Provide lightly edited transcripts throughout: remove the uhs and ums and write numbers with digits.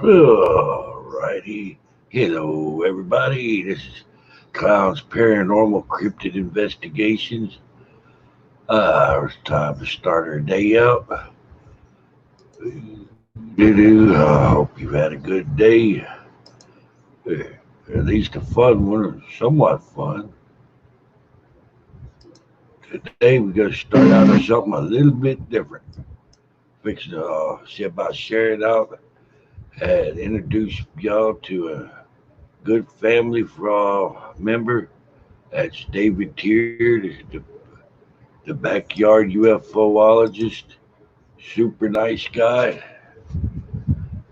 Alrighty. Hello, everybody. This is Klowns Paranormal Cryptid Investigations. It's time to start our day out. I hope you've had a good day. Uh, At least a fun one, or somewhat fun. Today we're going to start out with something a little bit different. Fixing to see about sharing out and introduce y'all to a good family for member. That's David Tier, the backyard UFOologist. Super nice guy.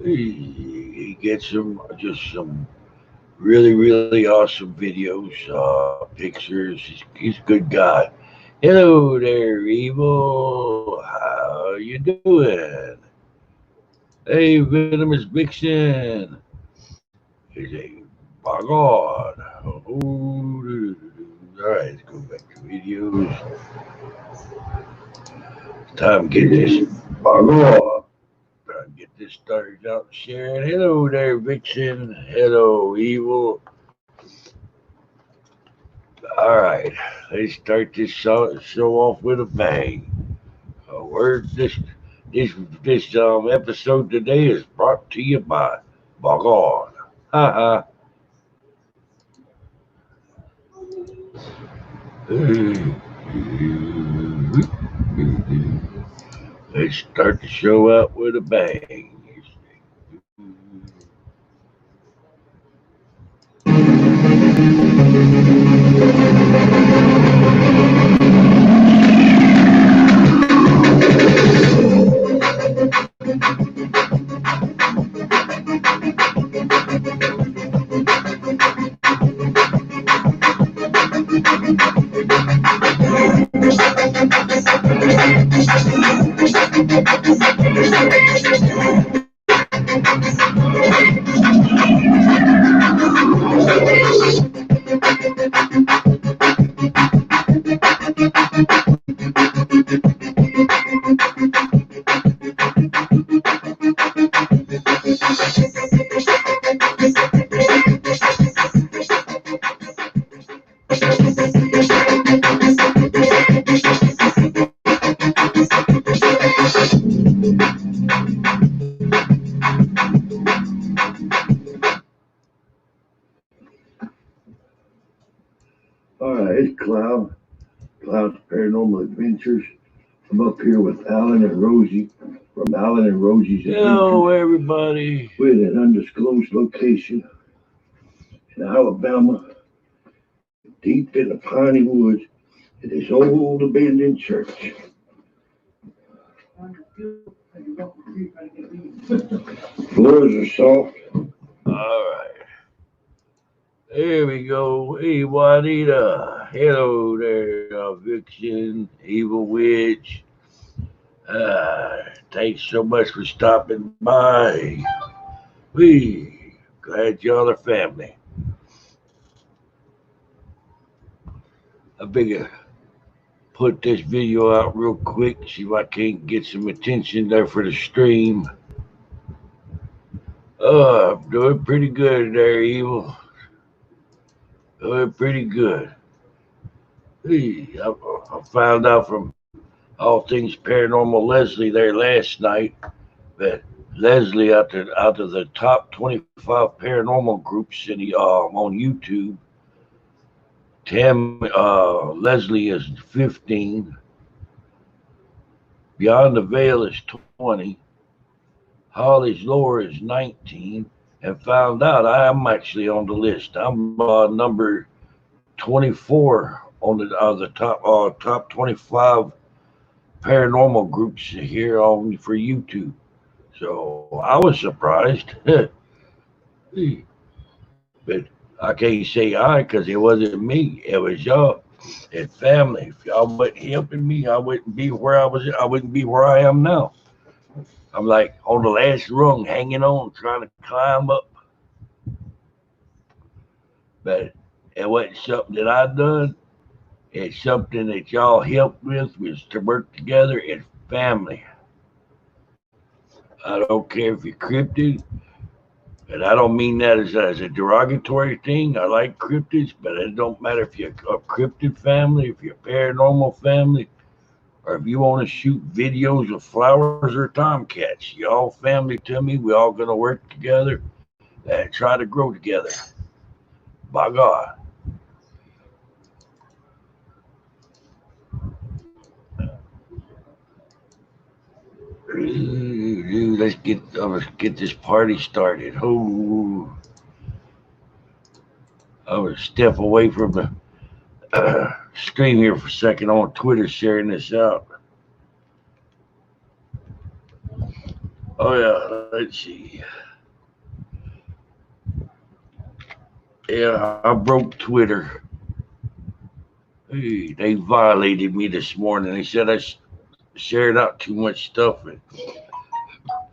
He gets some really awesome videos, pictures. He's a good guy. Hello there, Evil. How you doing? Hey, Venomous Vixen. He's a my God. All right, let's go back to videos. Time to get this bug Try to get this started out sharing. Hello there, Vixen. Hello, Evil. All right, let's start this show off with a bang. Word this episode today is brought to you by Bogard. Ha Let's start the show out with a bang. All right, it's Klowns Paranormal Adventures. I'm up here with Alan and Rosie from Alan and Rosie's Adventures. Hello, everybody. We're at an undisclosed location in Alabama, deep in the piney woods, at this old abandoned church. Floors are soft. All right. There we go. Hey, Juanita. Hello there, Vixen, Evil Witch. Thanks so much for stopping by. We glad y'all are family. I figure put this video out real quick, see if I can't get some attention there for the stream. I'm doing pretty good there, Evil. Doing pretty good. I found out from All Things Paranormal Leslie there last night that Leslie, out of the top 25 paranormal groups on YouTube, Leslie is 15. Beyond the Veil is 20. Holly's Lore is 19. And found out I'm actually on the list. I'm number 24 on the top 25 paranormal groups here for YouTube. So I was surprised. But I can't say I because it wasn't me. It was y'all and family. If y'all wasn't helping me, I wouldn't be where I was. I wouldn't be where I am now. I'm like on the last rung, hanging on, trying to climb up. But it wasn't something that I done. It's something that y'all helped with, was to work together as family. I don't care if you're cryptid, and I don't mean that as a derogatory thing. I like cryptids, but it don't matter if you're a cryptid family, if you're a paranormal family, or if you want to shoot videos of flowers or tomcats. You all family to me. We all gonna work together and try to grow together. By God. Let's get this party started. Oh, I was step away from the screen here for a second on Twitter sharing this out. Oh yeah, let's see. Yeah, I broke Twitter. Hey, they violated me this morning. They said shared out too much stuff, and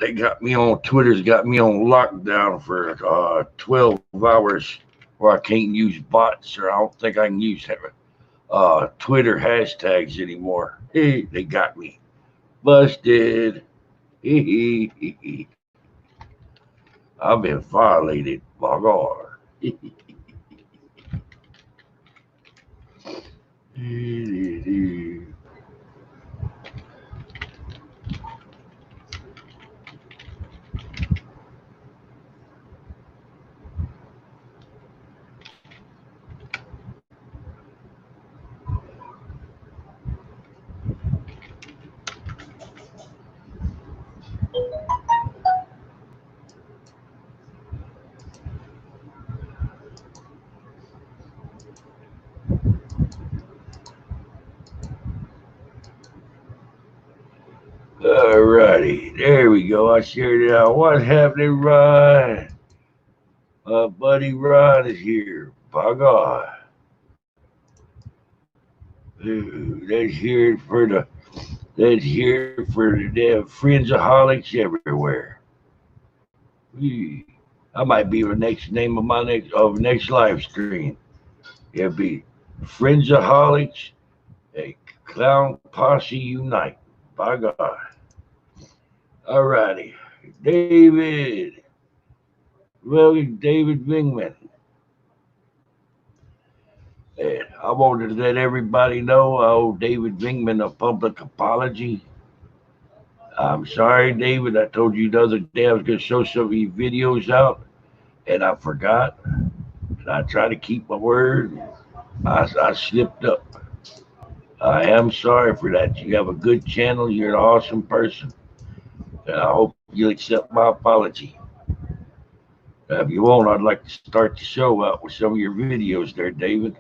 they got me on Twitter's got me on lockdown for 12 hours, where I can't use bots, or I don't think I can use Twitter hashtags anymore. Hey, they got me busted. I've been violated, my God. Alrighty, there we go. I shared it out. What's happening, Ryan? My buddy Ryan is here. By God. Let's hear it for the let's hear it for the damn friendsaholics everywhere. Hey, I might be the next name of my next live stream. It'll be Friendsaholics, a Clown Posse Unite. By God. Alrighty. David. Well, David Vingman. And I wanted to let everybody know I owe David Vingman a public apology. I'm sorry, David. I told you the other day I was going to show some of your videos out, and I forgot. And I try to keep my word. I slipped up. I am sorry for that. You have a good channel. You're an awesome person. And I hope you'll accept my apology. If you won't, I'd like to start the show out with some of your videos there, David.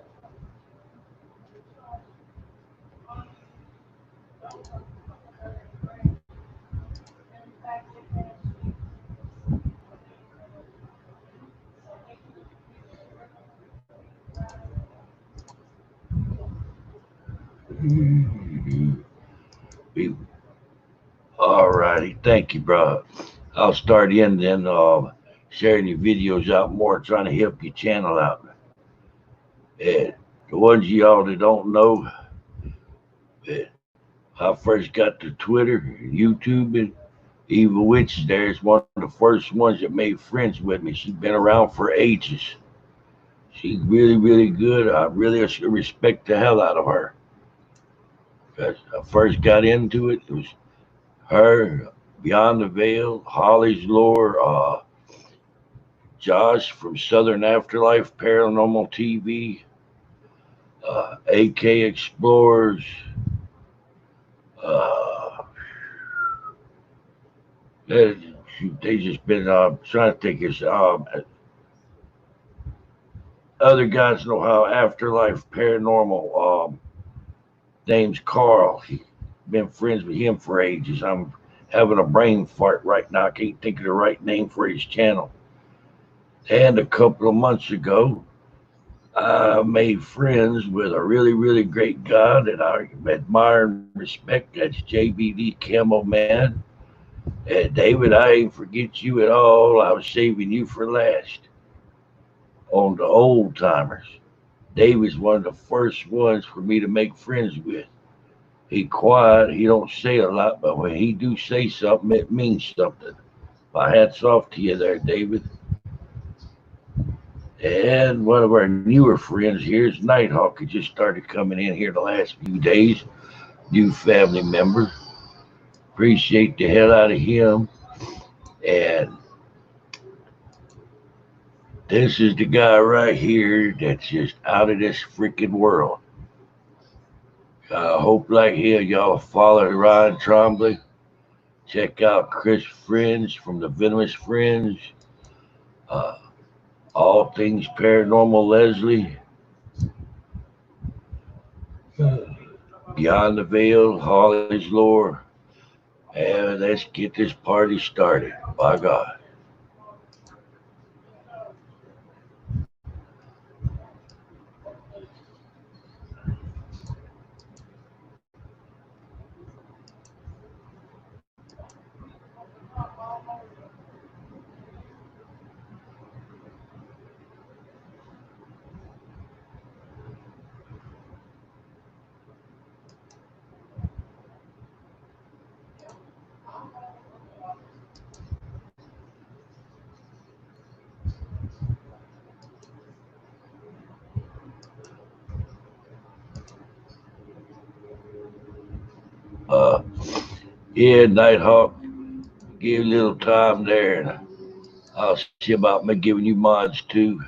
All righty. Thank you, bro. I'll start in then, sharing your videos out more, trying to help your channel out. And the ones of y'all that don't know, eh, I first got to Twitter, YouTube, and Eva Witch there is one of the first ones that made friends with me. She's been around for ages. She's really, really good. I really respect the hell out of her. 'Cause I first got into it, it was her, Beyond the Veil, Holly's Lore, Josh from Southern Afterlife Paranormal TV, AK Explorers. Uh, they, they just been trying to think. His other guys know how Afterlife Paranormal. Name's Carl. He been friends with him for ages. I'm having a brain fart right now. I can't think of the right name for his channel. And a couple of months ago, I made friends with a really, really great guy that I admire and respect. That's JBD Camel Man. And David, I ain't forget you at all. I was saving you for last on the old timers. David's one of the first ones for me to make friends with. He quiet. He don't say a lot, but when he do say something, it means something. My hats off to you there, David. And one of our newer friends here is Nighthawk. He just started coming in here the last few days. New family member. Appreciate the hell out of him. And this is the guy right here that's just out of this freaking world. I hope like hell y'all follow Ryan Trombley. Check out Chris Friends from the Venomous Friends. Uh, all things paranormal Leslie. Beyond the Veil, Holly's Lore. And let's get this party started. By God. Uh, yeah, Nighthawk, give a little time there, and I'll see about me giving you mods too.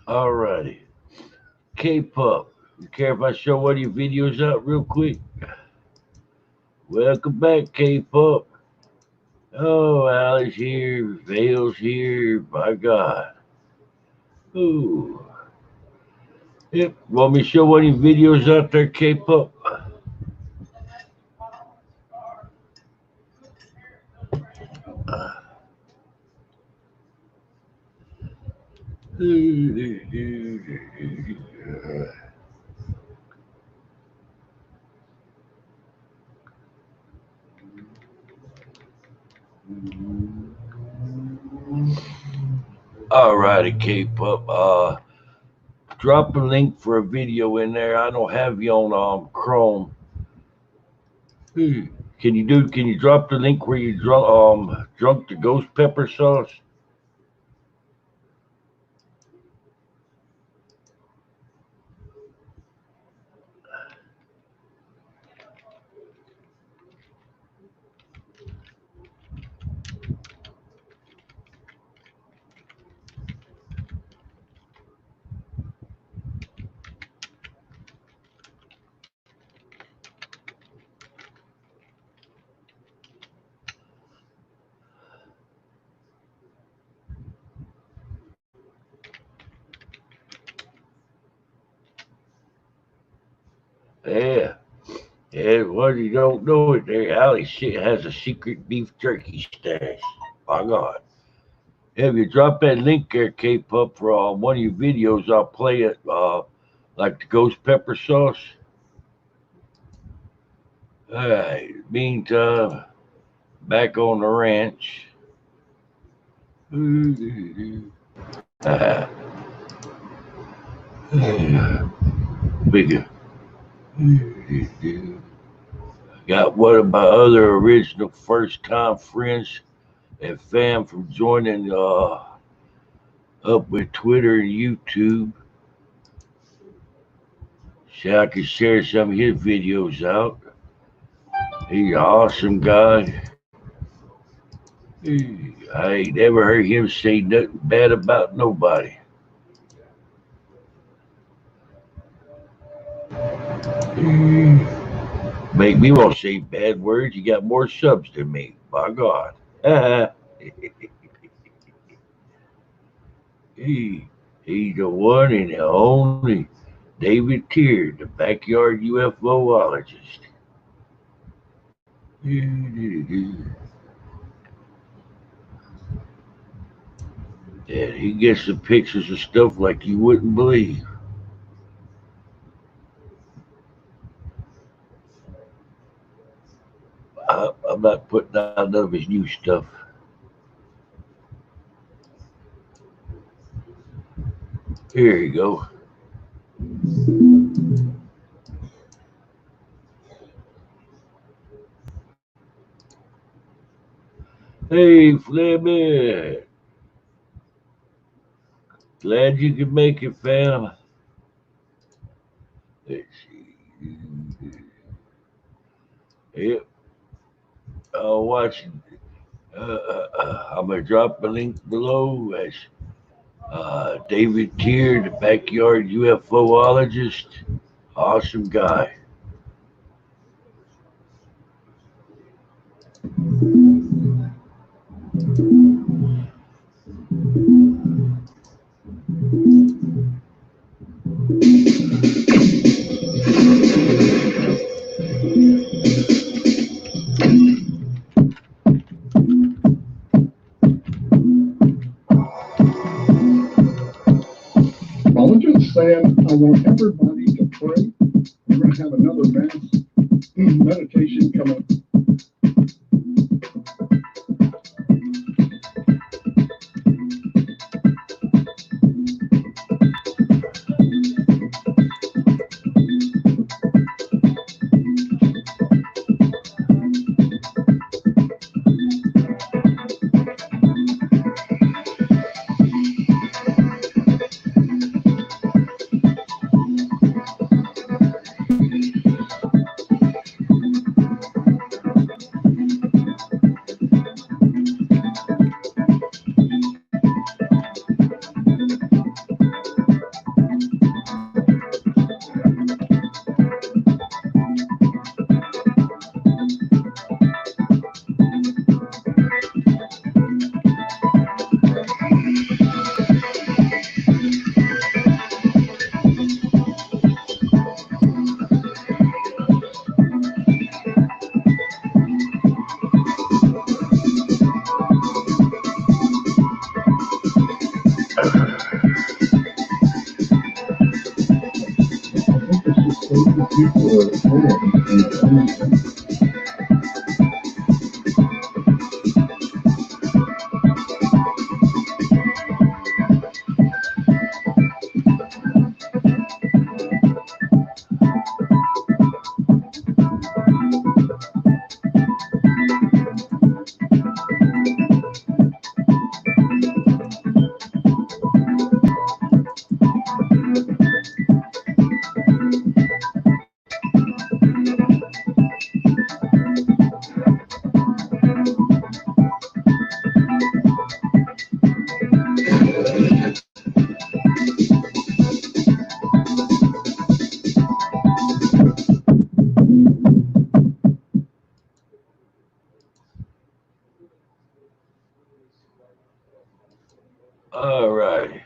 Alrighty. K-pop. You care if I show one of your videos out real quick? Welcome back, K-pop. Oh, Ali's here. Vale's here. My God. Ooh. Yep. Want me to show one of your videos out there, K-pop? Alrighty, K-pop. Drop a link for a video in there. I don't have you on Chrome. Can you drop the link where you drunk the ghost pepper sauce? Yeah. Yeah, well, you don't know it there. Allie shit has a secret beef jerky stash. My God. Yeah, if you drop that link there, K-Pup, for one of your videos, I'll play it, like the ghost pepper sauce. All right. Meantime, back on the ranch. Bigger. Got one of my other original first time friends and fam from joining up with Twitter and YouTube. So I could share some of his videos out. He's an awesome guy. I ain't never heard him say nothing bad about nobody. Make me want to say bad words. You got more subs than me. My God. He's the one and the only David Tier, the backyard UFOologist. And he gets the pictures of stuff like you wouldn't believe. I'm not putting out none of his new stuff. Here you go. Hey, Fleming. Glad you could make it, fam. Let's see. Yep. I'll watch. I'm going to drop a link below. That's David Tier, the backyard UFOologist. Awesome guy. Well, I'm just saying, I want everybody to pray. We're going to have another mass meditation coming. save the people of the world and anything. All right.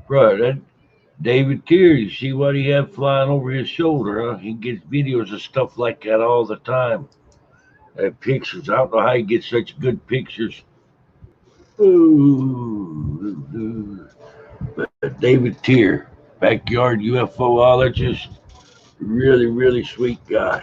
Right. That David Tier, you see what he had flying over his shoulder, huh? He gets videos of stuff like that all the time. Pictures. I don't know how he gets such good pictures. Ooh. But David Tier, backyard UFOologist, really, really sweet guy.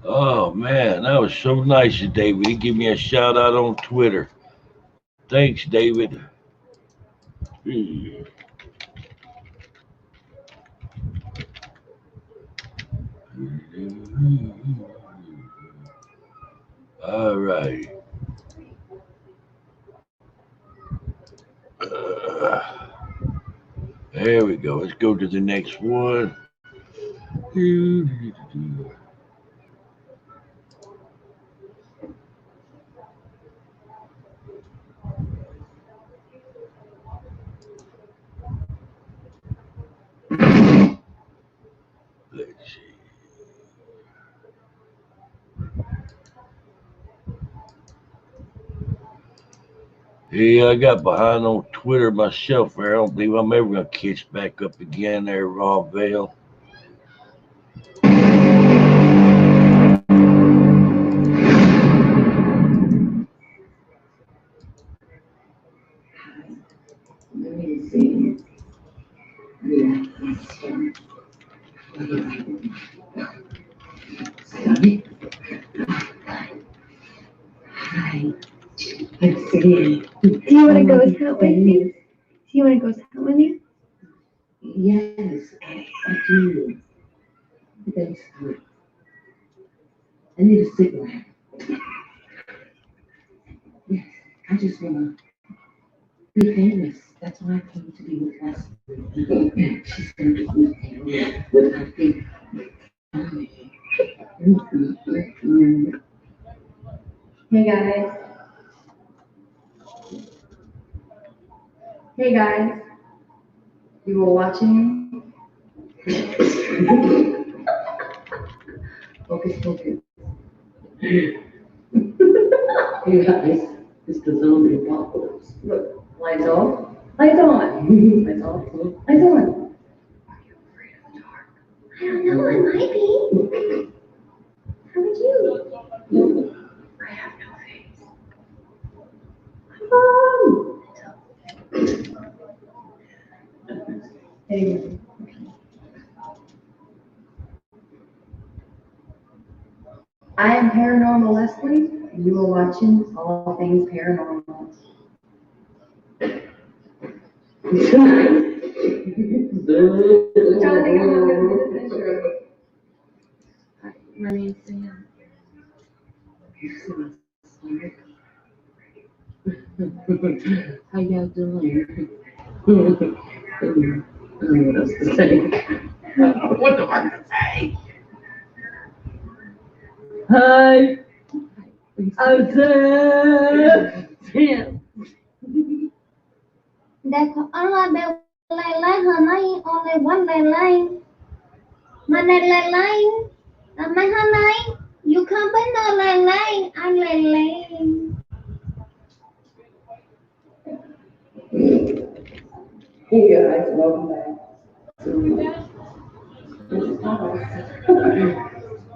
Oh man, that was so nice of David. He gave me a shout out on Twitter. Thanks, David. All right. Uh, there we go. Let's go to the next one. Let's see. Yeah, I got behind on Twitter myself there. I don't believe I'm ever going to catch back up again there, Raw Vale. Let me see. Yeah. Sorry. Hi. Let's see. Do you want to go scout with me? Do you want to go scout with me? Yes, I do. Thanks. I need a cigarette. Yes, I just want to be famous. That's why I came to be with us. She's going to be famous with her big family. Hey guys. Hey guys. You were watching? Focus, focus. Hey guys, it's the zombie apocalypse. Look, lights off. Lights on. Lights off. Lights on. Are you afraid of the dark? I don't know, I might be. How would you? I have no face. Anyway. I am Paranormal Leslie, and you are watching All Things Paranormal. I'm trying to think of how to do this intro. My name's Sam. How y'all doing? I don't know what else to say. What do I say? Hi, I'm Sam. That's all I bet Line, honey, only one line. Line. My honey, you come by no line. I'm line. Hey guys, welcome back to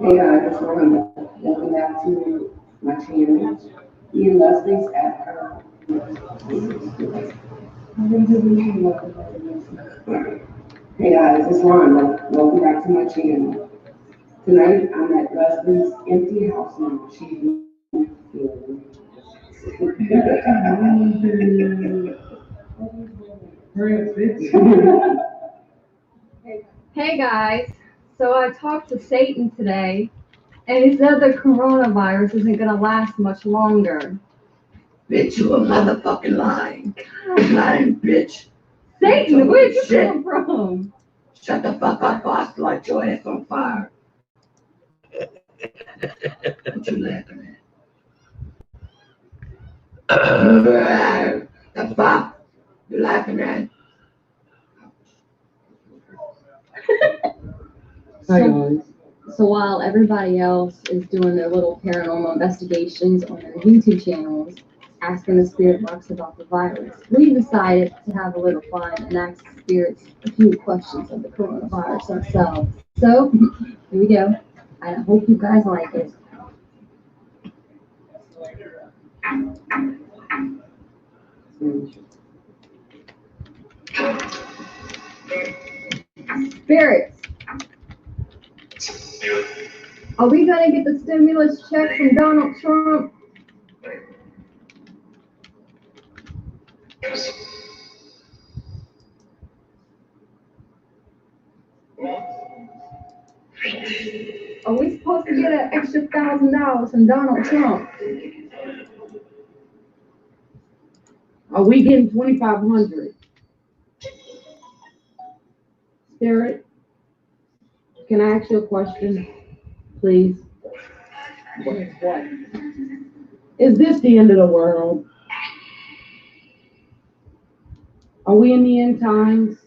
Hey guys, welcome back to my channel. Me and Leslie's at her. Hey guys, it's Rhonda. Welcome back to my channel. Tonight I'm at Leslie's empty house now. She's Hey guys, so I talked to Satan today, and he said the coronavirus isn't gonna last much longer. Bitch, you a motherfucking lying. Lying bitch. Satan, where'd you come from? Shut the fuck up, boss. Light your ass on fire. What you laughing at? The fuck? You laughing at? So while everybody else is doing their little paranormal investigations on their YouTube channels, asking the spirit box about the virus, we decided to have a little fun and ask the spirits a few questions of the coronavirus ourselves. So here we go. I hope you guys like it. Spirits, are we gonna get the stimulus check from Donald Trump? Are we supposed to get an extra $1,000 from Donald Trump? Are we getting 2,500? Spirit, can I ask you a question, please? What? Is this the end of the world? Are we in the end times?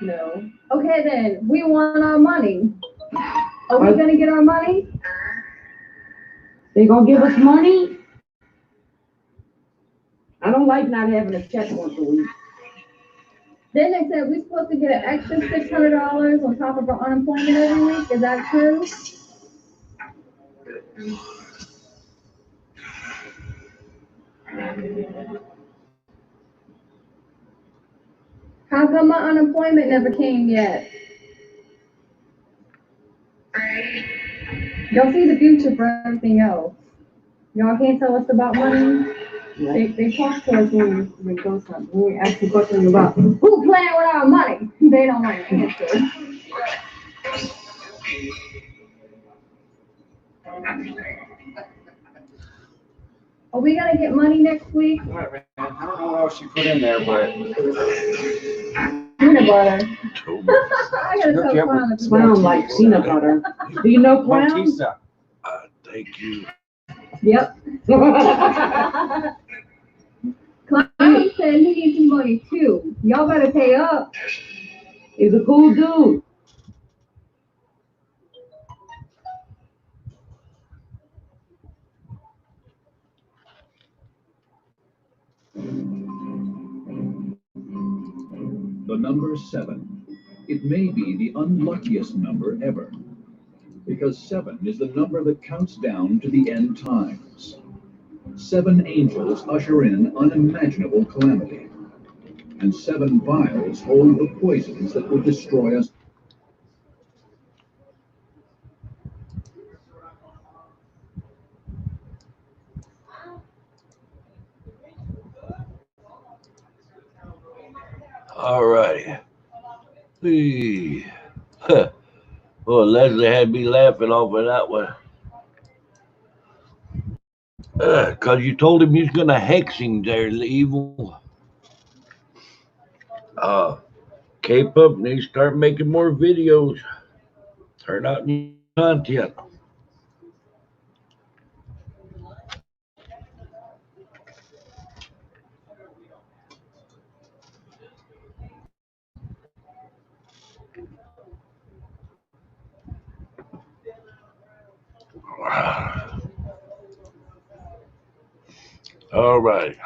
No. Okay then, we want our money. Are we gonna get our money? They gonna give us money? I don't like not having a check once a week. Then they said we're supposed to get an extra $600 on top of our unemployment every week. Is that true? How come my unemployment never came yet? Y'all see the future for everything else. Y'all can't tell us about money. They talk to us when we go something. When we ask the question about who playing with our money, they don't want to answer. Are we gonna get money next week? All right, man. I don't know what else you put in there, but Peanut butter. I gotta Look, tell yeah, Clown to Clown like peanut butter. Do you know Clown? Montisa. Thank you. Yep. Clown said he needs some money too. Y'all better pay up. He's a cool dude. The number 7. It may be the unluckiest number ever, because 7 is the number that counts down to the end times. 7 angels usher in unimaginable calamity, and 7 vials hold the poisons that would destroy us. All righty. Hey. Well, Leslie had me laughing off of that one. Because you told him he's going to hex him there, the evil. Cape up and he start making more videos. Turn out new content. All right.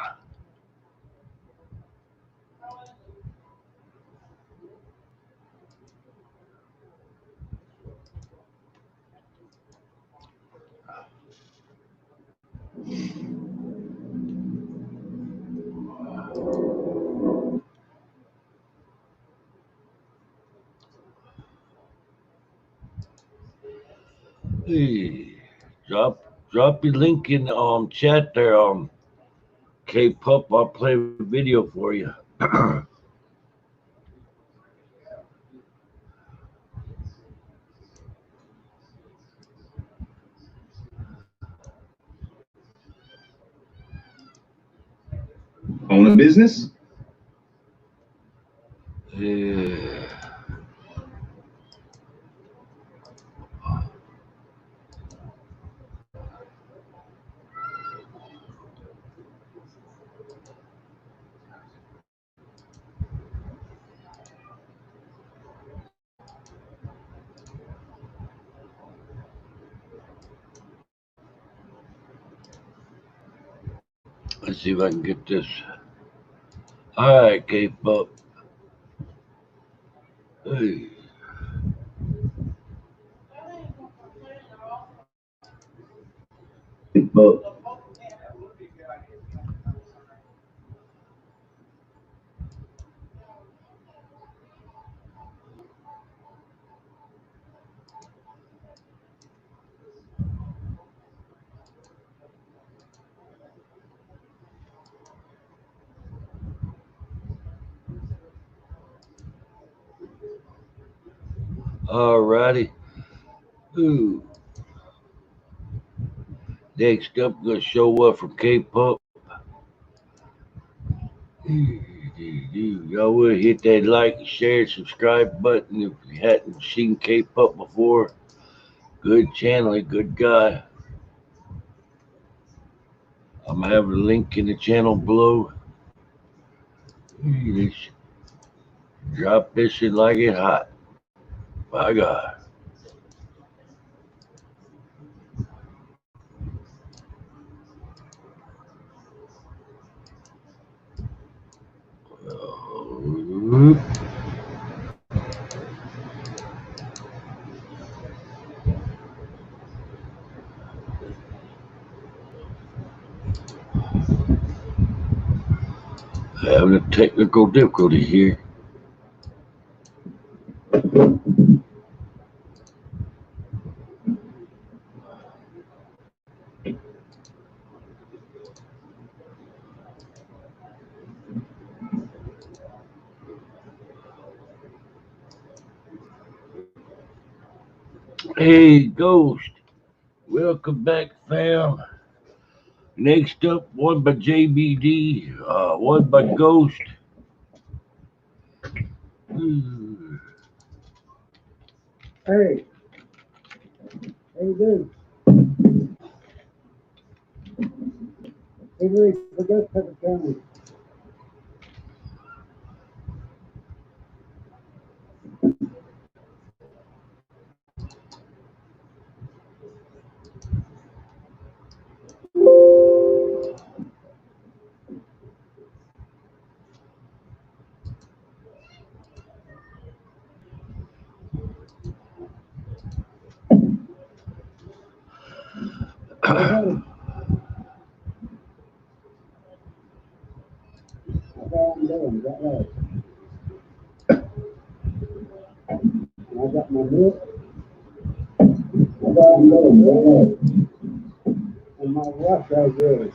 Hey, drop your link in the chat there. K-Pup, I'll play a video for you. Own a business? Yeah. Let's see if I can get this. All right, K-Pup. Hey. K-Pup. All righty. Ooh. Next up, gonna show up from K-Pup. Y'all will hit that like, share, subscribe button if you hadn't seen K-Pup before. Good channel, good guy. I'm gonna have a link in the channel below. Just drop this in like it hot. My God. Having a technical difficulty here. Hey, Ghost. Welcome back, fam. Next up, one by JBD, one by Ghost. Hey, how you doing? Hey, Lee, forget to the camera. Okay, I'm doing, is that right? I got my milk. I got my milk, and my wife right there.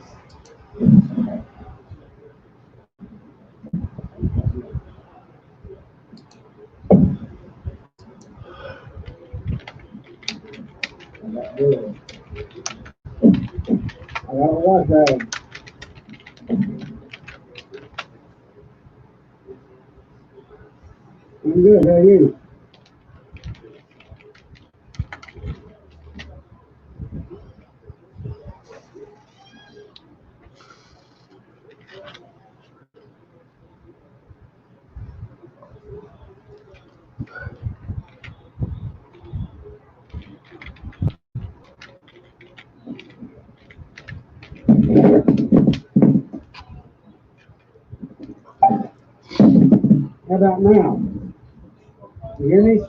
I got good. I got a wife there. I'm good, how are you? about now? You hear me?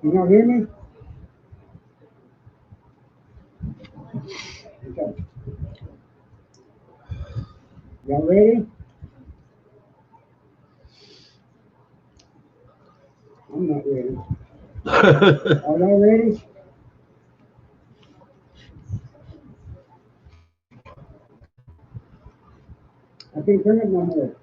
You don't hear me? Okay. Y'all ready? I'm not ready. Are y'all ready? I can't turn it no more.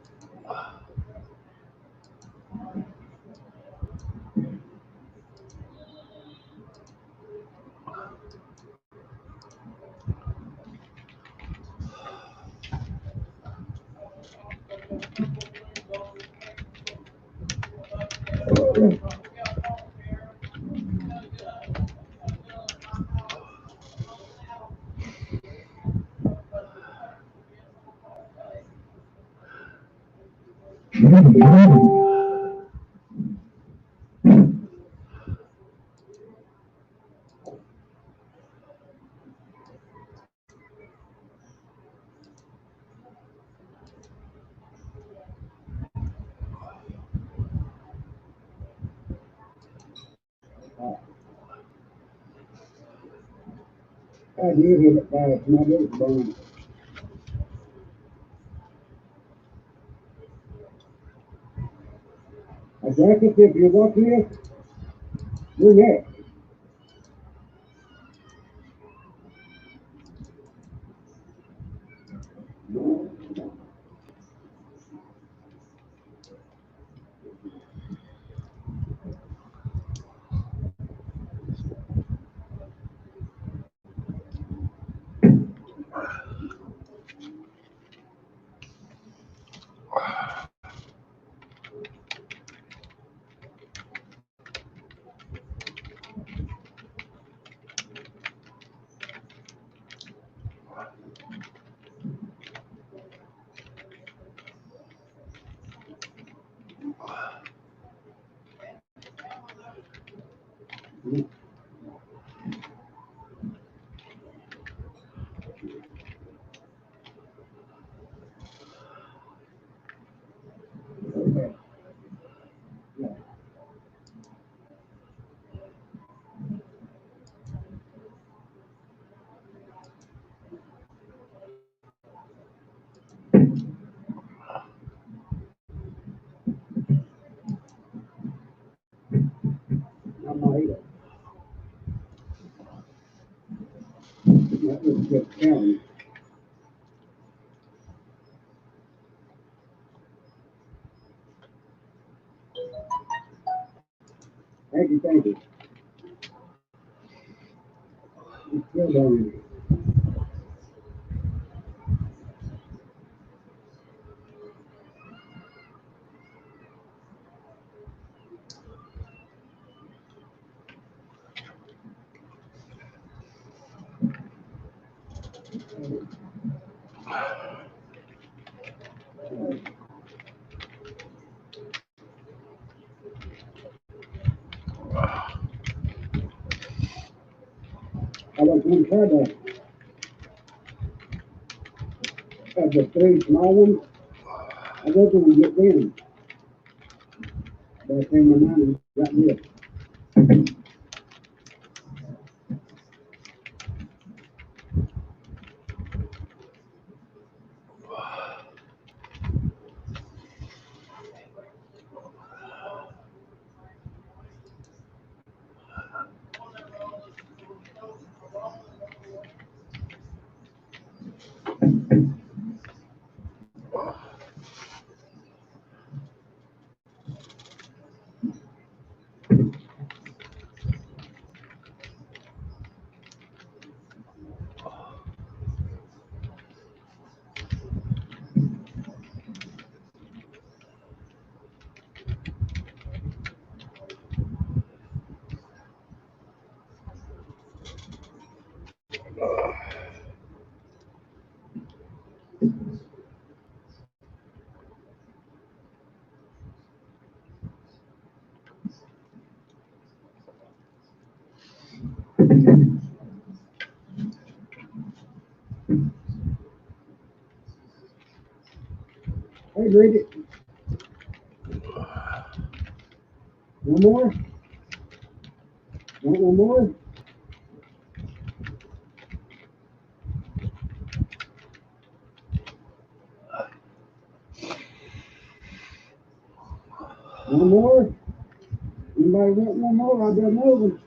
I did hit it fast. My lips burned. A jacket, if you walk here, you're next. Okay. Yeah. I'm not either. That was just counting. Thank you, thank you. It's still going. I was going to try to have the three small ones. I was going to get them. But I changed my mind and got this. Hey, Bridget. One more? Want one more? One more? Anybody want one more? I'll do another one.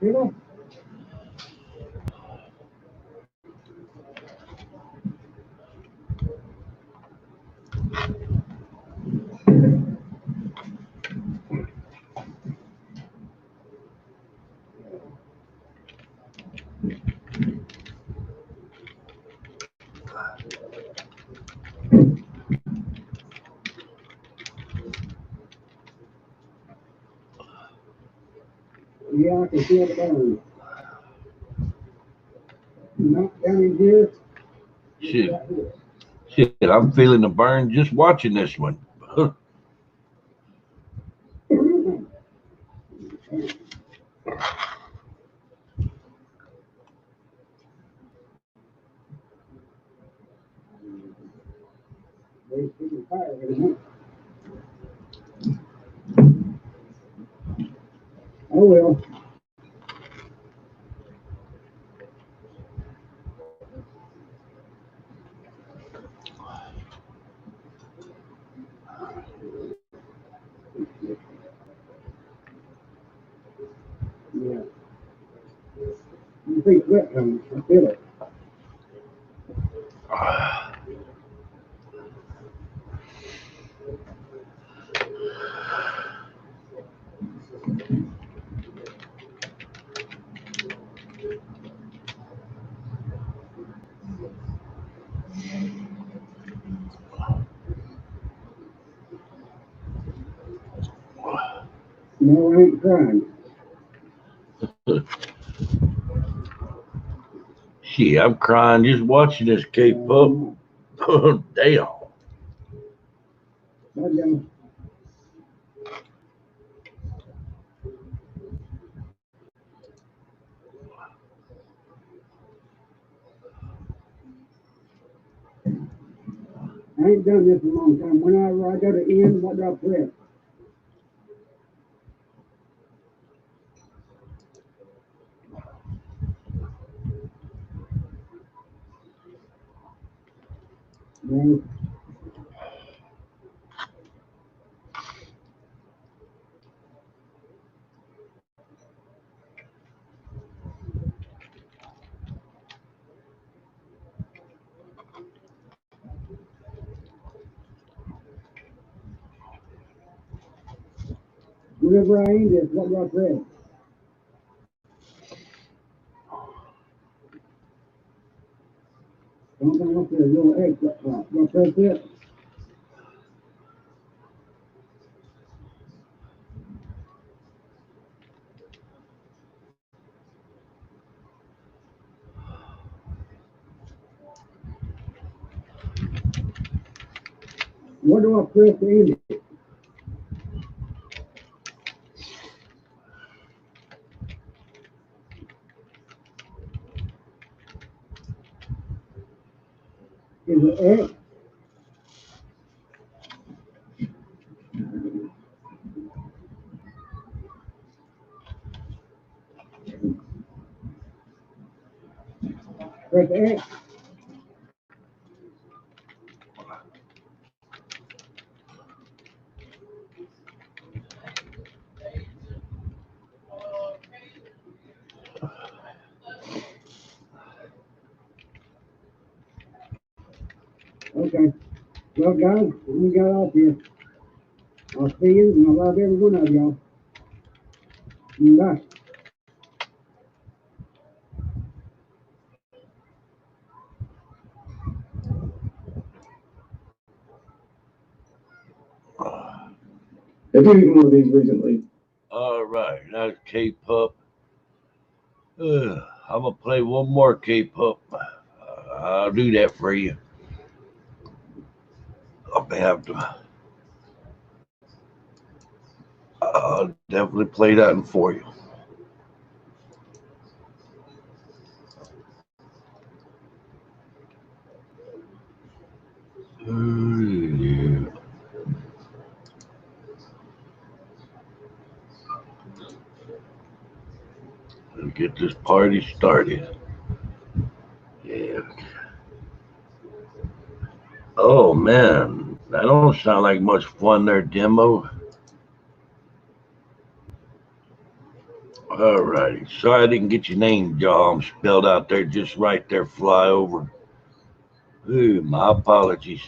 You know? Yeah, I can feel the burn. Not down in here. Shit, Right here. shit, I'm feeling the burn just watching this one. They speaking fire right now. Oh well. Yeah. You think sweat coming? I feel it. No, I ain't crying. Shit, I'm crying just watching this K-pop. Damn. Bye, John. I ain't done this in a long time. Whenever I go to end, what do I press? No. Whenever I end this, what do I press? Something up there, a little X up top. Do I press it? What do I press to end it? Is it X? Press X. Okay. Well, guys, we got off here. I'll see you, and I love every one of y'all. Bye. Have you eaten one of these recently? All right, that's K-Pup. I'm gonna play one more K-Pup. I'll do that for you. I'll have to. I'll definitely play that one for you. Yeah. Let's get this party started. Yeah. Oh man, that don't sound like much fun there, demo. All righty. Sorry I didn't get your name, John, spelled out there just right there, fly over. Ooh, my apologies.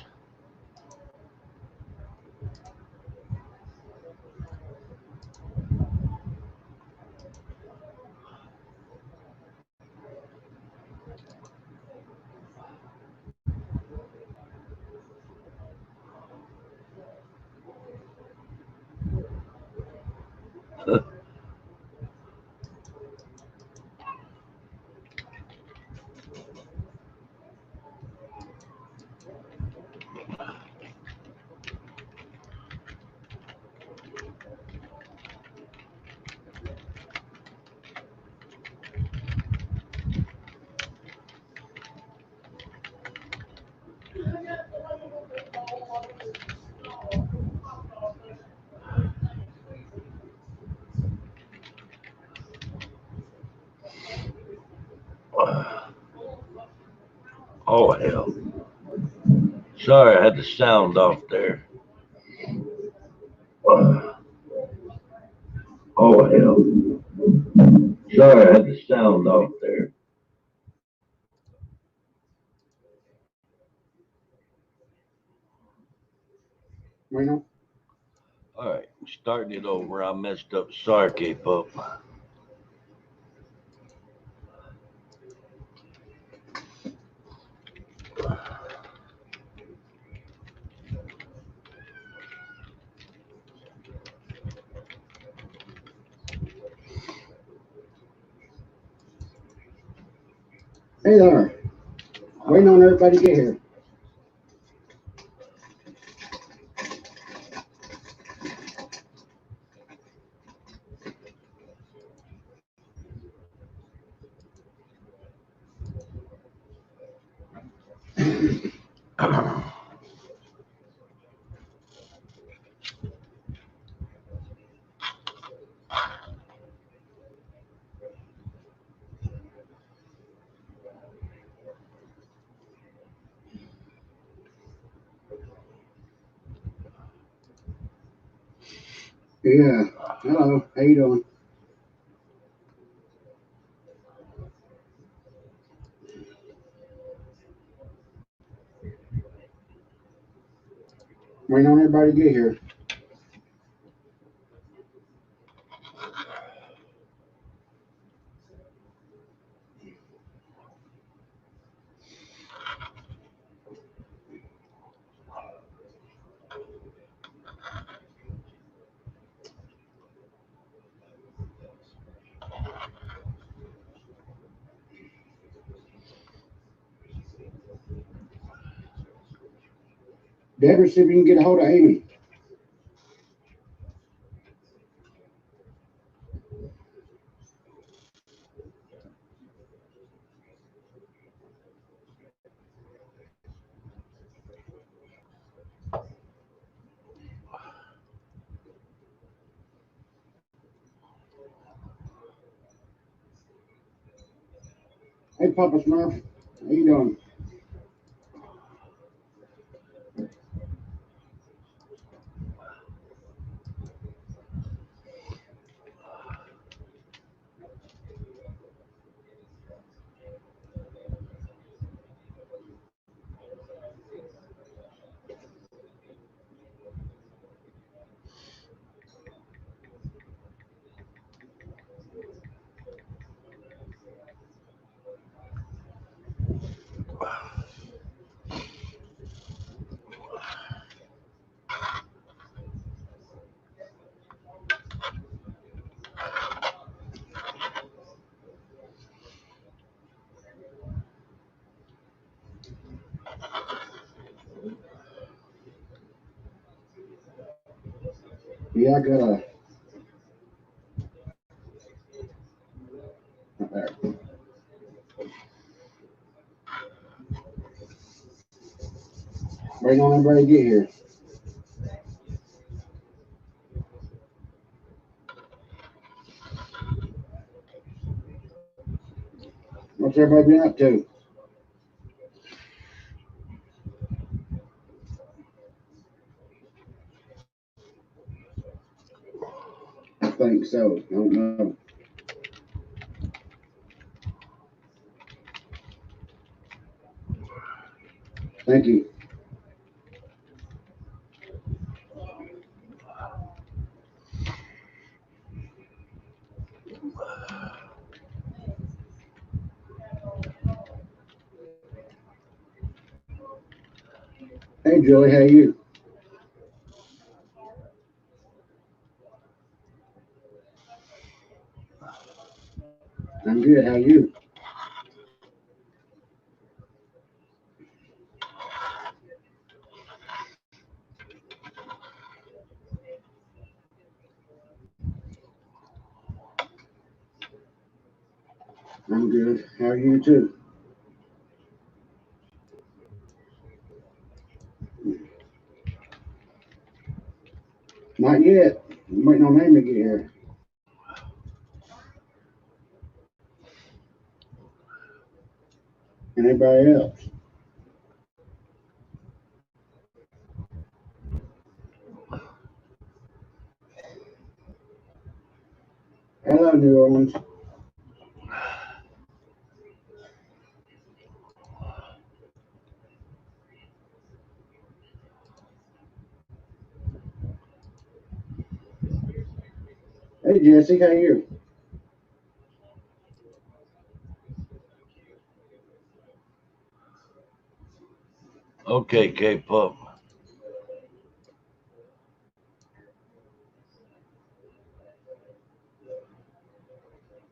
Oh hell. Sorry I had the sound off there. Oh hell. Sorry I had the sound off there. Bueno. All right, starting it over. I messed up. Sorry, K-Pup. Hey there. Waiting on everybody to get here. Yeah. Hello. How you doing? Waiting on everybody to get here. Deborah, see if you can get a hold of Amy. Hey, Papa Smurf. How you doing? Yeah, I got a. There. Waiting on everybody to get here. What's everybody been up to? I think so. I don't know. Thank you. Hey, Julie, how you? I'm good. How you? I'm good. How are you too? Not yet. I'm waiting on him to get here. And everybody else. Hello, New Orleans. Hey, Jesse, how you? Okay, K-pop.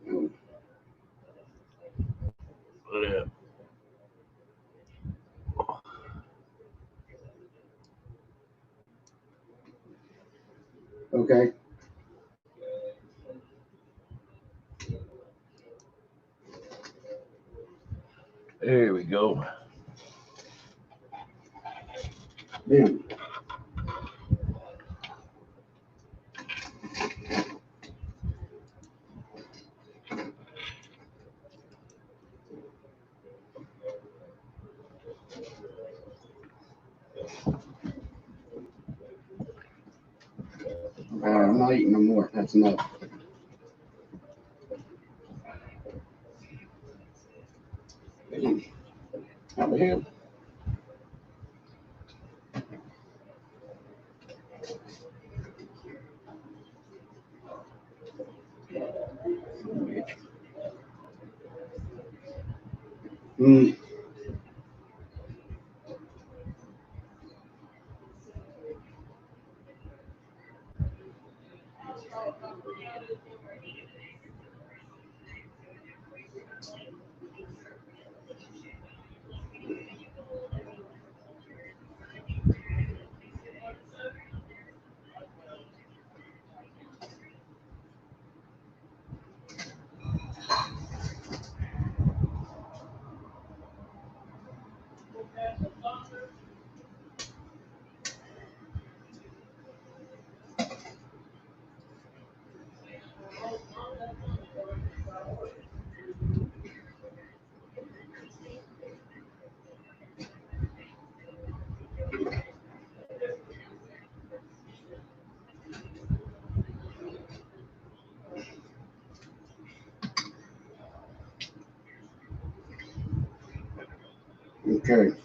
Oh, Yeah. okay. There we go. Damn. I'm not eating no more. That's enough. Damn. How the hell? Mm. Okay.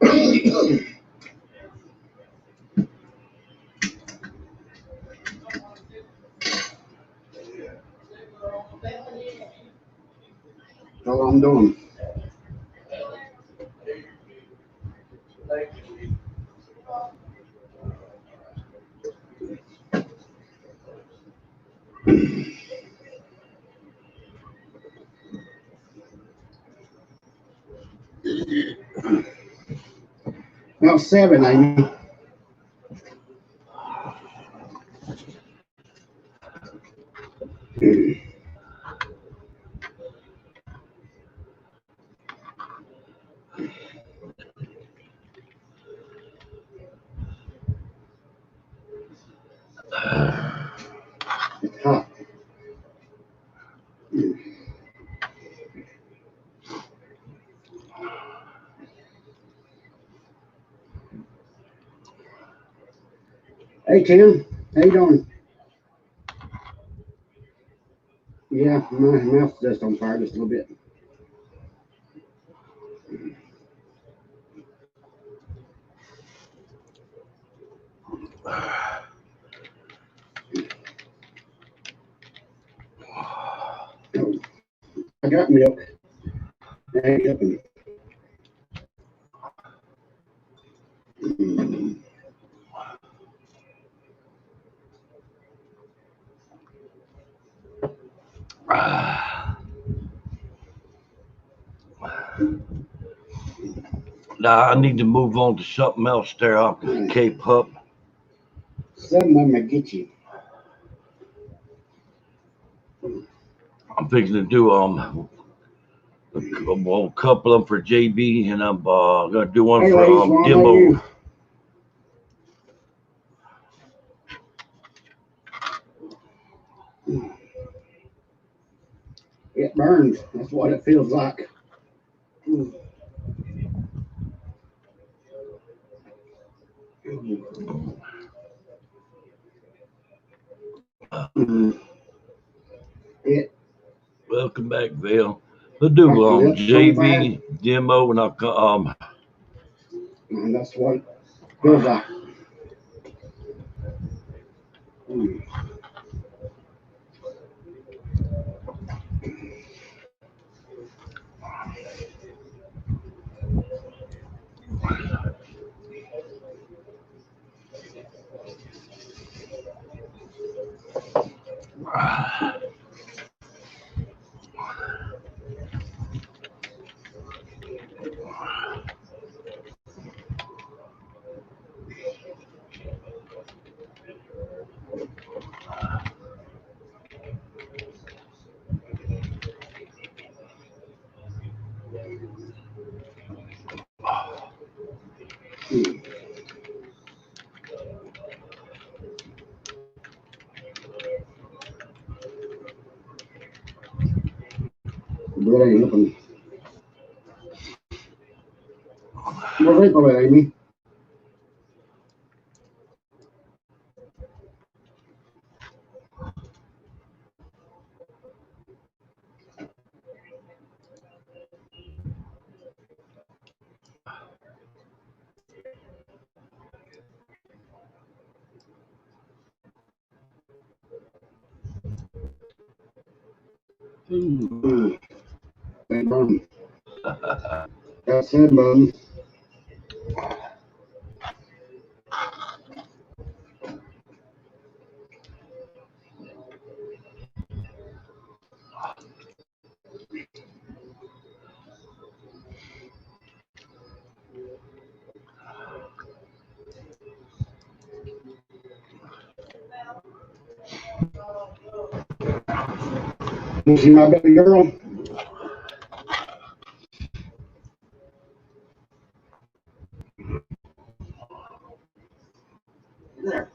That's all I'm doing. Now 7, Amy. It's hot. Hey Tim, how you doing? Yeah, my mouth's just on fire just a little bit. I got milk. I ain't helping. Now I need to move on to something else there up in Cape Hup. 7 of them will get you. I'm fixing to do a couple of them for JB, and I'm gonna do one Hey for ladies, well, demo. it burns. That's what it feels like. It, Welcome back, Vale. We'll do milk's so JB demo, and I'll and that's what it feels like. Blood ain't looking. Where's April at, Amy? That burn. That's it, bud. You see my baby girl? There.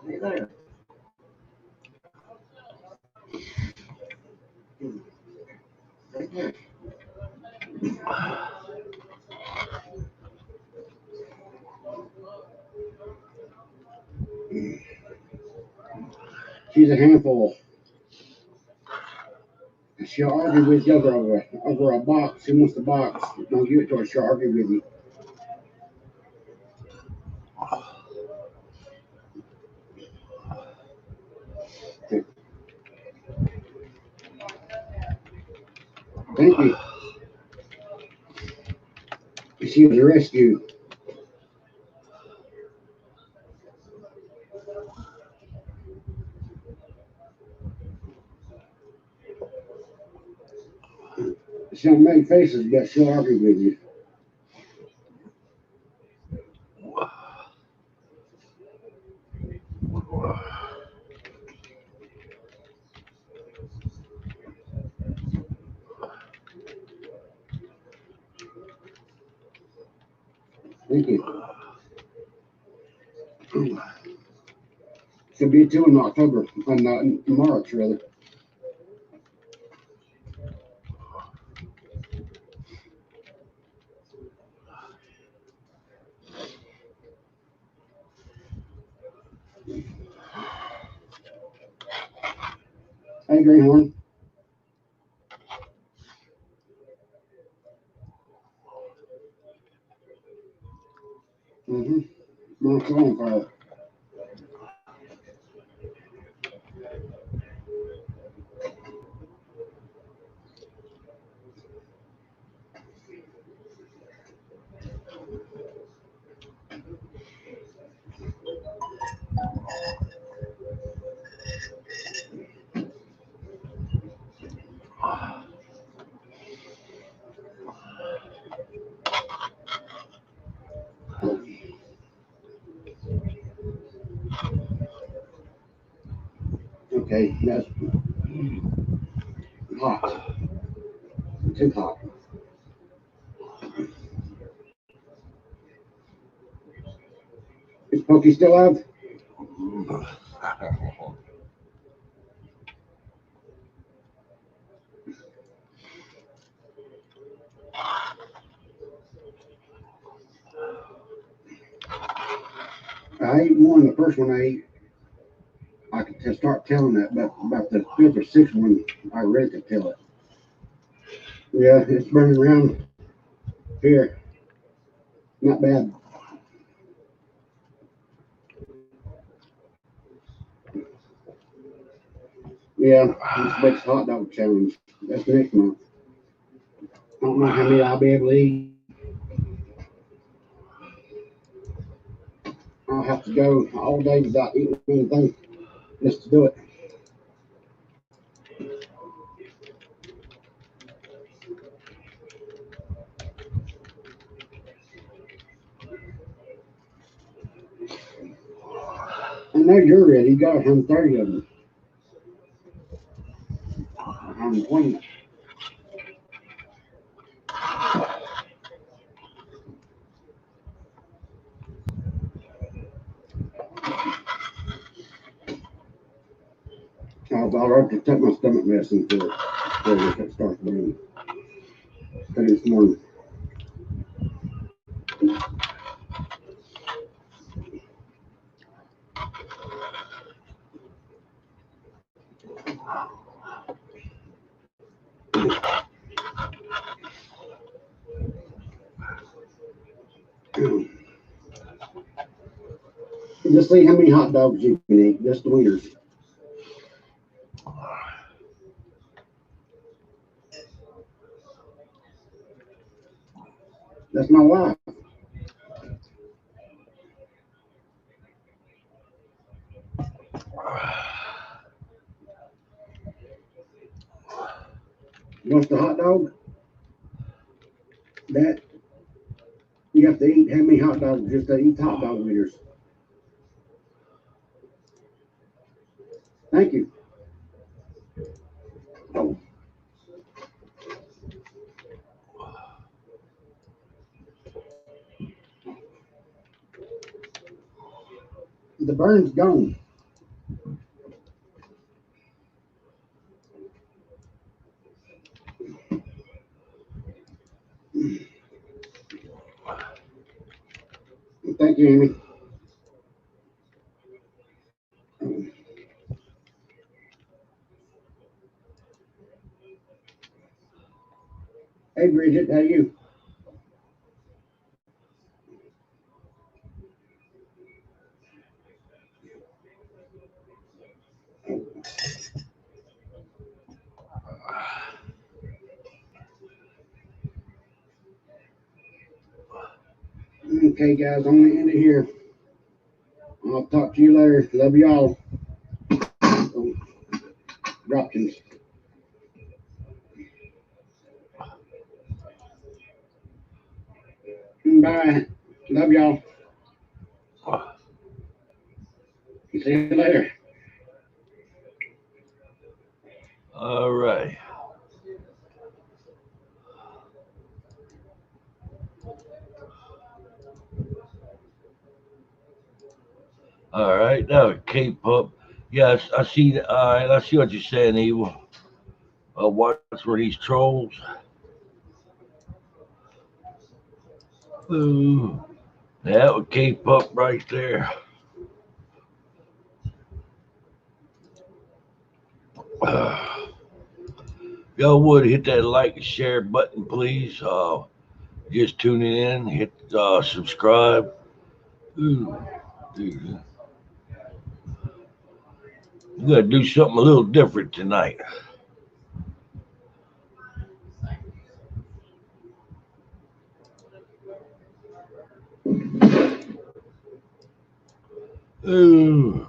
Hey there. Right there. she's a handful. She'll argue with you over a box. She wants the box. Don't give it to her. She'll argue with you. Thank you. She was a rescue. She don't make faces, but she'll argue with you. Thank you. Should be 2 in October, in March, rather. Hey, Greenhorn. Mm-hmm. My phone fire. Okay, that's hot. Too hot. Is Pokey still out? I ate one, the first one I ate. I could just start telling that, but about the 5th or 6th one, I really could tell it. Yeah, it's burning around here. Not bad. Yeah, this week's hot dog challenge. That's next month. I don't know how many I'll be able to eat. I'll have to go all day without eating anything just to do it. I know you're ready. You got 130 of them. 120. I'll already take my stomach medicine for it starts burning. Take it this morning. Just see how many hot dogs you can eat, just the wieners. That's my wife. You want the hot dog? That you have to eat how many hot dogs just to eat hot dog wieners. Thank you. Oh. The burn's gone. Thank you, Amy. Hey, Bridget, how you? Okay, guys, I'm gonna end it here. I'll talk to you later. Love y'all. Dropkins. Bye. Love y'all. See you later. All right. All right. Now, K-pop. Yes, I see. All right. I see what you're saying, Evil. Watch for these trolls. Ooh, that would K-pop right there. Y'all would hit that like and share button, please. Just tuning in, hit subscribe. Ooh, dude. I'm gonna do something a little different tonight. Ooh.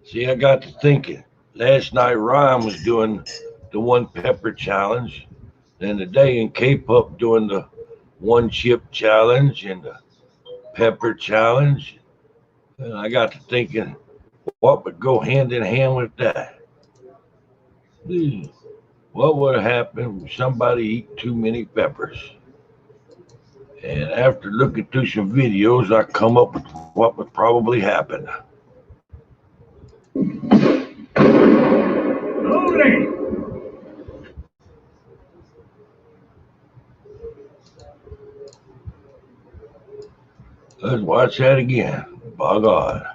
See, I got to thinking. Last night, Ryan was doing the one pepper challenge. Then today in K-pop doing the one chip challenge and the pepper challenge. And I got to thinking, what would go hand in hand with that? Hmm. What would happen if somebody eat too many peppers? And after looking through some videos, I come up with what would probably happen. Let's watch that again. By God.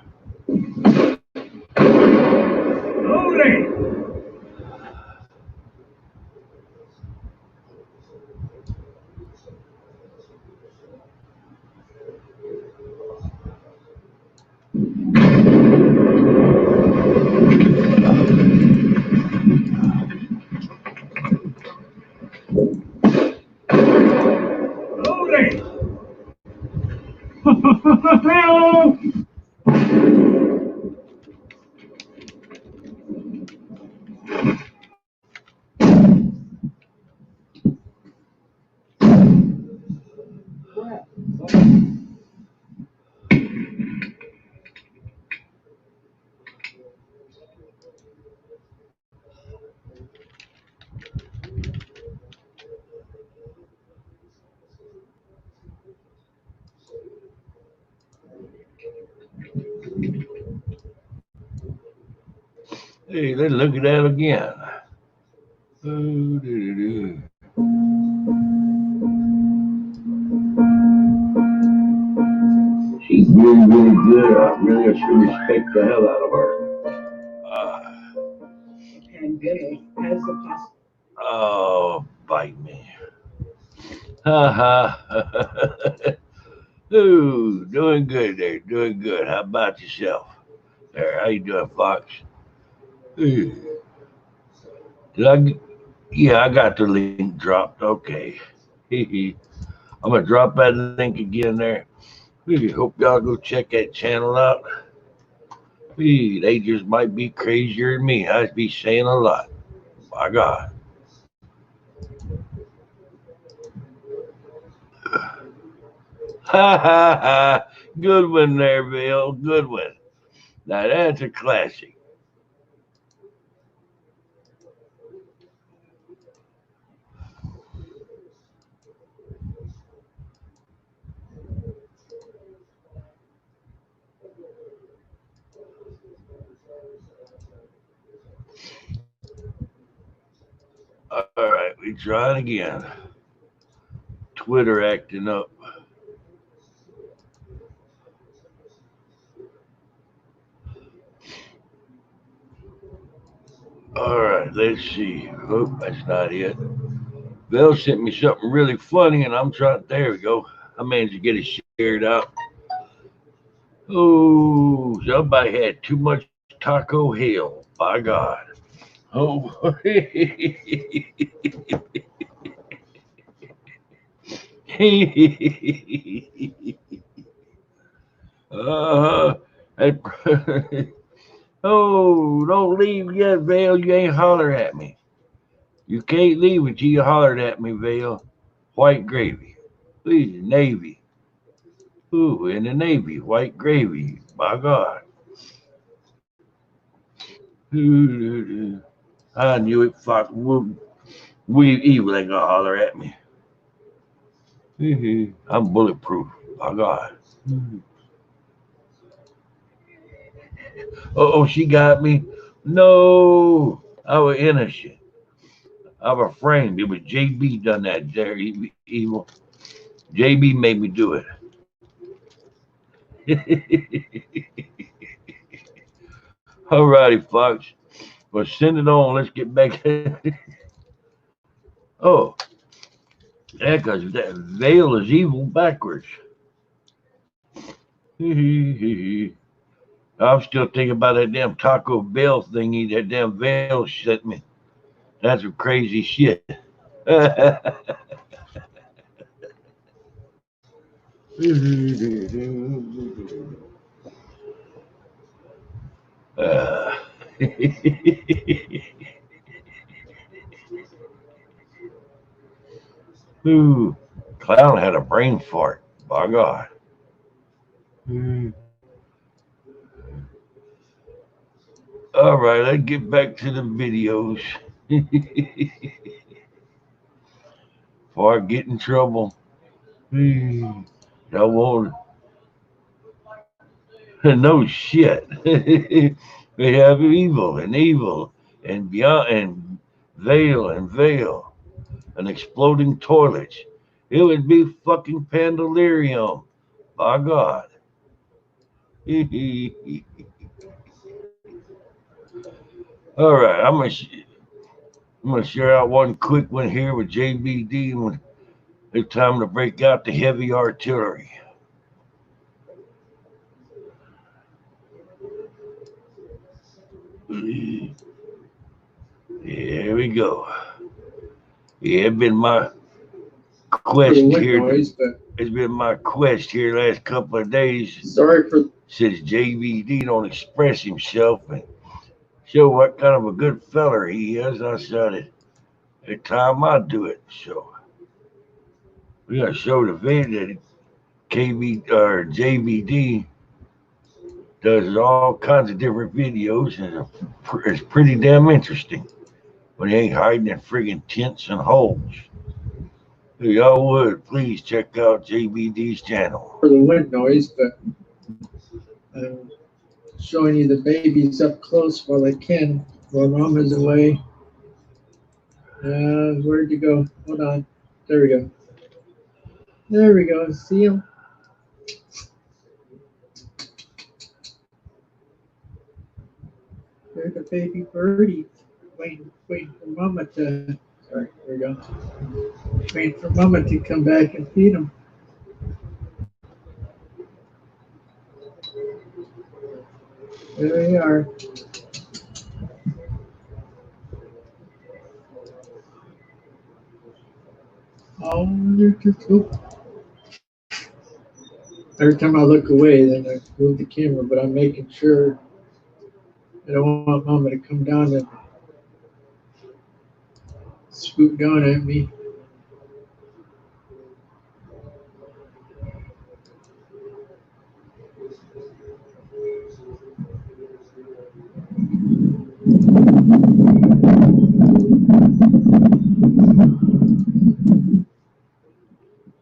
Hey, let's look at that again. She's really, really good. I really should respect the hell out of her. Pandemic has the possibility. Oh, bite me. Ha ha. Ooh, doing good there. Doing good. How about yourself? There, how you doing, Fox? Ooh. Did I? Yeah, I got the link dropped. Okay. I'm gonna drop that link again there. Hope y'all go check that channel out. They just might be crazier than me. I'd be saying a lot. My God. Ha ha ha. Good one there, Bill. Good one. Now that's a classic. All right, we trying again. Twitter acting up. All right, let's see. Oh, that's not it. Bill sent me something really funny, and I'm trying. There we go. I managed to get it shared out. Oh, somebody had too much taco hell. By God. Oh, uh, oh, don't leave yet, Vale. You ain't holler at me. You can't leave until you hollered at me, Vale. White gravy. Please, Navy. Ooh, in the Navy, white gravy. My God. I knew it. Fuck. We evil ain't gonna holler at me. I'm bulletproof. My God. Oh, she got me. No, I was innocent. I was framed. It was JB done that. There, evil. JB made me do it. Alrighty, Fox. Well, send it on. Let's get back. Oh, yeah, because that veil is evil backwards. I'm still thinking about that damn Taco Bell thingy that damn veil sent me. That's some crazy shit. uh, Ooh, Clown had a brain fart. By God. All right, let's get back to the videos. Before I get in trouble. I won't. No shit. We have evil and beyond and veil and exploding toilets. It would be fucking pandalirium. By God. All right, I'm gonna share out one quick one here with JBD when it's time to break out the heavy artillery. Here we go. Yeah, it's been my quest here. Noise, but it's been my quest here last couple of days. Sorry for Since JVD don't express himself and show what kind of a good feller he is, I said it's time I do it. So we gotta show the vid that KB or JVD does all kinds of different videos, and it's pretty damn interesting when he ain't hiding in friggin' tents and holes. If y'all would please check out JBD's channel. the wind noise, but I'm showing you the babies up close while I can, while Mom is away. Where'd you go? Hold on. There we go. There we go. See them? There's the baby birdie. Waiting for Mama to. Sorry, there we go. Waiting for Mama to come back and feed them. There they are. Oh, they're just cool. Every time I look away, then I move the camera, but I'm making sure I don't want Mama to come down and swoop down at me.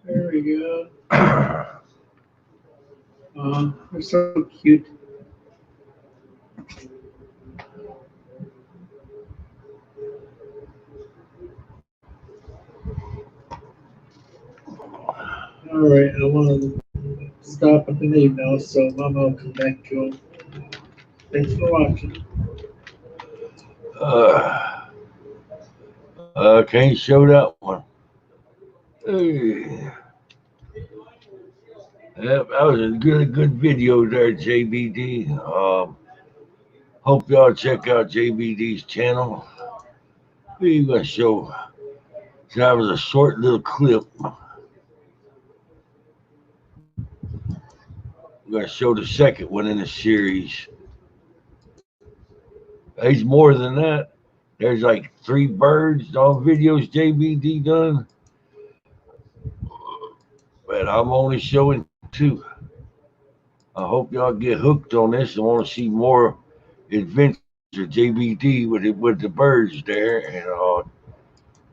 There we go. They're so cute. All right, I want to stop at the name now, so Mama will come back to him. Thanks for watching. Can't show that one. Hey. Yep, that was a really good video there, JBD. Hope y'all check out JBD's channel. We're gonna show. So that was a short little clip. We're gonna show the second one in the series. There's more than that. There's like 3 birds, all videos JBD done, but I'm only showing 2. I hope y'all get hooked on this and want to see more adventures of JBD with the birds there, and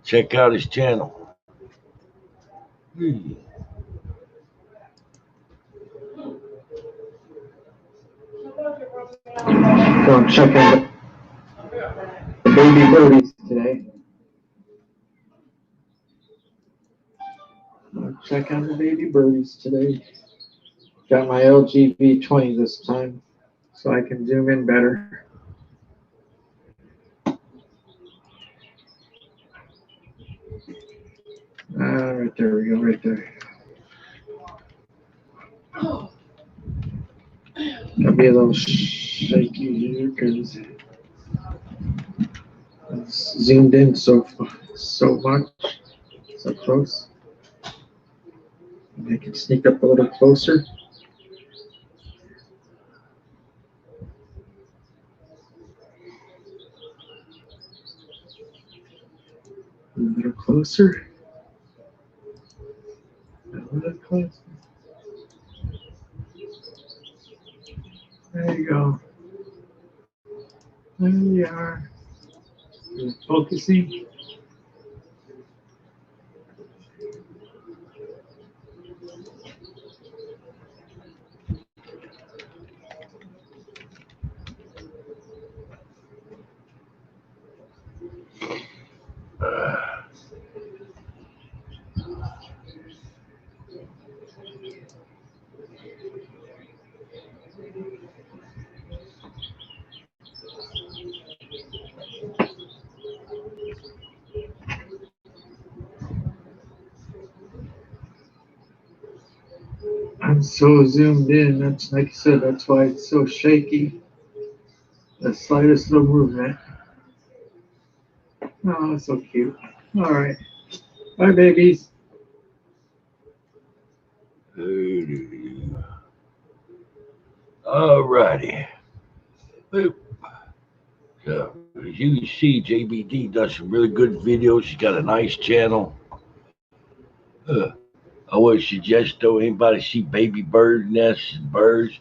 check out his channel. Hmm. Go check out the baby birdies today. Check out the baby birdies today. Got my LG V20 this time, so I can zoom in better. Right there we go, right there. Gotta be a little shaky here because it's zoomed in so much, so close. I can sneak up a little closer. A little closer. A little closer. There you go. There we are. Focusing. I'm so zoomed in. That's like I said. That's why it's so shaky. The slightest little movement. Oh, that's so cute. All right. Bye, babies. All righty. So, as you can see, JBD does some really good videos. He's got a nice channel. I would suggest, though, anybody see baby bird nests and birds,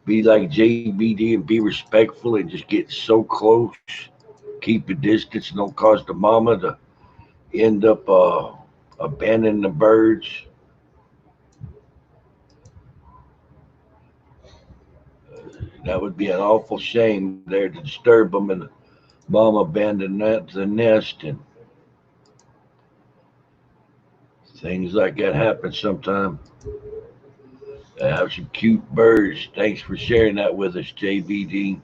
be like JBD and be respectful and just get so close. Keep a distance. Don't cause the mama to end up abandoning the birds. That would be an awful shame there to disturb them and the mama abandon the nest, and things like that happen sometimes. I have some cute birds. Thanks for sharing that with us, JBD.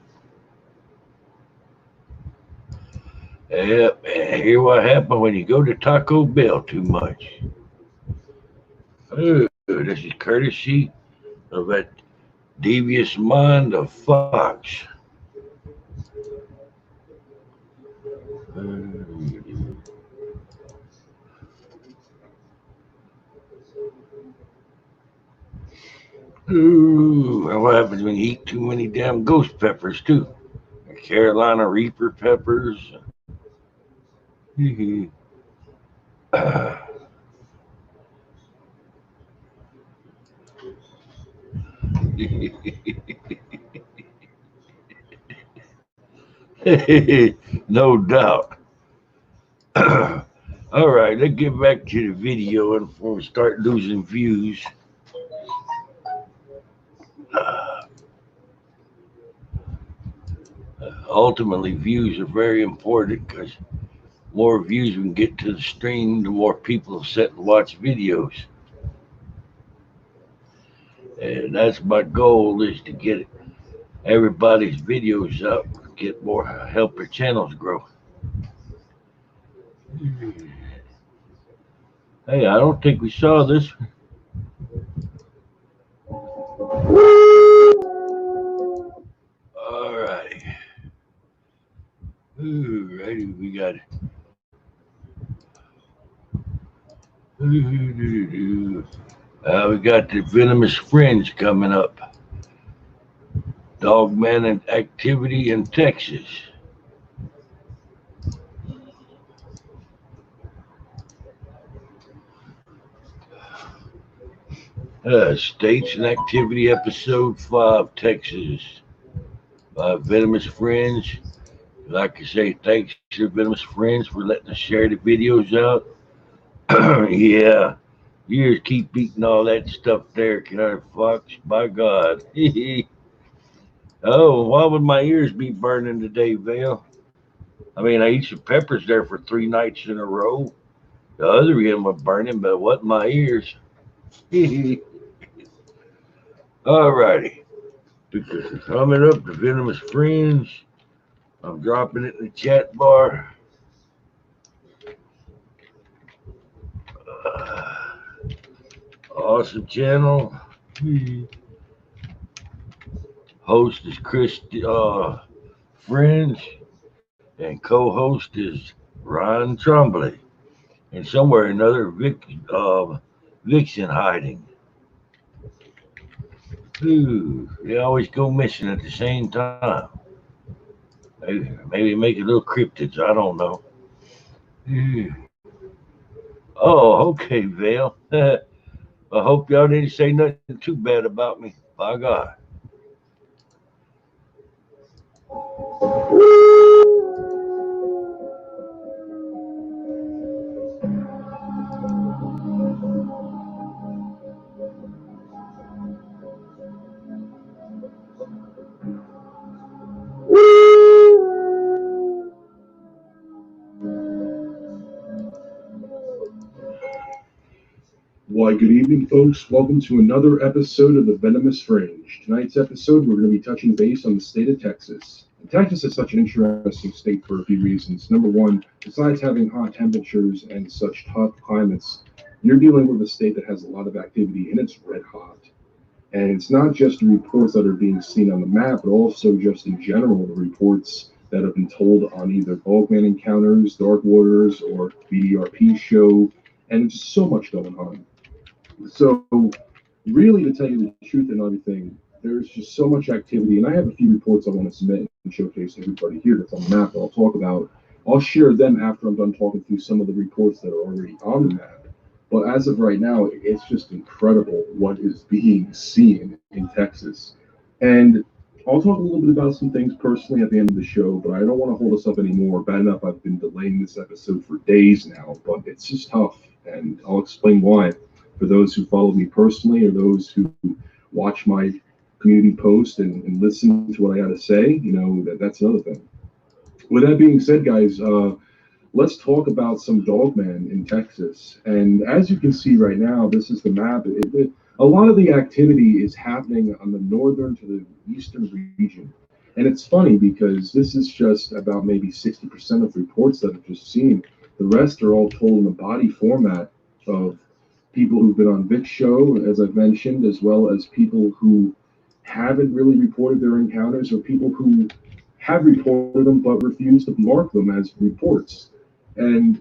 Yep, and hear what happened when you go to Taco Bell too much. Oh, this is courtesy of that devious mind of Fox. Ooh, and what happens when you eat too many damn ghost peppers too? Carolina Reaper peppers. No doubt. All right, let's get back to the video and before we start losing views. Ultimately, views are very important because more views we can get to the stream, the more people sit and watch videos. And that's my goal, is to get everybody's videos up, get more, help their channels grow. Hey, I don't think we saw this one. All righty. Ooh, righty, we got it. We got the Venomous Fringe coming up. Dogman and activity in Texas. States and Activity Episode 5, Texas. Venomous Fringe. Like I say, thanks to Venomous Friends for letting us share the videos out. Yeah, you just keep eating all that stuff there, Canary Fox. By God. Oh, why would my ears be burning today, Vale? I mean, I eat some peppers there for 3 nights in a row. The other end was burning, but what my ears? All righty. Because coming up, the Venomous Friends. I'm dropping it in the chat bar. Awesome channel. Host is Chris Friends, and co-host is Ron Trombley. And somewhere or another, Vixen hiding. Ooh, they always go missing at the same time. Maybe make a little cryptids. I don't know. Ooh. Oh, okay, Vale. I hope y'all didn't say nothing too bad about me. By God. Why, good evening, folks. Welcome to another episode of the Venomous Fringe. Tonight's episode, we're going to be touching base on the state of Texas. And Texas is such an interesting state for a few reasons. Number one, besides having hot temperatures and such tough climates, you're dealing with a state that has a lot of activity, and it's red hot. And it's not just the reports that are being seen on the map, but also just in general, the reports that have been told on either Bulkman encounters, Dark Waters, or BDRP show, and just so much going on. So, really, to tell you the truth and everything, there's just so much activity, and I have a few reports I want to submit and showcase to everybody here that's on the map that I'll talk about. I'll share them after I'm done talking through some of the reports that are already on the map. But as of right now, it's just incredible what is being seen in Texas. And I'll talk a little bit about some things personally at the end of the show, but I don't want to hold us up anymore. Bad enough I've been delaying this episode for days now, but it's just tough, and I'll explain why. For those who follow me personally or those who watch my community post and listen to what I got to say, that's another thing. With that being said, guys, let's talk about some Dogman in Texas. And as you can see right now, this is the map. A lot of the activity is happening on the northern to the eastern region. And it's funny because this is just about maybe 60% of reports that I've just seen. The rest are all told in the body format of people who've been on Vic's show, as I've mentioned, as well as people who haven't really reported their encounters, or people who have reported them but refuse to mark them as reports. And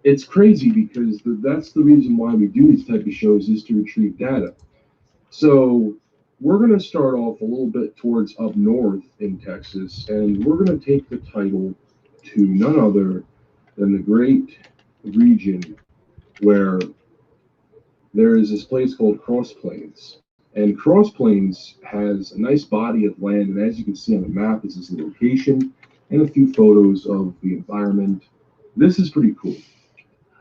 it's crazy because that's the reason why we do these type of shows, is to retrieve data. So we're going to start off a little bit towards up north in Texas, and we're going to take the title to none other than the great region where there is this place called Cross Plains. And Cross Plains has a nice body of land, and as you can see on the map, this is the location and a few photos of the environment. This is pretty cool.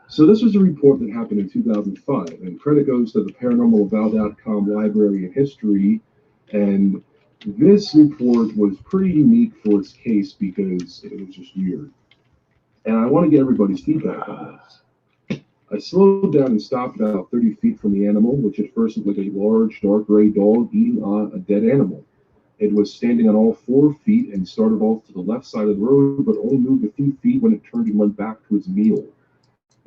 So this was a report that happened in 2005, and credit goes to the paranormalval.com library and history. And this report was pretty unique for its case because it was just weird. And I want to get everybody's feedback on this. I slowed down and stopped about 30 feet from the animal, which at first looked like a large, dark gray dog eating a dead animal. It was standing on all 4 feet and started off to the left side of the road, but only moved a few feet when it turned and went back to its meal.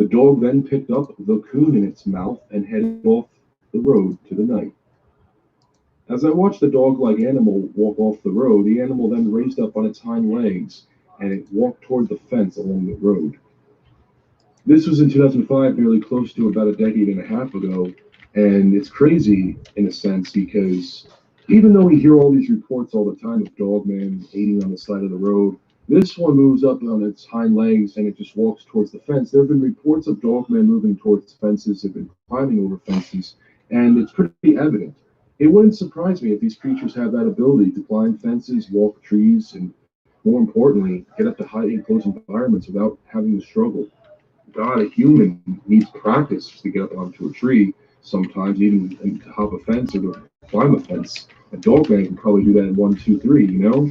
The dog then picked up the coon in its mouth and headed off the road to the night. As I watched the dog-like animal walk off the road, the animal then raised up on its hind legs and it walked toward the fence along the road. This was in 2005, nearly close to about a decade and a half ago, and it's crazy in a sense because even though we hear all these reports all the time of dogmen eating on the side of the road, this one moves up on its hind legs and it just walks towards the fence. There have been reports of dogmen moving towards fences, have been climbing over fences, and it's pretty evident. It wouldn't surprise me if these creatures have that ability to climb fences, walk trees, and more importantly, get up to high enclosed environments without having to struggle. God, a human needs practice to get up onto a tree, sometimes even to hop a fence or to climb a fence. A dogman can probably do that in 1, 2, 3, you know?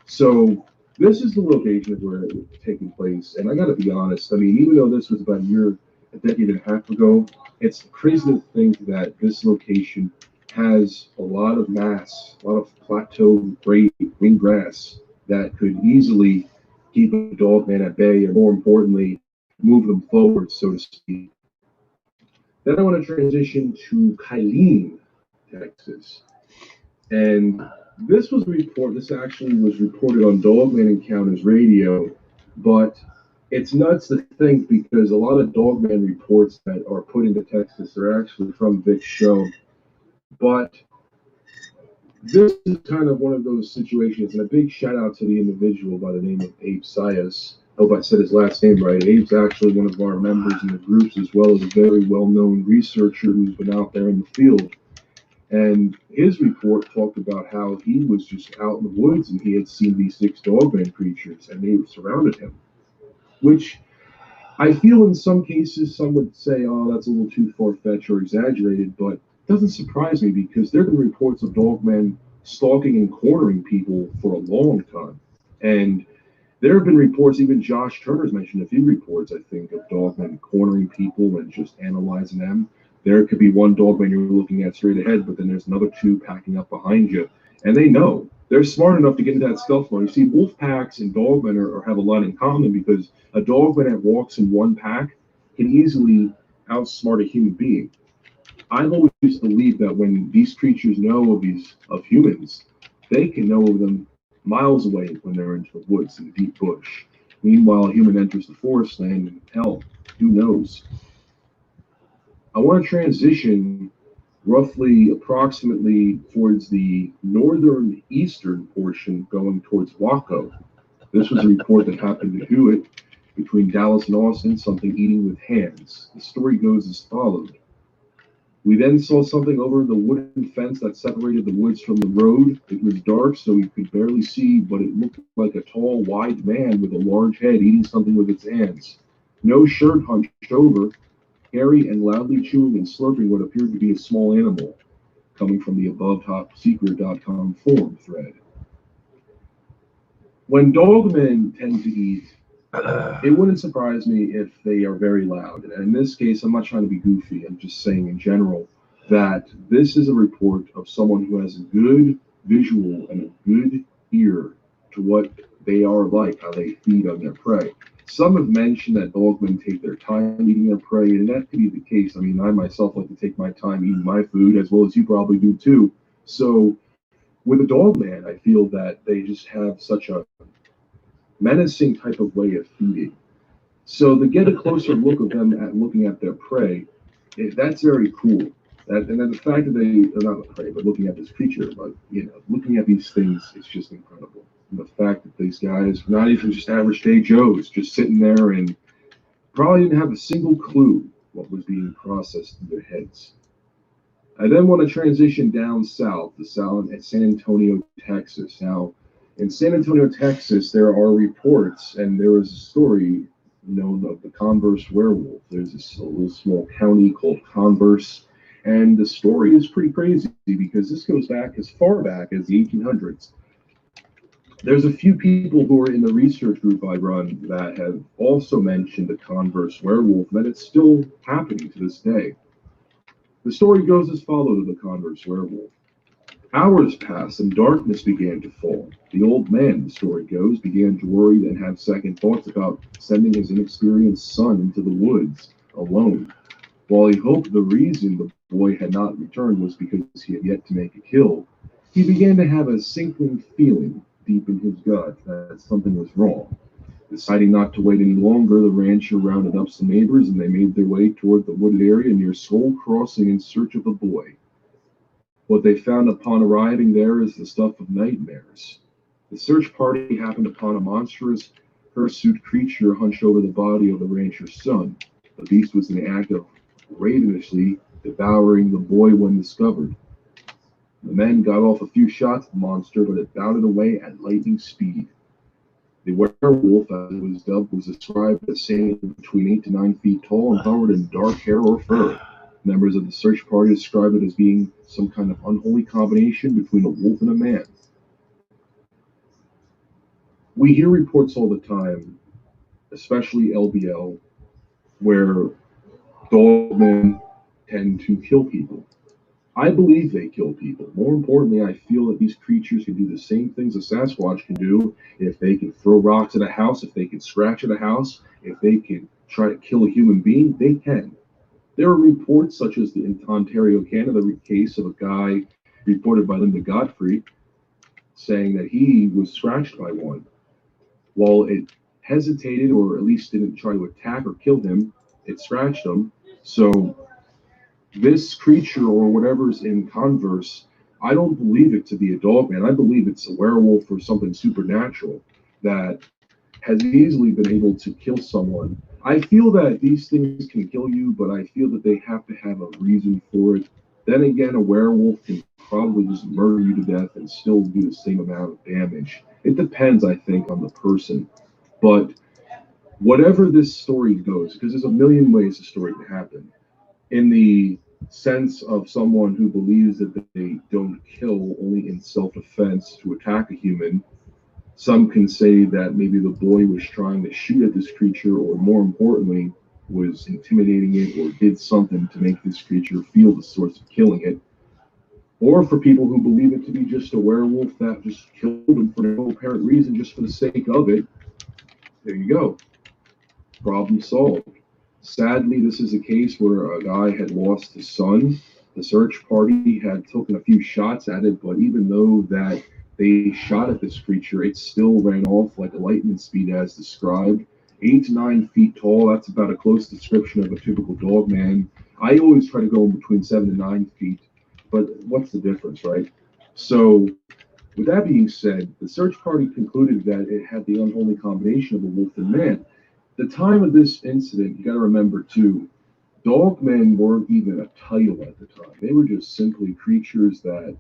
So this is the location where it was taking place, and I gotta be honest, I mean, even though this was about a decade and a half ago, it's crazy to think that this location has a lot of mass, a lot of plateau green grass that could easily keep a dogman at bay, or more importantly, move them forward, so to speak. Then I want to transition to Killeen, Texas. And this actually was reported on Dogman Encounters Radio, but it's nuts to think because a lot of Dogman reports that are put into Texas are actually from Vic's show. But this is kind of one of those situations, and a big shout out to the individual by the name of Abe Sias. I hope I said his last name right. Abe's actually one of our members in the groups, as well as a very well-known researcher who's been out there in the field. And his report talked about how he was just out in the woods and he had seen these 6 dogman creatures and they surrounded him, which I feel in some cases some would say, oh, that's a little too far-fetched or exaggerated, but it doesn't surprise me because there have been reports of dogmen stalking and cornering people for a long time. And there have been reports, even Josh Turner's mentioned a few reports, I think, of dogmen cornering people and just analyzing them. There could be one dogman you're looking at straight ahead, but then there's another 2 packing up behind you. And they know. They're smart enough to get into that stealth mode. You see, wolf packs and dogmen have a lot in common because a dogman that walks in one pack can easily outsmart a human being. I've always believed that when these creatures know of humans, they can know them miles away when they're into the woods in the deep bush. Meanwhile, a human enters the forest land and hell, who knows? I want to transition approximately towards the northern eastern portion going towards Waco. This was a report that happened to Hewitt between Dallas and Austin, something eating with hands. The story goes as followed. We then saw something over the wooden fence that separated the woods from the road. It was dark, so we could barely see, but it looked like a tall, wide man with a large head eating something with its hands. No shirt hunched over, hairy and loudly chewing and slurping what appeared to be a small animal, coming from the above-top-secret.com forum thread. When dogmen tend to eat, it wouldn't surprise me if they are very loud. And in this case, I'm not trying to be goofy. I'm just saying in general that this is a report of someone who has a good visual and a good ear to what they are like, how they feed on their prey. Some have mentioned that dogmen take their time eating their prey, and that could be the case. I mean, I myself like to take my time eating my food, as well as you probably do too. So with a dogman, I feel that they just have such a menacing type of way of feeding. So to get a closer look of them looking at their prey, that's very cool. And then the fact that they're not the prey, but looking at this creature, but looking at these things, it's just incredible. And the fact that these guys, not even just average day Joes, just sitting there and probably didn't have a single clue what was being processed in their heads. I then want to transition down south to San Antonio, Texas. Now, in San Antonio, Texas, there are reports, and there was a story known of the Converse werewolf. There's this little small county called Converse, and the story is pretty crazy because this goes back as far back as the 1800s. There's a few people who are in the research group I run that have also mentioned the Converse werewolf, and that it's still happening to this day. The story goes as follows of the Converse werewolf. Hours passed and darkness began to fall. The old man, the story goes, began to worry and have second thoughts about sending his inexperienced son into the woods alone. While he hoped the reason the boy had not returned was because he had yet to make a kill, he began to have a sinking feeling deep in his gut that something was wrong. Deciding not to wait any longer, the rancher rounded up some neighbors and they made their way toward the wooded area near Skull Crossing in search of the boy. What they found upon arriving there is the stuff of nightmares. The search party happened upon a monstrous, hirsute creature hunched over the body of the rancher's son. The beast was in the act of ravenously devouring the boy when discovered. The men got off a few shots at the monster, but it bounded away at lightning speed. The werewolf, as it was dubbed, was described as standing between 8 to 9 feet tall and covered in dark hair or fur. Members of the search party described it as being some kind of unholy combination between a wolf and a man. We hear reports all the time, especially LBL, where dogmen tend to kill people. I believe they kill people. More importantly, I feel that these creatures can do the same things a Sasquatch can do. If they can throw rocks at a house, if they can scratch at a house, if they can try to kill a human being, they can. There are reports, such as the in Ontario, Canada case of a guy reported by Linda Godfrey, saying that he was scratched by one. While it hesitated, or at least didn't try to attack or kill him, it scratched him. So this creature or whatever's in converse, I don't believe it to be a dogman. I believe it's a werewolf or something supernatural that has easily been able to kill someone. I feel that these things can kill you, but I feel that they have to have a reason for it. Then again, a werewolf can probably just murder you to death and still do the same amount of damage. It depends, I think, on the person. But whatever this story goes, because there's a million ways the story can happen, in the sense of someone who believes that they don't kill only in self-defense to attack a human, some can say that maybe the boy was trying to shoot at this creature, or more importantly, was intimidating it or did something to make this creature feel the source of killing it. Or for people who believe it to be just a werewolf that just killed him for no apparent reason, just for the sake of it, there you go. Problem solved. Sadly, this is a case where a guy had lost his son. The search party had taken a few shots at it, but even though that they shot at this creature, it still ran off like a lightning speed as described. 8 to 9 feet tall, that's about a close description of a typical dog man. I always try to go in between 7 to 9 feet, but what's the difference, right? So, with that being said, the search party concluded that it had the unholy combination of a wolf and man. The time of this incident, you got to remember too, dogmen weren't even a title at the time. They were just simply creatures that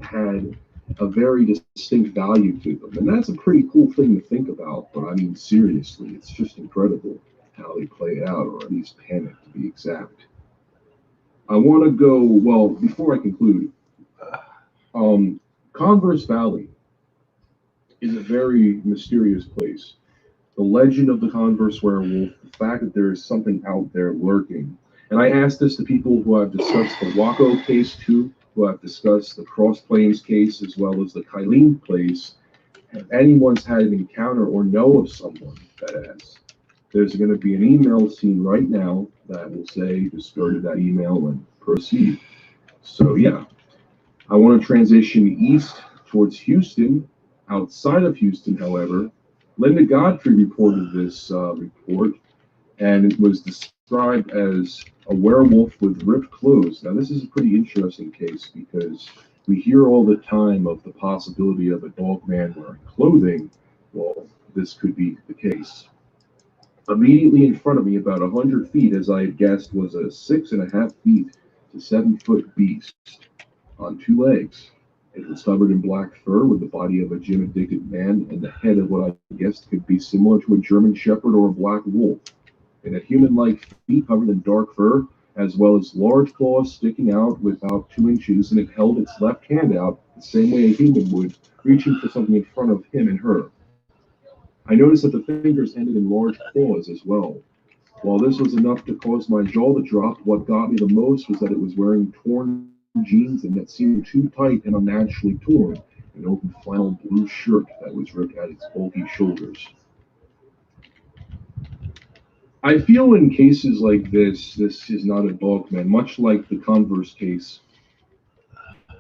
had a very distinct value to them. And that's a pretty cool thing to think about. But I mean, seriously, it's just incredible how they play it out, or at least pan it to be exact. I want to go, well, before I conclude, Converse Valley is a very mysterious place. The legend of the Converse werewolf, the fact that there is something out there lurking. And I asked this to people who have discussed the Waco case too, who have discussed the Cross Plains case, as well as the Kylene place. If anyone's had an encounter or know of someone that has, there's going to be an email seen right now that will say, just go to that email and proceed. So yeah, I want to transition east towards Houston. Outside of Houston, however, Linda Godfrey reported this report, and it was described as a werewolf with ripped clothes. Now, this is a pretty interesting case because we hear all the time of the possibility of a dog man wearing clothing. Well, this could be the case. Immediately in front of me, about 100 feet, as I had guessed, was a 6.5 feet to 7 foot beast on 2 legs. It was covered in black fur with the body of a gym-addicted man and the head of what I guessed could be similar to a German shepherd or a black wolf. It had human-like feet covered in dark fur, as well as large claws sticking out with about 2 inches, and it held its left hand out the same way a human would, reaching for something in front of him and her. I noticed that the fingers ended in large claws as well. While this was enough to cause my jaw to drop, what got me the most was that it was wearing torn jeans that seemed too tight and unnaturally torn, an open flannel blue shirt that was ripped at its bulky shoulders. I feel in cases like this is not a dogman, much like the Converse case.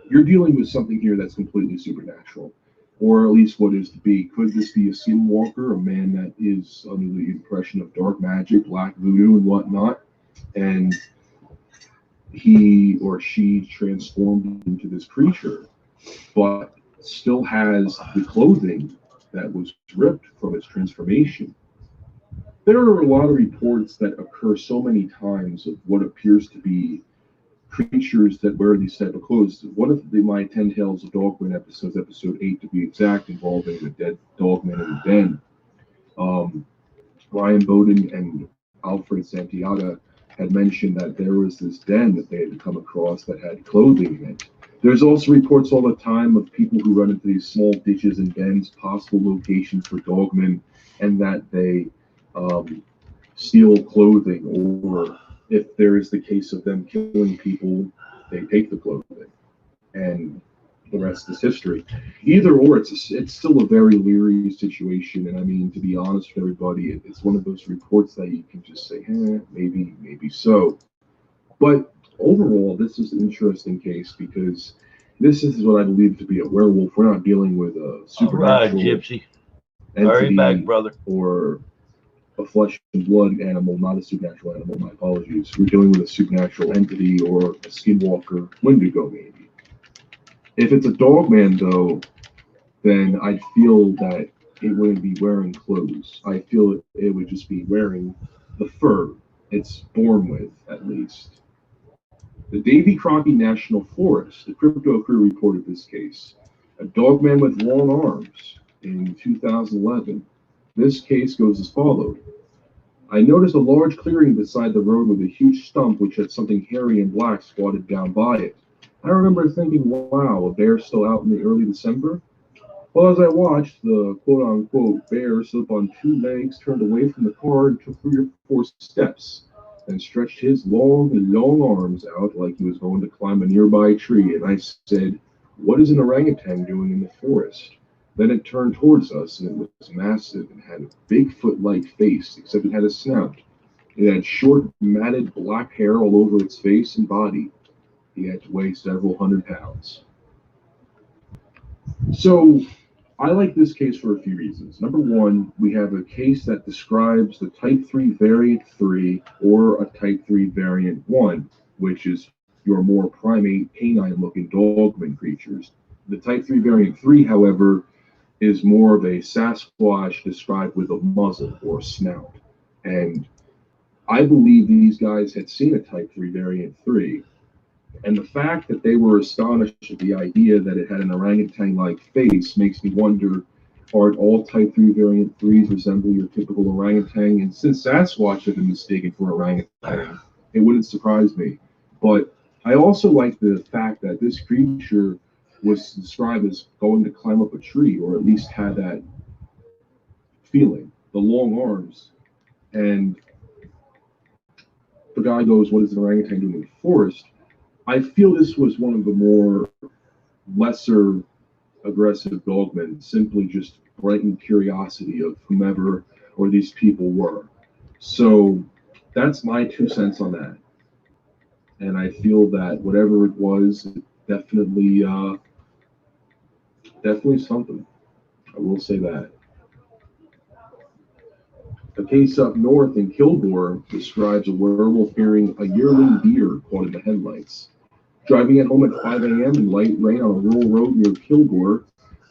You're dealing with something here that's completely supernatural, or at least what is to be. Could this be a skinwalker, a man that is under the impression of dark magic, black voodoo, and whatnot, and he or she transformed into this creature, but still has the clothing that was ripped from its transformation? There are a lot of reports that occur so many times of what appears to be creatures that wear these type of clothes. One of my 10 Tales of Dogmen episodes, episode 8 to be exact, involving the dead dogman in the den. Ryan Bowden and Alfred Santiago had mentioned that there was this den that they had come across that had clothing in it. There's also reports all the time of people who run into these small ditches and dens, possible locations for dogmen, and that they steal clothing, or if there is the case of them killing people, they take the clothing, and the rest is history. Either or, it's still a very leery situation, and I mean, to be honest with everybody, it's one of those reports that you can just say, maybe so. But overall, this is an interesting case because this is what I believe to be a werewolf. We're not dealing with a supernatural Gypsy. entity Back, brother. or a flesh and blood animal, not a supernatural animal. My apologies. We're dealing with a supernatural entity or a skinwalker, Wendigo maybe. If it's a dogman, though, then I feel that it wouldn't be wearing clothes. I feel it would just be wearing the fur it's born with, at least. The Davy Crockett National Forest, the crypto crew reported this case. A dogman with long arms in 2011. This case goes as followed. I noticed a large clearing beside the road with a huge stump which had something hairy and black squatted down by it. I remember thinking, wow, a bear still out in the early December? Well, as I watched, the quote-unquote bear slip on two legs, turned away from the car, and took 3 or 4 steps, and stretched his long arms out like he was going to climb a nearby tree. And I said, what is an orangutan doing in the forest? Then it turned towards us, and it was massive and had a Bigfoot-like face, except it had a snout. It had short, matted black hair all over its face and body. He had to weigh several hundred pounds. So, I like this case for a few reasons. Number one, we have a case that describes the Type 3 Variant 3 or a Type 3 Variant 1, which is your more primate, canine-looking dogman creatures. The Type 3 Variant 3, however, is more of a Sasquatch described with a muzzle or snout. And I believe these guys had seen a Type 3 Variant 3. And the fact that they were astonished at the idea that it had an orangutan-like face makes me wonder, are all Type 3 Variant 3s resemble your typical orangutan? And since Sasquatch have been mistaken for orangutan, it wouldn't surprise me. But I also like the fact that this creature was described as going to climb up a tree, or at least had that feeling, the long arms. And the guy goes, what is an orangutan doing in the forest? I feel this was one of the more lesser aggressive dogmen, simply just frightened curiosity of whomever or these people were. So that's my 2 cents on that. And I feel that whatever it was, definitely something. I will say that. A case up north in Kilgore describes a werewolf hearing a yearling deer caught in the headlights. Driving at home at 5 a.m. in light rain on a rural road near Kilgore,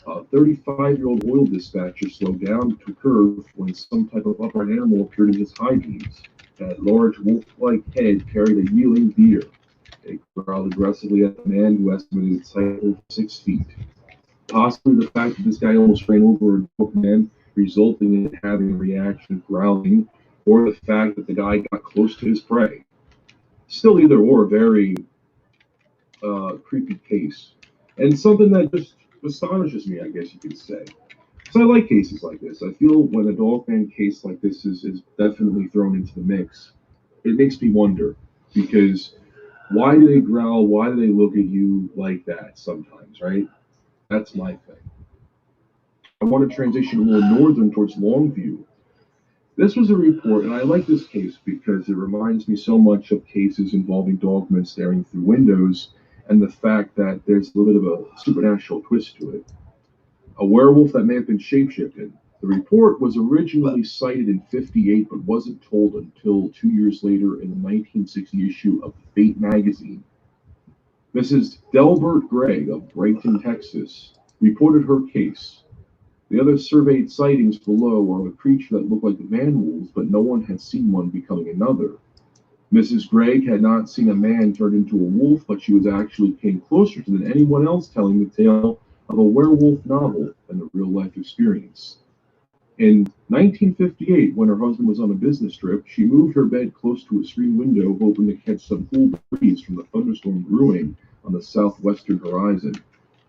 a 35-year-old oil dispatcher slowed down to a curve when some type of upright animal appeared in his high beams. That large wolf-like head carried a yearling deer. It growled aggressively at the man, who estimated its height over 6 feet. Possibly the fact that this guy almost ran over a dogman, resulting in having a reaction growling, or the fact that the guy got close to his prey. Still, either or, very creepy case, and something that just astonishes me, I guess you could say. So I like cases like this. I feel when a dogman case like this is definitely thrown into the mix, it makes me wonder, because Why do they growl? Why do they look at you like that sometimes, right? That's my thing. I want to transition a little northern towards Longview. This was a report, and I like this case because it reminds me so much of cases involving dogmen staring through windows and the fact that there's a little bit of a supernatural twist to it. A werewolf that may have been shapeshifted. The report was originally cited in '58 but wasn't told until 2 years later in the 1960 issue of Fate magazine. Mrs. Delbert Gregg of Brighton, Texas, reported her case. The other surveyed sightings below are of a creature that looked like man-wolves, but no one had seen one becoming another. Mrs. Gregg had not seen a man turned into a wolf, but she was actually came closer to than anyone else telling the tale of a werewolf novel than a real-life experience. In 1958, when her husband was on a business trip, she moved her bed close to a screen window, hoping to catch some cool breeze from the thunderstorm brewing on the southwestern horizon.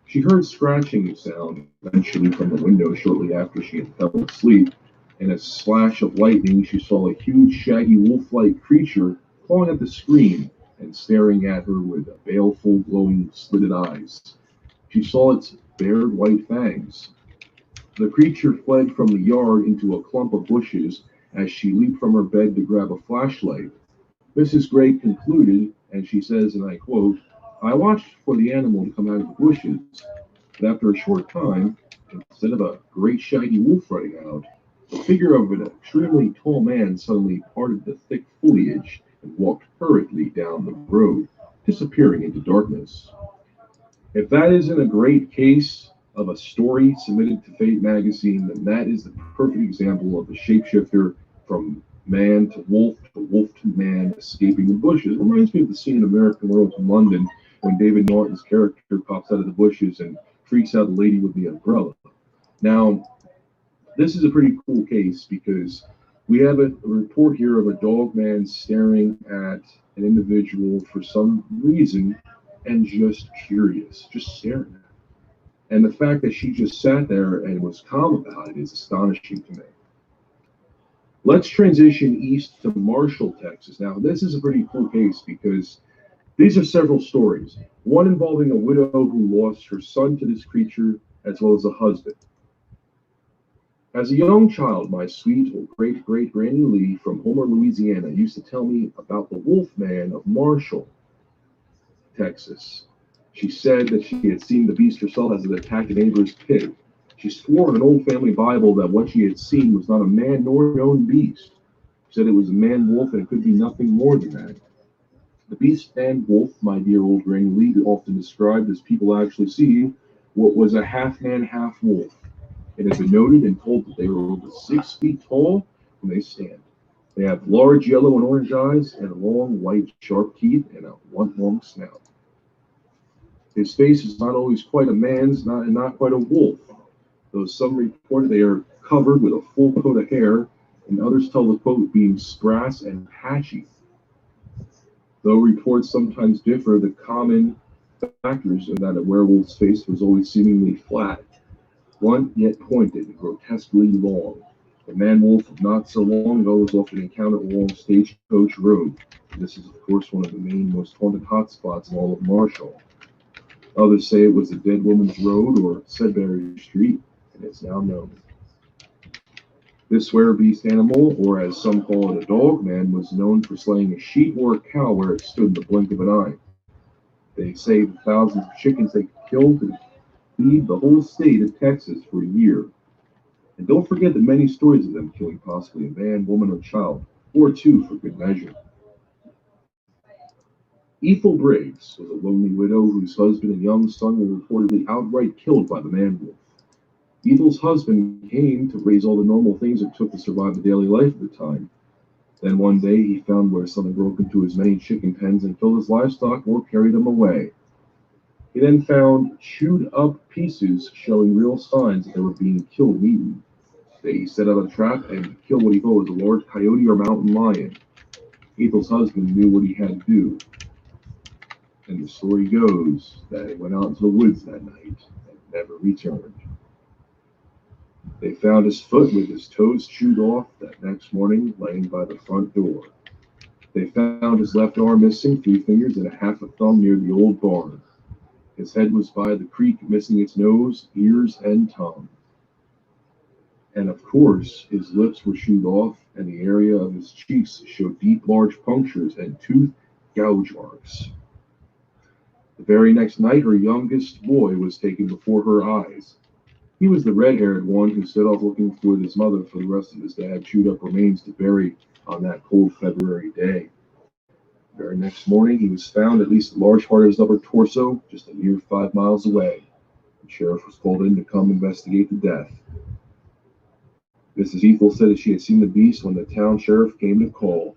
She heard scratching sound eventually from the window shortly after she had fell asleep. In a slash of lightning, she saw a huge, shaggy, wolf-like creature clawing at the screen and staring at her with baleful, glowing, slitted eyes. She saw its bared white fangs. The creature fled from the yard into a clump of bushes as she leaped from her bed to grab a flashlight. Mrs. Gray concluded, and she says, and I quote, "I watched for the animal to come out of the bushes, but after a short time, instead of a great shaggy wolf running out, the figure of an extremely tall man suddenly parted the thick foliage and walked hurriedly down the road, disappearing into darkness." If that isn't a great case of a story submitted to Fate magazine, then that is the perfect example of a shapeshifter from man to wolf to man escaping the bushes. It reminds me of the scene in American Werewolf in London when David Norton's character pops out of the bushes and freaks out the lady with the umbrella. Now, this is a pretty cool case because we have a report here of a dog man staring at an individual for some reason and just curious, just staring at it. And the fact that she just sat there and was calm about it is astonishing to me. Let's transition east to Marshall, Texas. Now, this is a pretty cool case because these are several stories. One involving a widow who lost her son to this creature, as well as a husband. As a young child, my sweet great-great-granny Lee from Homer, Louisiana, used to tell me about the Wolf Man of Marshall, Texas. She said that she had seen the beast herself as it attacked a neighbor's pig. She swore in an old family Bible that what she had seen was not a man nor a known beast. She said it was a man-wolf and it could be nothing more than that. The beast and wolf, my dear old Granny Lee, often described as people actually seeing what was a half-man, half-wolf. It has been noted and told that they were over 6 feet tall when they stand. They have large yellow and orange eyes and long, white, sharp teeth and a long snout. His face is not always quite a man's, not quite a wolf, though some report they are covered with a full coat of hair, and others tell the coat being brass and patchy. Though reports sometimes differ, the common factors are that a werewolf's face was always seemingly flat, blunt yet pointed, and grotesquely long. The man-wolf of not so long ago was often encountered along Stagecoach Road. This is, of course, one of the main, most haunted hotspots in all of Marshall. Others say it was the Dead Woman's Road or Sudbury Street, and it's now known. This were-beast animal, or as some call it a dog man, was known for slaying a sheep or a cow where it stood in the blink of an eye. They say the thousands of chickens they killed could feed the whole state of Texas for a year. And don't forget the many stories of them killing possibly a man, woman, or child, or two for good measure. Ethel Briggs was a lonely widow whose husband and young son were reportedly outright killed by the man-wolf. Ethel's husband came to raise all the normal things it took to survive the daily life of the time. Then one day he found where something broke into his many chicken pens and killed his livestock or carried them away. He then found chewed up pieces showing real signs that they were being killed and eaten. They set out a trap and killed what he thought was a large coyote or mountain lion. Ethel's husband knew what he had to do. And the story goes that he went out into the woods that night and never returned. They found his foot with his toes chewed off that next morning laying by the front door. They found his left arm missing, 3 fingers, and a half a thumb near the old barn. His head was by the creek, missing its nose, ears, and tongue. And of course, his lips were chewed off, and the area of his cheeks showed deep, large punctures and tooth gouge marks. The very next night, her youngest boy was taken before her eyes. He was the red-haired one who set off looking for his mother for the rest of his dad chewed up remains to bury on that cold February day. The very next morning, he was found, at least a large part of his upper torso, just a mere 5 miles away. The sheriff was called in to come investigate the death. Mrs. Ethel said that she had seen the beast when the town sheriff came to call,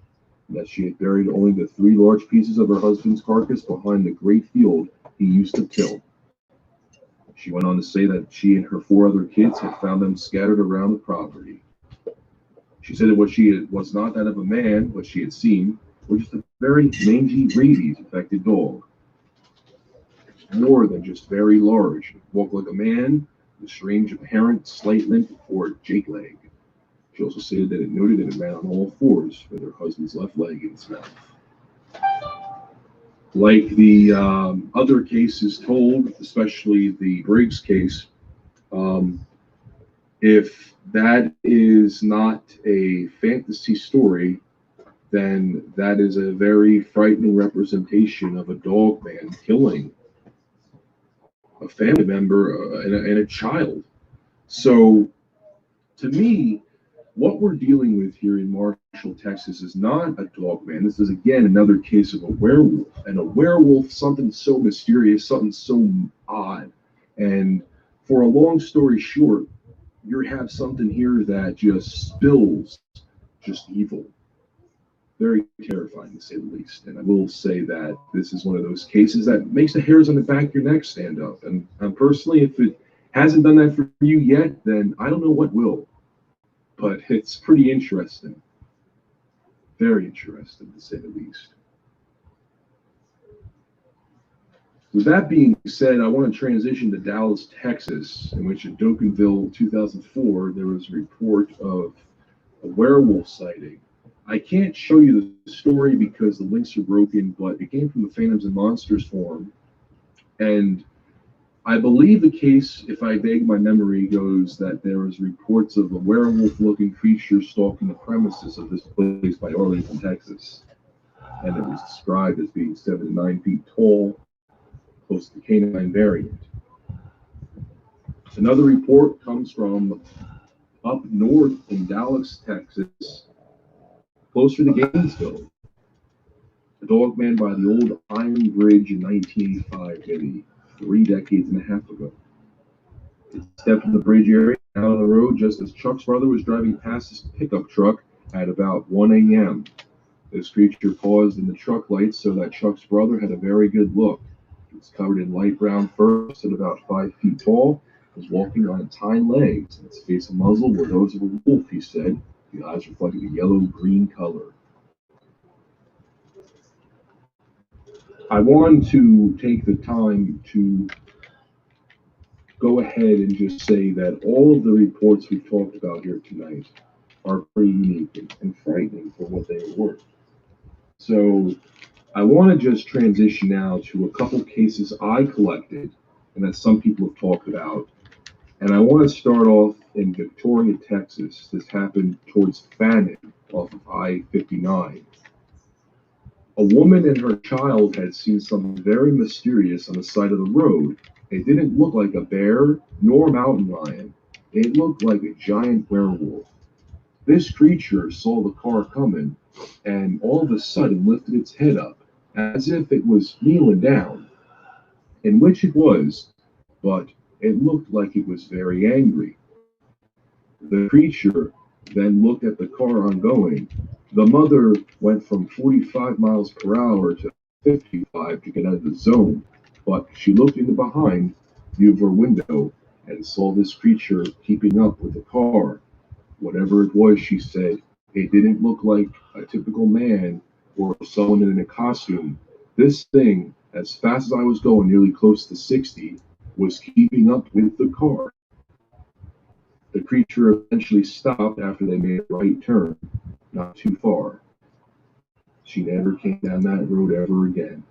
and that she had buried only the 3 large pieces of her husband's carcass behind the great field he used to till. She went on to say that she and her 4 other kids had found them scattered around the property. She said that what she had was not that of a man, what she had seen, was just a very mangy, rabies-affected dog. More than just very large. It walked like a man, with a strange apparent slight limp or jake leg. She also stated that it noted that it ran on all 4s with her husband's left leg in its mouth. Like the other cases told, especially the Briggs case, if that is not a fantasy story, then that is a very frightening representation of a dog man killing a family member and a child. So, to me, what we're dealing with here in Marshall, Texas is not a dog man. This is, again, another case of a werewolf. And a werewolf, something so mysterious, something so odd. And for a long story short, you have something here that just spills just evil. Very terrifying, to say the least. And I will say that this is one of those cases that makes the hairs on the back of your neck stand up. And personally, if it hasn't done that for you yet, then I don't know what will. But it's pretty interesting. Very interesting, to say the least. With that being said, I want to transition to Dallas, Texas, in which in Duncanville, 2004, there was a report of a werewolf sighting. I can't show you the story because the links are broken, but it came from the Phantoms and Monsters forum. And I believe the case, if I vague my memory, goes that there was reports of a werewolf-looking creature stalking the premises of this place by Arlington, Texas. And it was described as being 7 to 9 feet tall, close to the canine variant. Another report comes from up north in Dallas, Texas, closer to Gainesville. A dog man by the old Iron Bridge in 1985, maybe 3 decades and a half ago. He stepped in the bridge area out on the road just as Chuck's brother was driving past his pickup truck at about 1 a.m. This creature paused in the truck lights so that Chuck's brother had a very good look. He was covered in light brown fur, stood about 5 feet tall, was walking on its hind legs, and its face and muzzle were those of a wolf, he said. The eyes reflected a yellow-green color. I want to take the time to go ahead and just say that all of the reports we've talked about here tonight are pretty unique and frightening for what they are worth. So I want to just transition now to a couple cases I collected and that some people have talked about. And I want to start off in Victoria, Texas. This happened towards Fannin off of I-59. A woman and her child had seen something very mysterious on the side of the road. It didn't look like a bear nor a mountain lion. It looked like a giant werewolf. This creature saw the car coming and all of a sudden lifted its head up as if it was kneeling down, in which it was, but it looked like it was very angry. The creature then looked at the car ongoing. The mother went from 45 miles per hour to 55 to get out of the zone, but she looked in the behind view of her window and saw this creature keeping up with the car. Whatever it was, she said, it didn't look like a typical man or someone in a costume. This thing, as fast as I was going, nearly close to 60, was keeping up with the car. The creature eventually stopped after they made a right turn, not too far. She never came down that road ever again.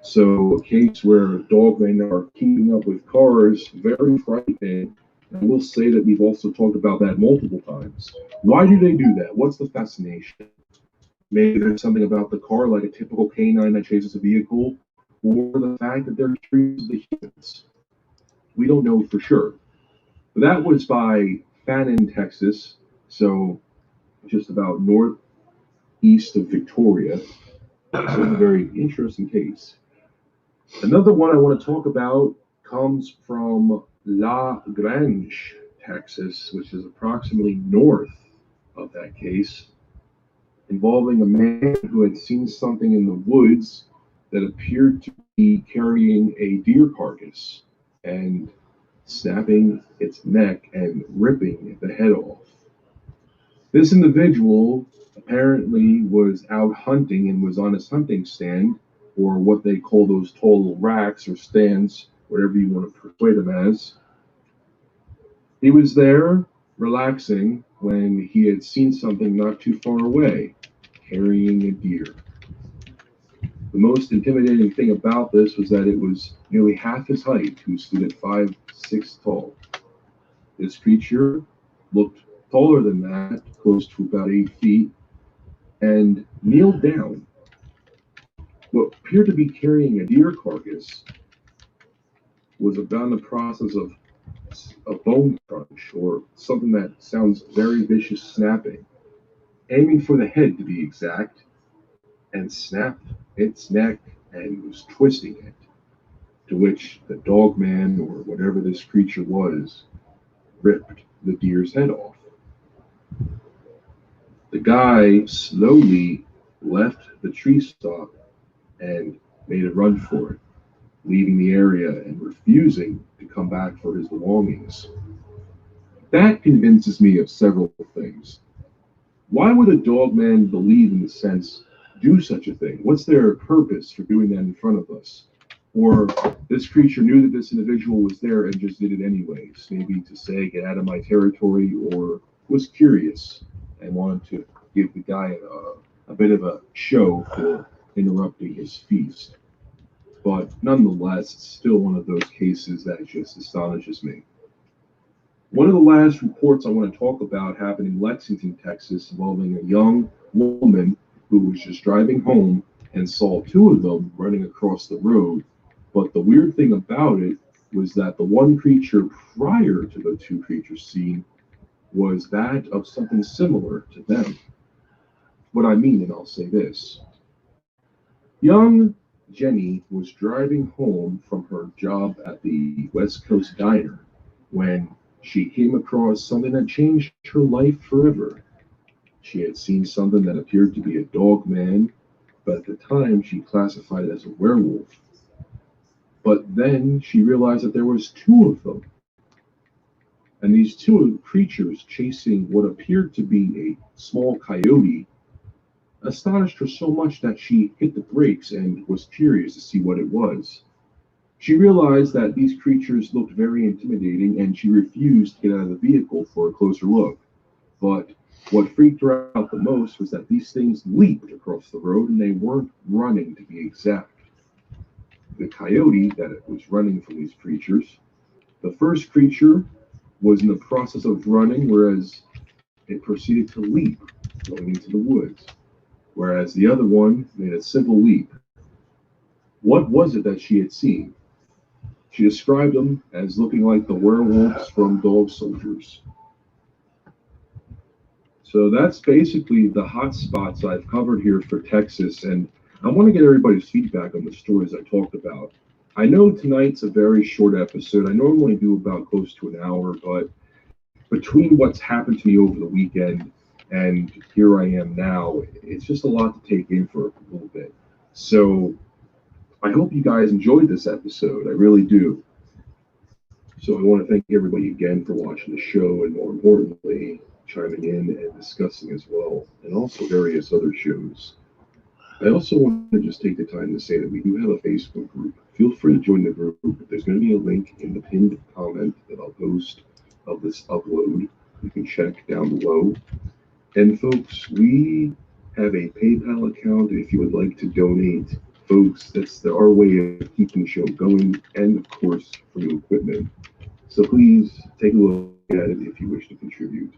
So a case where dogmen are keeping up with cars, very frightening. And we'll say that we've also talked about that multiple times. Why do they do that? What's the fascination? Maybe there's something about the car, like a typical canine that chases a vehicle, or the fact that they're curious of the humans. We don't know for sure. But that was by Fannin, Texas, so just about northeast of Victoria. So it's a very interesting case. Another one I want to talk about comes from La Grange, Texas, which is approximately north of that case, involving a man who had seen something in the woods that appeared to be carrying a deer carcass and snapping its neck and ripping the head off. This individual apparently was out hunting and was on his hunting stand, or what they call those tall little racks or stands, whatever you want to persuade him as. He was there relaxing when he had seen something not too far away, carrying a deer. The most intimidating thing about this was that it was nearly half his height, who stood at 5'6" tall. This creature looked taller than that, close to about 8 feet, and kneeled down. What appeared to be carrying a deer carcass was about the process of a bone crunch, or something that sounds very vicious snapping, aiming for the head to be exact, and snapped its neck and was twisting it, to which the dog man, or whatever this creature was, ripped the deer's head off. The guy slowly left the tree stump and made a run for it, leaving the area and refusing to come back for his belongings. That convinces me of several things. Why would a dog man believe in the sense, do such a thing? What's their purpose for doing that in front of us? Or this creature knew that this individual was there and just did it anyways, maybe to say, get out of my territory, or was curious and wanted to give the guy a bit of a show for interrupting his feast. But nonetheless, it's still one of those cases that just astonishes me. One of the last reports I want to talk about happened in Lexington, Texas, involving a young woman who was just driving home and saw two of them running across the road. But the weird thing about it was that the one creature prior to the two creatures seen was that of something similar to them. What I mean, and I'll say this. Young Jenny was driving home from her job at the West Coast Diner when she came across something that changed her life forever. She had seen something that appeared to be a dog man, but at the time she classified it as a werewolf. But then she realized that there was two of them. And these two creatures chasing what appeared to be a small coyote astonished her so much that she hit the brakes and was curious to see what it was. She realized that these creatures looked very intimidating, and she refused to get out of the vehicle for a closer look. But what freaked her out the most was that these things leaped across the road, and they weren't running, to be exact. The coyote that was running from these creatures, the first creature was in the process of running, whereas it proceeded to leap, going into the woods, whereas the other one made a simple leap. What was it that she had seen? She described them as looking like the werewolves from Dog Soldiers. So that's basically the hot spots I've covered here for Texas, and I want to get everybody's feedback on the stories I talked about. I know tonight's a very short episode. I normally do about close to an hour, but between what's happened to me over the weekend and here I am now, it's just a lot to take in for a little bit. So I hope you guys enjoyed this episode. I really do. So I want to thank everybody again for watching the show, and more importantly, chiming in and discussing as well, and also various other shows. I also want to just take the time to say that we do have a Facebook group. Feel free to join the group. There's going to be a link in the pinned comment that I'll post of this upload. You can check down below. And folks, we have a PayPal account if you would like to donate. Folks, that's our way of keeping the show going and, of course, for new equipment. So please take a look at it if you wish to contribute.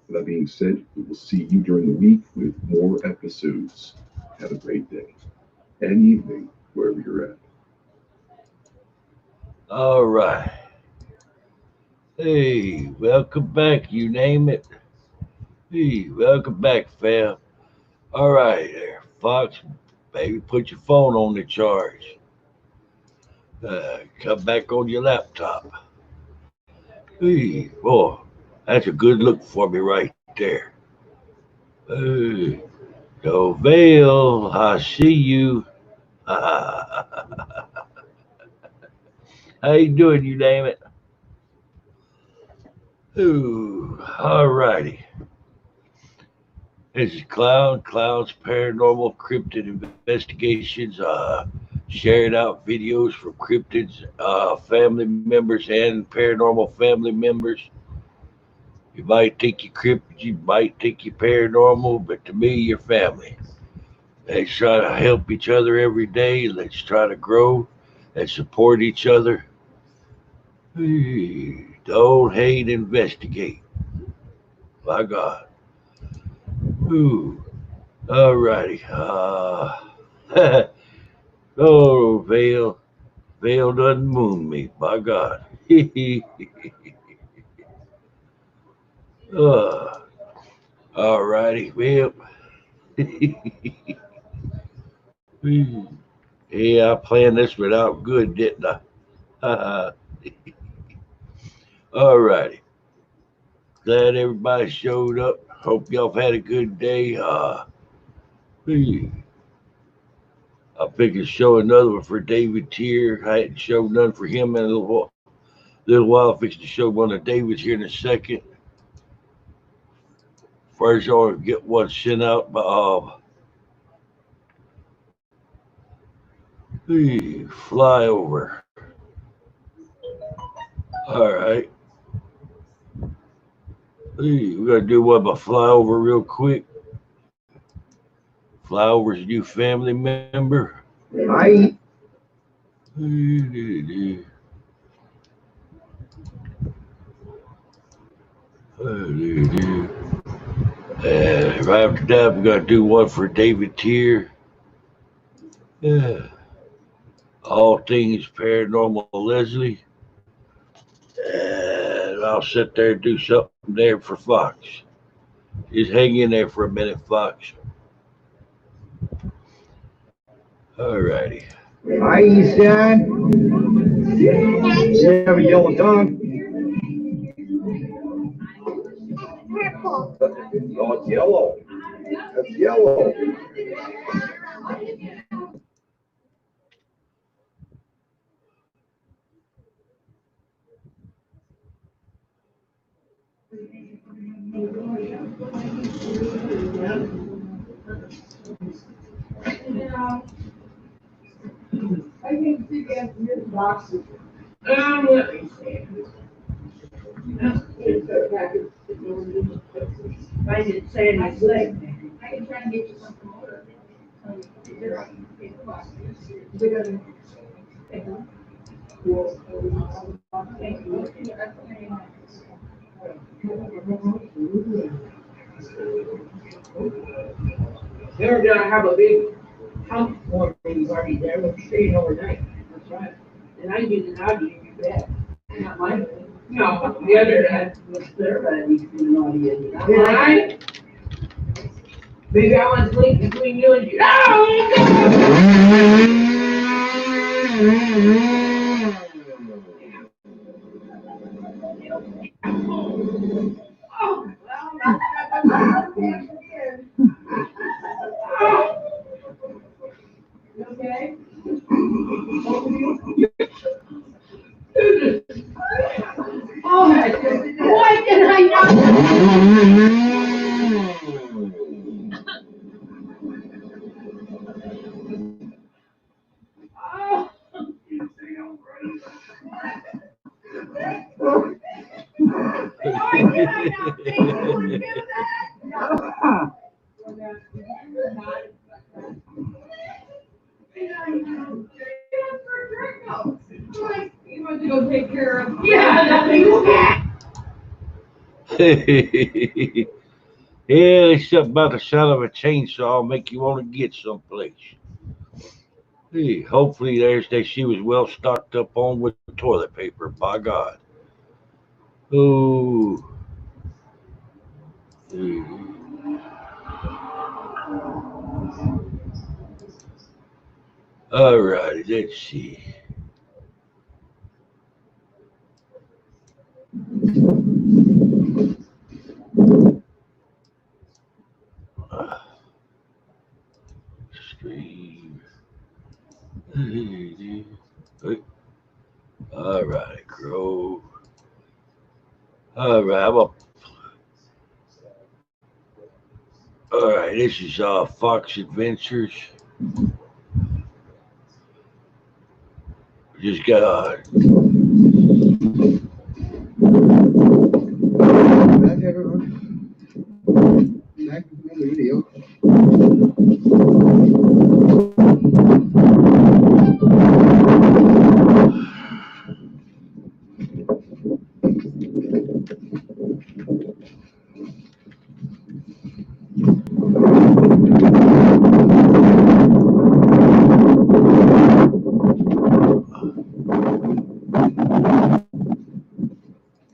With that being said, we will see you during the week with more episodes. Have a great day and evening, wherever you're at. All right. Hey, welcome back. You name it. Hey, welcome back, fam. All right, there, Fox. Baby, put your phone on the charge. Come back on your laptop. Hey, boy, that's a good look for me right there. Hey, so Vale, I see you. How you doing, you name it? Ooh, all righty. This is Klowns Paranormal Cryptid Investigations, sharing out videos from cryptids, family members, and paranormal family members. You might think you're cryptid, you might think you're paranormal, but to me, you're family. Let's try to help each other every day. Let's try to grow and support each other. Don't hate, investigate. My God. Ooh. All righty. Oh, Vale. Vale doesn't moon me. My God. uh, all righty. Well, yeah, I planned this without good, didn't I? All righty. Glad everybody showed up. Hope y'all have had a good day. I figured show another one for David Tier. I hadn't showed none for him in a little while. Fixing to show one of David's here in a second. First, I want to get one sent out by Flyover. All right. We're going to do one by Flyover real quick. Flyover's new family member. Hi. And right after that, we're going to do one for David Tier. Yeah. All things paranormal Leslie. And I'll sit there and do something there for Fox. Just hang in there for a minute, Fox. All righty. Hi, son. You have a yellow tongue. Oh, it's yellow. That's yellow. I can see that in this box. Let me see. I didn't say anything. I can try and get you something more. They're gonna have a big house for me already there. We're staying overnight. That's right. And I use it out of your bed. Not mine. No, the other dad was there, but he's been naughty. Right? Maybe I want to sleep between you and you. Okay. Oh, why did I not? go take care of. Yeah, that legal cat. Yeah, it's something about the sound of a chainsaw make you want to get someplace. Hey, hopefully she was well stocked up on with toilet paper, by God. Oh. All right, let's see. Stream. All right, Crow. All right, all right, this is Fox Adventures. Just got Back, everyone. Back to the video.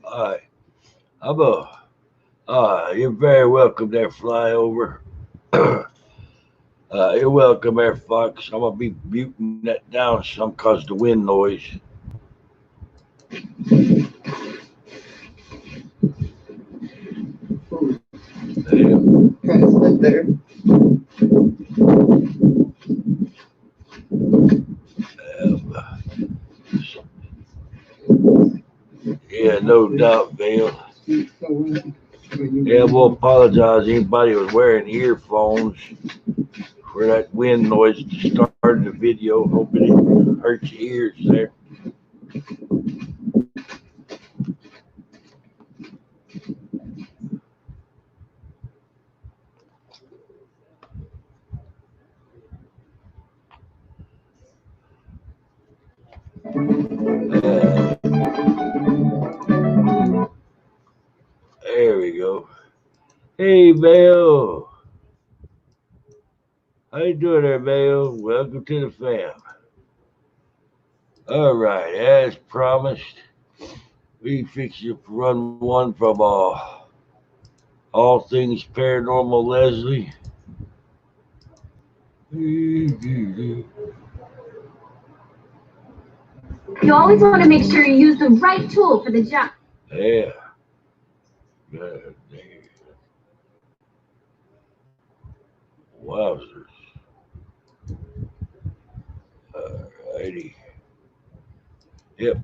all right. You're very welcome there, flyover. You're welcome there, Fox. I'm gonna be muting that down some cause the wind noise. Kind of slip there. Yeah, no doubt, Vale. Yeah, we'll apologize to anybody who was wearing earphones for that wind noise at the start of the video. Hoping it hurt your ears there. There we go. Hey, Vale. How you doing there, Vale? Welcome to the fam. All right, as promised, we fix you run one from all things paranormal, Leslie. You always want to make sure you use the right tool for the job. Yeah. God dang. Wowzers. Alrighty. Yep.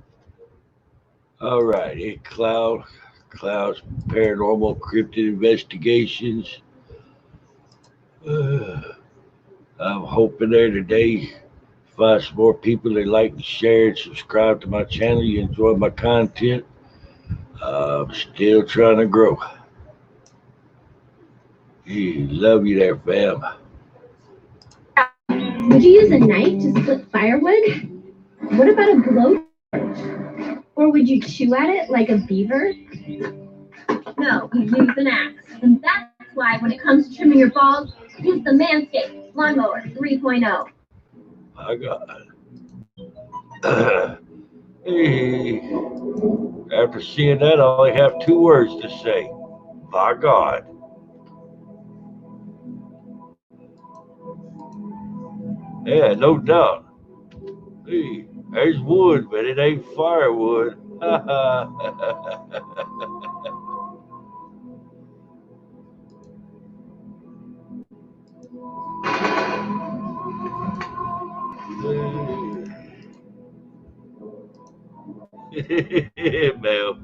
All right. Hey, Klowns Paranormal Cryptid Investigations. I'm hoping there today find some more people that like to share and subscribe to my channel. You enjoy my content. I'm still trying to grow. Hey, love you there, fam. Would you use a knife to split firewood? What about a blowtorch? Or would you chew at it like a beaver? No, you use an axe. And that's why when it comes to trimming your balls, use the Manscaped Lawnmower 3.0. My God. Hey. After seeing that, I only have two words to say. By God. Yeah, no doubt. Hey, there's wood, but it ain't firewood. Mel.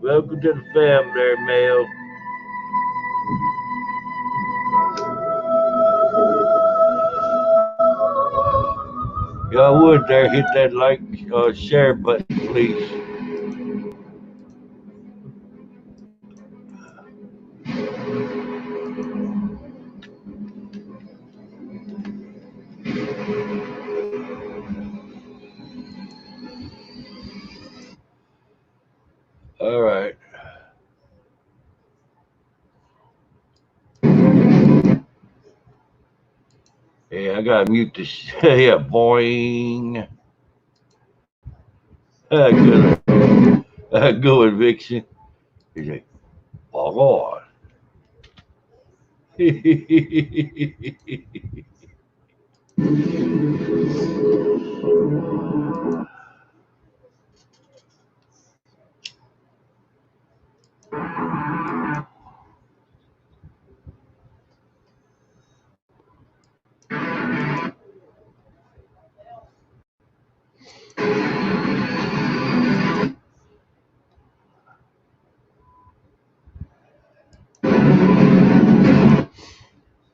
Welcome to the fam there, Mel. Y'all would there hit that like share button, please. Yeah, I gotta mute this. Yeah, boing. Good. Good, Vixen. He's like, walk on.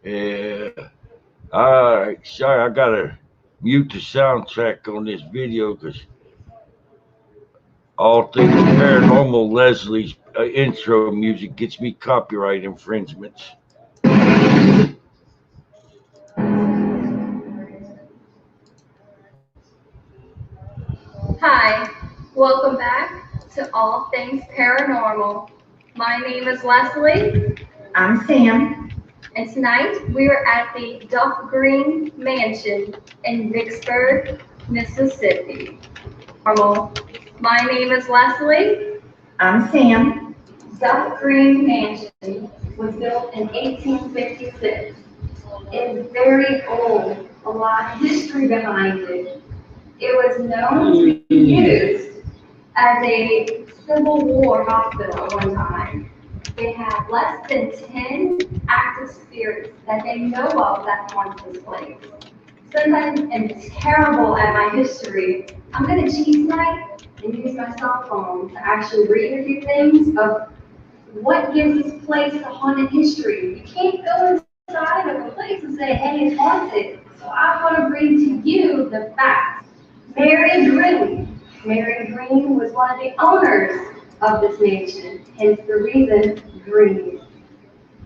Yeah. All right. Sorry, I gotta mute the soundtrack on this video because all things paranormal. Leslie's intro music gets me copyright infringements. Hi, welcome back to All Things Paranormal. My name is Leslie. I'm Sam. And tonight we are at the Duff Green Mansion in Vicksburg, Mississippi. My name is Leslie. I'm Sam. Duff Green Mansion was built in 1856. It's very old, a lot of history behind it. It was known to be used as a Civil War hospital at one time. They have less than 10 active spirits that they know of that haunt this place. Since I am terrible at my history, I'm going to cheat tonight and use my cell phone to actually read a few things of what gives this place a haunted history. You can't go inside of a place and say, hey, it's haunted. So I want to bring to you the facts. Mary Green was one of the owners of this mansion, hence the reason Green,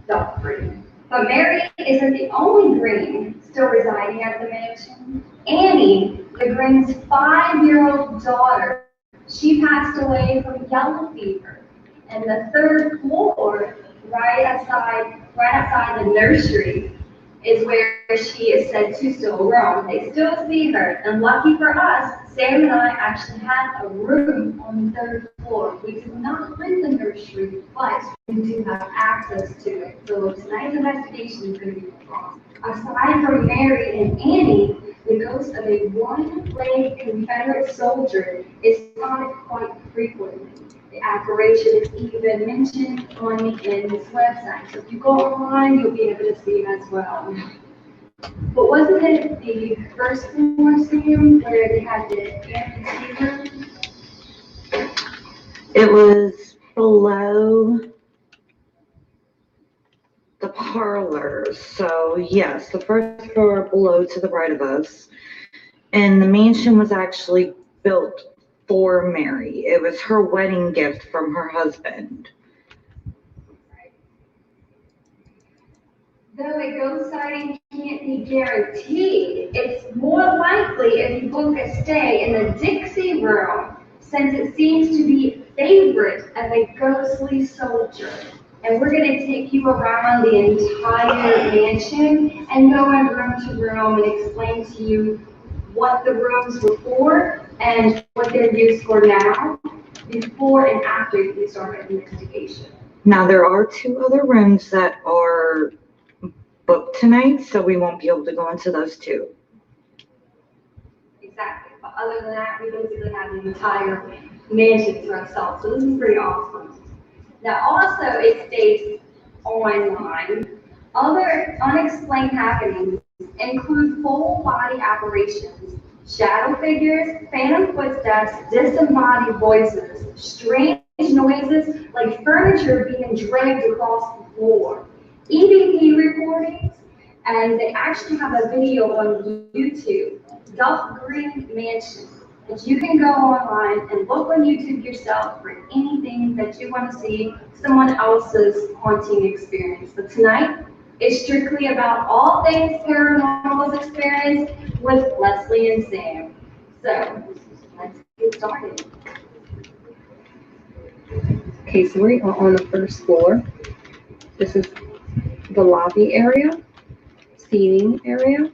Duff Green. But Mary isn't the only Green still residing at the mansion. Annie, the Green's 5-year-old daughter, she passed away from yellow fever. And the third floor, right outside the nursery, is where she is said to still roam. They still see her. And lucky for us, Sam and I actually had a room on the third floor. We do not rent the nursery, but we do have access to it. So tonight's investigation is going to be wrong. Aside from Mary and Annie, the ghost of a one-legged Confederate soldier is spotted quite frequently. The apparition is even mentioned in this website. So if you go online, you'll be able to see it as well. But wasn't it the first floor, Sam, where they had the empty room? It was below the parlors. So yes, the first floor below to the right of us. And the mansion was actually built for Mary. It was her wedding gift from her husband. Though a ghost sighting can't be guaranteed, it's more likely if you book a stay in the Dixie room, since it seems to be favorite of a ghostly soldier. And we're going to take you around the entire mansion and go in room to room and explain to you what the rooms were for and what they're used for now, before and after we start an investigation. Now there are 2 other rooms that are booked tonight, so we won't be able to go into those 2. Exactly. But other than that, we basically have the entire mansion to ourselves. So this is pretty awesome. Now also it states online, other unexplained happenings include full body apparitions, shadow figures, phantom footsteps, disembodied voices, strange noises like furniture being dragged across the floor, EVP recordings, and they actually have a video on YouTube, Duff Green Mansion, that you can go online and look on YouTube yourself for anything that you want to see someone else's haunting experience. But tonight is strictly about all things paranormal experience with Leslie and Sam. So let's get started. Okay, so we are on the first floor. This is the lobby area, seating area.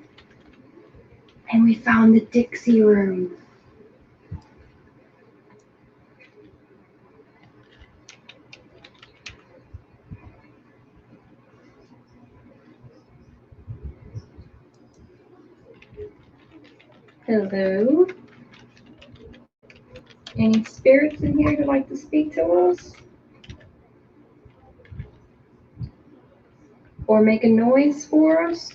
And we found the Dixie room. Hello. Any spirits in here who'd like to speak to us? Or make a noise for us?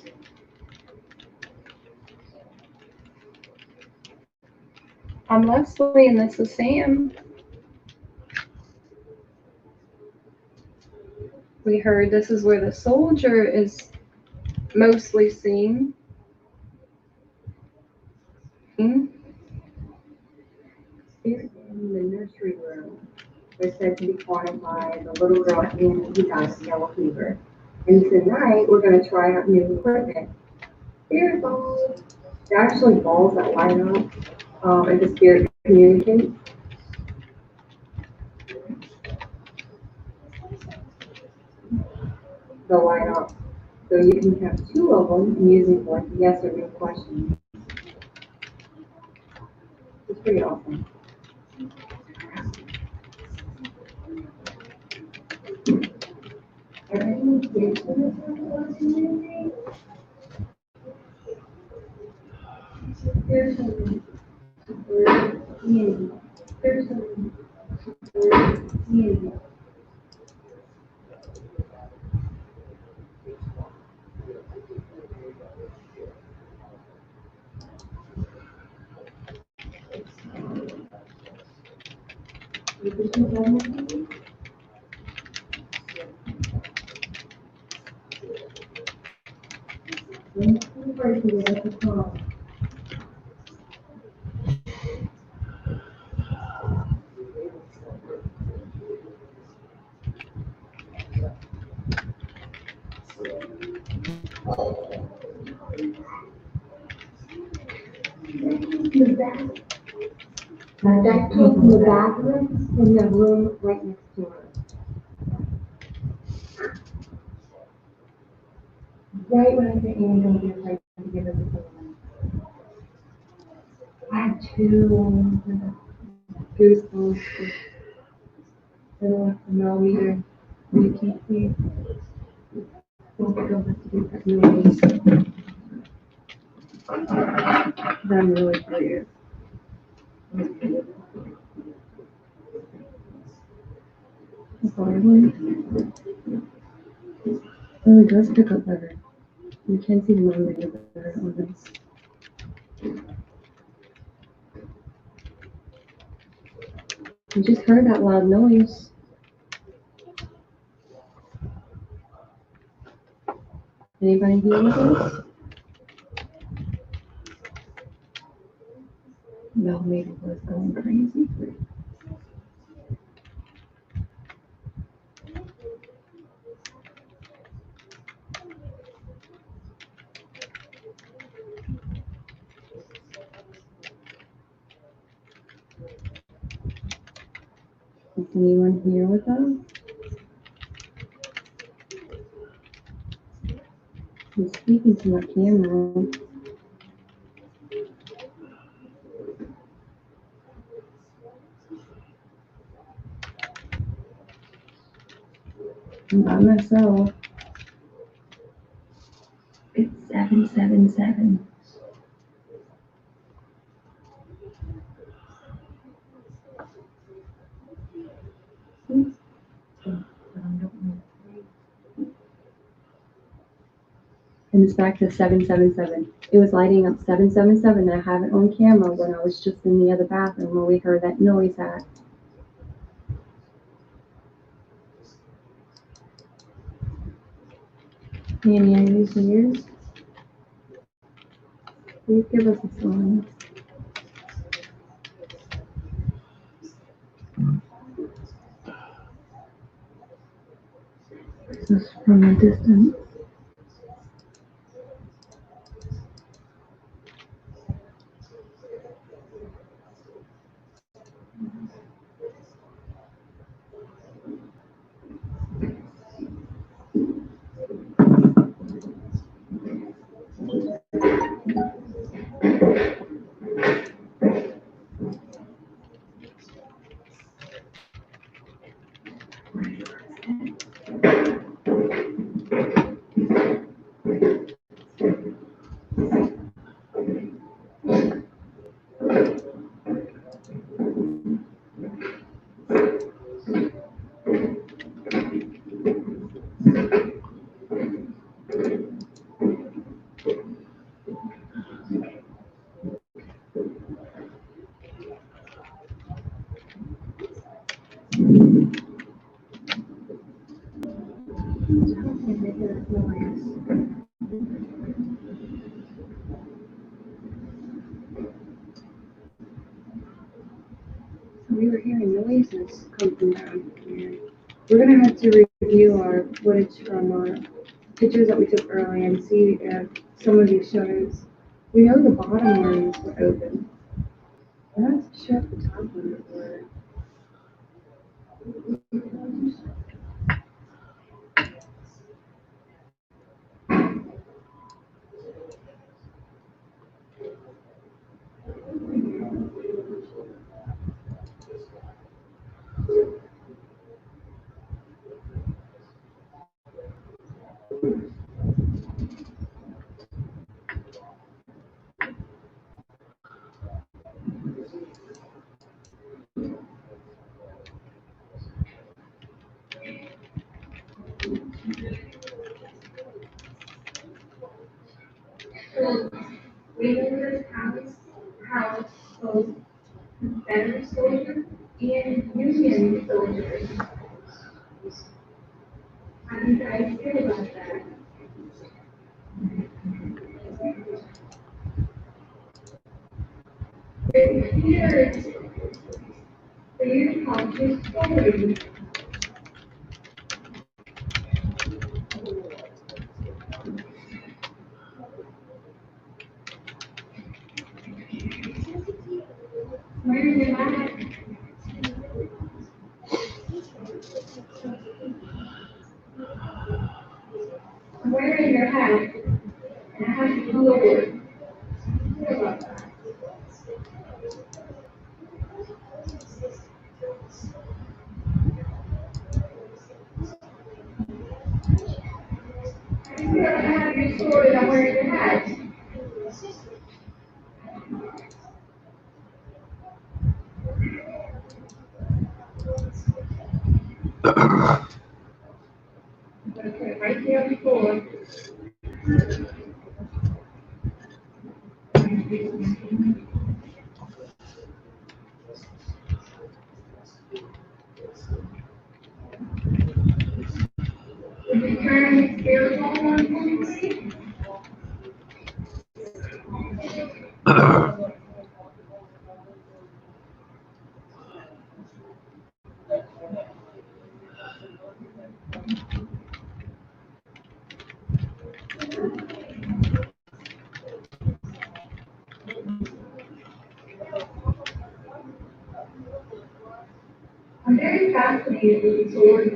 I'm Leslie and this is Sam. We heard this is where the soldier is mostly seen. Spirit in the nursery room was said to be haunted by the little girl at the end who died of yellow fever. And tonight we're going to try out new equipment. Spirit balls. They're actually balls that light up and the spirit communicates. They'll light up. So you can have 2 of them using like yes or no questions. It's pretty awesome. That came from the bathroom in the room right next to her. Right when I said Angel, he was like to give us a phone. I had 2 goosebumps. I don't want to know either. You can't see. Don't go back to do that noise. I'm really clear. Oh, it does pick up better. You can see the millimeter better on this. You just heard that loud noise. Anybody hear this? Millimeter was going crazy. Is anyone here with us? I'm speaking to my camera. I'm by myself. It's 777. And it's back to 777. It was lighting up 777. I have it on camera when I was just in the other bathroom where we heard that noise at. Annie, are you serious? Please give us a sign. This is from a distance. we were hearing noises come from down here. We're gonna have to review our footage from our pictures that we took earlier and see if some of these shows. We know the bottom rooms were open. I'm not sure if the top ones were. We know this house both Confederate soldiers and Union soldiers. How do you guys feel about that? Here's for you to tell your story. Where are you at? Where in your house? And I have to go over. I have your story on where your house. Okay, right there on the floor. Would you turn your phone on, please? I'm very fascinated with the story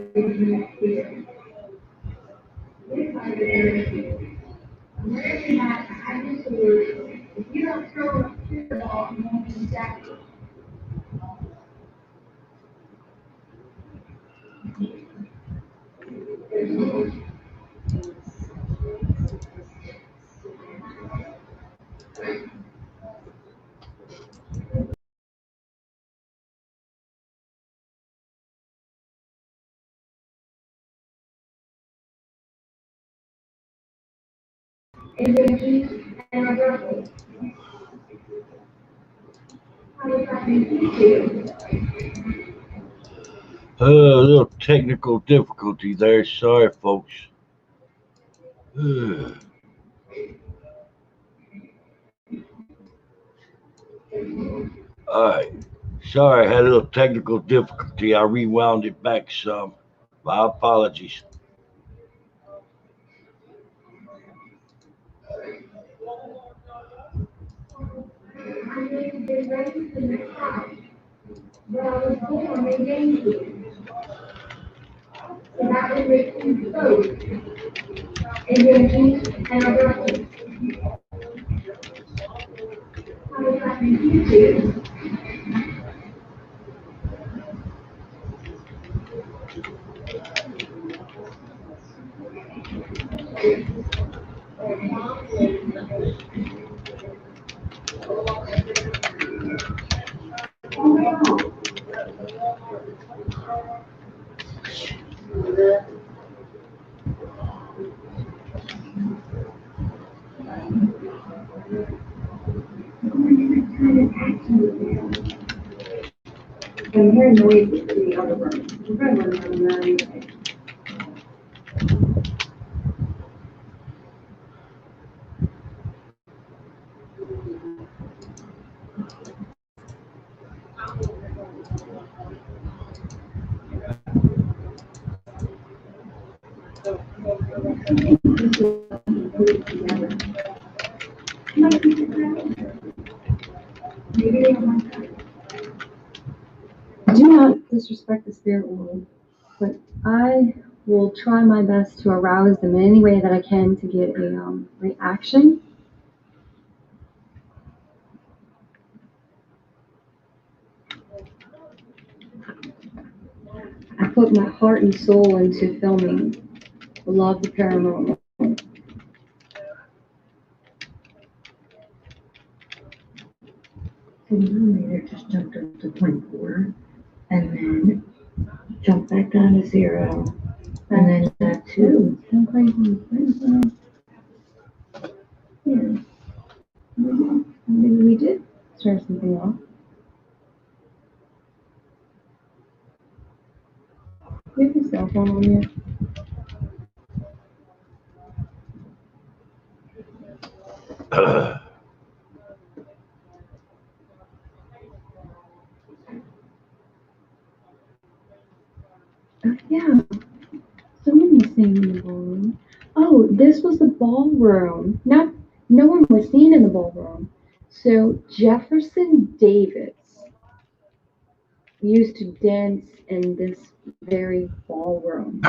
here. This kind of energy. I'm very happy. I just if you don't throw a fear ball, you won't be exactly. Energy and a ripple. How does that make you feel? A little technical difficulty there. Sorry, folks. All right. Sorry, I had a little technical difficulty. I rewound it back some. My apologies. I'm going to get ready for the house. But I was born in Yankee. So that would make you both. Energy and a ripple. How does that make you feel? I'm hearing noises in the other room. We're going to run around there anyway. Do not disrespect the spirit world, but I will try my best to arouse them in any way that I can to get a reaction. I put my heart and soul into filming Love the Paranormal. It just jumped up to 0.4 and then jumped back down to 0 and then back 2. So crazy. Yeah. Maybe we did turn something off. We have a cell phone on here. Yeah. Someone was singing in the ballroom. Oh, this was the ballroom. No one was seen in the ballroom. So Jefferson Davis used to dance in this very ballroom.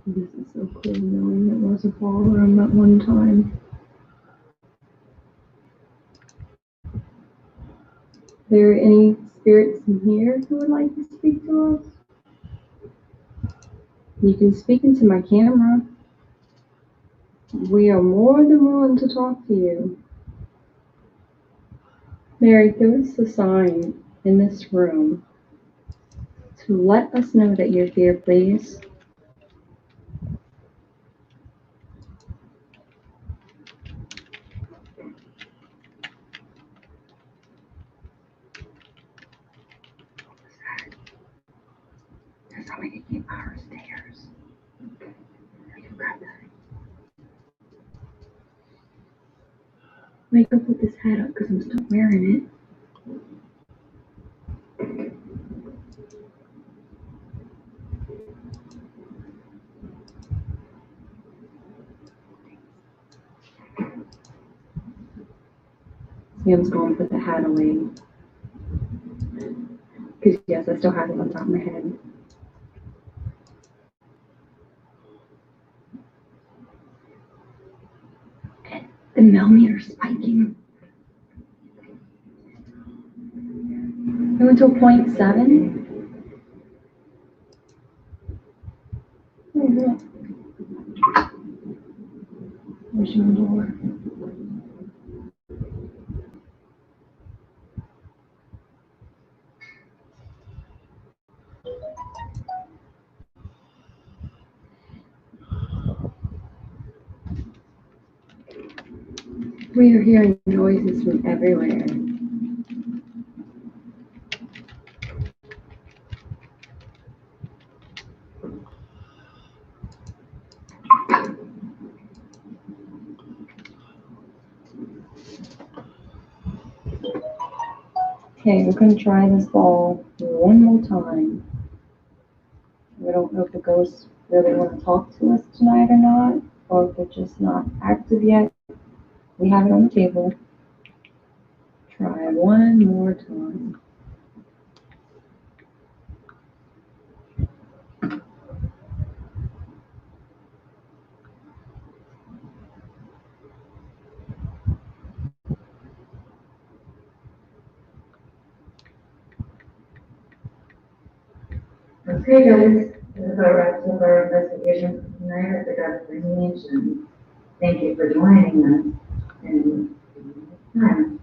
This is so cool knowing it was a ballroom at one time. There any spirits in here who would like to speak to us? You can speak into my camera. We are more than willing to talk to you. Mary, give us a sign in this room to let us know that you're here, please. There's somebody that came out stairs. Wait, go put this hat up because I'm still wearing it. Sam's going to put the hat away. Because, yes, I still have it on top of my head. The millimeter's spiking. It went to a 0.7. Oh, look. There's your door. We are hearing noises from everywhere. Okay, we're going to try this ball one more time. We don't know if the ghosts really want to talk to us tonight or not, or if they're just not active yet. We have it on the table. Try one more time. Okay, guys, this is our wraps up our investigation for tonight at the Dr. Mansion. Thank you for joining us, and next time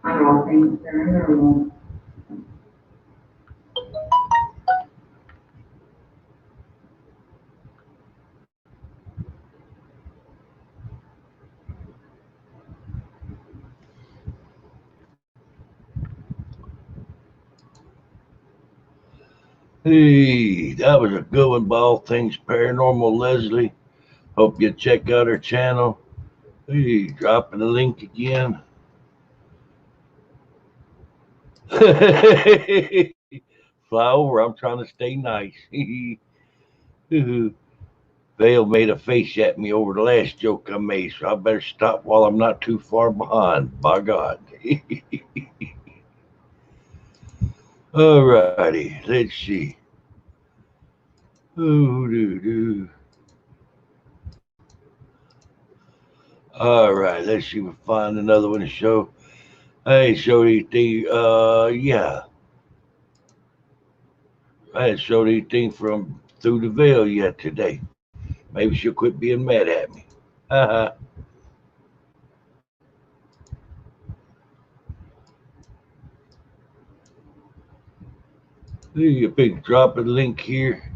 on All Things Paranormal. Hey, that was a good one by All Things Paranormal, Leslie. Hope you check out her channel. Hey, dropping the link again. Fly over, I'm trying to stay nice. Vale made a face at me over the last joke I made, so I better stop while I'm not too far behind. By God. Alrighty, let's see. Ooh, doo, doo. All right, let's see if we find another one to show. I ain't showed anything. Yeah, I ain't showed anything from Through the Veil yet today. Maybe she'll quit being mad at me. Haha. A big dropping link here.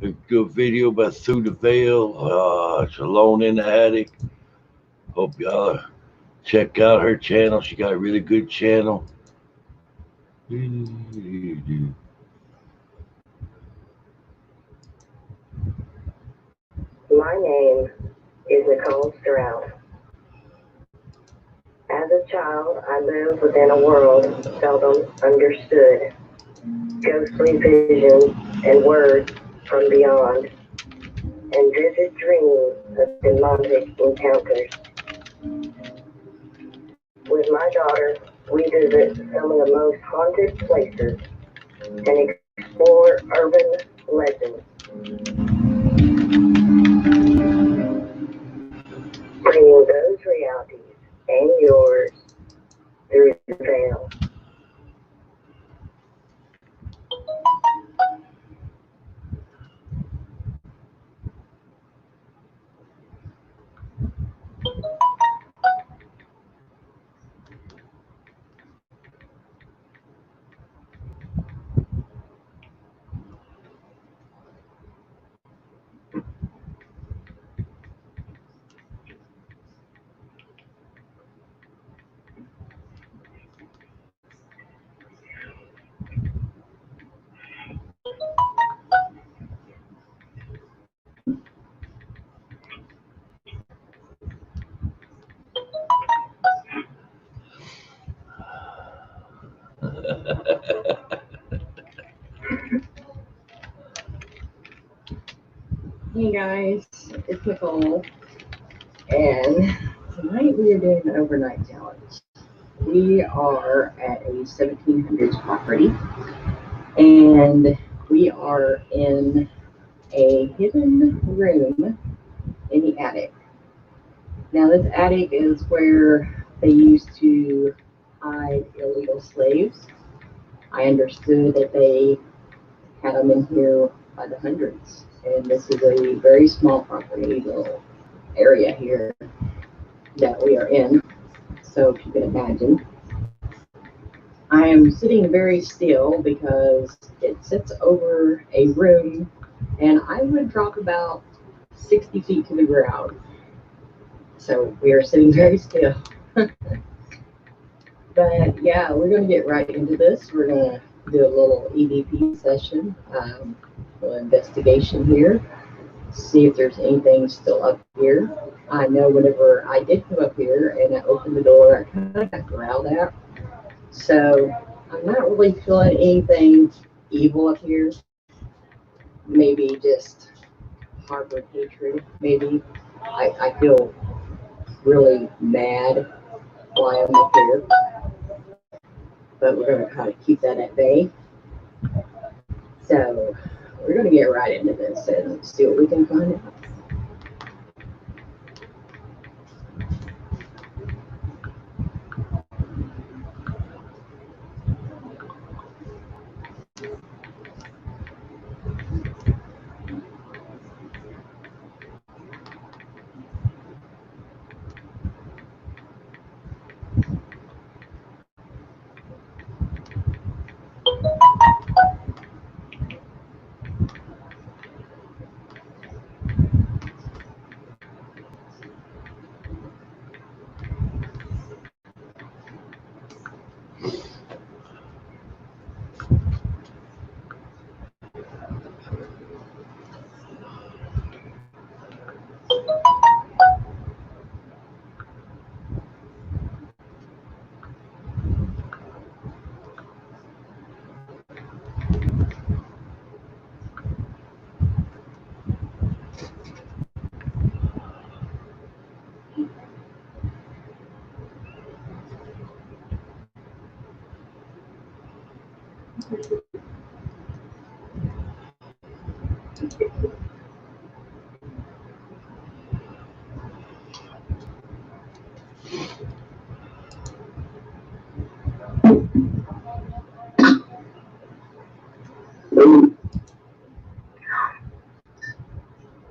A good video about Through the Veil. It's Alone in the Attic. Hope y'all check out her channel. She got a really good channel. My name is Nicole Stroud. As a child, I lived within a world seldom understood. Ghostly visions and words from beyond, and vivid dreams of demonic encounters. With my daughter, we visit some of the most haunted places and explore urban legends. Bringing those realities and yours through the veil. Hey guys, it's Nicole, and tonight we are doing an overnight challenge. We are at a 1700s property, and we are in a hidden room in the attic. Now, this attic is where they used to hide illegal slaves. I understood that they had them in here by the hundreds, and this is a very small property, little area here that we are in. So if you can imagine, I am sitting very still because it sits over a room, and I would drop about 60 feet to the ground. So we are sitting very still. But yeah, we're going to get right into this. We're going to do a little EVP session, a little investigation here, see if there's anything still up here. I know whenever I did come up here and I opened the door, I kind of got growled at. So I'm not really feeling anything evil up here. Maybe just harbor hatred. Maybe I feel really mad while I'm up here. But we're going to kind of keep that at bay. So we're going to get right into this and see what we can find out.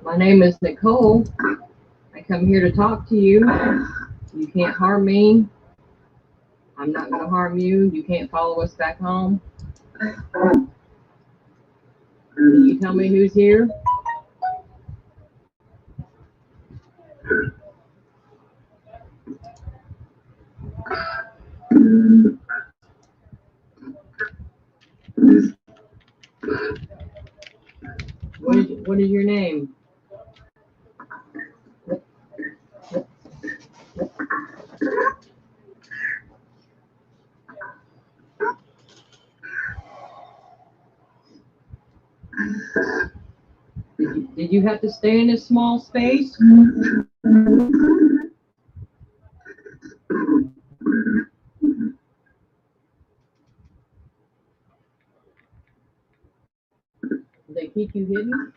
My name is Nicole. I come here to talk to you. You can't harm me. I'm not going to harm you. You can't follow us back home. Can you tell me who's here? What is your name? Did you have to stay in a small space? Did they keep you hidden?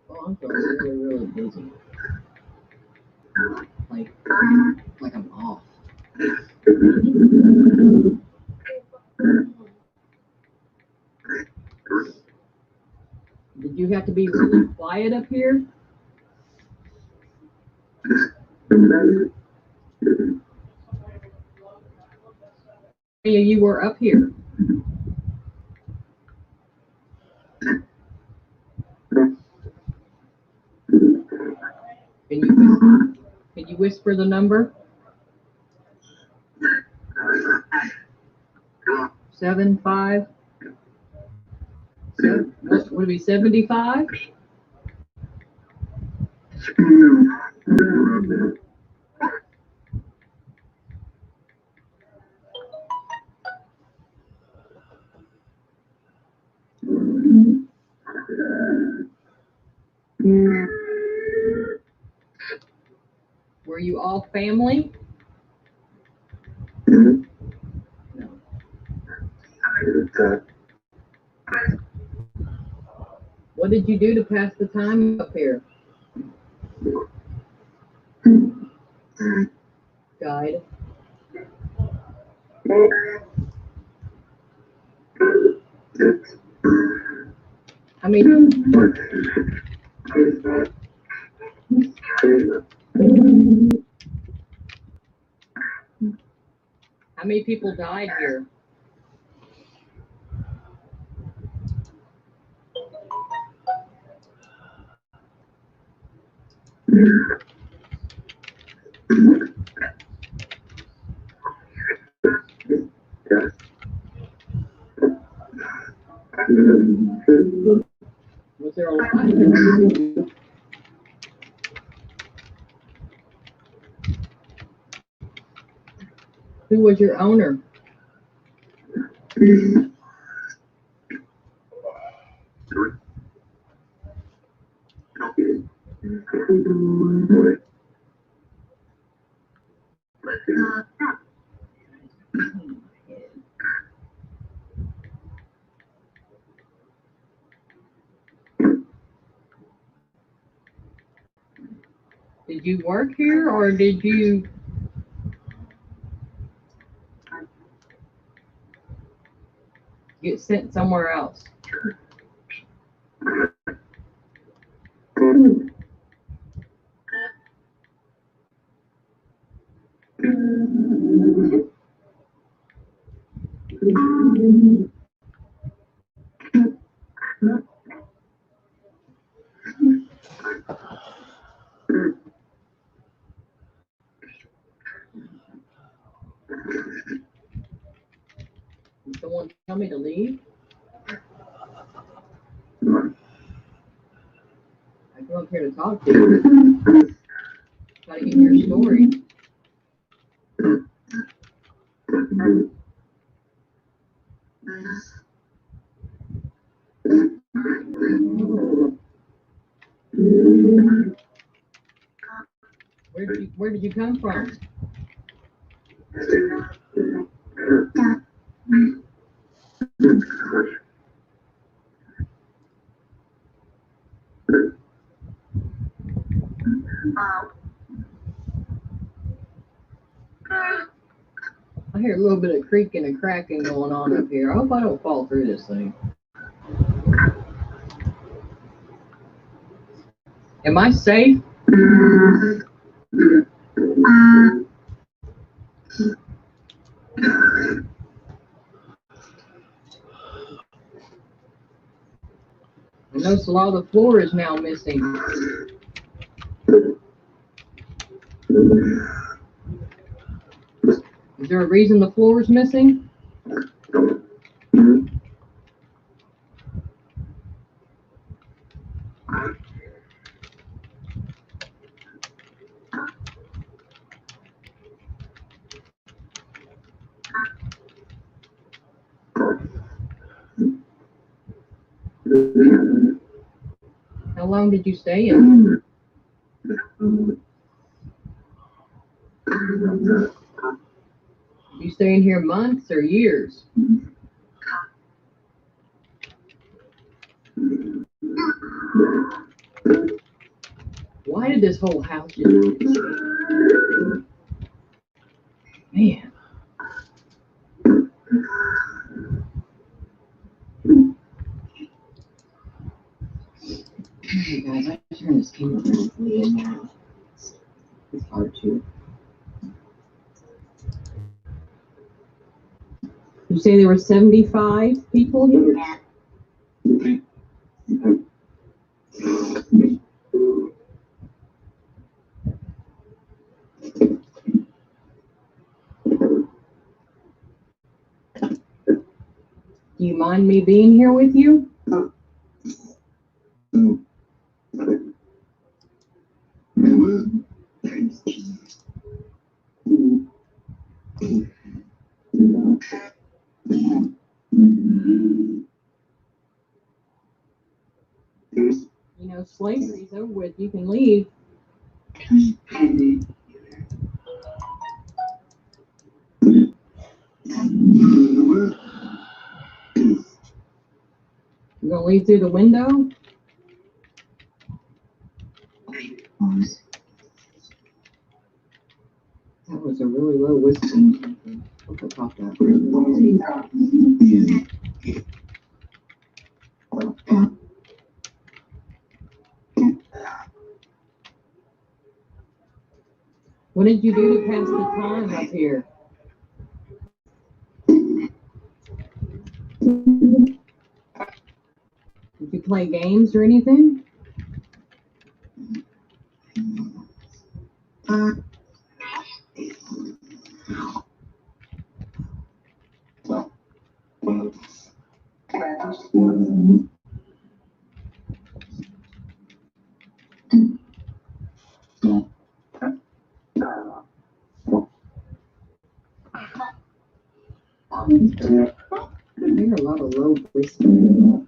Oh, I'm feeling really, really busy. Like I'm off. Did you have to be really quiet up here? Yeah, you were up here. Can you whisper the number? 75? What would it be, 75? Were you all family? No. What did you do to pass the time up here? Guide. How many people died here? Was there a lot? Who was your owner? Did you work here or did you get sent somewhere else? Did someone tell me to leave? I come up here to talk to you. Try to get your story. Where did you come from? I hear a little bit of creaking and cracking going on up here. I hope I don't fall through this thing. Am I safe? I notice a lot of the floor is now missing. Is there a reason the floor is missing? How long did you stay in? You stay in here months or years? Why did this whole house just... Man. Alright guys, I turn this camera around for you. It's hard to. You say there were 75 people here? Do you mind me being here with you? You know, slavery's over with. You can leave. You gonna leave through the window? That was a really low whisper. Hope I caught that. What did you do to pass the time up here? Did you play games or anything? I hear a lot of low whispering.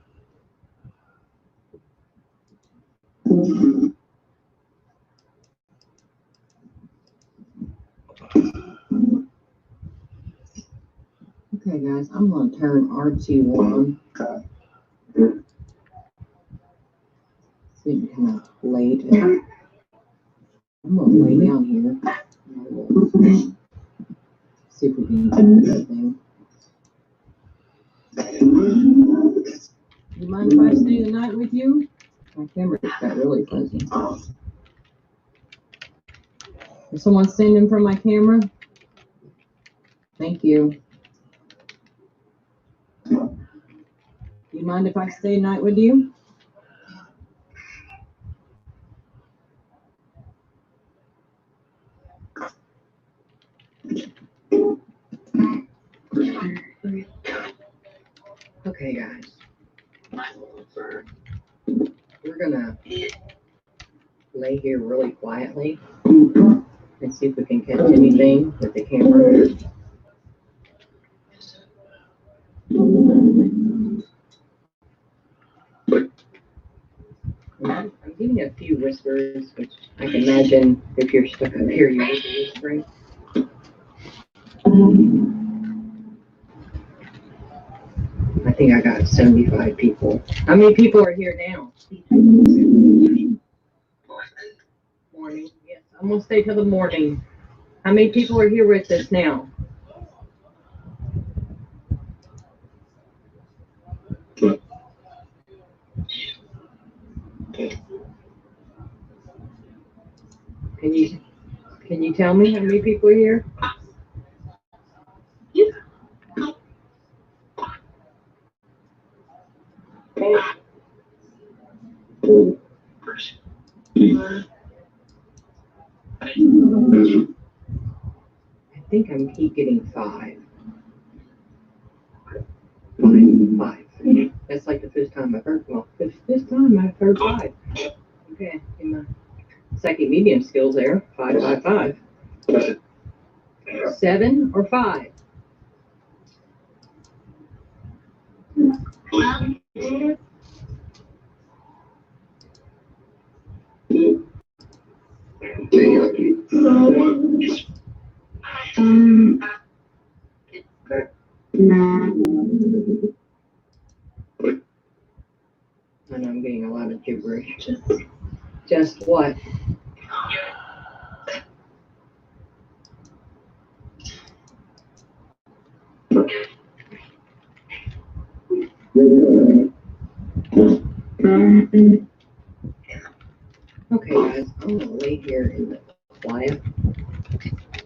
Okay, guys, I'm going to turn RT on. It's getting kind of late. I'm going to lay down here. See if we can do anything. You mind if I stay the night with you? My camera just got really fuzzy. Is someone standing from my camera? Thank you. You mind if I stay the night with you? Okay, guys. We're gonna lay here really quietly and see if we can catch anything with the camera. I'm getting a few whispers, which I can imagine if you're stuck up here, you would be whispering. I think I got 75 people. How many people are here now? I'm gonna stay till the morning. How many people are here with us now? Can you tell me how many people are here? I think I keep getting 5. 5. That's like the first time I've heard. Well, this time I've heard 5. Okay, in my psychic medium skills there. 5, 5, 5. 7 or 5? I know I'm getting a lot of gibberish. Just what? Okay, guys, I'm gonna lay here in the quiet.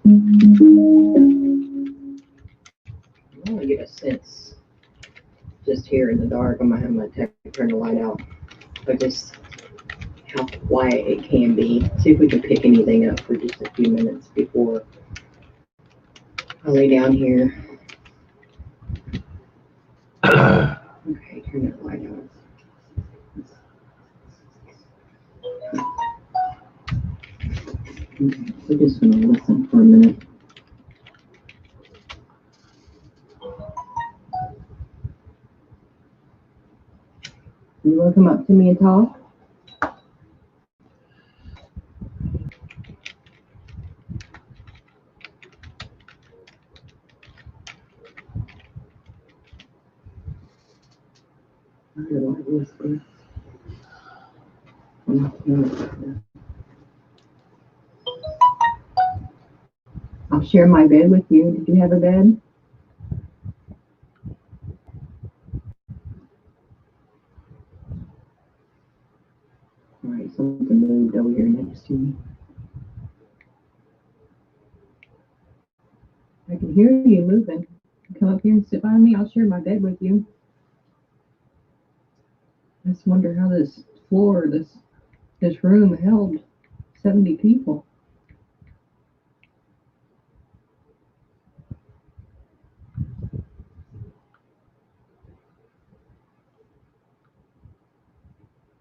I want to get a sense just here in the dark. I'm gonna have my tech turn the light out, but just how quiet it can be. See if we can pick anything up for just a few minutes before I lay down here. Okay, turn that light out. Okay, we're just gonna listen for a minute. You want to come up to me and talk? I hear a lot of whispers. I'll share my bed with you. Did you have a bed? All right, something moved over here next to me. I can hear you moving. Come up here and sit by me. I'll share my bed with you. I just wonder how this floor, this room held 70 people.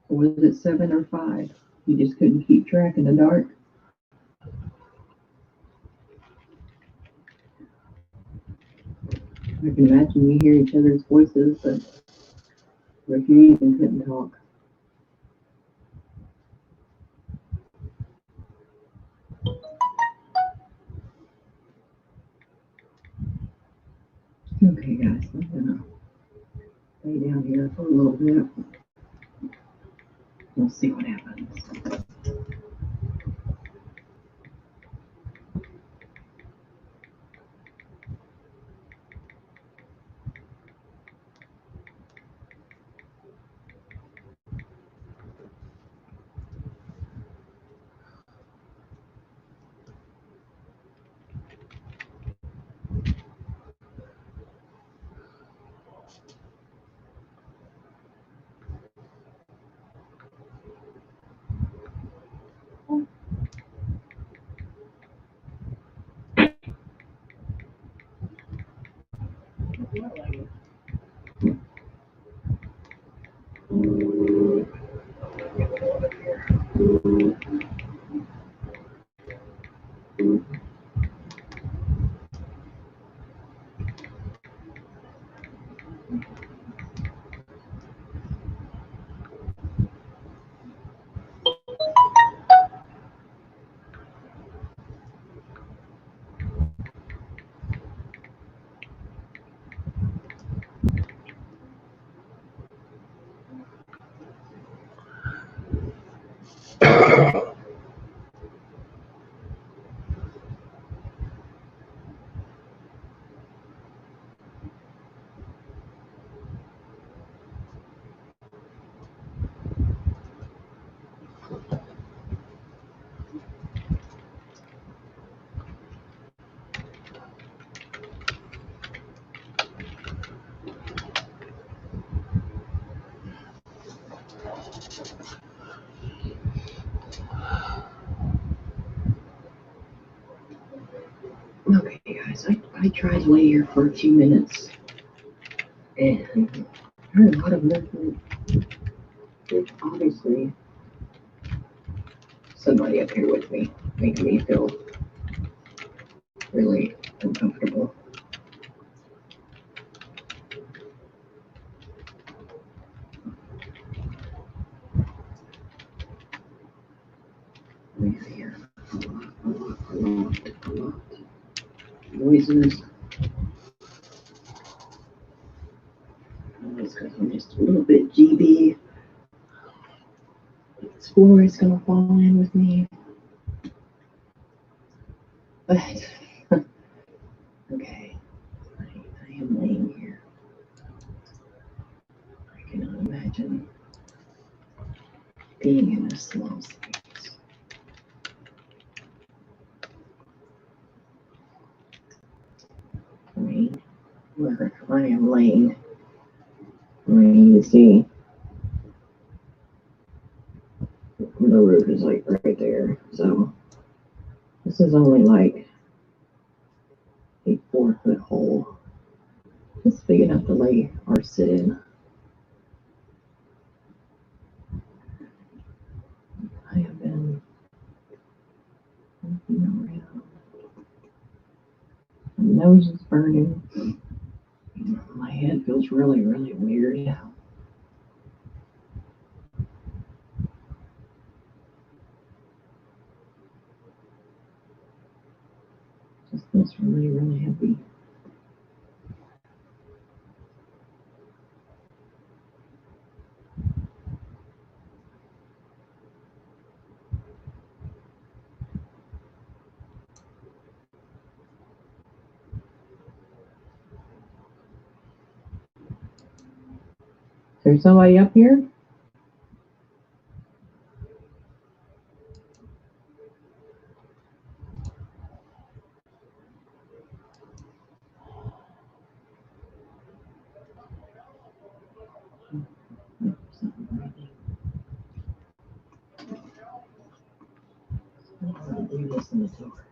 Or was it 7 or 5? You just couldn't keep track in the dark. I can imagine you hear each other's voices, but if you even couldn't talk. Okay, guys, I'm gonna lay down here for a little bit. We'll see what happens. I tried to lay here for a few minutes and heard a lot of movement. Which obviously somebody up here with me, making me feel really uncomfortable. Let me see here. A lot. Noises. It's because I'm just a little bit GB. This floor is gonna fall in with me. But okay, I am laying here. I cannot imagine being in a small space. I mean, where I am laying, you can see the roof is like right there. So this is only like a 4-foot hole. It's big enough to lay or sit in. I have been looking around. My nose is burning. My head feels really, really weird. Just feels really, really heavy. Is there somebody up here? Listen to her.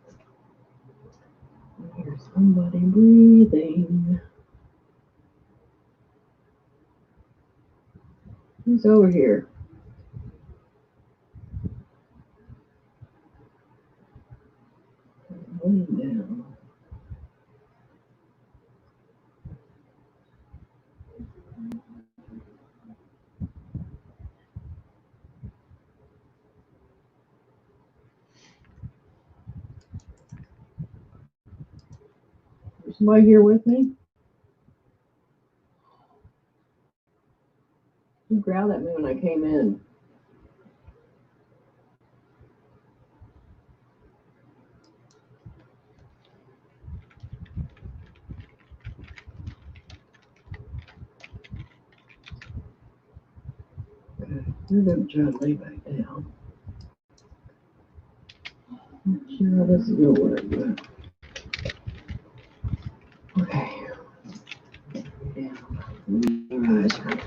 I hear somebody breathing. Who's over here? Laying down. Is somebody here with me? Who growled at me when I came in? We're going to try to lay back down. Not sure how this is going to work, but okay. Down. Your eyes hurt.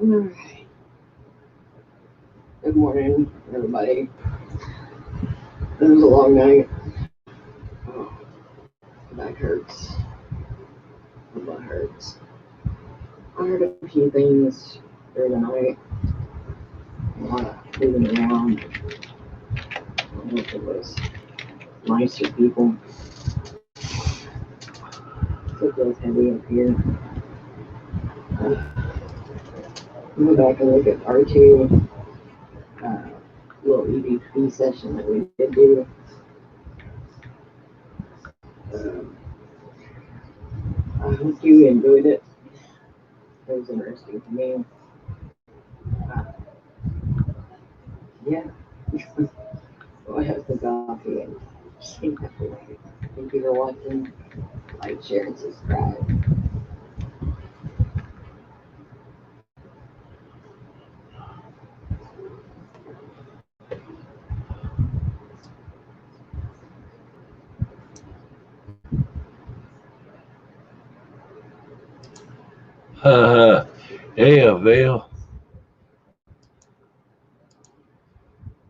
All right. Good morning, everybody. It was a long night. Oh, my back hurts. My butt hurts. I heard a few things during the night. A lot of moving around. I don't know if it was mice or people. It feels heavy up here. I'll go back and look at R2 little EVP session that we did do. Hope you enjoyed it. It was interesting to me. Yeah. So I have some coffee and see that way. Thank you for watching. Like, share, and subscribe. Hey, Avail.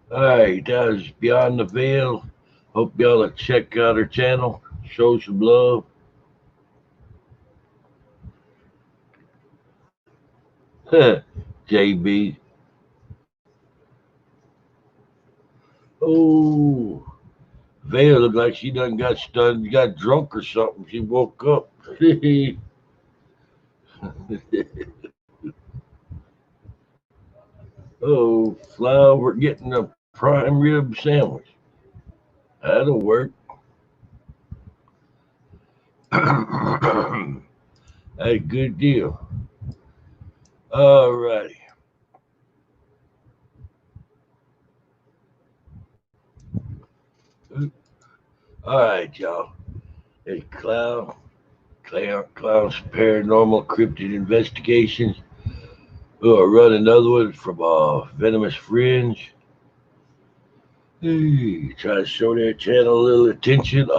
Alright, that was Beyond the Veil. Hope y'all will check out her channel. Show some love. JB. Oh, Veil looked like she done got stunned, got drunk or something. She woke up. Oh, Flower getting a prime rib sandwich. That'll work. That's a good deal. All righty. All right, y'all. It's Klowns Paranormal Cryptid Investigations. We'll run another one from Venomous Fringe. Hey, try to show their channel a little attention.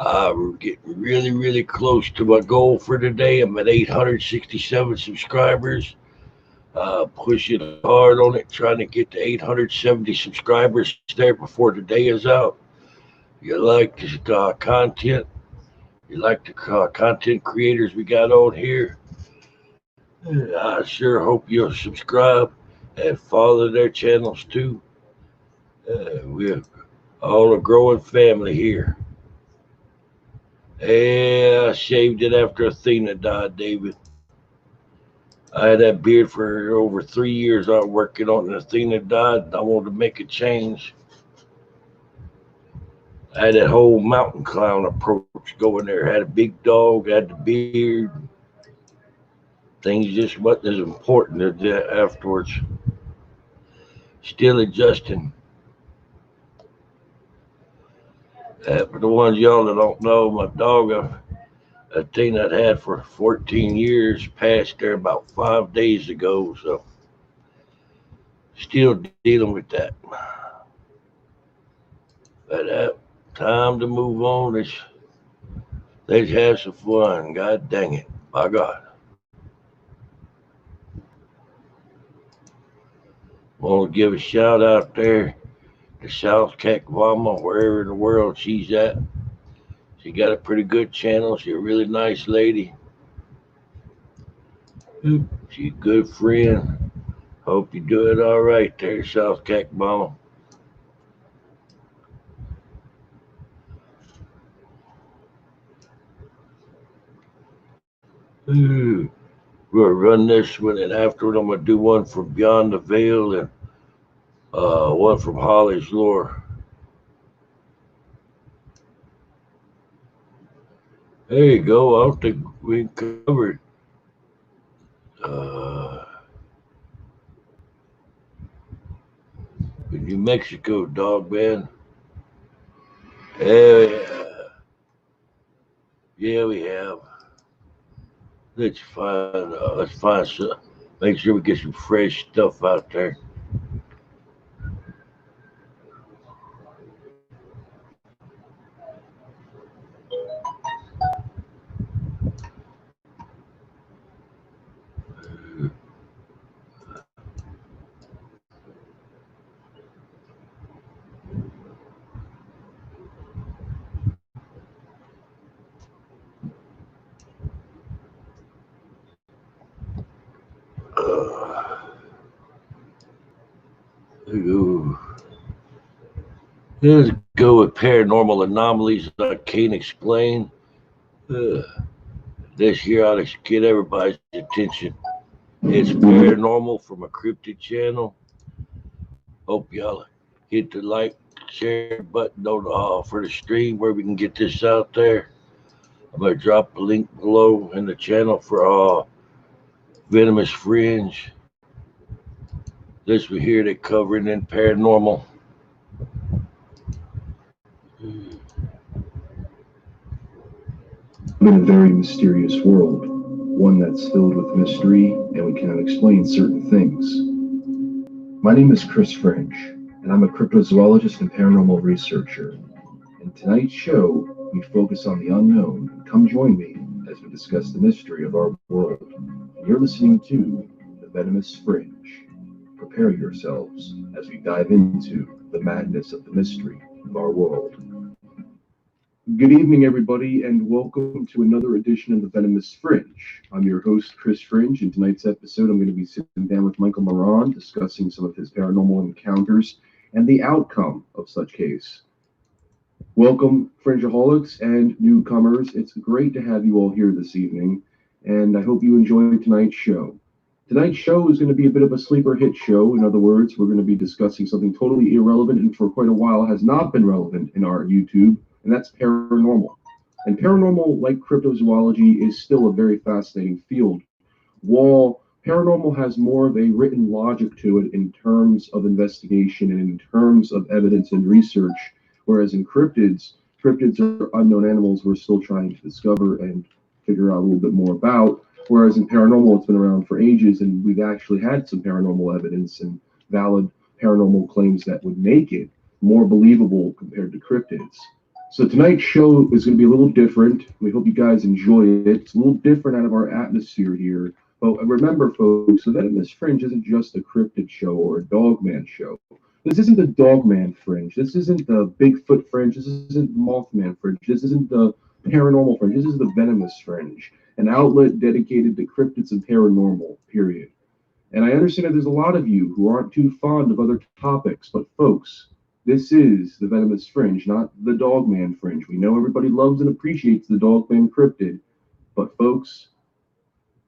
I'm getting really, really close to my goal for today. I'm at 867 subscribers. Pushing hard on it, trying to get to 870 subscribers there before the day is out. You like the content? You like the content creators we got on here? I sure hope you'll subscribe and follow their channels too. We're all a growing family here. Yeah, I shaved it after Athena died, David. I had that beard for over 3 years. I was working on it. Athena died, and I wanted to make a change. I had that whole mountain clown approach going there. I had a big dog, had the beard. Things just wasn't as important as that afterwards. Still adjusting. For the ones y'all that don't know, my dog, Athena had for 14 years, passed there about 5 days ago, so still dealing with that. But time to move on. Let's have some fun. God dang it. My God. Want to give a shout out there to South Kakwama, wherever in the world she's at. She got a pretty good channel. She's a really nice lady. She's a good friend. Hope you're doing all right there, South Kakwama. We'll run this one, and afterward I'm going to do one from Beyond the Veil and one from Holly's Lore. There you go. I don't think we covered New Mexico, dog man. Yeah, we have. Let's find some. Make sure we get some fresh stuff out there. Let's go with paranormal anomalies I can't explain. This year ought to get everybody's attention. It's paranormal from a cryptid channel. Hope y'all hit the like, share button on for the stream where we can get this out there. I'm gonna drop a link below in the channel for Venomous Fringe. This we're here to covering in paranormal. In a very mysterious world, one that's filled with mystery and we cannot explain certain things. My name is Chris Fringe, and I'm a cryptozoologist and paranormal researcher. In tonight's show, we focus on the unknown. Come join me as we discuss the mystery of our world. You're listening to The Venomous Fringe. Prepare yourselves as we dive into the madness of the mystery of our world. Good evening, everybody, and welcome to another edition of The Venomous Fringe. I'm your host, Chris Fringe. In tonight's episode, I'm going to be sitting down with Michael Moran, discussing some of his paranormal encounters and the outcome of such case. Welcome, Fringeaholics and newcomers. It's great to have you all here this evening, and I hope you enjoy tonight's show. Tonight's show is going to be a bit of a sleeper hit show. In other words, we're going to be discussing something totally irrelevant and for quite a while has not been relevant in our YouTube, and that's paranormal. And paranormal, like cryptozoology, is still a very fascinating field. While paranormal has more of a written logic to it in terms of investigation and in terms of evidence and research, whereas in cryptids are unknown animals we're still trying to discover and figure out a little bit more about, whereas in paranormal it's been around for ages and we've actually had some paranormal evidence and valid paranormal claims that would make it more believable compared to cryptids. So tonight's show is going to be a little different. We hope you guys enjoy it. It's a little different out of our atmosphere here. But remember, folks, the Venomous Fringe isn't just a cryptid show or a Dogman show. This isn't the Dogman Fringe. This isn't the Bigfoot Fringe. This isn't Mothman Fringe. This isn't the Paranormal Fringe. This is the Venomous Fringe, an outlet dedicated to cryptids and paranormal, period. And I understand that there's a lot of you who aren't too fond of other topics, but folks, this is the Venomous Fringe, not the Dogman Fringe. We know everybody loves and appreciates the Dogman cryptid, but folks,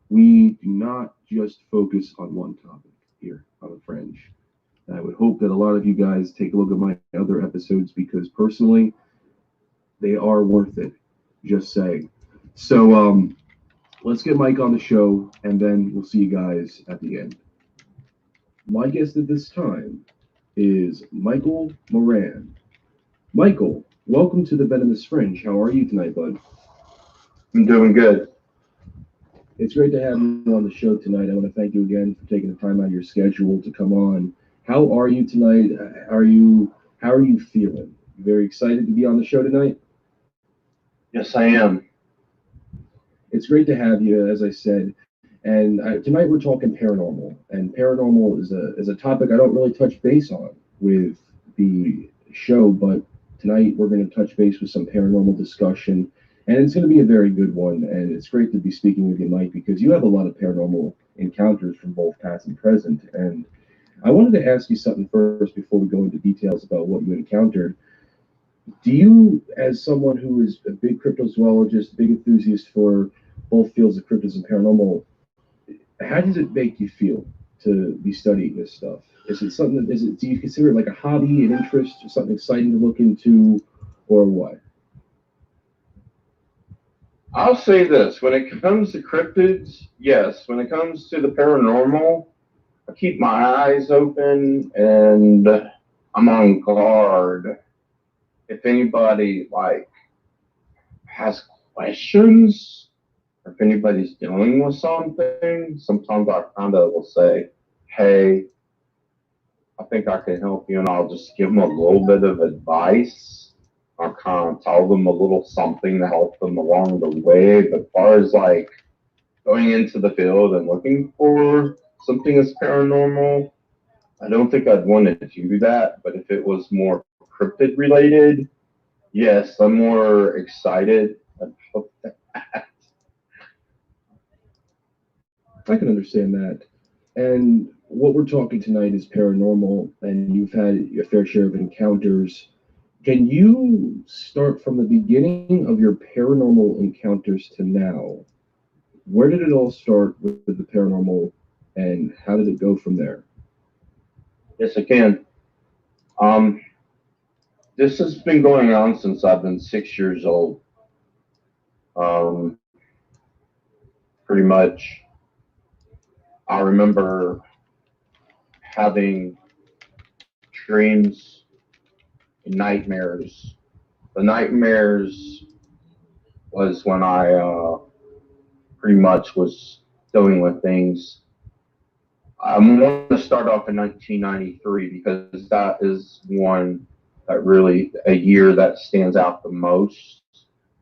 we do not just focus on one topic here on the Fringe. And I would hope that a lot of you guys take a look at my other episodes because personally, they are worth it. Just saying. So let's get Mike on the show, and then we'll see you guys at the end. My guest at this time is Michael Moran. Michael, welcome to the Venomous Fringe. How are you tonight, bud? I'm doing good. It's great to have you on the show tonight. I want to thank you again for taking the time out of your schedule to come on. How are you tonight? How are you feeling? You very excited to be on the show tonight? Yes, I am. It's great to have you, as I said. And tonight we're talking paranormal, and paranormal is a topic I don't really touch base on with the show, but tonight we're going to touch base with some paranormal discussion, and it's going to be a very good one. And it's great to be speaking with you, Mike, because you have a lot of paranormal encounters from both past and present. And I wanted to ask you something first before we go into details about what you encountered. Do you, as someone who is a big cryptozoologist, big enthusiast for both fields of cryptids and paranormal, how does it make you feel to be studying this stuff? Is it something? Do you consider it like a hobby, an interest, or something exciting to look into, or what? I'll say this: when it comes to cryptids, yes. When it comes to the paranormal, I keep my eyes open and I'm on guard. If anybody has questions, or if anybody's dealing with something, sometimes I kind of will say, hey, I think I can help you, and I'll just give them a little bit of advice. I'll kind of tell them a little something to help them along the way. But as far as going into the field and looking for something that's paranormal, I don't think I'd want to do that. But if it was more cryptid related, yes, I'm more excited about that. I can understand that. And what we're talking tonight is paranormal, and you've had a fair share of encounters. Can you start from the beginning of your paranormal encounters to now? Where did it all start with the paranormal, and how did it go from there? Yes, I can. This has been going on since I've been 6 years old. Um, Pretty much, I remember having dreams and nightmares. The nightmares was when I pretty much was dealing with things. I want to start off in 1993 because that is one that really, a year that stands out the most.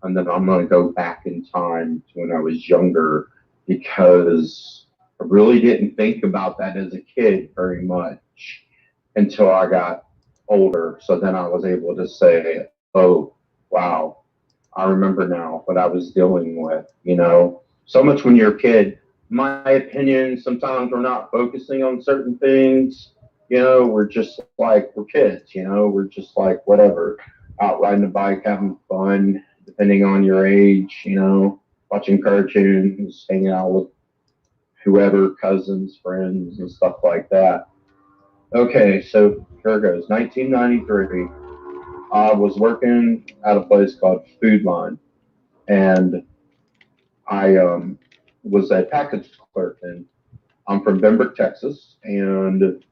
And then I'm going to go back in time to when I was younger because I really didn't think about that as a kid very much until I got older. So then I was able to say, oh, wow, I remember now what I was dealing with, you know. So much when you're a kid, my opinion, sometimes we're not focusing on certain things. You know, we're just like, we're kids, you know, we're just like, whatever, out riding a bike, having fun, depending on your age, you know, watching cartoons, hanging out with whoever, cousins, friends, and stuff like that. Okay, so here it goes. 1993, I was working at a place called Food Line, and I was a package clerk, and I'm from Denver, Texas, and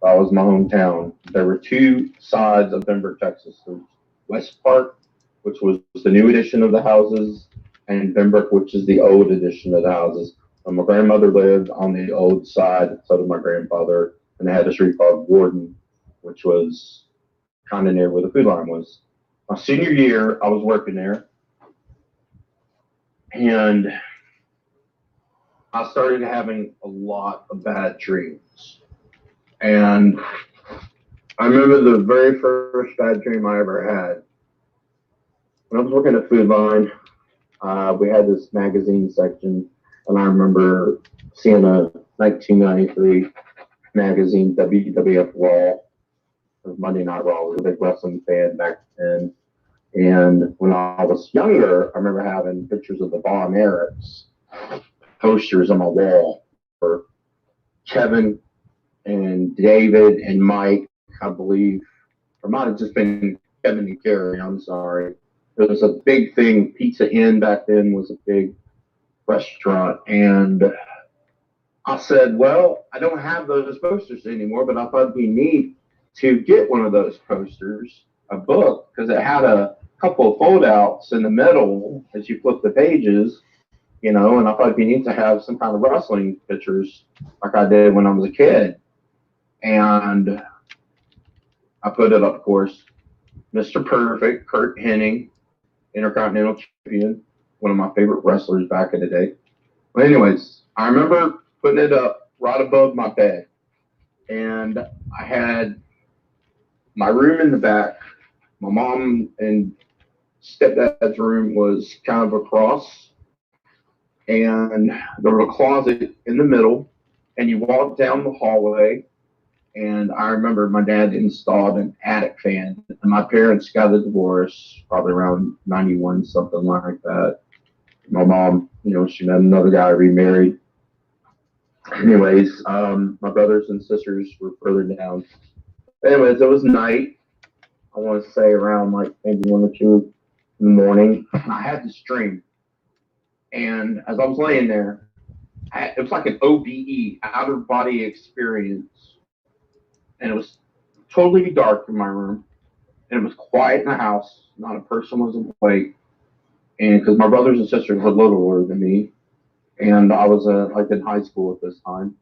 that was my hometown. There were two sides of Denver, Texas. There's West Park, which was the new edition of the houses, and Pembroke, which is the old edition of the houses. And my grandmother lived on the old side, so did my grandfather, and they had a street called Warden, which was kind of near where the Food Line was. My senior year, I was working there, and I started having a lot of bad dreams. And I remember the very first bad dream I ever had. When I was working at Food Line, we had this magazine section, and I remember seeing a 1993 magazine, WWF Raw, or Monday Night Raw. I was a big wrestling fan back then. And when I was younger, I remember having pictures of the Von Erichs, posters on my wall for Kevin and David and Mike, I believe. Or might have just been Kevin and Gary, I'm sorry. It was a big thing. Pizza Inn back then was a big restaurant. And I said, well, I don't have those posters anymore, but I thought it'd be neat to get one of those posters, a book, because it had a couple of fold-outs in the middle as you flip the pages, you know, and I thought it'd be neat to have some kind of wrestling pictures like I did when I was a kid. And I put it up, of course, Mr. Perfect, Kurt Hennig, Intercontinental Champion, one of my favorite wrestlers back in the day. But anyways, I remember putting it up right above my bed. And I had my room in the back. My mom and stepdad's room was kind of across. And there was a closet in the middle. And you walk down the hallway. And I remember my dad installed an attic fan. And my parents got a divorce probably around 91, something like that. My mom, you know, she met another guy, remarried. Anyways, my brothers and sisters were further down. Anyways, it was night. I want to say around like maybe 1 or 2 in the morning. I had this dream. And as I was laying there, it was like an OBE, out of body experience. And it was totally dark in my room. And it was quiet in the house. Not a person was awake. And because my brothers and sisters were littler than me. And I was like in high school at this time.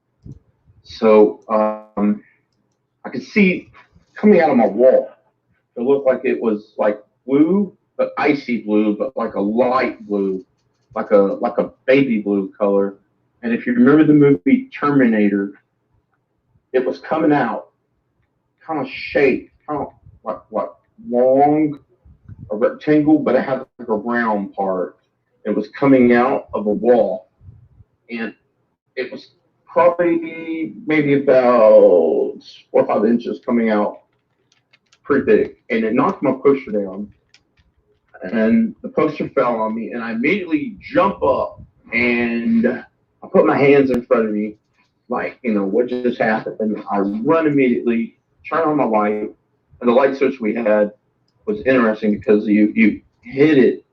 So I could see coming out of my wall. It looked like it was like blue, but icy blue, but like a light blue, like a baby blue color. And if you remember the movie Terminator, it was coming out, kind of shaped, kind of like long, a rectangle, but it had like a round part. It was coming out of a wall, and it was probably maybe about 4 or 5 inches coming out, pretty big, and it knocked my poster down, and the poster fell on me, and I immediately jump up, and I put my hands in front of me, like, you know, what just happened? And I run immediately, turn on my light, and the light switch we had was interesting because you hit it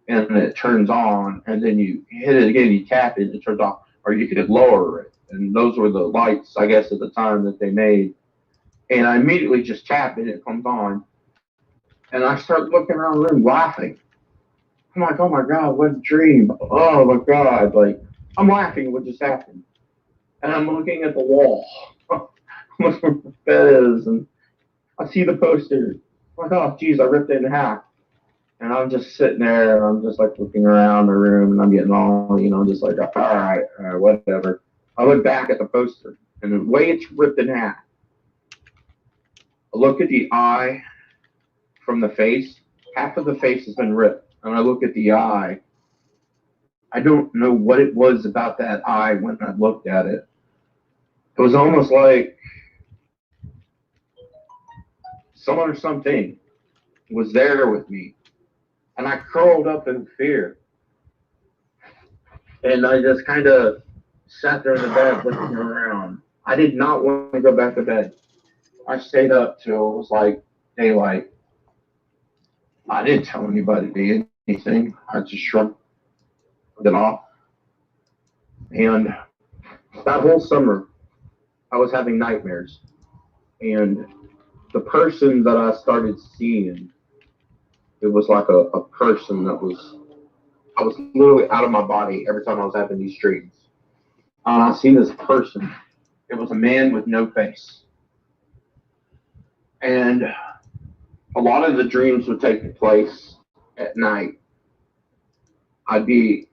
and it turns on, and then you hit it again, you tap it, it turns off, or you could lower it. And those were the lights, I guess, at the time that they made. And I immediately just tap it, it comes on, and I start looking around the room laughing. I'm like, oh my God, what a dream. Oh my God. Like, I'm laughing at what just happened. And I'm looking at the wall. I'm looking where the bed is, and I see the poster. I'm like, oh, geez, I ripped it in half. And I'm just sitting there, and I'm just like looking around the room, and I'm getting all, just like, all right, whatever. I look back at the poster, and the way it's ripped in half, I look at the eye from the face. Half of the face has been ripped, and I look at the eye. I don't know what it was about that eye when I looked at it. It was almost like someone or something was there with me. And I curled up in fear. And I just kind of sat there in the bed looking around. I did not want to go back to bed. I stayed up till it was like daylight. I didn't tell anybody anything. I just shrugged it off. And that whole summer, I was having nightmares. And the person that I started seeing, it was like a person that I was literally out of my body every time I was having these dreams. I seen this person. It was a man with no face. And a lot of the dreams would take place at night. I'd be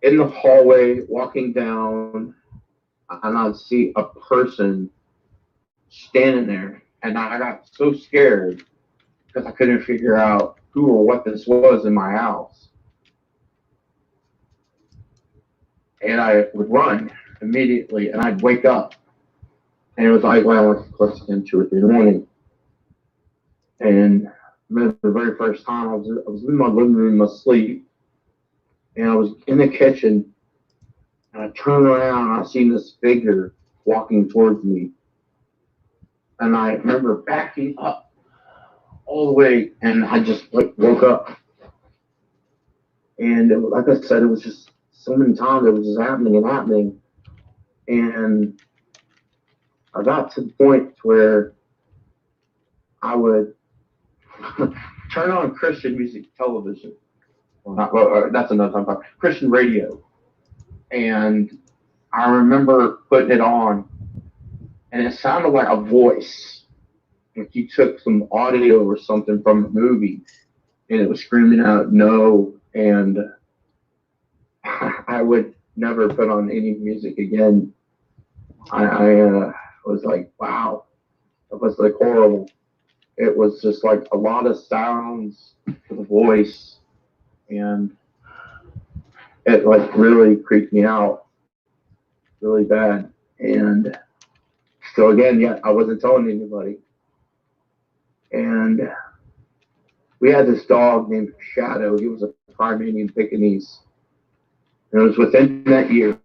in the hallway walking down, and I'd see a person standing there. And I got so scared because I couldn't figure out who or what this was in my house. And I would run immediately, and I'd wake up. And it was like, well, I was close to 2 or 3 in the morning. And I remember the very first time I was in my living room asleep, and I was in the kitchen, and I turned around, and I seen this figure walking towards me. And I remember backing up all the way, and I just woke up. And like I said, it was just so many times it was just happening and happening. And I got to the point where I would turn on Christian music television. That's another time about Christian radio. And I remember putting it on, and it sounded like a voice. Like you took some audio or something from a movie, and it was screaming out no. And I would never put on any music again. I was like, wow, it was like horrible. It was just like a lot of sounds with a voice, and it like really creeped me out really bad. And so again, yeah, I wasn't telling anybody. And we had this dog named Shadow. He was a Pomeranian Pekingese. And it was within that year.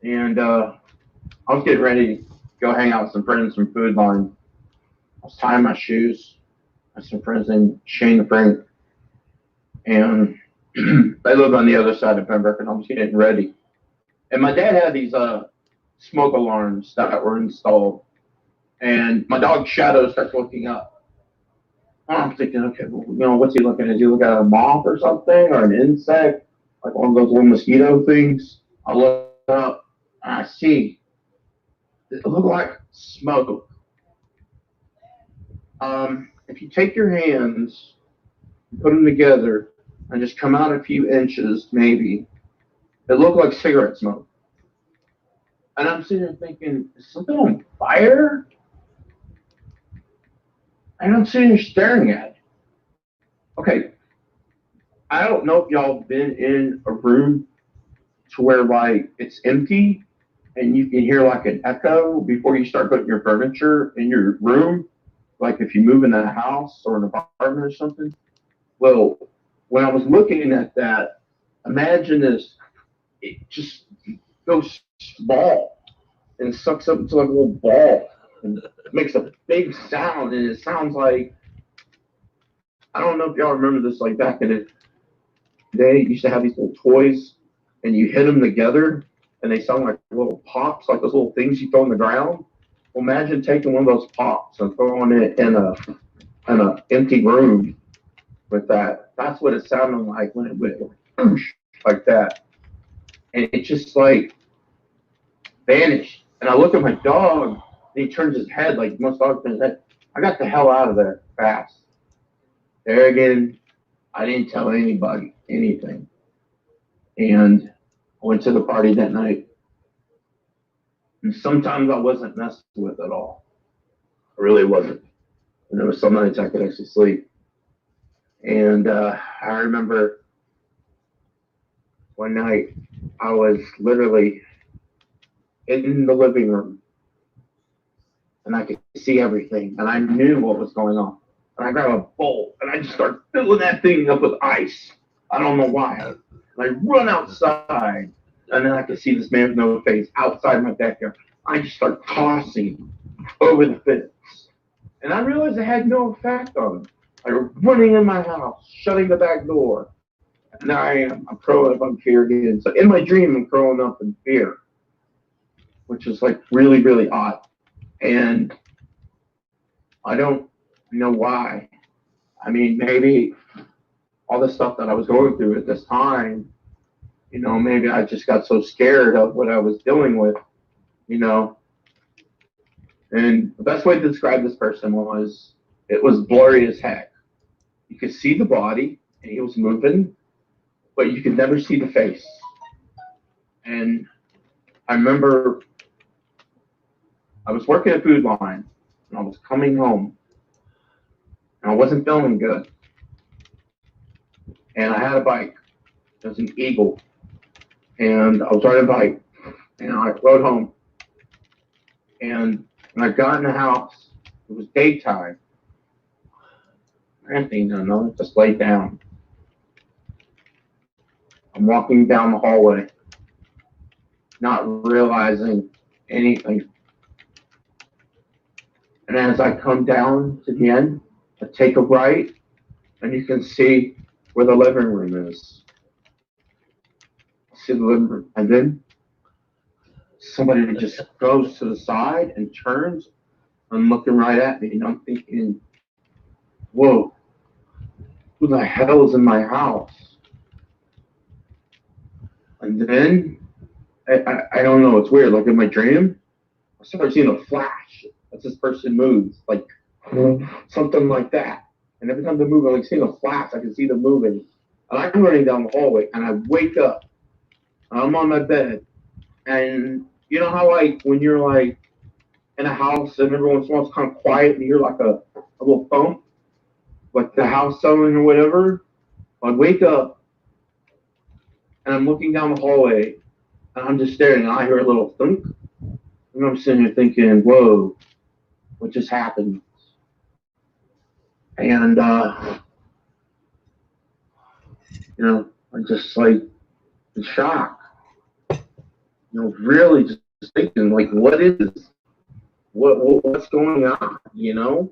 And I was getting ready to go hang out with some friends from Food Line. I was tying my shoes. I had some friends named Shane and Frank. And they lived on the other side of Pembroke, and I was getting ready. And my dad had these smoke alarms that were installed. And my dog Shadow starts looking up. And I'm thinking, okay, well, what's he looking at? Is he looking at a moth or something, or an insect, like one of those little mosquito things? I look up, and I see it looked like smoke. If you take your hands, put them together, and just come out a few inches, maybe, it looked like cigarette smoke. And I'm sitting there thinking, is something on fire? And I'm sitting there staring at it. Okay, I don't know if y'all been in a room to where like it's empty and you can hear like an echo before you start putting your furniture in your room, like if you move in a house or an apartment or something. Well, when I was looking at that, imagine this, it just goes small and sucks up into like a little ball and it makes a big sound, and it sounds like I don't know if y'all remember this, like back in the day, you used to have these little toys and you hit them together and they sound like little pops, like those little things you throw on the ground. Well, imagine taking one of those pops and throwing it in a empty room with that. That's what it sounded like when it went like that. And it just like vanished. And I look at my dog and he turns his head like most dogs turn his head. I got the hell out of there fast. There again, I didn't tell anybody anything. And I went to the party that night. And sometimes I wasn't messed with at all. I really wasn't. And there was some nights I could actually sleep. And I remember one night I was literally in the living room and I could see everything and I knew what was going on. And I grabbed a bowl and I just started filling that thing up with ice. I don't know why. And I run outside and then I could see this man with no face outside my backyard. I just start tossing over the fence. And I realized it had no effect on him. I was running in my house, shutting the back door. And now I'm curling up in fear again. So in my dream, I'm curling up in fear, which is like really, really odd. And I don't know why. I mean, maybe all the stuff that I was going through at this time, you know, maybe I just got so scared of what I was dealing with, you know. And the best way to describe this person was, it was blurry as heck. You could see the body, and he was moving, but you could never see the face. And I remember I was working at Food Line, and I was coming home, and I wasn't feeling good. And I had a bike. It was an Eagle. And I was riding a bike, and I rode home. And when I got in the house, it was daytime. I didn't think no, just laid down. I'm walking down the hallway, not realizing anything. And as I come down to the end, I take a right, and you can see where the living room is. See the living room, and then somebody just goes to the side and turns and looking right at me, and I'm thinking, whoa, who the hell is in my house? And then, I don't know, it's weird, like in my dream, I started seeing a flash as this person moves, like something like that. And every time they move, I'm like seeing a flash, I can see them moving. And I'm running down the hallway, and I wake up, and I'm on my bed, and you know how like when you're like in a house and every once in a while it's kind of quiet and you hear like a little thump, like the house selling or whatever. I wake up and I'm looking down the hallway and I'm just staring and I hear a little thunk. And I'm sitting here thinking, whoa, what just happened? And you know, I'm just like in shock. You know, really just thinking like, what is this? What's going on, you know?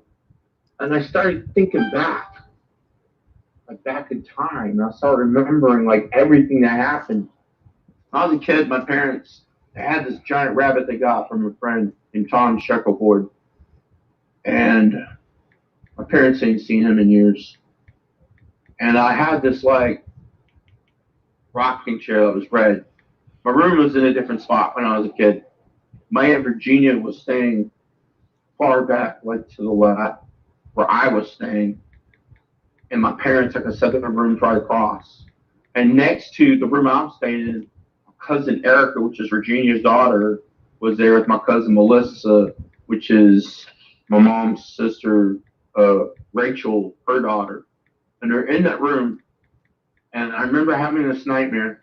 And I started thinking back, like back in time. I started remembering like everything that happened. When I was a kid, my parents, they had this giant rabbit they got from a friend named Tom Shackleford. And my parents ain't seen him in years. And I had this like rocking chair that was red. My room was in a different spot when I was a kid. My Aunt Virginia was staying far back, like to the left, where I was staying. And my parents, like I said, in a room right across. And next to the room I'm staying in, my cousin Erica, which is Virginia's daughter, was there with my cousin Melissa, which is my mom's sister, Rachel, her daughter. And they're in that room. And I remember having this nightmare.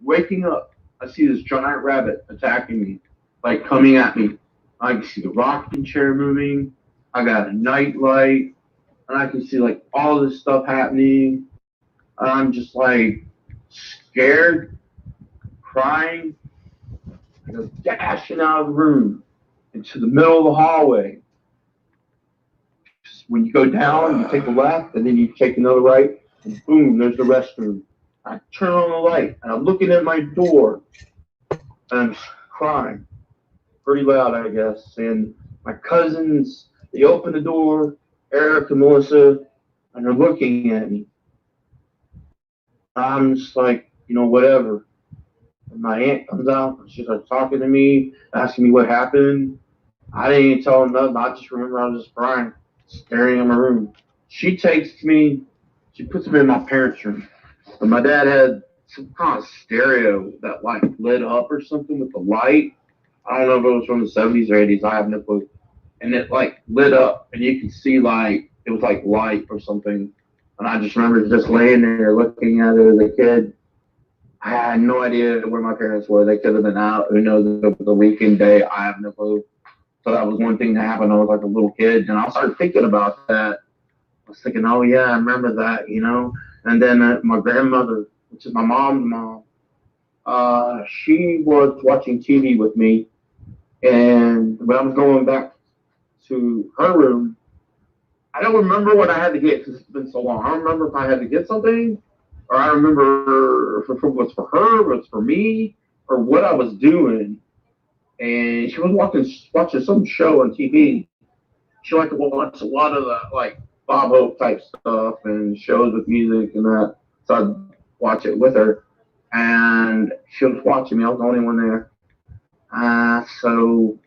Waking up, I see this giant rabbit attacking me, like coming at me. I can see the rocking chair moving. I got a night light. And I can see like all this stuff happening. I'm just like scared, crying. I go dashing out of the room into the middle of the hallway when you go down, you take a left, and then you take another right, and boom, there's the restroom. I turn on the light, and I'm looking at my door, and I'm crying pretty loud, I guess. And my cousins, they open the door, Eric and Melissa, and they're looking at me. I'm just like, whatever. And my aunt comes out, and she starts talking to me, asking me what happened. I didn't even tell her nothing. I just remember I was just crying, staring in my room. She takes me, she puts me in my parents' room. And my dad had some kind of stereo that like lit up or something with the light. I don't know if it was from the 70s or 80s. I have no clue. And it like lit up, and you could see like it was like light or something. And I just remember just laying there looking at it as a kid. I had no idea where my parents were. They could have been out. Who knows? It was a weekend day. I have no clue. So that was one thing that happened. I was like a little kid, and I started thinking about that. I was thinking, oh yeah, I remember that, And then my grandmother, which is my mom's mom, she was watching TV with me, and when I was going back to her room, I don't remember what I had to get because it's been so long. I don't remember if I had to get something, or I don't remember if it was for her, or it was for me, or what I was doing. And she was watching some show on TV. She liked to watch a lot of the like Bob Hope type stuff and shows with music and that. So I'd watch it with her, and she was watching me. I was the only one there. So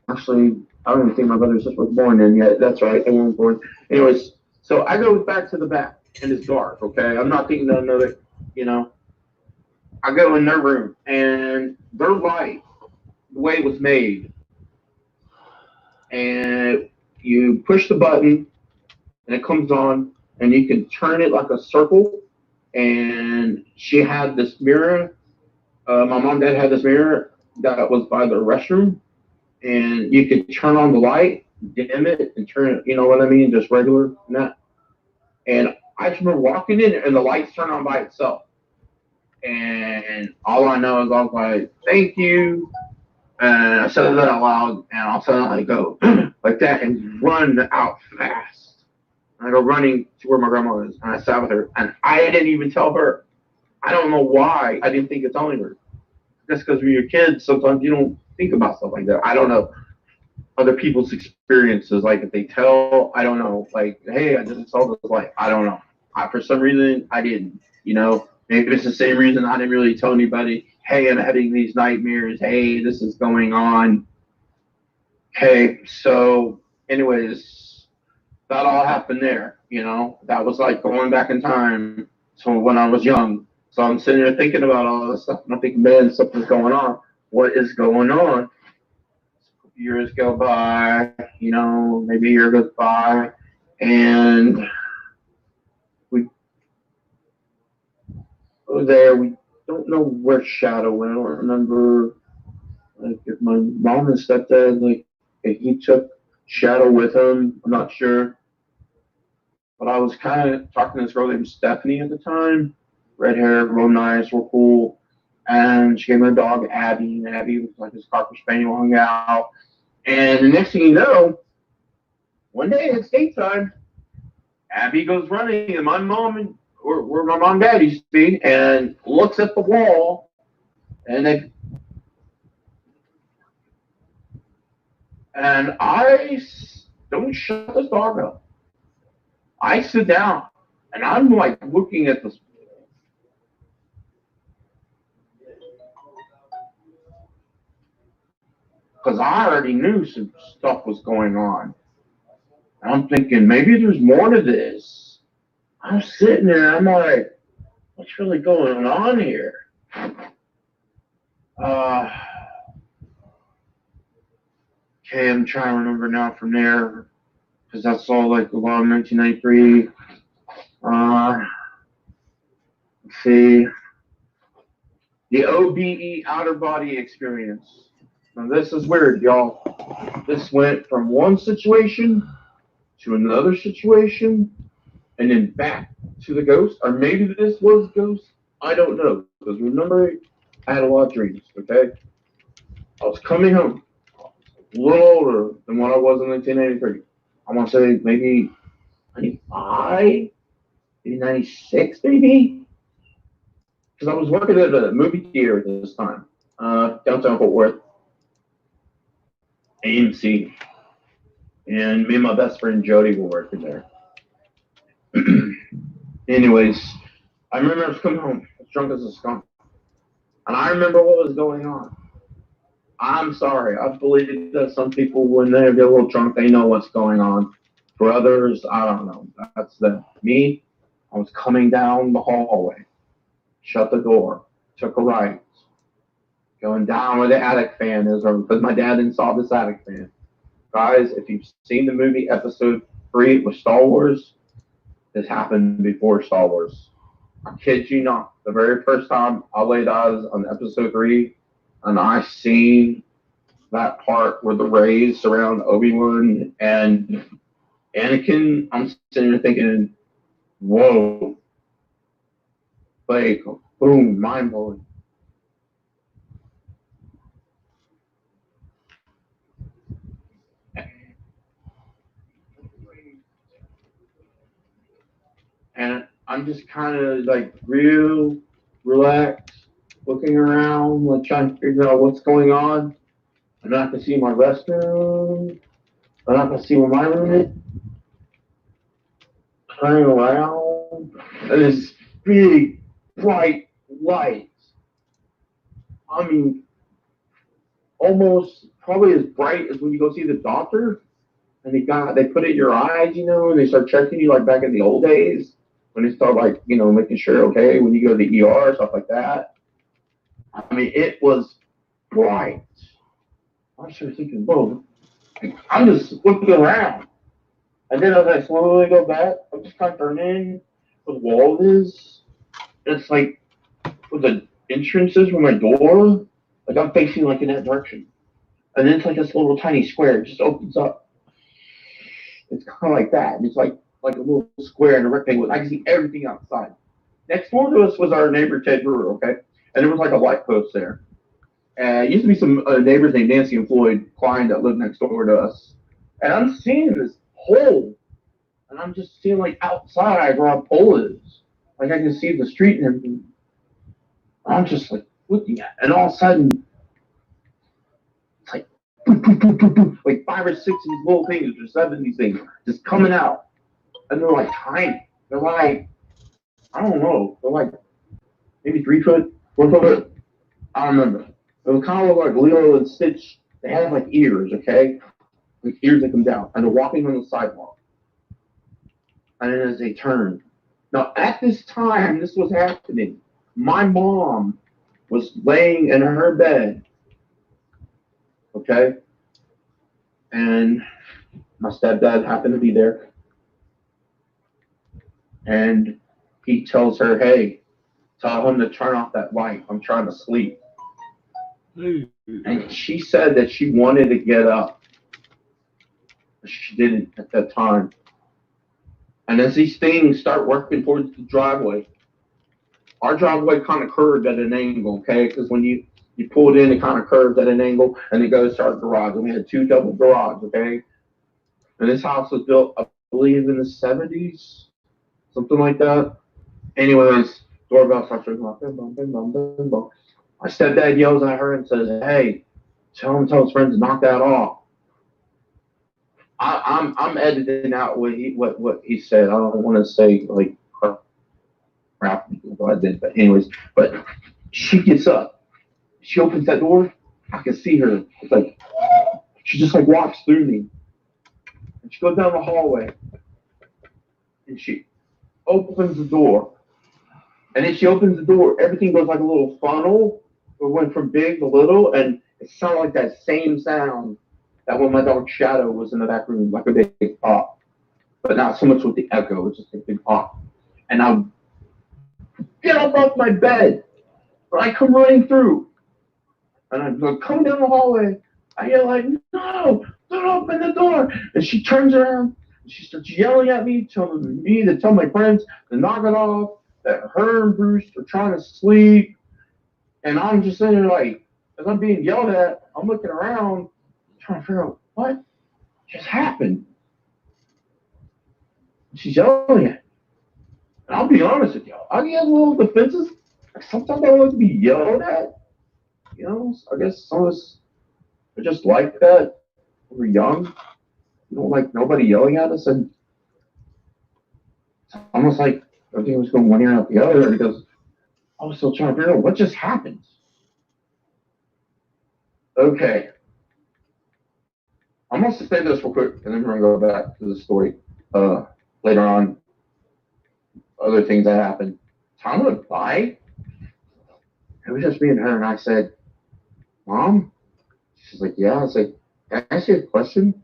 actually, I don't even think my brother and sister was born then yet. That's right, they weren't born. Anyways, so I go back to the back, and it's dark. Okay, I'm not thinking of another, I go in their room, and their light, the way it was made, and you push the button, and it comes on, and you can turn it like a circle. And she had this mirror. My mom and dad had this mirror that was by the restroom, and you could turn on the light, dim it, and turn it. You know what I mean? Just regular and that. And I just remember walking in, and the lights turned on by itself. And all I know is I was like, "Thank you," and I said that out loud, and all of a sudden I go like that and run out fast. And I go running to where my grandma is, and I sat with her, and I didn't even tell her. I don't know why I didn't think of telling her. Just because when you're kids, sometimes you don't think about stuff like that. I don't know other people's experiences. Like if they tell, I don't know. Like, hey, I just saw this light. I don't know. For some reason, I didn't. Maybe it's the same reason I didn't really tell anybody. Hey, I'm having these nightmares. Hey, this is going on. Okay, so anyways, that all happened there. That was like going back in time to when I was young. So I'm sitting there thinking about all this stuff, and I'm thinking, man, something's going on. What is going on? Years go by, maybe a year goes by, and we go there. We don't know where Shadow went. I don't remember, like, if my mom and stepdad, like, if he took Shadow with him. I'm not sure. But I was kind of talking to this girl named Stephanie at the time. Red hair, real nice, real cool. And she gave me a dog, Abby. And Abby was like this Cocker Spaniel hung out. And the next thing you know, one day it's daytime, Abby goes running, and my mom and where my mom and dad used to be, and looks at the wall, and I don't shut this dog up. I sit down, and I'm like looking at this. Because I already knew some stuff was going on. And I'm thinking, maybe there's more to this. I'm sitting there, I'm like, what's really going on here? Okay, I'm trying to remember now from there, because that's all like a lot of 1993. Let's see. The OBE outer body experience. Now this is weird, y'all. This went from one situation to another situation, and then back to the ghost, or maybe this was ghost. I don't know, because remember, I had a lot of dreams. Okay, I was coming home, a little older than what I was in 1983. I want to say maybe 95, maybe 96, maybe. Because I was working at a movie theater at this time, downtown Fort Worth, AMC. And me and my best friend Jody were working there. Anyways, I remember I was coming home, as drunk as a skunk. And I remember what was going on. I'm sorry. I believe that some people, when they get a little drunk, they know what's going on. For others, I don't know. That's them. Me, I was coming down the hallway, shut the door, took a right, going down where the attic fan is, or because my dad installed this attic fan. Guys, if you've seen the movie Episode 3 with Star Wars, this happened before Star Wars. I kid you not. The very first time I laid eyes on Episode 3, and I seen that part where the rays surround Obi-Wan and Anakin, I'm sitting there thinking, whoa. Like, boom, mind blowing. And I'm just kind of like real relaxed, looking around, like trying to figure out what's going on. I'm not going to see my restroom. I'm not going to see where my room is. Turning around, and this big, bright light. I mean, almost probably as bright as when you go see the doctor. And they put it in your eyes, and they start checking you like back in the old days when they start like, making sure okay when you go to the ER, stuff like that. I mean, it was bright. I started thinking, whoa, I'm just looking around. And then as I slowly go back, I'm just kind of turning where the wall is. It's like where the entrance is, where my door, like I'm facing like in that direction. And then it's like this little tiny square, it just opens up. It's kind of like that. It's like a little square and a rectangle. I can see everything outside. Next door to us was our neighbor Ted Brewer, okay? And there was like a light post there. And it used to be some neighbors named Nancy and Floyd Klein that lived next door to us. And I'm seeing this hole. And I'm just seeing like outside where our pole is. Like I can see the street and everything. I'm just like looking at it. And all of a sudden, it's like boom, boom, boom, boom, boom, like 5 or 6 of these little things or 7 of these things just coming out. And they're like tiny. They're like, I don't know. They're like maybe 3 foot, 4 foot. I don't remember. It was kind of like Lilo and Stitch. They have like ears, okay? Like ears that come down. And they're walking on the sidewalk. And then as they turn. Now, at this time, this was happening. My mom was laying in her bed. Okay? And my stepdad happened to be there. And he tells her, hey, tell him to turn off that light. I'm trying to sleep. And she said that she wanted to get up. She didn't at that time. And as these things start working towards the driveway, our driveway kind of curved at an angle, okay? Because when you pulled in, it kind of curved at an angle, and it goes to our garage. And we had 2 double garages, okay? And this house was built, I believe, in the 70s, something like that. Anyways, doorbell starts ringing off. Bing, bong, bing, bong, bing, bong. My stepdad yells at her and says, hey, tell his friends to knock that off. I'm editing out what he said. I don't want to say like crap I did, but anyways. But she gets up, she opens that door. I can see her. It's like she just like walks through me, and she goes down the hallway, and she opens the door. And then she opens the door. Everything goes like a little funnel. It went from big to little, and it sounded like that same sound that when my dog Shadow was in the back room, like a big pop. But not so much with the echo, it was just a big pop. And I get up off my bed, and I come running through. And I'm like, come down the hallway. I yell like, no, don't open the door. And she turns around, and she starts yelling at me, telling me to tell my friends to knock it off, that her and Bruce are trying to sleep. And I'm just sitting there like, as I'm being yelled at, I'm looking around, trying to figure out what just happened. She's yelling at me. And I'll be honest with y'all, I get a little defensive. Sometimes I like to be yelled at. You know, I guess some of us are just like that. When we're young, we don't like nobody yelling at us, and it's almost like everything was going one ear out the other because I was still trying to figure out what just happened. Okay, I'm gonna say this real quick, and then we're gonna go back to the story later on. Other things that happened. Time went by. It was just me and her, and I said, "Mom." She's like, "Yeah." I said, "Can I ask you a question?"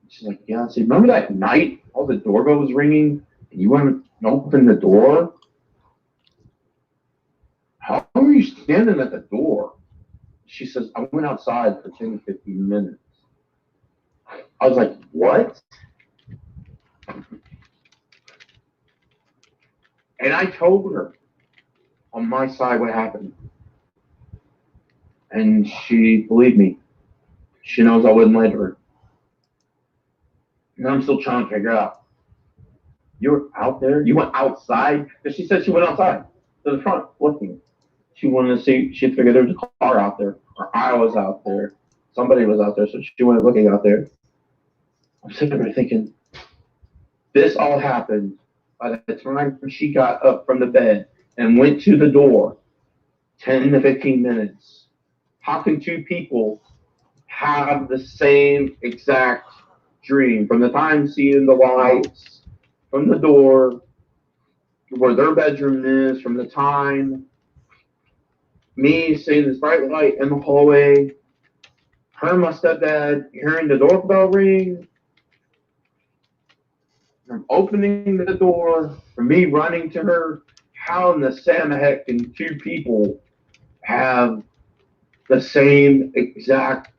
She's like, "Yeah." I said, "Remember that night all the doorbell was ringing and you went and opened the door? How long were you standing at the door?" She says, "I went outside for 10 to 15 minutes." I was like, "What?" And I told her on my side what happened. And she believed me. She knows I wouldn't lie to her. And I'm still trying to figure out. You were out there? You went outside? Because she said she went outside to the front looking. She wanted to see, she figured there was a car out there, or I was out there. Somebody was out there, so she went looking out there. I'm sitting there thinking, this all happened by the time she got up from the bed and went to the door, 10 to 15 minutes. How can two people have the same exact dream from the time seeing the lights, from the door, where their bedroom is, from the time me seeing this bright light in the hallway, her in my stepdad hearing the doorbell ring, from opening the door, from me running to her? How in the Sam heck can two people have the same exact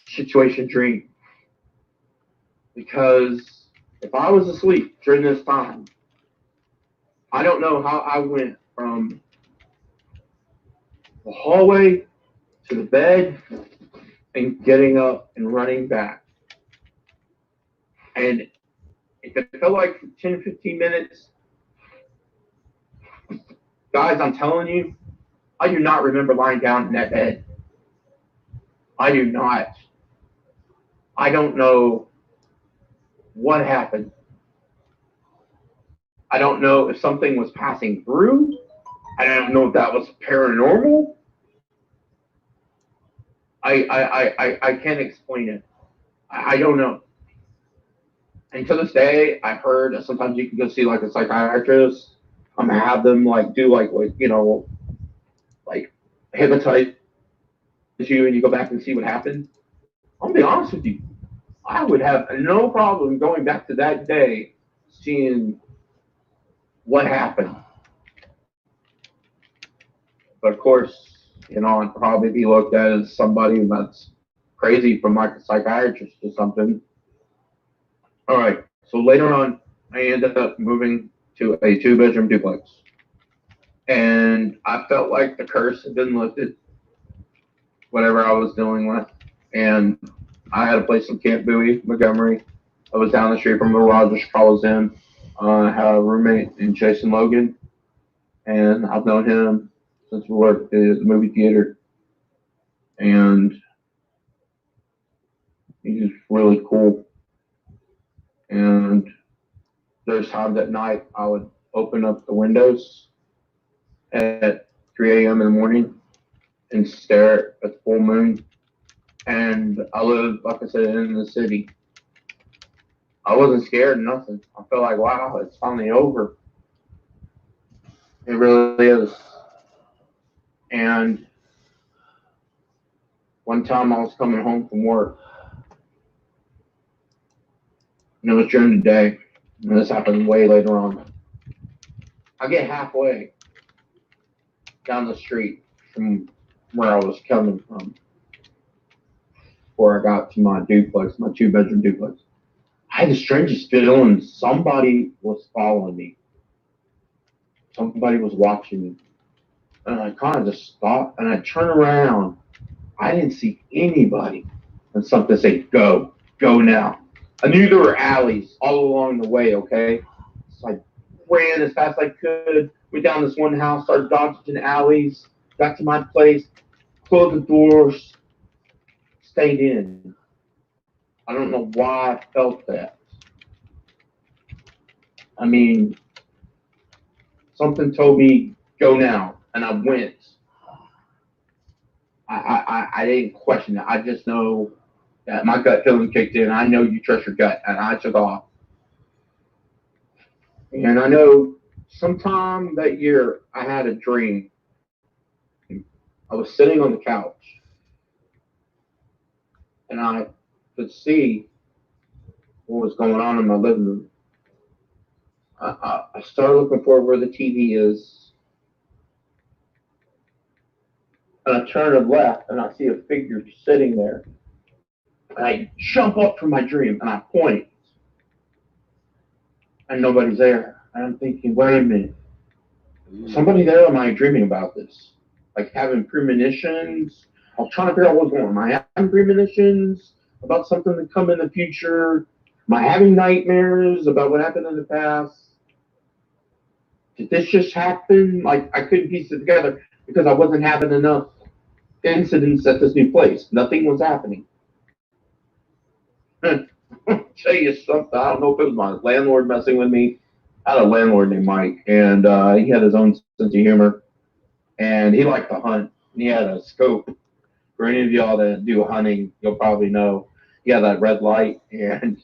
situation dream? Because if I was asleep during this time, I don't know how I went from the hallway to the bed and getting up and running back. And if it felt like 10, 15 minutes, guys, I'm telling you, I do not remember lying down in that bed. I do not. I don't know what happened. I don't know if something was passing through. I don't know if that was paranormal. I can't explain it. I don't know. And to this day, I've heard that sometimes you can go see like a psychiatrist, have them like do like like hypnotize you, and you go back and see what happened. I'll be honest with you, I would have no problem going back to that day, seeing what happened. But of course, I'd probably be looked at as somebody that's crazy from like a psychiatrist or something. All right. So later on, I ended up moving to a 2-bedroom duplex. And I felt like the curse had been lifted, whatever I was dealing with. And I had a place in Camp Bowie, Montgomery. I was down the street from the Rogers Coliseum. I had a roommate named Jason Logan. And I've known him since we worked at the movie theater. And he's really cool. And there's times at night I would open up the windows at 3 a.m. in the morning and stare at the full moon. And I live, like I said, in the city. I wasn't scared of nothing. I felt like, wow, it's finally over. It really is. And one time I was coming home from work, and it was during the day, and this happened way later on. I get halfway down the street from where I was coming from, before I got to my duplex, my 2-bedroom duplex. I had the strangest feeling somebody was following me. Somebody was watching me. And I kind of just stopped, and I turned around. I didn't see anybody. And something said, go now. I knew there were alleys all along the way, okay? So I ran as fast as I could, went down this one house, started dodging alleys, got to my place, closed the doors, stayed in. I don't know why I felt that. I mean, something told me, go now, and I went. I didn't question it. I just know that my gut feeling kicked in. I know you trust your gut, and I took off. And I know sometime that year I had a dream. I was sitting on the couch, and I could see what was going on in my living room. I started looking for where the TV is, and I turn left, and I see a figure sitting there. And I jump up from my dream, and I point, and nobody's there. And I'm thinking, wait a minute, somebody there? Or am I dreaming about this? Like having premonitions? I'm trying to figure out what's going on. Am I having premonitions about something to come in the future? Am I having nightmares about what happened in the past? Did this just happen? Like, I couldn't piece it together because I wasn't having enough incidents at this new place. Nothing was happening. I'll tell you something. I don't know if it was my landlord messing with me. I had a landlord named Mike, and he had his own sense of humor, and he liked to hunt. And he had a scope. For any of y'all that do hunting, you'll probably know he had that red light. And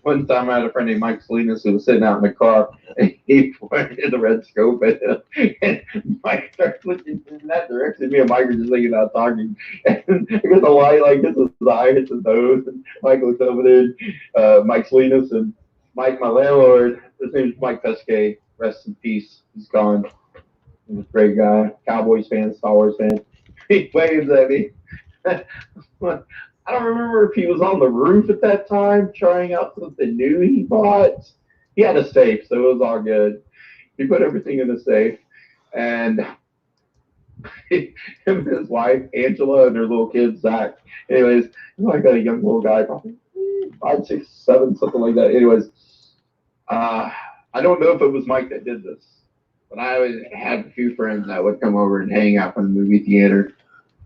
one time I had a friend named Mike Salinas who was sitting out in the car, and he pointed the red scope at him, and Mike started looking in that direction. Me and Mike were just thinking out talking, and I got the light like this is the eye, it's his nose, and Mike looks over there, Mike Salinas, and Mike, my landlord, his name is Mike Pesquet, rest in peace, he's gone. He was a great guy, Cowboys fan, Star Wars fan. He waves at me. I don't remember if he was on the roof at that time trying out something new he bought. He had a safe, so it was all good. He put everything in the safe, and him and his wife, Angela, and their little kid, Zach. Anyways, I got a young little guy, probably 5, 6, 7, something like that. Anyways, I don't know if it was Mike that did this, but I always had a few friends that would come over and hang out from the movie theater.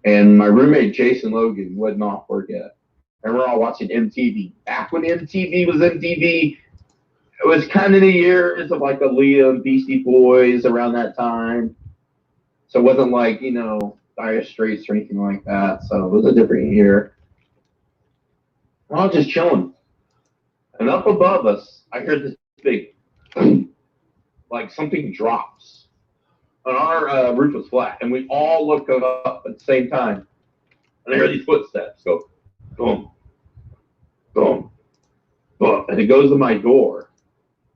And my roommate, Jason Logan, wasn't off work yet. And we're all watching MTV. Back when MTV was MTV, it was kind of the years of like Aaliyah and Beastie Boys around that time. So it wasn't like, Dire Straits or anything like that. So it was a different year. I was just chilling. And up above us, I heard this big, like something drops. And our roof was flat, and we all looked up at the same time. And I heard these footsteps go, boom, boom, boom. And it goes to my door.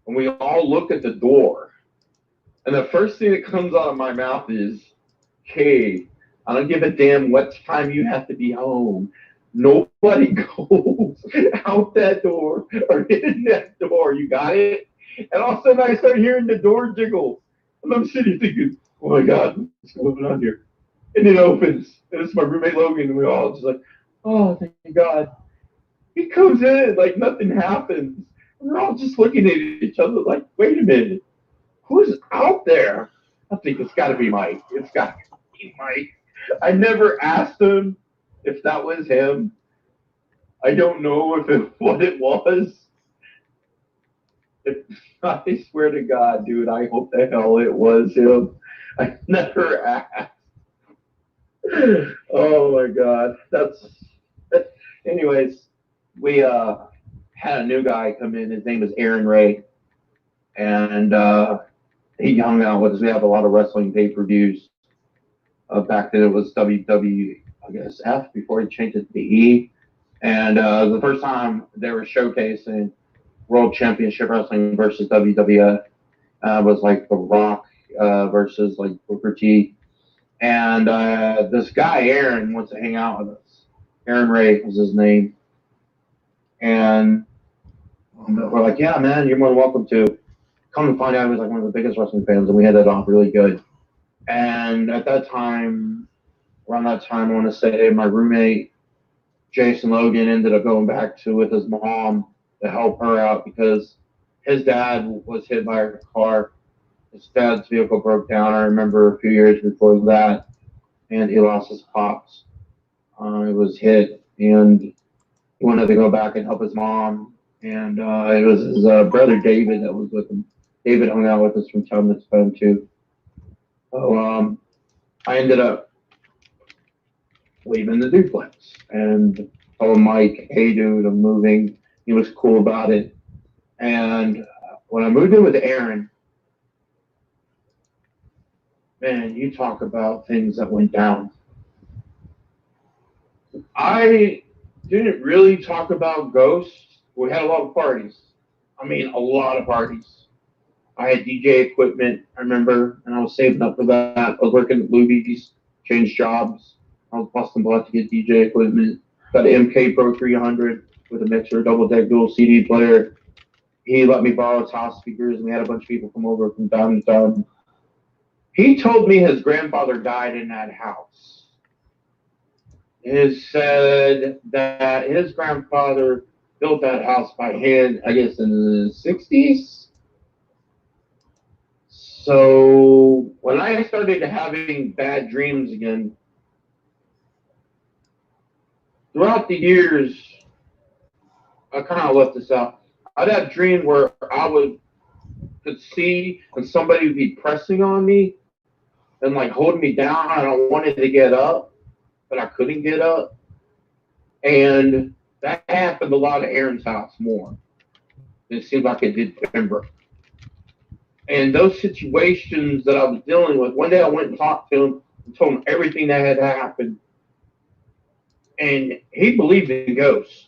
And we all look at the door. And the first thing that comes out of my mouth is, hey, I don't give a damn what time you have to be home. Nobody goes out that door or in that door. You got it? And all of a sudden I start hearing the door jiggle. And I'm sitting thinking, oh my God, what's going on here? And it opens. And it's my roommate Logan. And we all just like, oh, thank God. He comes in like nothing happens. And we're all just looking at each other like, wait a minute. Who's out there? I think it's got to be Mike. It's got to be Mike. I never asked him if that was him. I don't know what it was. I swear to God, dude, I hope the hell it was him. I never asked. Oh my God. Anyways, we had a new guy come in. His name was Aaron Ray. And he hung out with us. We have a lot of wrestling pay-per-views. Back then it was WW, I guess, F before he changed it to E. And the first time they were showcasing World Championship Wrestling versus WWF was like The Rock versus like Booker T. And this guy, Aaron, wants to hang out with us. Aaron Ray was his name. And we're like, yeah, man, you're more than welcome to. Come to find out, he was like one of the biggest wrestling fans, and we had that off really good. And at that time, around that time, I want to say my roommate Jason Logan ended up going back to with his mom to help her out because his dad was hit by a car. His dad's vehicle broke down. I remember a few years before that, and he lost his pops. It was hit, and he wanted to go back and help his mom. And it was his brother David that was with him. David hung out with us from time to time too. So I ended up leaving the duplex and told Mike, "Hey, dude, I'm moving." He was cool about it. And when I moved in with Aaron, man, you talk about things that went down. I didn't really talk about ghosts. We had a lot of parties. I mean, a lot of parties. I had DJ equipment, I remember, and I was saving up for that. I was working at Luby's, changed jobs. I was busting blood to get DJ equipment. Got an MK Pro 300 with a mixer, double deck dual CD player. He let me borrow his house speakers, and we had a bunch of people come over from time to time. He told me his grandfather died in that house. He said that his grandfather built that house by hand, I guess, in the 60s. So when I started having bad dreams again, throughout the years, I kind of left this out. I'd have a dream where could see when somebody would be pressing on me and like holding me down. I wanted to get up, but I couldn't get up. And that happened a lot at Aaron's house more. It seemed like it did Denver. And those situations that I was dealing with, one day I went and talked to him and told him everything that had happened. And he believed in ghosts.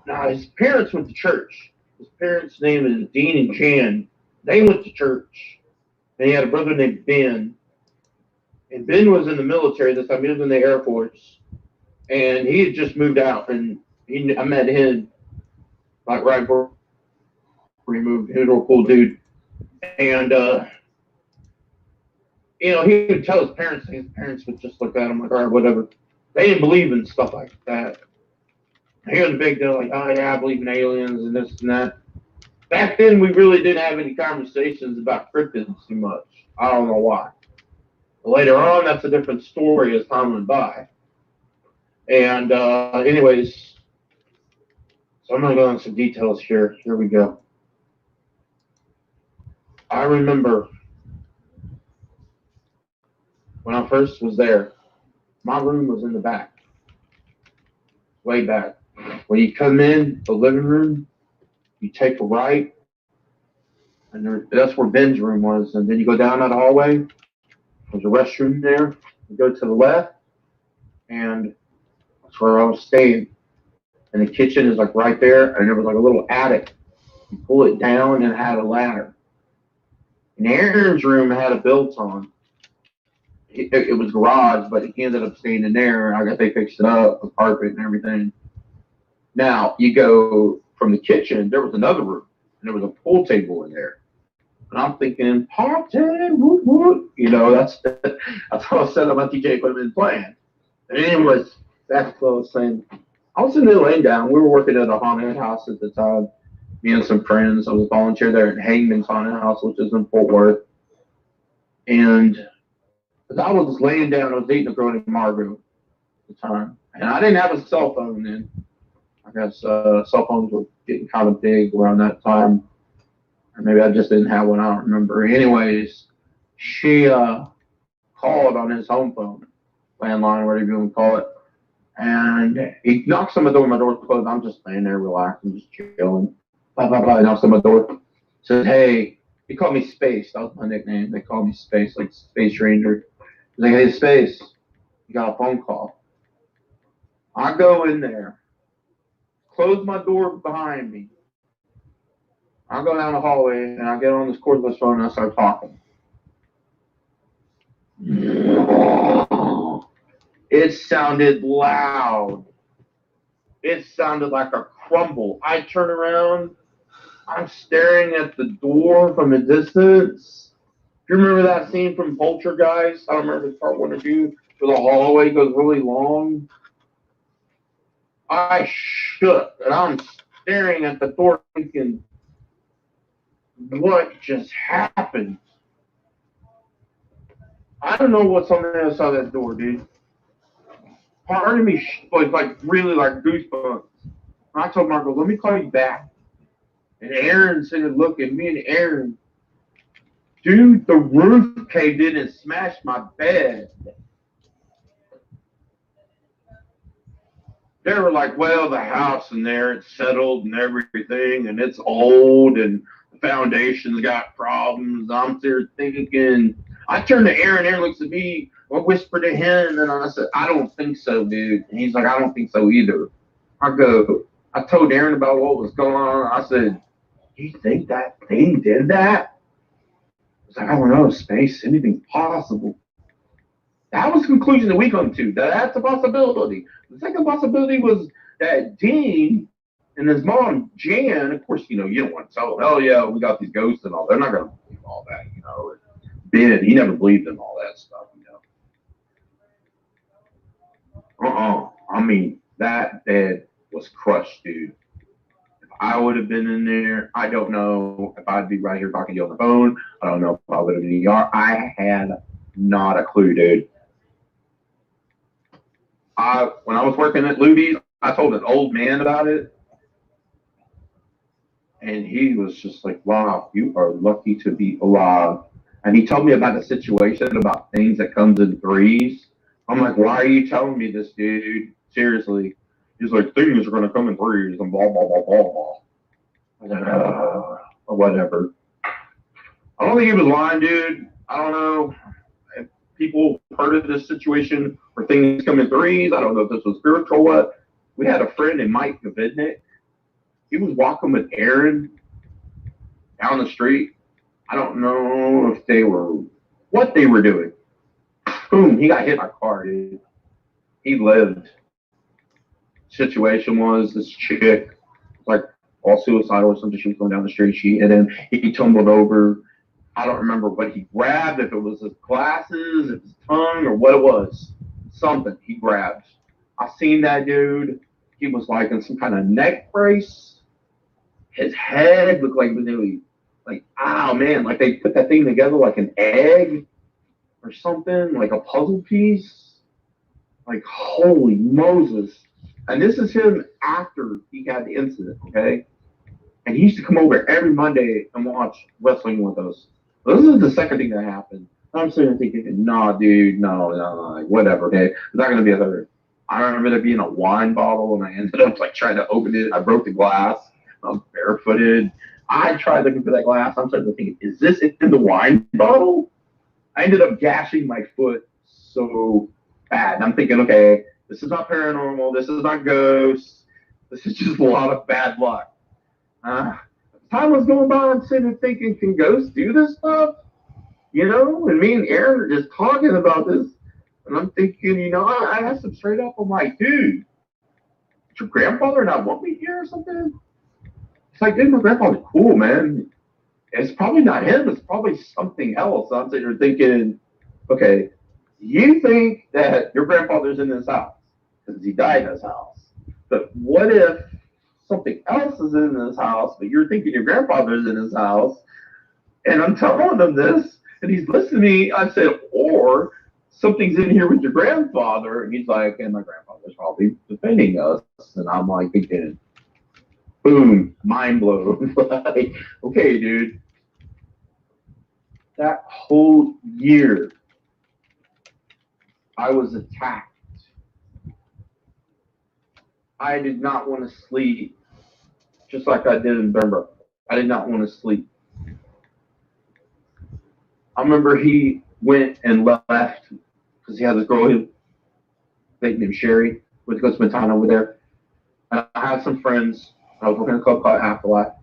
Now, his parents went to church. His parents' name is Dean and Jan. They went to church. And he had a brother named Ben. And Ben was in the military this time. He was in the Air Force. And he had just moved out. And I met him like right before he moved. He was a real cool dude. And, he would tell his parents would just look at him like, all right, whatever. They didn't believe in stuff like that. He was a big deal, like, oh, yeah, I believe in aliens and this and that. Back then, we really didn't have any conversations about cryptids too much. I don't know why. But later on, that's a different story as time went by. And anyways, so I'm going to go into some details here. Here we go. I remember when I first was there, my room was in the back, way back. When you come in the living room, you take a right, and that's where Ben's room was. And then you go down that hallway. There's a restroom there. You go to the left, and that's where I was staying. And the kitchen is like right there, and there was like a little attic. You pull it down, and it had a ladder. And Aaron's room had a built-on. It was garage, but he ended up staying in there. I guess they fixed it up with carpet and everything. Now, you go from the kitchen, there was another room, and there was a pool table in there. And I'm thinking, party, whoop, whoop. That's how I set up my DJ equipment playing. And anyways, that's what I was saying. I was in there laying down. We were working at a haunted house at the time. Me and some friends. I was volunteer there at Hangman's Haunted House, which is in Fort Worth. And as I was laying down, I was eating a girl named Margot at the time. And I didn't have a cell phone then. I guess cell phones were getting kind of big around that time. Or maybe I just didn't have one. I don't remember. Anyways, she called on his home phone, landline, whatever you want to call it. And he knocks on my door. My door's closed. I'm just laying there relaxing, just chilling. Blah, blah, blah. He knocks on my door. Says, hey, he called me Space. That was my nickname. They called me Space, like Space Ranger. He's like, hey, Space, you got a phone call. I go in there, close my door behind me. I go down the hallway, and I get on this cordless phone, and I start talking. It sounded loud. It sounded like a crumble. I turn around. I'm staring at the door from a distance. Do you remember that scene from Poltergeist? I don't remember if part 1 or 2, where the hallway goes really long. I shook, and I'm staring at the door thinking, what just happened? I don't know what's on the other side of that door, dude. Part of me was like really like goosebumps. And I told Marco, let me call you back. And Aaron said, look at me and Aaron. Dude, the roof caved in and smashed my bed. They were like, well, the house in there, it's settled and everything, and it's old, and the foundation's got problems. I'm there thinking, I turned to Aaron, Aaron looks at me, I whispered to him, and I said, I don't think so, dude. And he's like, I don't think so either. I told Aaron about what was going on. I said, you think that thing did that? He's like, I don't know, Space, anything's possible. That was the conclusion that we come to. That's a possibility. The second possibility was that Dean and his mom, Jan, of course, you don't want to tell them, oh, yeah, we got these ghosts and all. They're not going to believe all that, Ben, he never believed in all that stuff, I mean, that bed was crushed, dude. If I would have been in there, I don't know if I'd be right here talking to you on the phone. I don't know if I would have been in the ER. I had not a clue, dude. When I was working at Luby's, I told an old man about it, and he was just like, wow, you are lucky to be alive. And he told me about a situation about things that comes in threes. I'm like, why are you telling me this, dude? Seriously. He's like, things are going to come in threes and blah, blah, blah, blah, blah. I said, whatever. I don't think he was lying, dude. I don't know if people heard of this situation where things come in threes. I don't know if this was spiritual or what. We had a friend named Mike Gavidnik. He was walking with Aaron down the street. I don't know if what they were doing. Boom, he got hit by a car, dude. He lived. Situation was this chick, like all suicidal or something. She was going down the street. She hit him. He tumbled over. I don't remember what he grabbed, if it was his glasses, if his tongue, or what it was. Something he grabbed. I seen that dude. He was like in some kind of neck brace. His head looked like really, like, oh man, like they put that thing together like an egg or something, like a puzzle piece. Like, holy Moses. And this is him after he had the incident, okay? And he used to come over every Monday and watch wrestling with us. This is the second thing that happened. I'm sitting there thinking, nah, dude, no, like, whatever, okay? It's not going to be a third. I remember there being a wine bottle, and I ended up like trying to open it. I broke the glass. I'm barefooted. I tried looking for that glass. I'm starting to think, is this in the wine bottle? I ended up gashing my foot so bad. And I'm thinking, okay, this is not paranormal. This is not ghosts. This is just a lot of bad luck. Time was going by, I'm sitting there thinking, can ghosts do this stuff? And me and Aaron are just talking about this. And I'm thinking, I asked him straight up, I'm like, dude, did your grandfather not want me here or something? It's like, dude, my grandfather's cool, man. It's probably not him. It's probably something else. I'm sitting there thinking, okay, you think that your grandfather's in this house because he died in this house. But what if something else is in this house, but you're thinking your grandfather's in this house? And I'm telling him this, and he's listening to me. I said, or something's in here with your grandfather. And he's like, and my grandfather's probably defending us. And I'm like thinking, boom, mind blown. Like, okay, dude. That whole year, I was attacked. I did not want to sleep, just like I did in Denver. I did not want to sleep. I remember he went and left because he had this girl named Sherry, went to go spend time over there. And I had some friends. I was working at a club called Afterlife,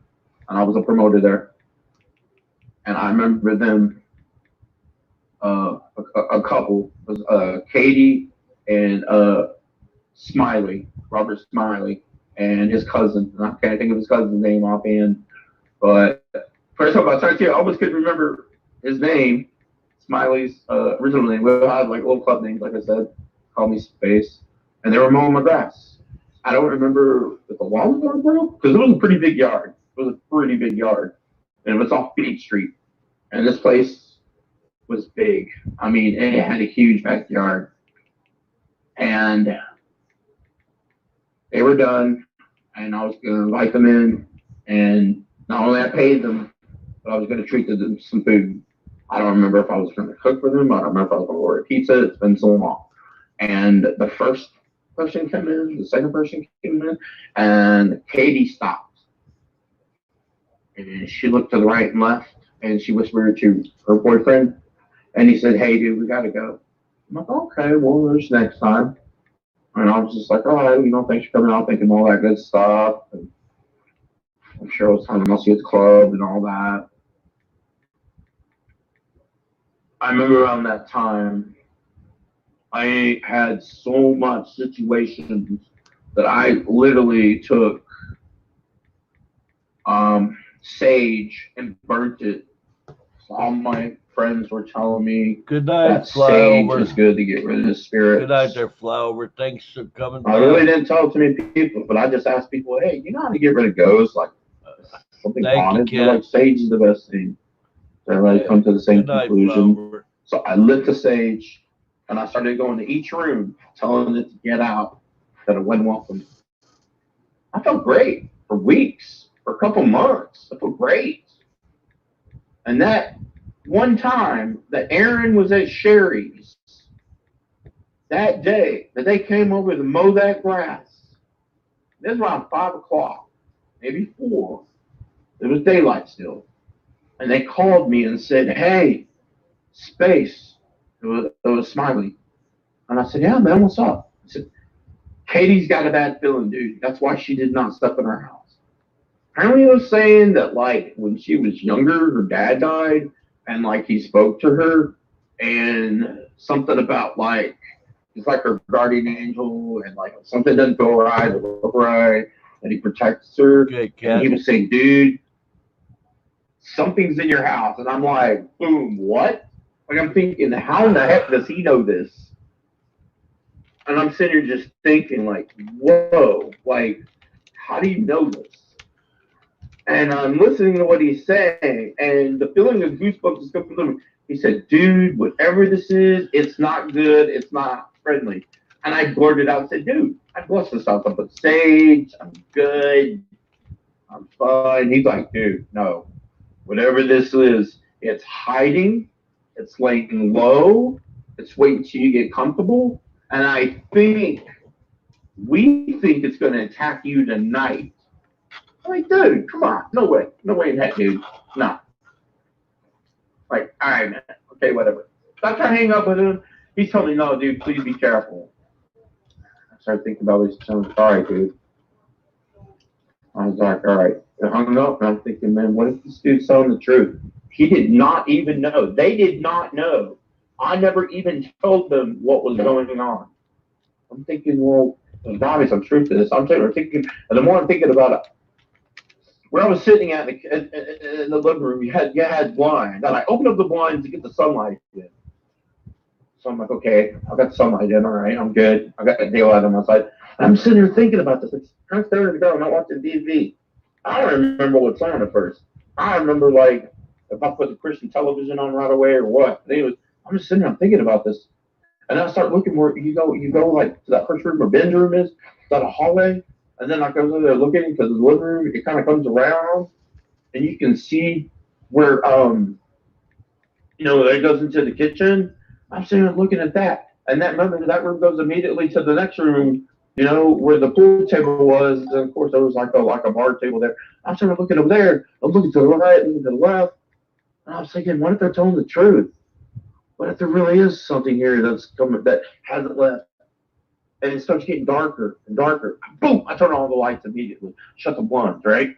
and I was a promoter there. And I remember them, a couple, was Katie and Smiley, Robert Smiley, and his cousin. And I can't think of his cousin's name offhand, but first time I started here, I always couldn't remember his name, Smiley's original name. We had like little club names, like I said, call me Space, and they were mowing my grass. I don't remember if the wall was broke because it was a pretty big yard. It was a pretty big yard, and it was off Beach Street. And this place was big. I mean, it had a huge backyard, and they were done. And I was gonna invite them in, and not only I paid them, but I was gonna treat them to some food. I don't remember if I was gonna cook for them. I don't remember if I was gonna order pizza. It's been so long. And the first person came in, the second person came in, and Katie stopped. And she looked to the right and left, and she whispered to her boyfriend, and he said, "Hey, dude, we gotta go." I'm like, "Okay, well, there's next time." And I was just like, "All right, thanks for coming out, thinking all that good stuff." And I'm sure it was time to see at the club and all that. I remember around that time, I had so much situations that I literally took sage and burnt it. So all my friends were telling me Good night, that sage Flyover. is good to get rid of the spirits. Good night there, Flyover. Thanks for coming I really didn't tell it to many people, but I just asked people, "Hey, you know how to get rid of ghosts? Like something haunted?" They're like, "Sage is the best thing." Everybody come to the same conclusion. Flyover. So I lit the sage, and I started going to each room, telling it to get out, that it wasn't welcome. I felt great for weeks, for a couple months. I felt great. And that one time that Aaron was at Sherry's, that day that they came over to mow that grass, this was around 5 o'clock, maybe 4. It was daylight still. And they called me and said, "Hey, Space." It was Smiley. And I said, "Yeah, man, what's up?" I said, "Katie's got a bad feeling, dude. That's why she did not step in her house." Apparently it was saying that, like, when she was younger, her dad died, and, like, he spoke to her, and something about, like, he's like her guardian angel, and, like, if something doesn't go right or look right, and he protects her. Okay, and he was saying, "Dude, something's in your house." And I'm like, boom, what? Like, I'm thinking, how in the heck does he know this? And I'm sitting here just thinking, like, whoa, like, how do you know this? And I'm listening to what he's saying, and the feeling of goosebumps is coming from him. He said, "Dude, whatever this is, it's not good. It's not friendly." And I blurted out and said, "Dude, I blessed this house. I put sage. I'm good. I'm fine." He's like, "Dude, no. Whatever this is, it's hiding. It's laying low. It's waiting till you get comfortable. And we think it's going to attack you tonight." I'm like, "Dude, come on. No way. No way in heck, dude. No." Like, all right, man. Okay, whatever. So I try to hang up with him. He's telling me, "No, dude, please be careful." I started thinking about this. I'm sorry, dude. I was like, all right. I hung up, and I'm thinking, man, what if this dude's telling the truth? He did not even know. They did not know. I never even told them what was going on. I'm thinking, well, there's obviously some truth to this. I'm thinking, and the more I'm thinking about it, where I was sitting in the living room, you had blinds, and I opened up the blinds to get the sunlight in. So I'm like, okay, I've got the sunlight in, all right, I'm good. I got the daylight on my side. And I'm sitting here thinking about this. It's kind of staring at the ground, not watching TV. I don't remember what's on at first. I remember, like, if I put the Christian television on right away or what. Anyways, I'm just sitting there, I'm thinking about this. And then I start looking where you go like to that first room where Ben's room is that a hallway. And then I go over there looking because the living room, it kind of comes around, and you can see where it goes into the kitchen. I'm sitting there looking at that, and that room goes immediately to the next room, where the pool table was. And of course, there was like a bar table there. I'm sitting there looking over there. I'm looking to the right, looking to the left, and I was thinking, what if they're telling the truth? What if there really is something here that's coming that hasn't left? And it starts getting darker and darker. Boom! I turn on all the lights immediately. Shut the blinds, right?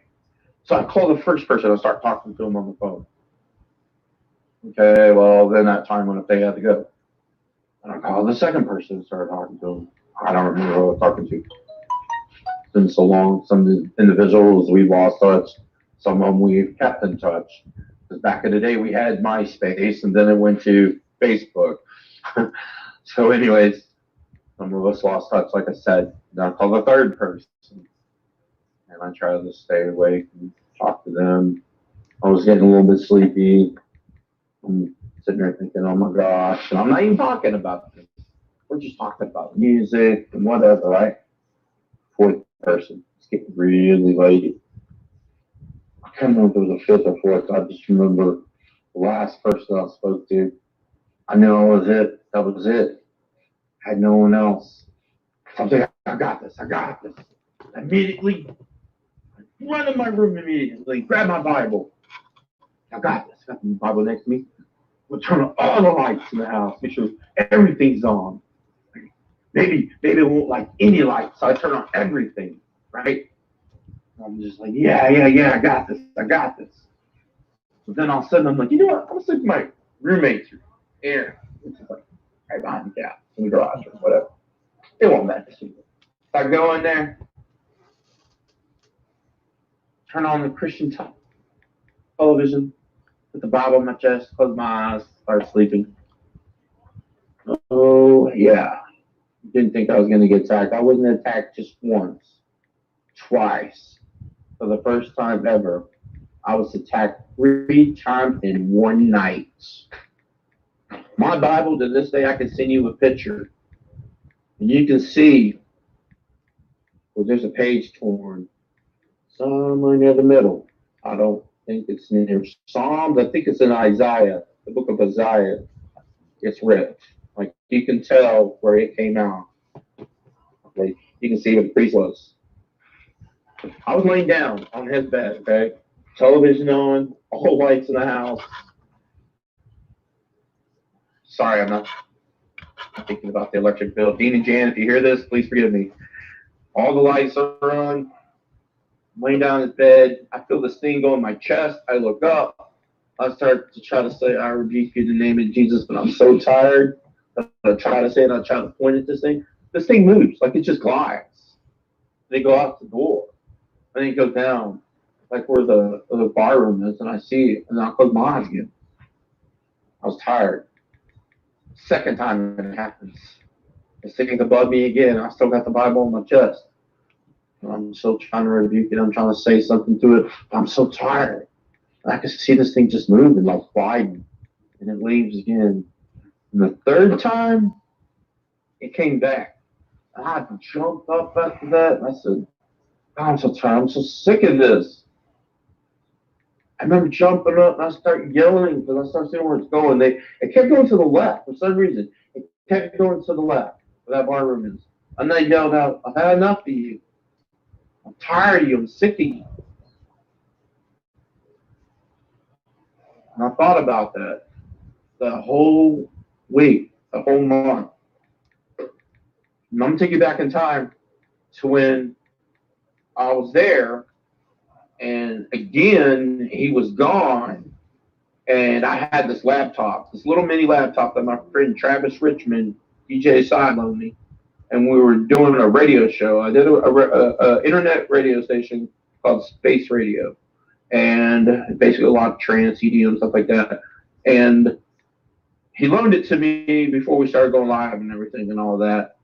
So I call the first person and start talking to him on the phone. Okay, well, then that time went up, they had to go. And I called the second person and started talking to him. I don't remember who I was talking to. It's been so long. Some individuals we lost touch. Some of them we've kept in touch. Because back in the day, we had MySpace, and then it went to Facebook. So anyways, Some of us lost touch, like I said. Then I call the third person. And I try to stay awake and talk to them. I was getting a little bit sleepy. I'm sitting there thinking, oh my gosh. And I'm not even talking about this. We're just talking about music and whatever, right? Fourth person. It's getting really late. I can't remember if it was a fifth or fourth. I just remember the last person I spoke to. I knew I was it. That was it. I had no one else. So I'm thinking, I got this. I got this. Immediately, run in my room immediately. Grab my Bible. I got this. I got the Bible next to me. We'll turn on all the lights in the house. Make sure everything's on. Maybe it won't like any lights, so I turn on everything, right? I'm just like, yeah, I got this. I got this. But then all of a sudden, I'm like, you know what? I'm going to sleep with my roommates here. It's just like right behind the couch, in the garage, or whatever. It won't matter. So I go in there, turn on the Christian television, put the Bible on my chest, close my eyes, start sleeping. Oh, yeah. Didn't think I was going to get attacked. I wasn't attacked just once, twice. For the first time ever, I was attacked 3 times in one night. My Bible, to this day, I can send you a picture. And you can see, well, there's a page torn somewhere near the middle. I don't think it's near Psalms. I think it's in Isaiah, the book of Isaiah. It's ripped. Like, you can tell where it came out. Like, you can see what the priest was. I was laying down on his bed, okay? Television on, all lights in the house. Sorry, I'm not thinking about the electric bill. Dean and Jan, if you hear this, please forgive me. All the lights are on. I'm laying down in his bed. I feel this thing go in my chest. I look up. I start to try to say, I rebuke you in the name of Jesus, but I'm so tired. I try to say it. I try to point at this thing. This thing moves like it just glides. They go out the door. And then it goes down, like where the bar room is, and I see it, and I close my eyes again. I was tired. Second time it happens. It's sitting above me again. I still got the Bible on my chest. And I'm still trying to rebuke it. I'm trying to say something to it. I'm so tired. And I can see this thing just moving, like widen. And it leaves again. And the third time, it came back. And I jumped up after that, and I said, I'm so tired. I'm so sick of this. I remember jumping up and I started yelling because I started seeing where it's going. It kept going to the left for some reason. It kept going to the left where that bar room is. And I yelled out, I've had enough of you. I'm tired of you. I'm sick of you. And I thought about that the whole week, the whole month. And I'm going to take you back in time to when I was there. And again, he was gone. And I had this laptop, this little mini laptop that my friend Travis Richmond, DJ Side loaned me. And we were doing a radio show. I did a internet radio station called Space Radio. And basically a lot of trance, EDM, stuff like that. And he loaned it to me before we started going live and everything and all that.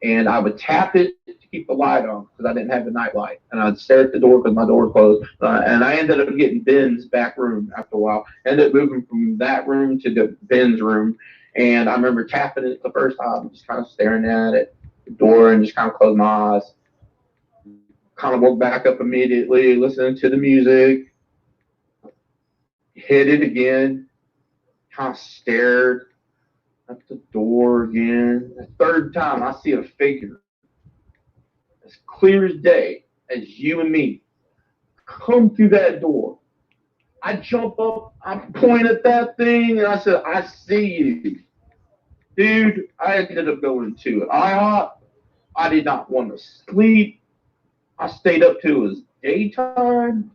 And I would tap it to keep the light on because I didn't have the night light. And I'd stare at the door because my door closed. And I ended up getting Ben's back room after a while. Ended up moving from that room to the Ben's room. And I remember tapping it the first time, just kind of staring at it, the door, and just kind of closed my eyes. Kind of woke back up immediately, listening to the music. Hit it again. Kind of stared at the door again. The third time, I see a figure as clear as day as you and me come through that door. I jump up, I point at that thing, and I said, I see you. Dude, I ended up going to IHOP. I did not want to sleep. I stayed up till it was daytime,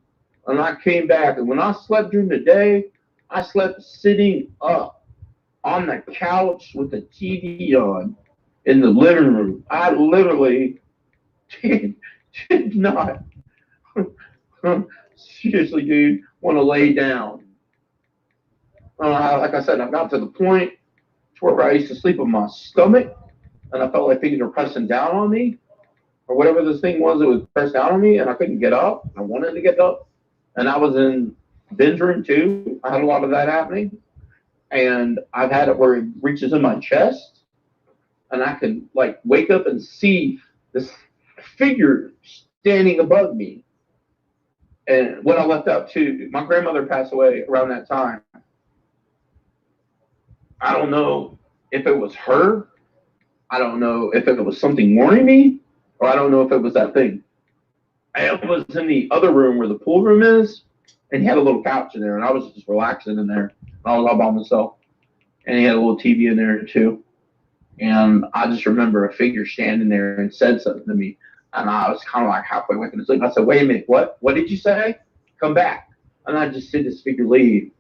and I came back. And when I slept during the day, I slept sitting up on the couch with the TV on in the living room. I literally did not, seriously, dude, want to lay down. Like I said, I got to the point where I used to sleep on my stomach. and I felt like things were pressing down on me, or whatever this thing was that was pressed down on me, and I couldn't get up. I wanted to get up, and I was in binge room too. I had a lot of that happening, and I've had it where it reaches in my chest, and I could like wake up and see this figure standing above me. And what I left out too, my grandmother passed away around that time. I don't know if it was her. I don't know if it was something warning me, or I don't know if it was that thing. I was in the other room where the pool room is, and he had a little couch in there, and I was just relaxing in there. I was all by myself, and he had a little TV in there too. And I just remember a figure standing there and said something to me, and I was kind of like halfway waking asleep. I said, "Wait a minute, what? What did you say? Come back!" And I just see this figure leave,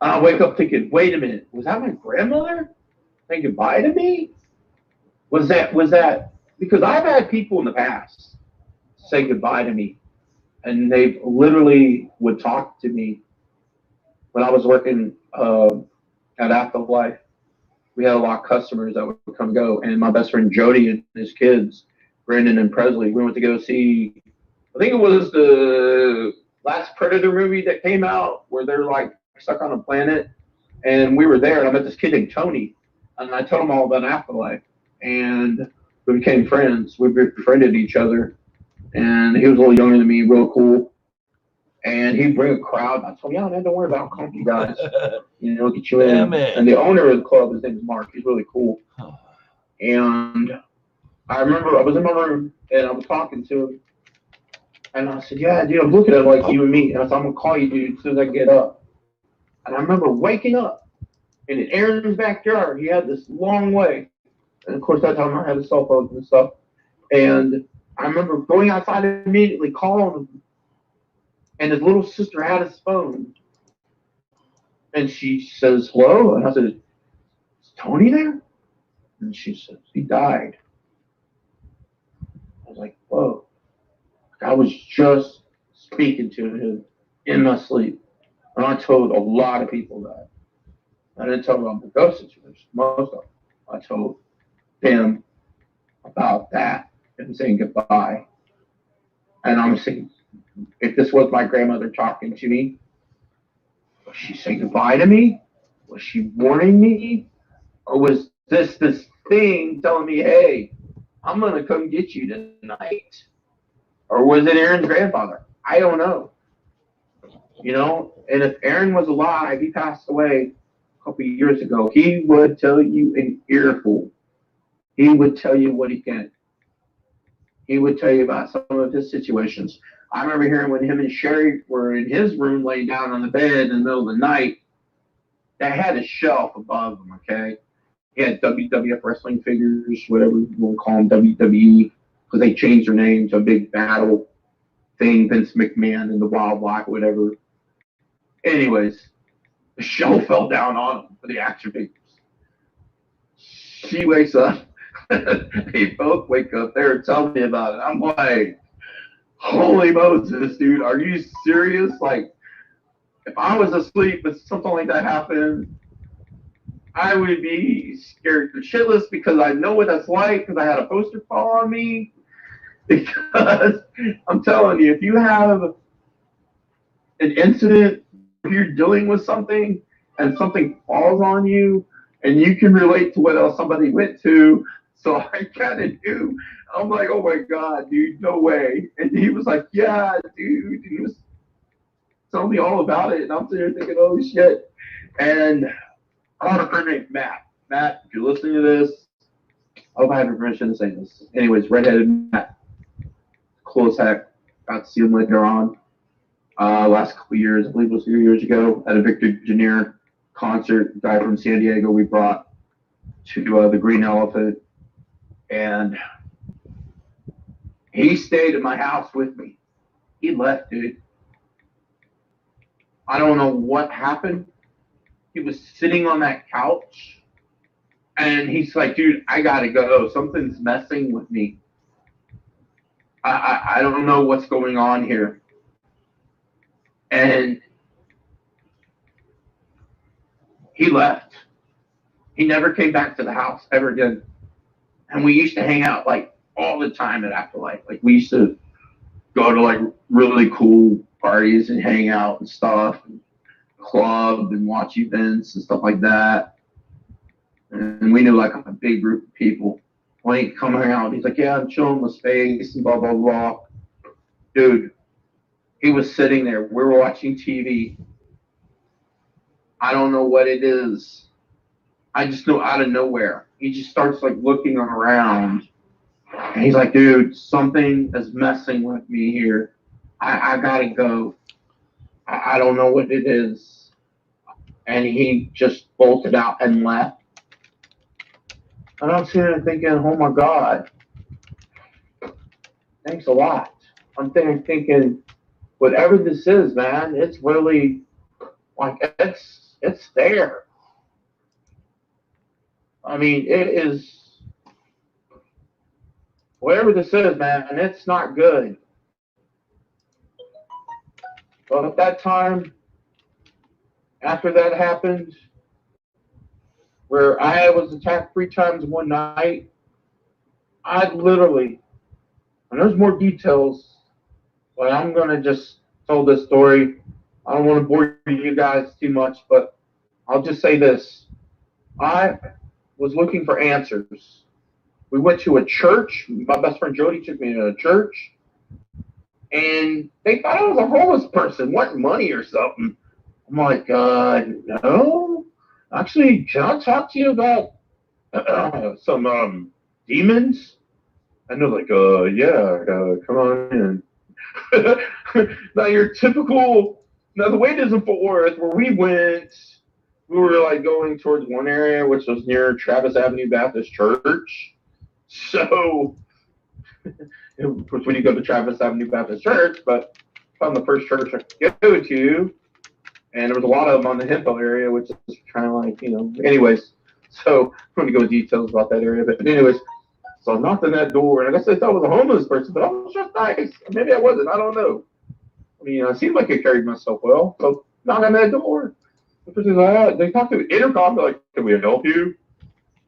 and I wake up thinking, "Wait a minute, was that my grandmother saying goodbye to me? Was that because I've had people in the past say goodbye to me, and they literally would talk to me when I was working at Afterlife. We had a lot of customers that would come and go, and my best friend Jody and his kids, Brandon and Presley, we went to go see. I think it was the last Predator movie that came out where they're like stuck on a planet, and we were there, and I met this kid named Tony, and I told him all about Afterlife, and we became friends. We befriended each other, and he was a little younger than me, real cool. And he'd bring a crowd. I told him, "Yeah, man, don't worry about it. I'll come to you guys. Get you in." Yeah, man. And the owner of the club, his name is Mark. He's really cool. And I remember I was in my room, and I was talking to him. And I said, "Yeah, dude, I'm looking at like you and me." And I said, "I'm going to call you, dude, as soon as I get up." And I remember waking up, and in Aaron's backyard, he had this long way. And, of course, that time I had a cell phone and stuff. And I remember going outside and immediately calling him. And his little sister had his phone. And she says, "Hello?" And I said, "Is Tony there?" And she says, "He died." I was like, whoa. I was just speaking to him in my sleep. And I told a lot of people that. I didn't tell them about the ghost situation, most of them. I told them about that and saying goodbye. And I'm saying, if this was my grandmother talking to me, was she saying goodbye to me? Was she warning me? Or was this thing telling me, "Hey, I'm going to come get you tonight"? Or was it Aaron's grandfather? I don't know. And if Aaron was alive, he passed away a couple of years ago, he would tell you an earful. He would tell you what he can. He would tell you about some of his situations. I remember hearing when him and Sherry were in his room laying down on the bed in the middle of the night, that had a shelf above him, okay? He had WWF wrestling figures, whatever you want to call them, WWE, because they changed their name to a big battle thing, Vince McMahon and the Wild Black, whatever. Anyways, the shelf fell down on him for the action figures. She wakes up. They both wake up. They're telling me about it. I'm like, holy Moses, dude, are you serious? Like, if I was asleep and something like that happened, I would be scared shitless because I know what that's like because I had a poster fall on me. Because I'm telling you, if you have an incident, if you're dealing with something and something falls on you and you can relate to what else somebody went to, so I kind of do. I'm like, oh my God, dude, no way. And he was like, yeah, dude. He was telling me all about it. And I'm sitting there thinking, oh shit. And I have a friend named Matt. Matt, if you're listening to this, I hope I have your permission to say this. Anyways, redheaded Matt. Cool as heck. Got to see him later on. Last couple of years, I believe it was 3 years ago, at a Victor Janier concert, guy from San Diego we brought to the Green Elephant. And he stayed at my house with me. He left, dude. I don't know what happened. He was sitting on that couch, and he's like, dude, I gotta go. Something's messing with me. I don't know what's going on here. And he left. He never came back to the house ever again. And we used to hang out like all the time at Afterlife. Like we used to go to like really cool parties and hang out and stuff, and club and watch events and stuff like that. And we knew like a big group of people. When he'd come out, he's like, yeah, I'm chilling with space and blah, blah, blah. Dude, he was sitting there. We were watching TV. I don't know what it is. I just know out of nowhere. He just starts like looking around. And he's like, dude, something is messing with me here. I gotta go. I don't know what it is. And he just bolted out and left. And I'm sitting there thinking, oh my God. Thanks a lot. I'm thinking, whatever this is, man, it's really like it's there. I mean, it is whatever this is, man, it's not good. But at that time, after that happened, where I was attacked 3 times in one night, I literally, and there's more details, but I'm gonna just tell this story. I don't want to bore you guys too much, but I'll just say this. I was looking for answers. We went to a church. My best friend Jody took me to a church, and they thought I was a homeless person, wanting money or something. I'm like, no. Actually, can I talk to you about some demons? And they're like, yeah, come on in. Now, your typical, now the way it is in Fort Worth, where we went, we were like going towards one area, which was near Travis Avenue Baptist Church. So, of course, when you go to Travis Avenue Baptist Church, but found the first church I could go to, and there was a lot of them on the Hemphill area, which is kind of like, anyways. So, I'm going to go into details about that area. But anyways, so I knocked on that door, and I guess I thought I was a homeless person, but I was just nice. Maybe I wasn't. I don't know. I mean, I seemed like I carried myself well. So, knock on that door. The person's like, they talk to the intercom. They're like, can we help you?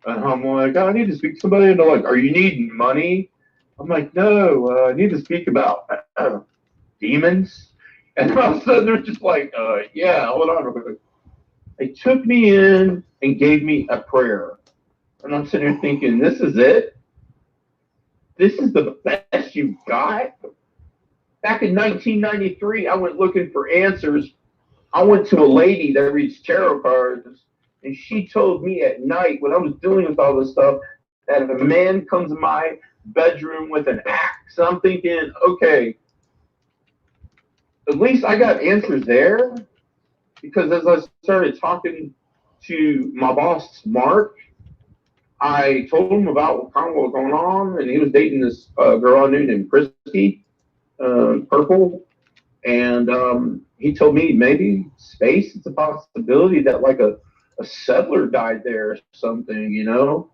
And I'm like, I need to speak to somebody. And they're like, are you needing money? I'm like, no, I need to speak about demons. And all of a sudden, they're just like, yeah, hold on real quick. They took me in and gave me a prayer. And I'm sitting there thinking, this is it? This is the best you got? Back in 1993, I went looking for answers. I went to a lady that reads tarot cards, and she told me at night when I was dealing with all this stuff that if a man comes in my bedroom with an axe, I'm thinking, okay, at least I got answers there. Because as I started talking to my boss, Mark, I told him about what was going on, and he was dating this girl I knew named Christy, Purple, and he told me maybe space, it's a possibility that like a settler died there or something, And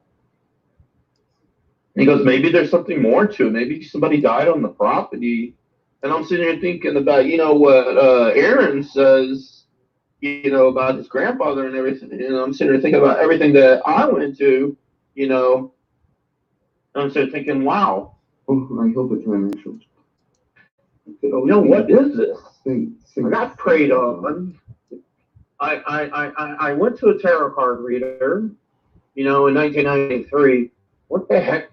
he goes, maybe there's something more to it. Maybe somebody died on the property. And I'm sitting here thinking about, what Aaron says, about his grandfather and everything. I'm sitting there thinking about everything that I went to, And I'm sitting there thinking, wow. I hope it's my initials. What is this? I got preyed on. I went to a tarot card reader, in 1993. What the heck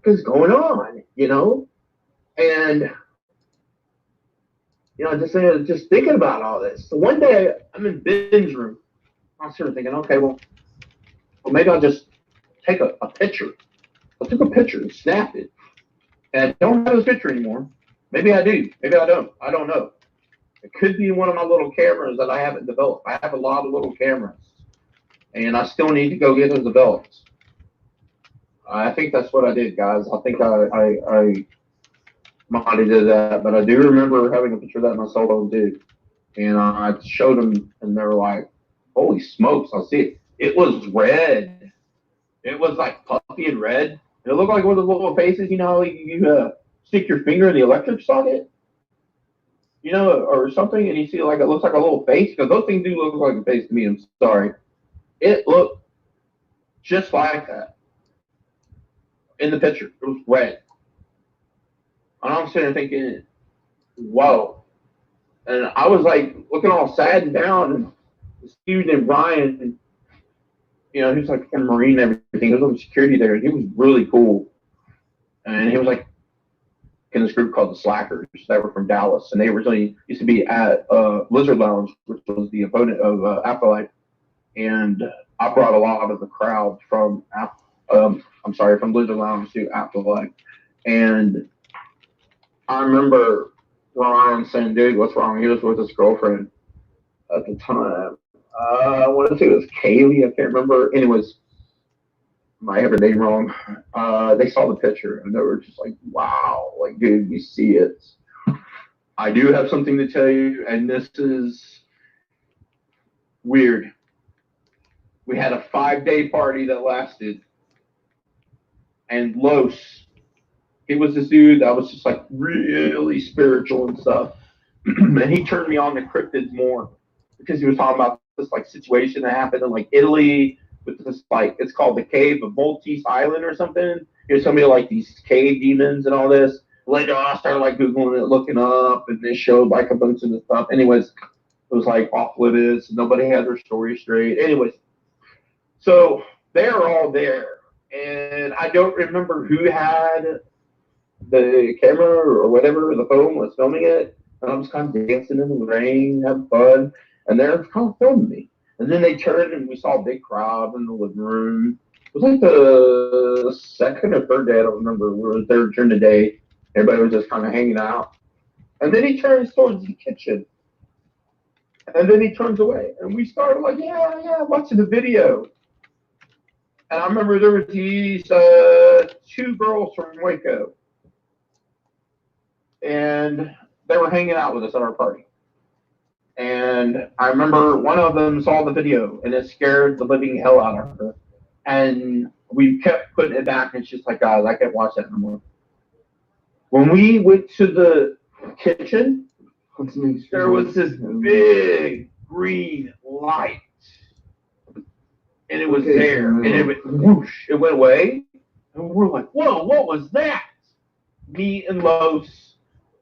is going on, And just thinking about all this. So one day I'm in Ben's room. I'm sort of thinking, okay, well maybe I'll just take a picture. I took a picture and snapped it. And I don't have this picture anymore. Maybe I do. Maybe I don't. I don't know. It could be one of my little cameras that I haven't developed. I have a lot of little cameras. And I still need to go get those developed. I think that's what I did, guys. I think I might have did that, but I do remember having a picture of that in my cell phone too. And I showed them, and they were like, "Holy smokes! I see it. It was red. It was like puffy and red. It looked like one of those little faces. How you stick your finger in the electric socket, or something, and you see like it looks like a little face. Because those things do look like a face to me. I'm sorry. It looked just like that. in the picture. It was red. And I'm sitting there thinking, whoa. And I was like looking all sad and down. And this dude named Brian, he was like a Marine and everything. He was on security there. And he was really cool. And he was like in this group called the Slackers that were from Dallas. And they originally used to be at Lizard Lounge, which was the opponent of Afterlife. And I brought a lot of the crowd from Lizard Lounge to Afterlife. And I remember Ryan saying, dude, what's wrong? He was with his girlfriend at the time. I want to say it was Kaylee. I can't remember. Anyways, might have her name wrong. They saw the picture and they were just like, wow, like, dude, you see it. I do have something to tell you, and this is weird. We had a 5-day party that lasted, and Los, he was this dude that was just like really spiritual and stuff. And he turned me on to cryptids more because he was talking about this like situation that happened in like Italy with this like, it's called the Cave of Maltese Island or something. There's somebody like these cave demons and all this. Later on, I started like Googling it, looking up, and they showed like a bunch of the stuff. Anyways, it was like off limits. Nobody had their story straight. Anyways, so they're all there. And I don't remember who had the camera or whatever, the phone was filming it. And I was kind of dancing in the rain, having fun. And they're kind of filming me. And then they turned and we saw a big crowd in the living room. It was like the second or third day, I don't remember. We were there during the day. Everybody was just kind of hanging out. And then he turns towards the kitchen. And then he turns away. And we started like, yeah, watching the video. And I remember there was these 2 girls from Waco. And they were hanging out with us at our party. And I remember one of them saw the video and it scared the living hell out of her. And we kept putting it back and she's like, guys, I can't watch that anymore. When we went to the kitchen, there was this big green light. And it was there. And it went whoosh, it went away. And we're like, whoa, what was that? Me and Los,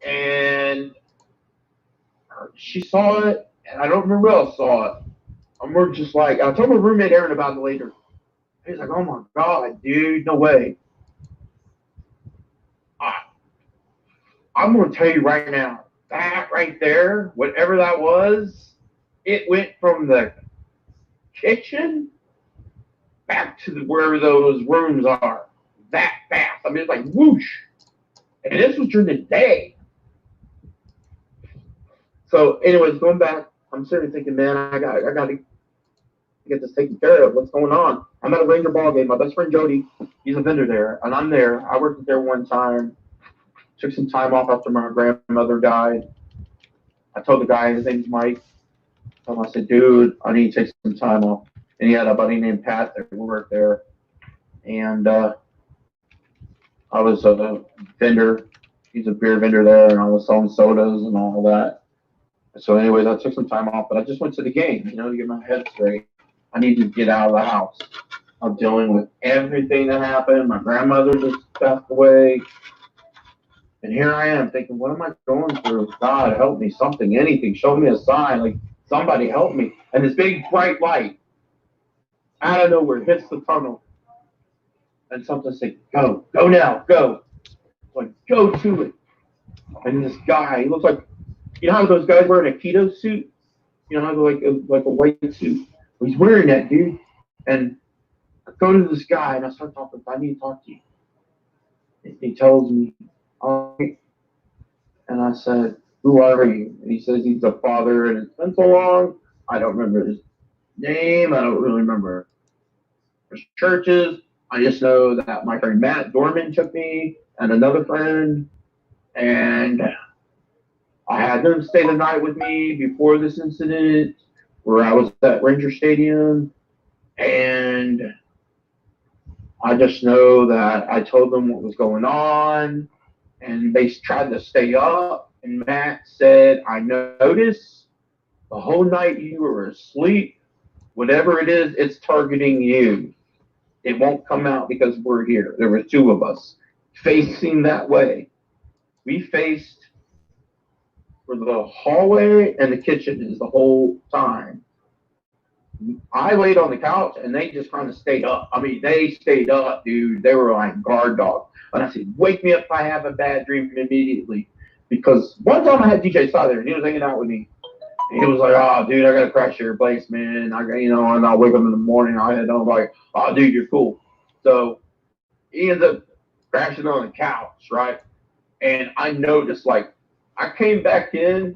and she saw it, and I don't remember who else saw it. And we're just like, I told my roommate Aaron about it later. He's like, oh my God, dude, no way. I'm going to tell you right now, that right there, whatever that was, it went from the kitchen back to where those rooms are. That fast. I mean, it's like whoosh. And this was during the day. So, anyways, going back, I'm sitting thinking, man, I got to get this taken care of. What's going on? I'm at a Ranger ball game. My best friend Jody, he's a vendor there, and I'm there. I worked there one time. Took some time off after my grandmother died. I told the guy, his name's Mike. I said, dude, I need to take some time off. And he had a buddy named Pat that worked there. And I was a vendor. He's a beer vendor there, and I was selling sodas and all that. So anyways, I took some time off, but I just went to the game, to get my head straight. I needed to get out of the house. I'm dealing with everything that happened. My grandmother just passed away. And here I am thinking, what am I going through? God, help me, something, anything. Show me a sign, like somebody help me. And this big bright light out of nowhere hits the tunnel. And something said, go now, go. Like, go to it. And this guy, he looks like, you know how those guys wearing a keto suit? You know how they're like a white suit? Well, he's wearing that, dude. And I go to this guy and I start talking, I need to talk to you. And he tells me, all right. And I said, who are you? And he says he's a father and it's been so long. I don't remember his name. I don't really remember his churches. I just know that my friend Matt Dorman took me and another friend. And I had them stay the night with me before this incident where I was at Ranger Stadium. And I just know that I told them what was going on. And they tried to stay up. And Matt said, I noticed the whole night you were asleep. Whatever it is, it's targeting you. it won't come out because we're here. There were two of us facing that way. We faced for the hallway and the kitchen is the whole time. I laid on the couch and they just kind of stayed up. I mean, they stayed up, dude. They were like guard dogs. And I said, wake me up if I have a bad dream immediately. Because one time I had DJ Sly there and he was hanging out with me. And he was like, oh, dude, I got to crash your place, man. And I'll wake up in the morning. I'm like, oh, dude, you're cool. So he ends up crashing on the couch, right? And I noticed, like, I came back in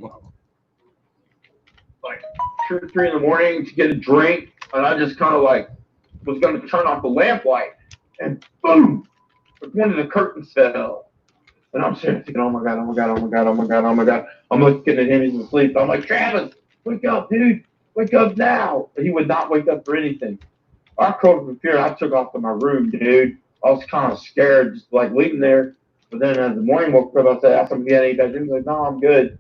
like 2 or 3 in the morning to get a drink, and I just kind of like was going to turn off the lamplight, and boom, one of the curtains fell. And I'm sitting thinking, oh my God, oh my God, oh my God, oh my God, oh my God. I'm looking at him, he's asleep. I'm like, Travis, wake up, dude, wake up now. But he would not wake up for anything. I curled up in fear, I took off to my room, dude. I was kind of scared, just like leaving there. But then as the morning woke up, I said, asked him if he had any bad dreams. He's like, no, I'm good.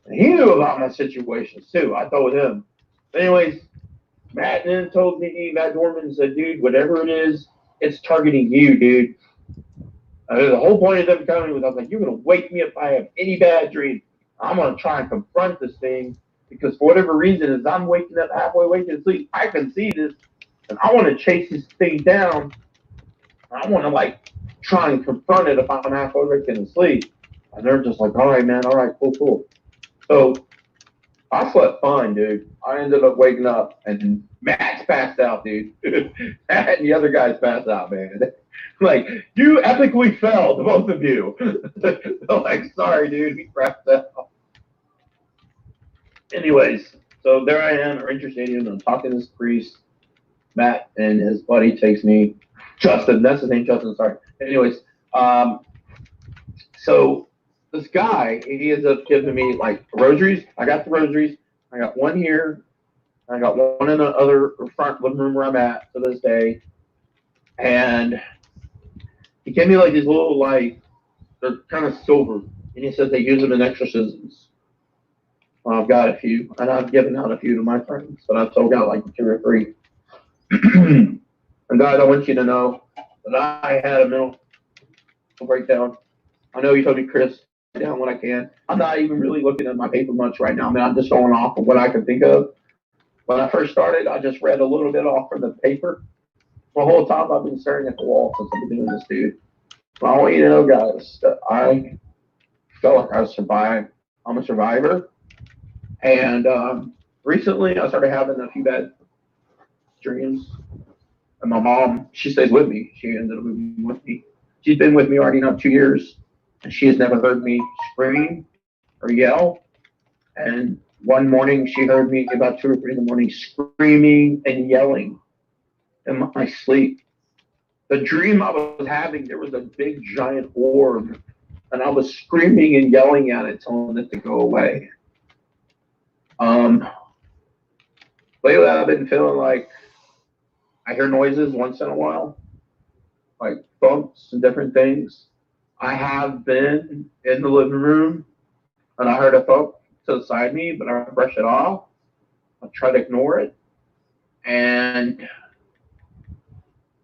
And he knew about my situations too. I told him. But anyways, Matt then told me, Matt Dorman said, dude, whatever it is, it's targeting you, dude. The whole point of them coming was, I was like, you're going to wake me up if I have any bad dreams. I'm going to try and confront this thing because for whatever reason, as I'm waking up halfway awake to sleep, I can see this. And I want to chase this thing down. I want to like try and confront it if I'm halfway awake and asleep. And they're just like, all right, man, all right, cool. So I slept fine, dude. I ended up waking up and Matt's passed out, dude. Matt and the other guys passed out, man. Like, you epically fell, the both of you. They're like, sorry, dude, we passed out. Anyways, so there I am at Ranger Stadium. I'm talking to this priest. Matt and his buddy takes me. Justin, that's his name, Justin, sorry. Anyways, so this guy, he ends up giving me like rosaries. I got the rosaries. I got one here. I got one in the other front living room where I'm at to this day. And he gave me like these little, like, they're kind of silver. And he says they use them in exorcisms. Well, I've got a few. And I've given out a few to my friends. But I've still got like 2 or 3. And guys, I want you to know that I had a mental breakdown. I know you told me, Chris, write down what I can. I'm not even really looking at my paper much right now. I mean, I'm just going off of what I can think of. When I first started, I just read a little bit off from the paper. The whole time I've been staring at the wall since I've been doing this, dude. But I want you to know, guys, that I felt like I survived. I'm a survivor. And recently, I started having a few bad dreams. And my mom, she stays with me. She ended up moving with me. She's been with me already now 2 years. And she has never heard me scream or yell. And one morning, she heard me about 2 or 3 in the morning screaming and yelling in my sleep. The dream I was having, there was a big giant orb. And I was screaming and yelling at it, telling it to go away. Lately, I've been feeling like I hear noises once in a while, like bumps and different things. I have been in the living room and I heard a thump to the side of me, but I brush it off. I try to ignore it. And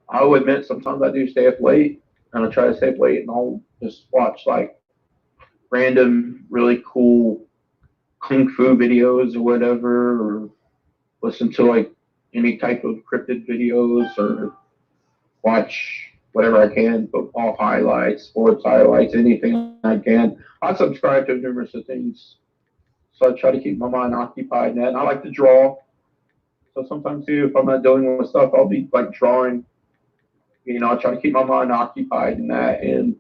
I will admit sometimes I do stay up late and I try to stay up late and I'll just watch like random, really cool kung fu videos or whatever, or listen to like any type of cryptid videos or watch whatever I can, football highlights, sports highlights, anything I can. I subscribe to numerous of things. So I try to keep my mind occupied in that. And I like to draw. So sometimes too, if I'm not dealing with stuff, I'll be like drawing. You know, I try to keep my mind occupied in that. And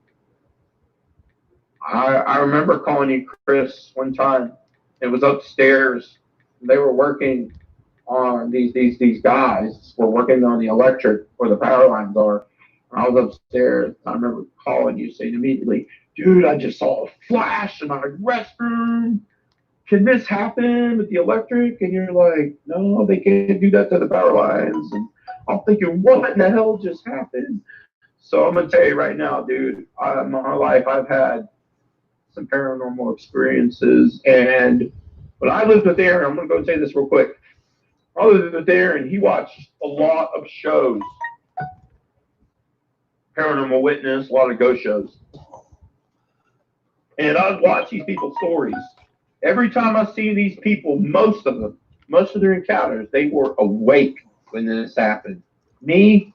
I remember calling you, Chris, one time. It was upstairs. They were working on these guys were working on the electric where the power lines are. And I was upstairs. I remember calling you saying immediately, dude, I just saw a flash in my restroom. Can this happen with the electric? And you're like, no, they can't do that to the power lines. And I'm thinking, what in the hell just happened? So I'm going to tell you right now, dude, in my life, I've had some paranormal experiences. And when I lived with Aaron, I'm going to go say this real quick. I lived with Aaron, he watched a lot of shows. paranormal witness, a lot of ghost shows. And I'd watch these people's stories. Every time I see these people, most of their encounters, they were awake when this happened. Me,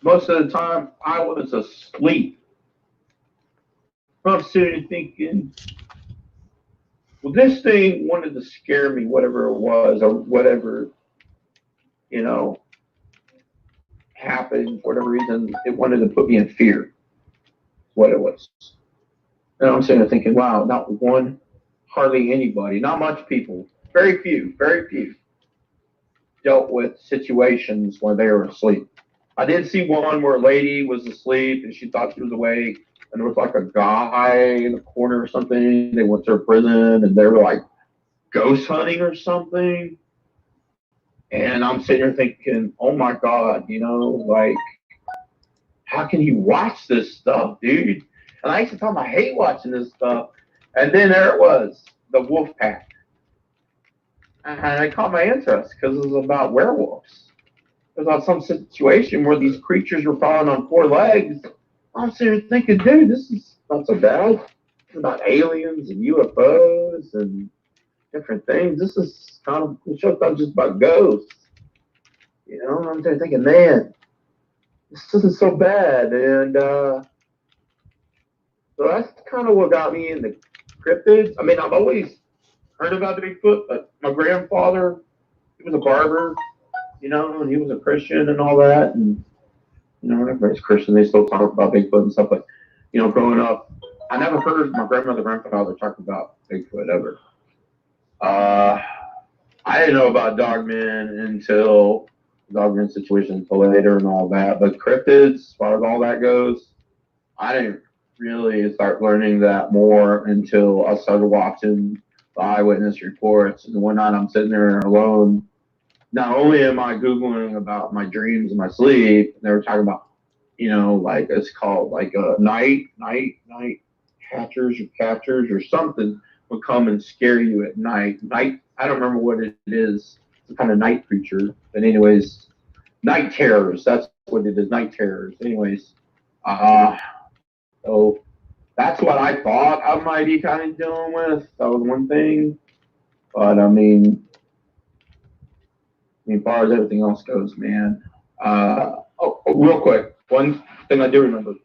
most of the time, I was asleep. I'm sitting thinking, well, this thing wanted to scare me, whatever it was, or whatever, happened, for whatever reason, it wanted to put me in fear, what it was. And I'm sitting there thinking, wow, not one, hardly anybody, not much people, very few dealt with situations when they were asleep. I did see one where a lady was asleep and she thought she was awake, and there was like a guy in the corner or something. They went to a prison and they were like ghost hunting or something. And I'm sitting there thinking, oh my God, like, how can you watch this stuff, dude? And I used to tell them I hate watching this stuff. And then there it was, the wolf pack. And it caught my interest because it was about werewolves. It was about some situation where these creatures were falling on four legs. I'm sitting there thinking, dude, this is not so bad. It's about aliens and UFOs and different things. This is kind of, the show's not just about ghosts. I'm there thinking, man, this isn't so bad. And so that's kind of what got me into cryptids. I mean, I've always heard about Bigfoot, but my grandfather, he was a barber, and he was a Christian and all that. And, everybody's Christian, they still talk about Bigfoot and stuff. But, growing up, I never heard my grandfather talk about Bigfoot ever. I didn't know about dogmen until the dogman situation until later and all that. But cryptids, as far as all that goes, I didn't really start learning that more until I started watching the eyewitness reports. And one night I'm sitting there alone. Not only am I Googling about my dreams in my sleep, they were talking about, like it's called like night catchers or something would come and scare you at night. I don't remember what it is. It's a kind of night creature. But anyways, night terrors. That's what it is, night terrors. Anyways, so that's what I thought I might be kind of dealing with. That was one thing. But I mean, as far as everything else goes, man. Real quick, one thing I do remember.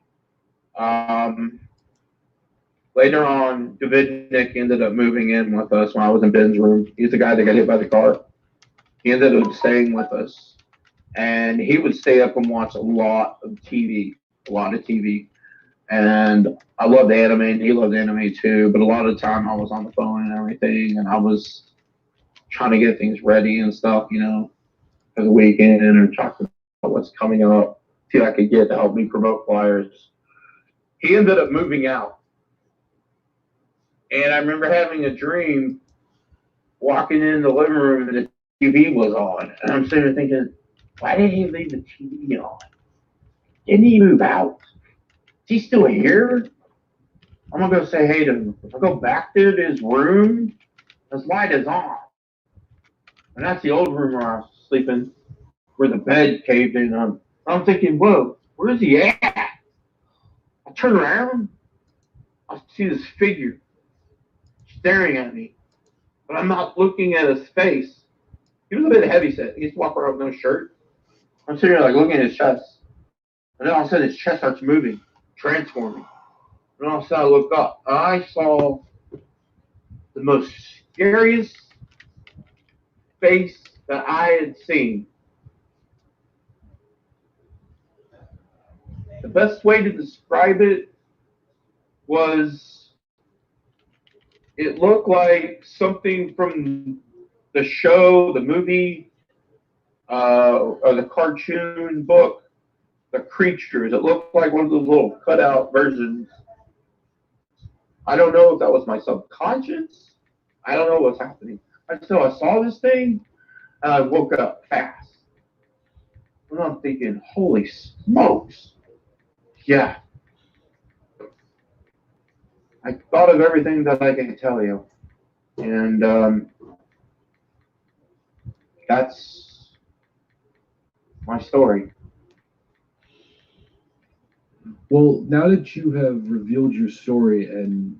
Later on, Davidnik ended up moving in with us when I was in Ben's room. He's the guy that got hit by the car. He ended up staying with us. And he would stay up and watch a lot of TV. And I loved anime, and he loved anime too. But a lot of the time I was on the phone and everything, and I was trying to get things ready and stuff, for the weekend, or talking about what's coming up, see what I could get to help me promote flyers. He ended up moving out. And I remember having a dream, walking in the living room, and the TV was on. And I'm sitting there thinking, why did he leave the TV on? Didn't he move out? Is he still here? I'm going to go say hey to him. If I go back to his room, his light is on. And that's the old room where I was sleeping, where the bed caved in on. I'm thinking, whoa, where's he at? I turn around, I see this figure staring at me, but I'm not looking at his face. He was a bit heavy set. He used to walk around with no shirt. I'm sitting there like looking at his chest. And then all of a sudden his chest starts moving, transforming. And all of a sudden I look up. I saw the most scariest face that I had seen. The best way to describe it was it looked like something from the show, the movie, or the cartoon book, The Creatures. It looked like one of those little cutout versions. I don't know if that was my subconscious. I don't know what's happening. I saw this thing, and I woke up fast. And I'm thinking, holy smokes. Yeah. I thought of everything that I can tell you. And that's my story. Well, now that you have revealed your story and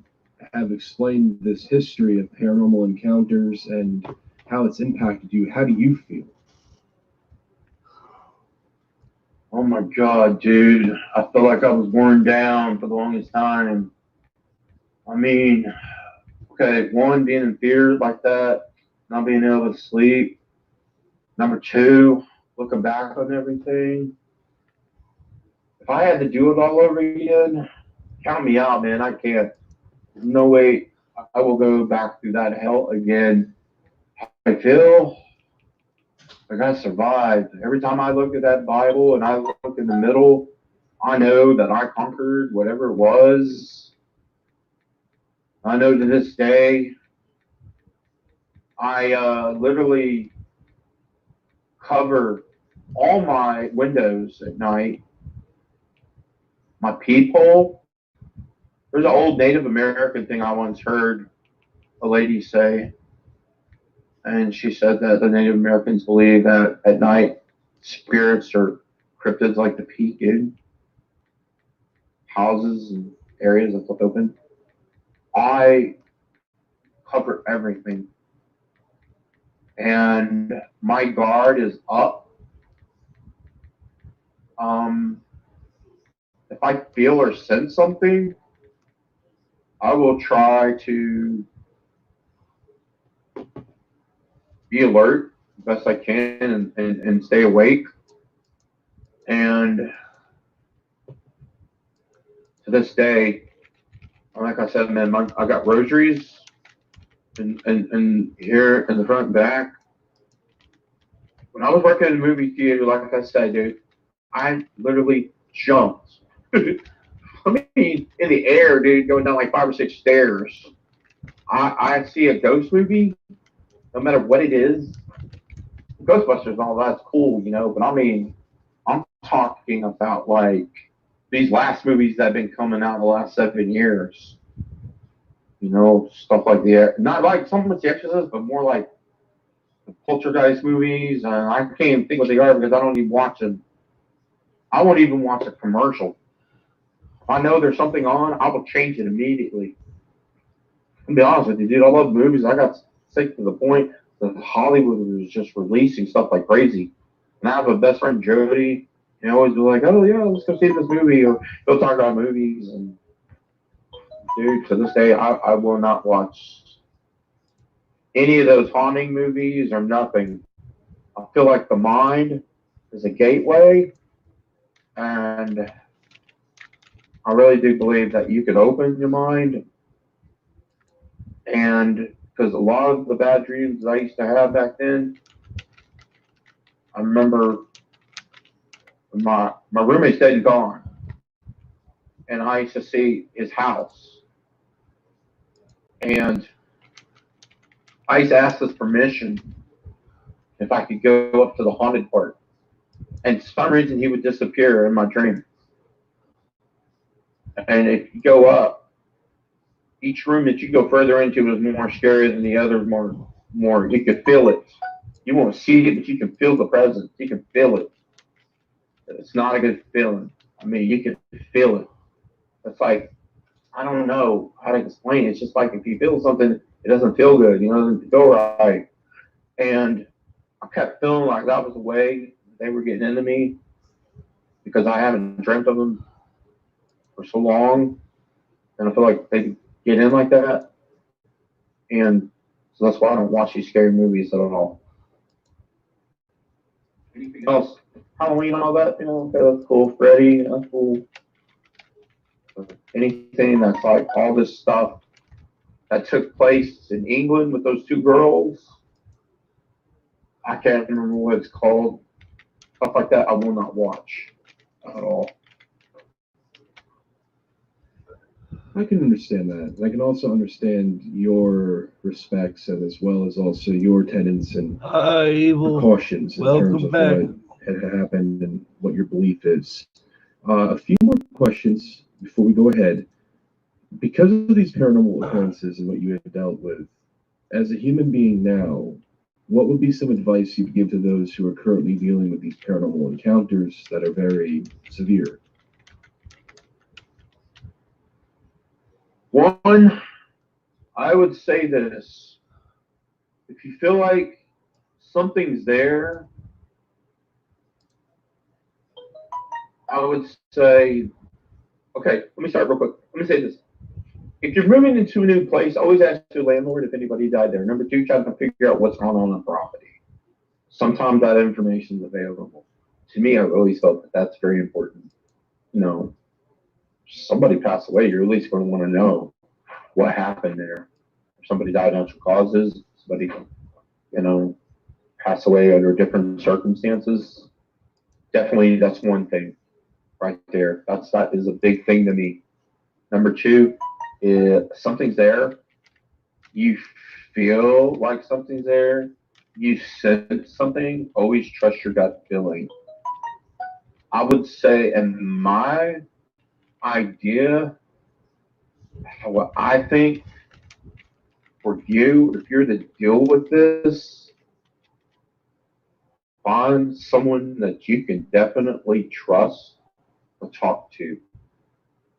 have explained this history of paranormal encounters and how it's impacted you, how do you feel? Oh my God, dude. I feel like I was worn down for the longest time. I mean, okay, one, being in fear like that, not being able to sleep. Number two, looking back on everything. If I had to do it all over again, count me out, man. I can't. No way I will go back through that hell again. I feel like I survived. Every time I look at that Bible and I look in the middle, I know that I conquered whatever it was. I know to this day, I literally cover all my windows at night, my peephole. There's an old Native American thing I once heard a lady say, and she said that the Native Americans believe that at night spirits or cryptids like to peek in houses and areas that's left open. I cover everything, and my guard is up. If I feel or sense something, I will try to be alert as best I can and stay awake. And to this day, like I said, man, I got rosaries and here in the front and back. When I was working in the movie theater, like I said, dude, I literally jumped. I mean, in the air, dude, going down like 5 or 6 stairs. I see a ghost movie, no matter what it is. Ghostbusters and all that's cool, you know, but I mean, I'm talking about like these last movies that have been coming out in the last 7 years. You know, stuff like not like some with The Exorcist, but more like the Poltergeist movies. And I can't even think what they are because I don't even watch them. I won't even watch a commercial. If I know there's something on, I will change it immediately. I'll be honest with you, dude. I love movies. I got sick to the point that Hollywood was just releasing stuff like crazy. And I have a best friend, Jody, and he always be like, "Oh yeah, let's go see this movie," or he'll talk about movies. And dude, to this day, I will not watch any of those haunting movies or nothing. I feel like the mind is a gateway, and I really do believe that you can open your mind. And because a lot of the bad dreams that I used to have back then, I remember my roommate's dead and gone, and I used to see his house, and I used to ask his permission if I could go up to the haunted part, and for some reason he would disappear in my dream. And if you go up, each room that you go further into is more scary than the other. More you can feel it. You won't see it, but you can feel the presence. You can feel it. It's not a good feeling. I mean, you can feel it. It's like, I don't know how to explain it. It's just like if you feel something, it doesn't feel good. You know, it doesn't go right. And I kept feeling like that was the way they were getting into me because I haven't dreamt of them for so long. And I feel like they get in like that. And so that's why I don't watch these scary movies at all. Anything else? Halloween and all that, you know, okay, that's cool. Freddy, that's cool. Anything that's like all this stuff that took place in England with those 2 girls, I can't remember what it's called. Stuff like that, I will not watch at all. I can understand that. I can also understand your respects and as well as also your tenets and precautions in terms of what had happened and what your belief is. A few more questions before we go ahead. Because of these paranormal occurrences and what you have dealt with, as a human being now, what would be some advice you'd give to those who are currently dealing with these paranormal encounters that are very severe? One, I would say this. If you feel like something's there, I would say, okay, let me start real quick. Let me say this. If you're moving into a new place, always ask your landlord if anybody died there. Number two, try to figure out what's going on the property. Sometimes that information is available. To me, I've always felt that that's very important. You know, somebody passed away, you're at least going to want to know what happened there. If somebody died of natural causes, somebody, you know, passed away under different circumstances. Definitely, that's one thing right there. That is a big thing to me. Number two, if something's there, you feel like something's there, you sense something, always trust your gut feeling. I would say, and my idea, what I think for you, if you're to deal with this, find someone that you can definitely trust to talk to.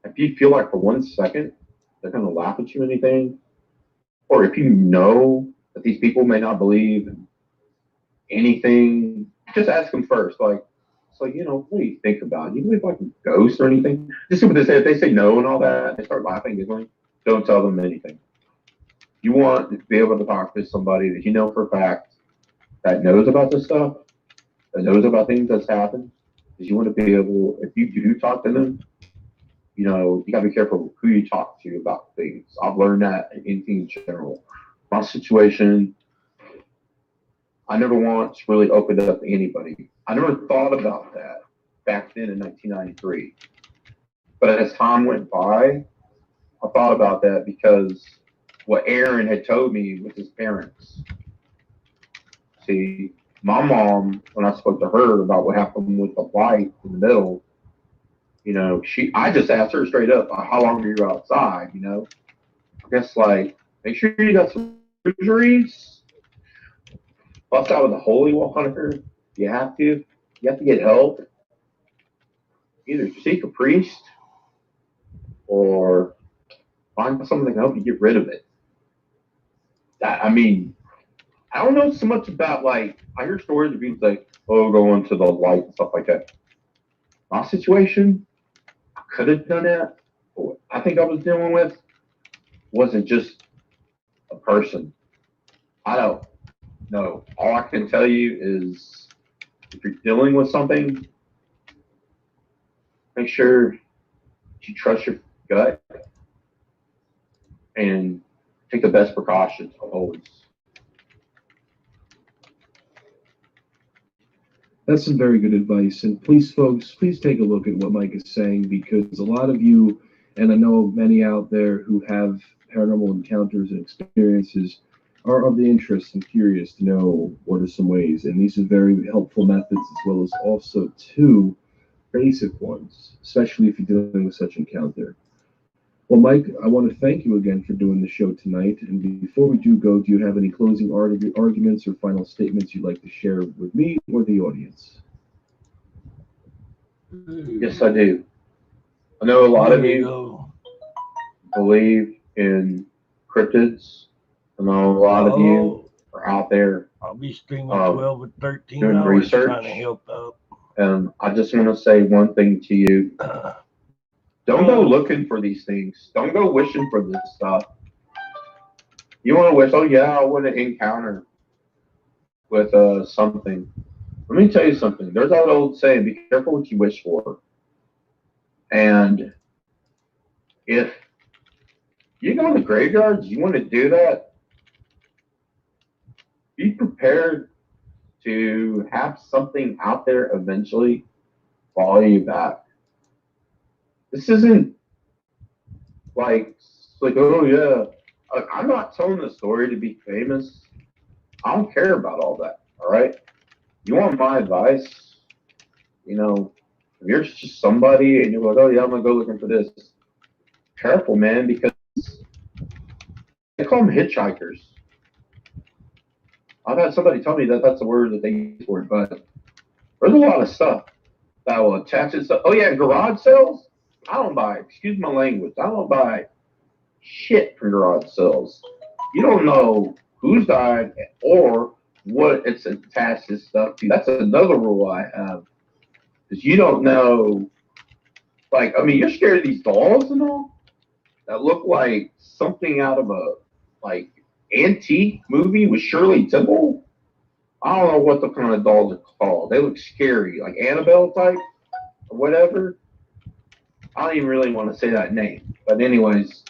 If you feel like for 1 second they're going to laugh at you or anything, or if you know that these people may not believe in anything, just ask them first. Like, so, you know, what do you think about it? You believe like a ghost or anything? Just see what they say. If they say no and all that, they start laughing, giggling, don't tell them anything. You want to be able to talk to somebody that you know for a fact that knows about this stuff, that knows about things that's happened, because you want to be able, if you do talk to them, you know, you got to be careful who you talk to about things. I've learned that in anything in general. My situation, I never once really opened up to anybody. I never thought about that back then in 1993. But as time went by, I thought about that because what Aaron had told me with his parents. See, my mom, when I spoke to her about what happened with the light in the middle, you know, I just asked her straight up, how long were you outside, you know? I guess, like, make sure you got some surgeries. Bust out with a holy water. You have to. You have to get help. Either seek a priest or find someone that can help you get rid of it. I mean, I don't know so much about, like, I hear stories of people like, oh, going to the light and stuff like that. My situation, I could have done that. But what I think I was dealing with wasn't just a person. I don't know. All I can tell you is if you're dealing with something, make sure you trust your gut and take the best precautions always. That's some very good advice. And please, folks, please take a look at what Mike is saying, because a lot of you, and I know many out there who have paranormal encounters and experiences, are of the interest and curious to know what are some ways. And these are very helpful methods, as well as also two basic ones, especially if you're dealing with such encounter. Well, Mike, I want to thank you again for doing the show tonight. And before we do go, do you have any closing arguments or final statements you'd like to share with me or the audience? Yes, I do. I know a lot of you believe in cryptids. I know a lot of you are out there. I'll be streaming 12 or 13 doing hours research. trying to help out. And I just want to say one thing to you. Don't go looking for these things. Don't go wishing for this stuff. You want to wish, oh yeah, I want to encounter with something. Let me tell you something. There's that old saying, be careful what you wish for. And if you go in the graveyards, you want to do that, be prepared to have something out there eventually follow you back. This isn't like, oh yeah, I'm not telling the story to be famous. I don't care about all that, all right? You want my advice? You know, if you're just somebody and you're like, oh yeah, I'm going to go looking for this. Careful, man, because they call them hitchhikers. I've had somebody tell me that that's the word that they use for it, but there's a lot of stuff that will attach itself. Oh yeah, garage sales? I don't buy, excuse my language, I don't buy shit from garage sales. You don't know who's died or what it's attached to stuff to. That's another rule I have. Because you don't know, like, I mean, you're scared of these dolls and all that look like something out of a, like, antique movie with Shirley Temple. I don't know what the kind of dolls are called. They look scary, like Annabelle type or whatever. I don't even really want to say that name. But anyways,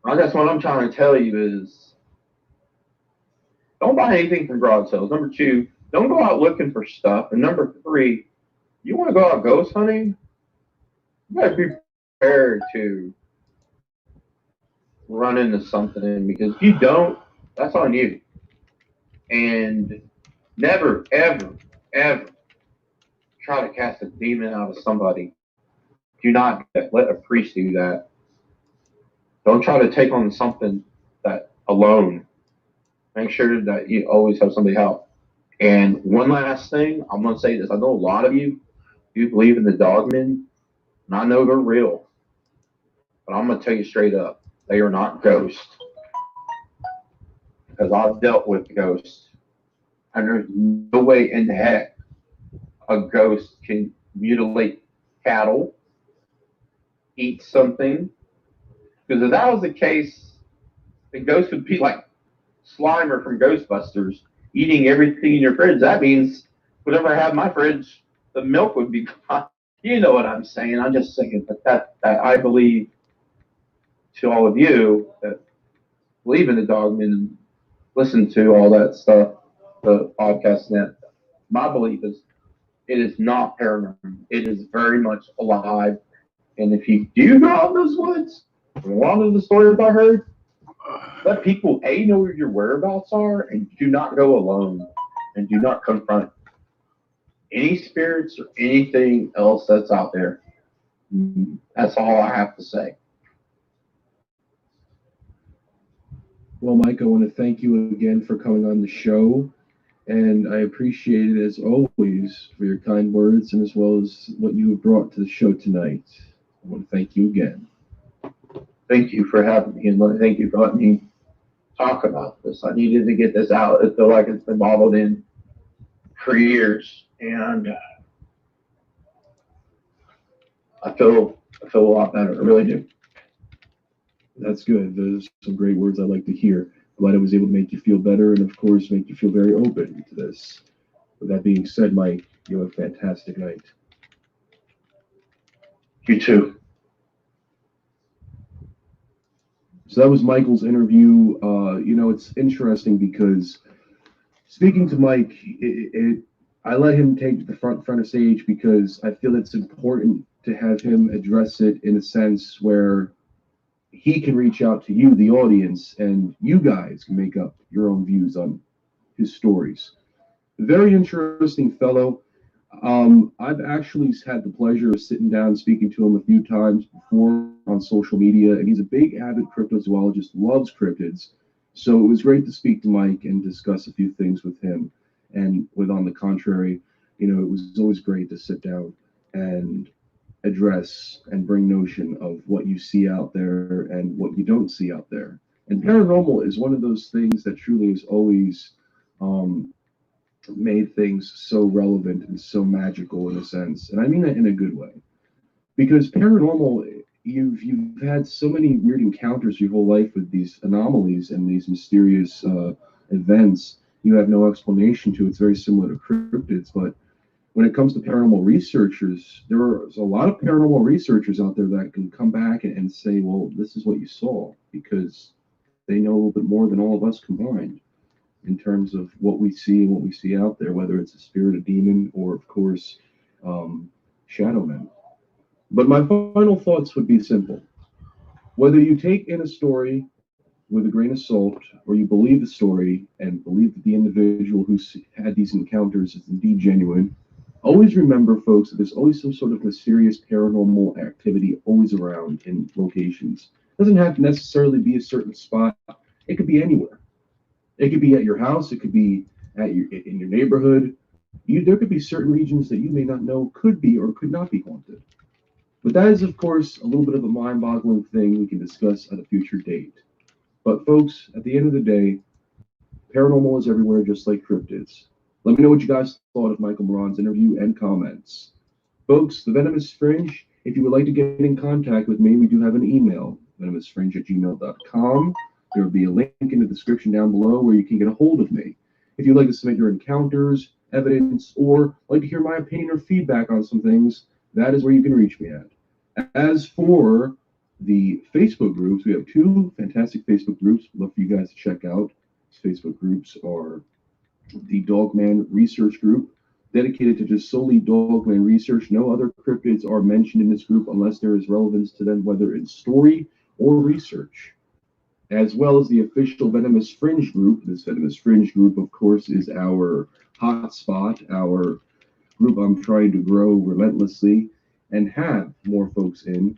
I guess what I'm trying to tell you is don't buy anything from garage sales. Number 2, don't go out looking for stuff. And number 3, you want to go out ghost hunting? You gotta be prepared to run into something, because if you don't, that's on you. And never, ever, ever try to cast a demon out of somebody. Do not let a priest do that. Don't try to take on something that alone. Make sure that you always have somebody help. And one last thing, I'm going to say this. I know a lot of you do believe in the dogmen, and I know they're real. But I'm going to tell you straight up, they are not ghosts. Because I've dealt with ghosts. And there's no way in the heck a ghost can mutilate cattle, eat something. Because if that was the case, the ghost would be like Slimer from Ghostbusters, eating everything in your fridge. That means whatever I have in my fridge, the milk would be gone. You know what I'm saying. I'm just saying that I believe to all of you that believe in the dogmen and listen to all that stuff, the podcast net. My belief is it is not paranormal. It is very much alive. And if you do go out in those woods, a lot of the stories I heard, let people know where your whereabouts are, and do not go alone, and do not confront any spirits or anything else that's out there. That's all I have to say. Well, Mike, I want to thank you again for coming on the show, and I appreciate it as always for your kind words and as well as what you have brought to the show tonight. I want to thank you again. Thank you for having me, and thank you for letting me talk about this. I needed to get this out. I feel like it's been bottled in for years, and I feel a lot better. I really do. That's good. Those are some great words I like to hear. Glad I was able to make you feel better, and of course, make you feel very open to this. With that being said, Mike, you have a fantastic night. You too. So that was Michael's interview. It's interesting because speaking to Mike, I let him take the front of stage because I feel it's important to have him address it in a sense where he can reach out to you, the audience, and you guys can make up your own views on his stories. Very interesting fellow. I've actually had the pleasure of sitting down and speaking to him a few times before on social media, and he's a big avid cryptozoologist, loves cryptids. So it was great to speak to Mike and discuss a few things with him. And on the contrary, it was always great to sit down and address and bring notion of what you see out there and what you don't see out there. And paranormal is one of those things that truly has always made things so relevant and so magical in a sense. And I mean that in a good way. Because paranormal, you've had so many weird encounters your whole life with these anomalies and these mysterious events you have no explanation to. It's very similar to cryptids, but when it comes to paranormal researchers, there's a lot of paranormal researchers out there that can come back and say, well, this is what you saw, because they know a little bit more than all of us combined in terms of what we see and what we see out there, whether it's a spirit, a demon, or, of course, shadow men. But my final thoughts would be simple. Whether you take in a story with a grain of salt, or you believe the story and believe that the individual who had these encounters is indeed genuine, always remember, folks, that there's always some sort of mysterious paranormal activity always around in locations. It doesn't have to necessarily be a certain spot. It could be anywhere. It could be at your house. It could be in your neighborhood. There could be certain regions that you may not know could be or could not be haunted. But that is, of course, a little bit of a mind-boggling thing we can discuss at a future date. But folks, at the end of the day, paranormal is everywhere, just like cryptids. Let me know what you guys thought of Michael Moran's interview and comments. Folks, the Venomous Fringe, if you would like to get in contact with me, we do have an email, venomousfringe@gmail.com. There will be a link in the description down below where you can get a hold of me. If you'd like to submit your encounters, evidence, or like to hear my opinion or feedback on some things, that is where you can reach me at. As for the Facebook groups, we have two fantastic Facebook groups. I'd love for you guys to check out. These Facebook groups are the Dogman Research Group, dedicated to just solely Dogman research. No other cryptids are mentioned in this group unless there is relevance to them, whether in story or research. As well as the official Venomous Fringe group. This Venomous Fringe group, of course, is our hotspot, our group I'm trying to grow relentlessly and have more folks in.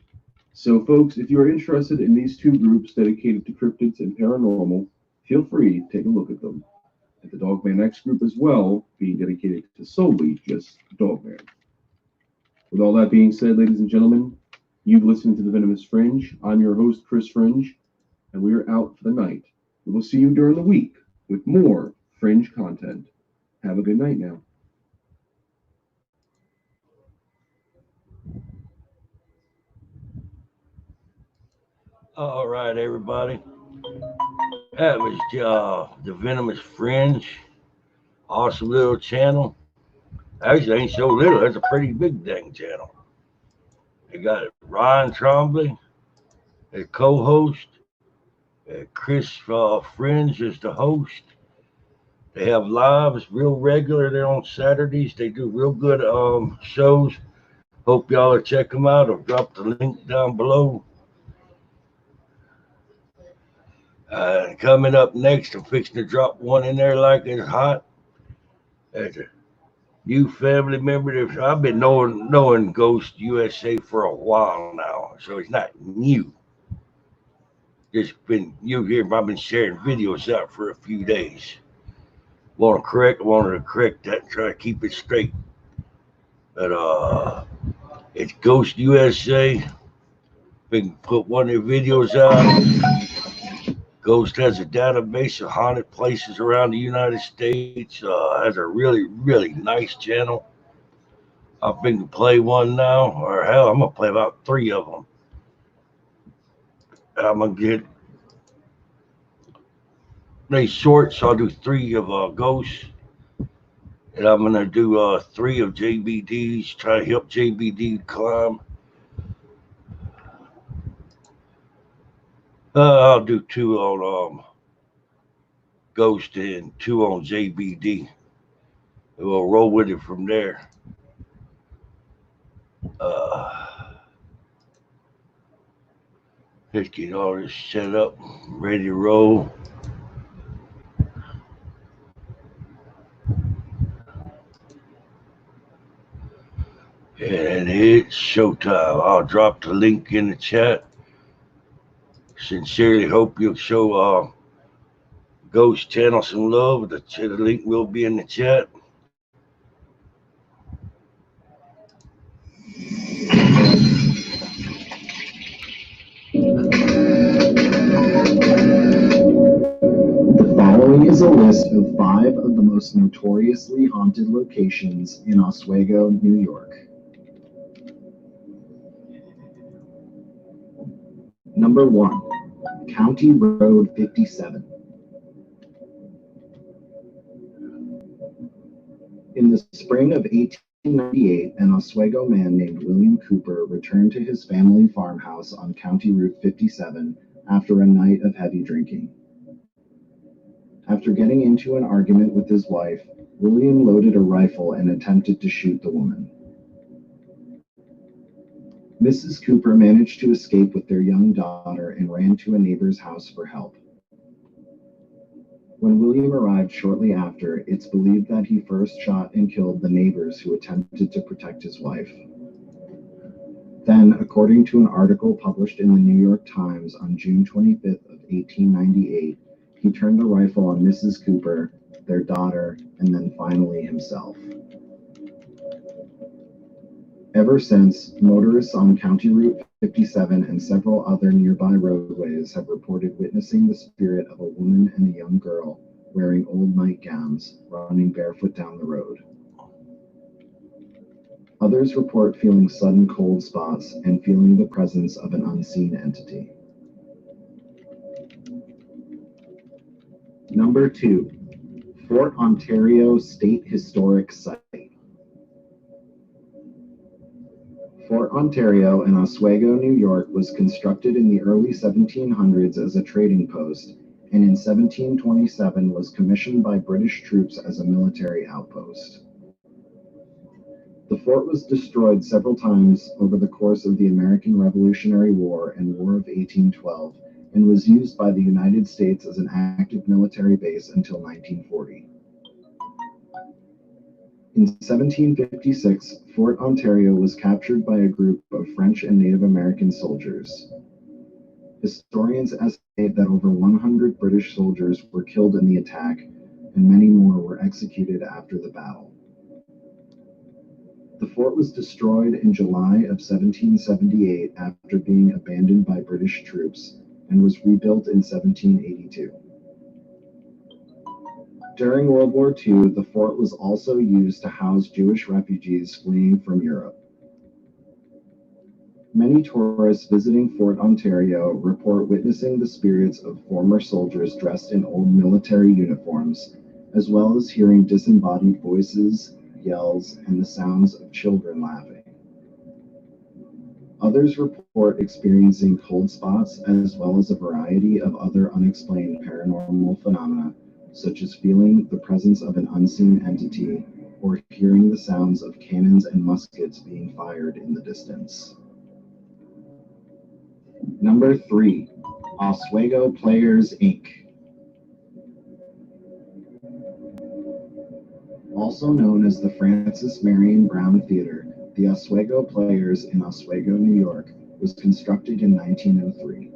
So, folks, if you're interested in these two groups dedicated to cryptids and paranormal, feel free to take a look at them. At the Dogman X group as well, being dedicated to solely just Dogman. With all that being said, ladies and gentlemen, you've listened to the Venomous Fringe. I'm your host, Chris Fringe, and we are out for the night. We will see you during the week with more Fringe content. Have a good night now. All right, everybody. That was the Venomous Fringe. Awesome little channel. Actually, ain't so little. That's a pretty big dang channel. They got Ryan Trombley, a co-host. Chris Fringe is the host. They have lives real regular. They're on Saturdays. They do real good shows. Hope y'all will check them out. I'll drop the link down below. Coming up next, I'm fixing to drop one in there like it's hot. As a new family member, I've been knowing Ghost USA for a while now, so it's not new. It's been I've been sharing videos out for a few days. Wanted to correct that and try to keep it straight. But it's Ghost USA. Been put one of their videos out. Ghost has a database of haunted places around the United States. Has a really, really nice channel. I'm going to play one now, or hell, I'm going to play about 3 of them. I'm going to get they short, so I'll do 3 of Ghosts. And I'm going to do 3 of JBD's, try to help JBD climb. I'll do 2 on Ghost and 2 on JBD. We'll roll with it from there. Let's get all this set up, ready to roll. And it's showtime. I'll drop the link in the chat. Sincerely hope you'll show Ghost Channel some love. The link will be in the chat. The following is a list of 5 of the most notoriously haunted locations in Oswego, New York. Number 1, County Road 57. In the spring of 1898, an Oswego man named William Cooper returned to his family farmhouse on County Route 57 after a night of heavy drinking. After getting into an argument with his wife, William loaded a rifle and attempted to shoot the woman. Mrs. Cooper managed to escape with their young daughter and ran to a neighbor's house for help. When William arrived shortly after, it's believed that he first shot and killed the neighbors who attempted to protect his wife. Then, according to an article published in the New York Times on June 25th of 1898, he turned the rifle on Mrs. Cooper, their daughter, and then finally himself. Ever since, motorists on County Route 57 and several other nearby roadways have reported witnessing the spirit of a woman and a young girl wearing old nightgowns running barefoot down the road. Others report feeling sudden cold spots and feeling the presence of an unseen entity. Number 2, Fort Ontario State Historic Site. Fort Ontario in Oswego, New York was constructed in the early 1700s as a trading post, and in 1727 was commissioned by British troops as a military outpost. The fort was destroyed several times over the course of the American Revolutionary War and War of 1812, and was used by the United States as an active military base until 1940. In 1756, Fort Ontario was captured by a group of French and Native American soldiers. Historians estimate that over 100 British soldiers were killed in the attack, and many more were executed after the battle. The fort was destroyed in July of 1778 after being abandoned by British troops, and was rebuilt in 1782. During World War II, the fort was also used to house Jewish refugees fleeing from Europe. Many tourists visiting Fort Ontario report witnessing the spirits of former soldiers dressed in old military uniforms, as well as hearing disembodied voices, yells, and the sounds of children laughing. Others report experiencing cold spots as well as a variety of other unexplained paranormal phenomena, such as feeling the presence of an unseen entity or hearing the sounds of cannons and muskets being fired in the distance. Number 3, Oswego Players, Inc. Also known as the Francis Marion Brown Theater, the Oswego Players in Oswego, New York, was constructed in 1903.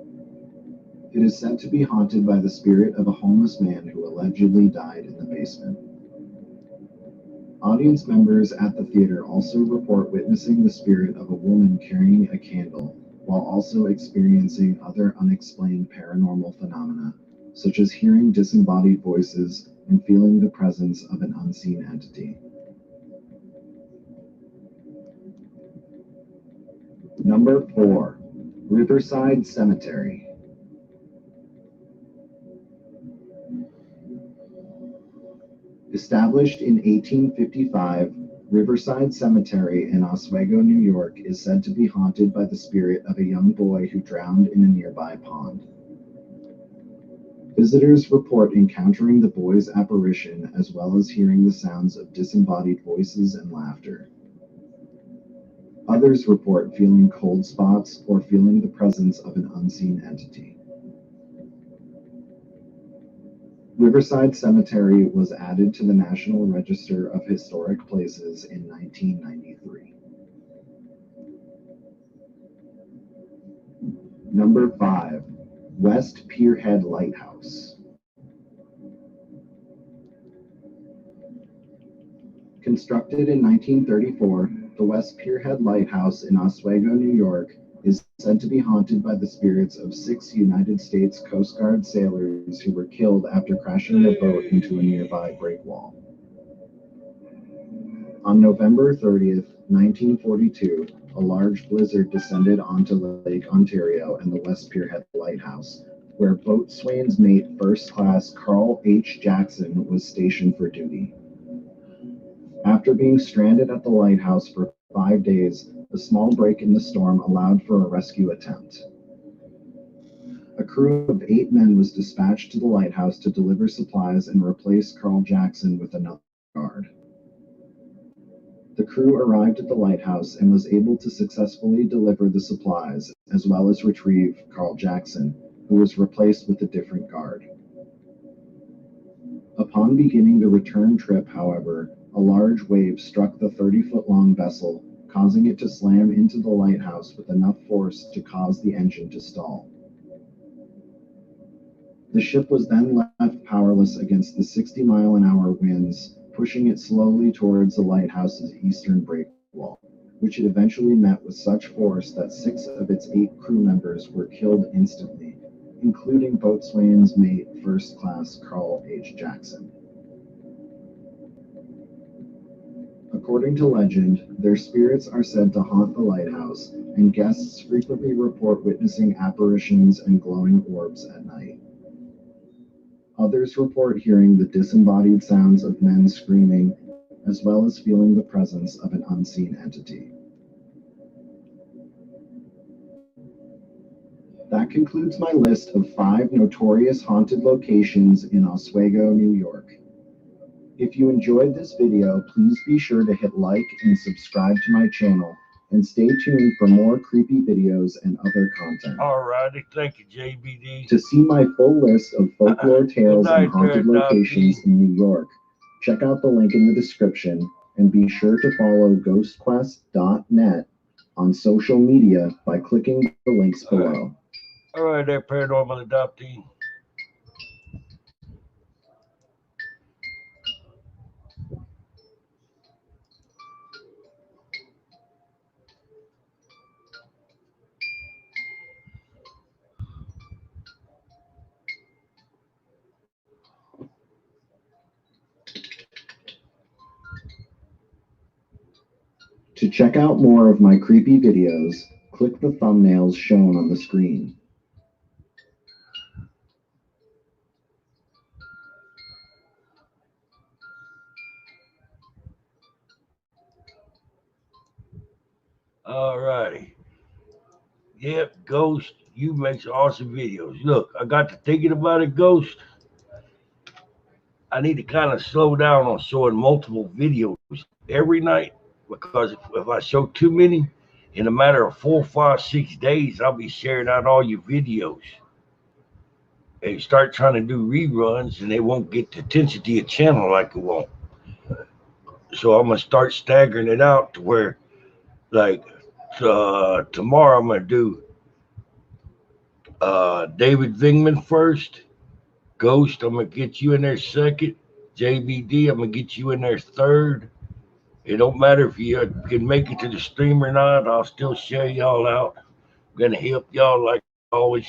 It is said to be haunted by the spirit of a homeless man who allegedly died in the basement. Audience members at the theater also report witnessing the spirit of a woman carrying a candle, while also experiencing other unexplained paranormal phenomena, such as hearing disembodied voices and feeling the presence of an unseen entity. Number 4, Riverside Cemetery. Established in 1855, Riverside Cemetery in Oswego, New York is said to be haunted by the spirit of a young boy who drowned in a nearby pond. Visitors report encountering the boy's apparition as well as hearing the sounds of disembodied voices and laughter. Others report feeling cold spots or feeling the presence of an unseen entity. Riverside Cemetery was added to the National Register of Historic Places in 1993. Number 5, West Pierhead Lighthouse. Constructed in 1934, the West Pierhead Lighthouse in Oswego, New York, is said to be haunted by the spirits of 6 United States Coast Guard sailors who were killed after crashing their boat into a nearby breakwall. On November 30th, 1942, a large blizzard descended onto Lake Ontario and the West Pierhead Lighthouse, where boatswain's mate First Class Carl H. Jackson was stationed for duty. After being stranded at the lighthouse for 5 days, a small break in the storm allowed for a rescue attempt. A crew of 8 men was dispatched to the lighthouse to deliver supplies and replace Carl Jackson with another guard. The crew arrived at the lighthouse and was able to successfully deliver the supplies, as well as retrieve Carl Jackson, who was replaced with a different guard. Upon beginning the return trip, however, a large wave struck the 30-foot-long vessel, causing it to slam into the lighthouse with enough force to cause the engine to stall. The ship was then left powerless against the 60-mile-an-hour winds, pushing it slowly towards the lighthouse's eastern breakwall. which it eventually met with such force that 6 of its 8 crew members were killed instantly, including boatswain's mate First Class Carl H. Jackson. According to legend, their spirits are said to haunt the lighthouse, and guests frequently report witnessing apparitions and glowing orbs at night. Others report hearing the disembodied sounds of men screaming, as well as feeling the presence of an unseen entity. That concludes my list of 5 notorious haunted locations in Oswego, New York. If you enjoyed this video, please be sure to hit like and subscribe to my channel, and stay tuned for more creepy videos and other content. Alrighty, thank you, JBD. To see my full list of folklore tales and haunted locations in New York, check out the link in the description, and be sure to follow ghostquest.net on social media by clicking the links below. All right, there, paranormal adoptee. To check out more of my creepy videos, click the thumbnails shown on the screen. Alrighty. Yep, Ghost, you make some awesome videos. Look, I got to thinking about it, Ghost. I need to kind of slow down on showing multiple videos every night, because if I show too many, in a matter of 4, 5, 6 days, I'll be sharing out all your videos. And you start trying to do reruns, and they won't get the attention to your channel like it won't. So I'm going to start staggering it out to where, like, tomorrow I'm going to do David Vingman first. Ghost, I'm going to get you in there second. JBD, I'm going to get you in there third. It don't matter if you can make it to the stream or not. I'll still share y'all out. I'm going to help y'all like always.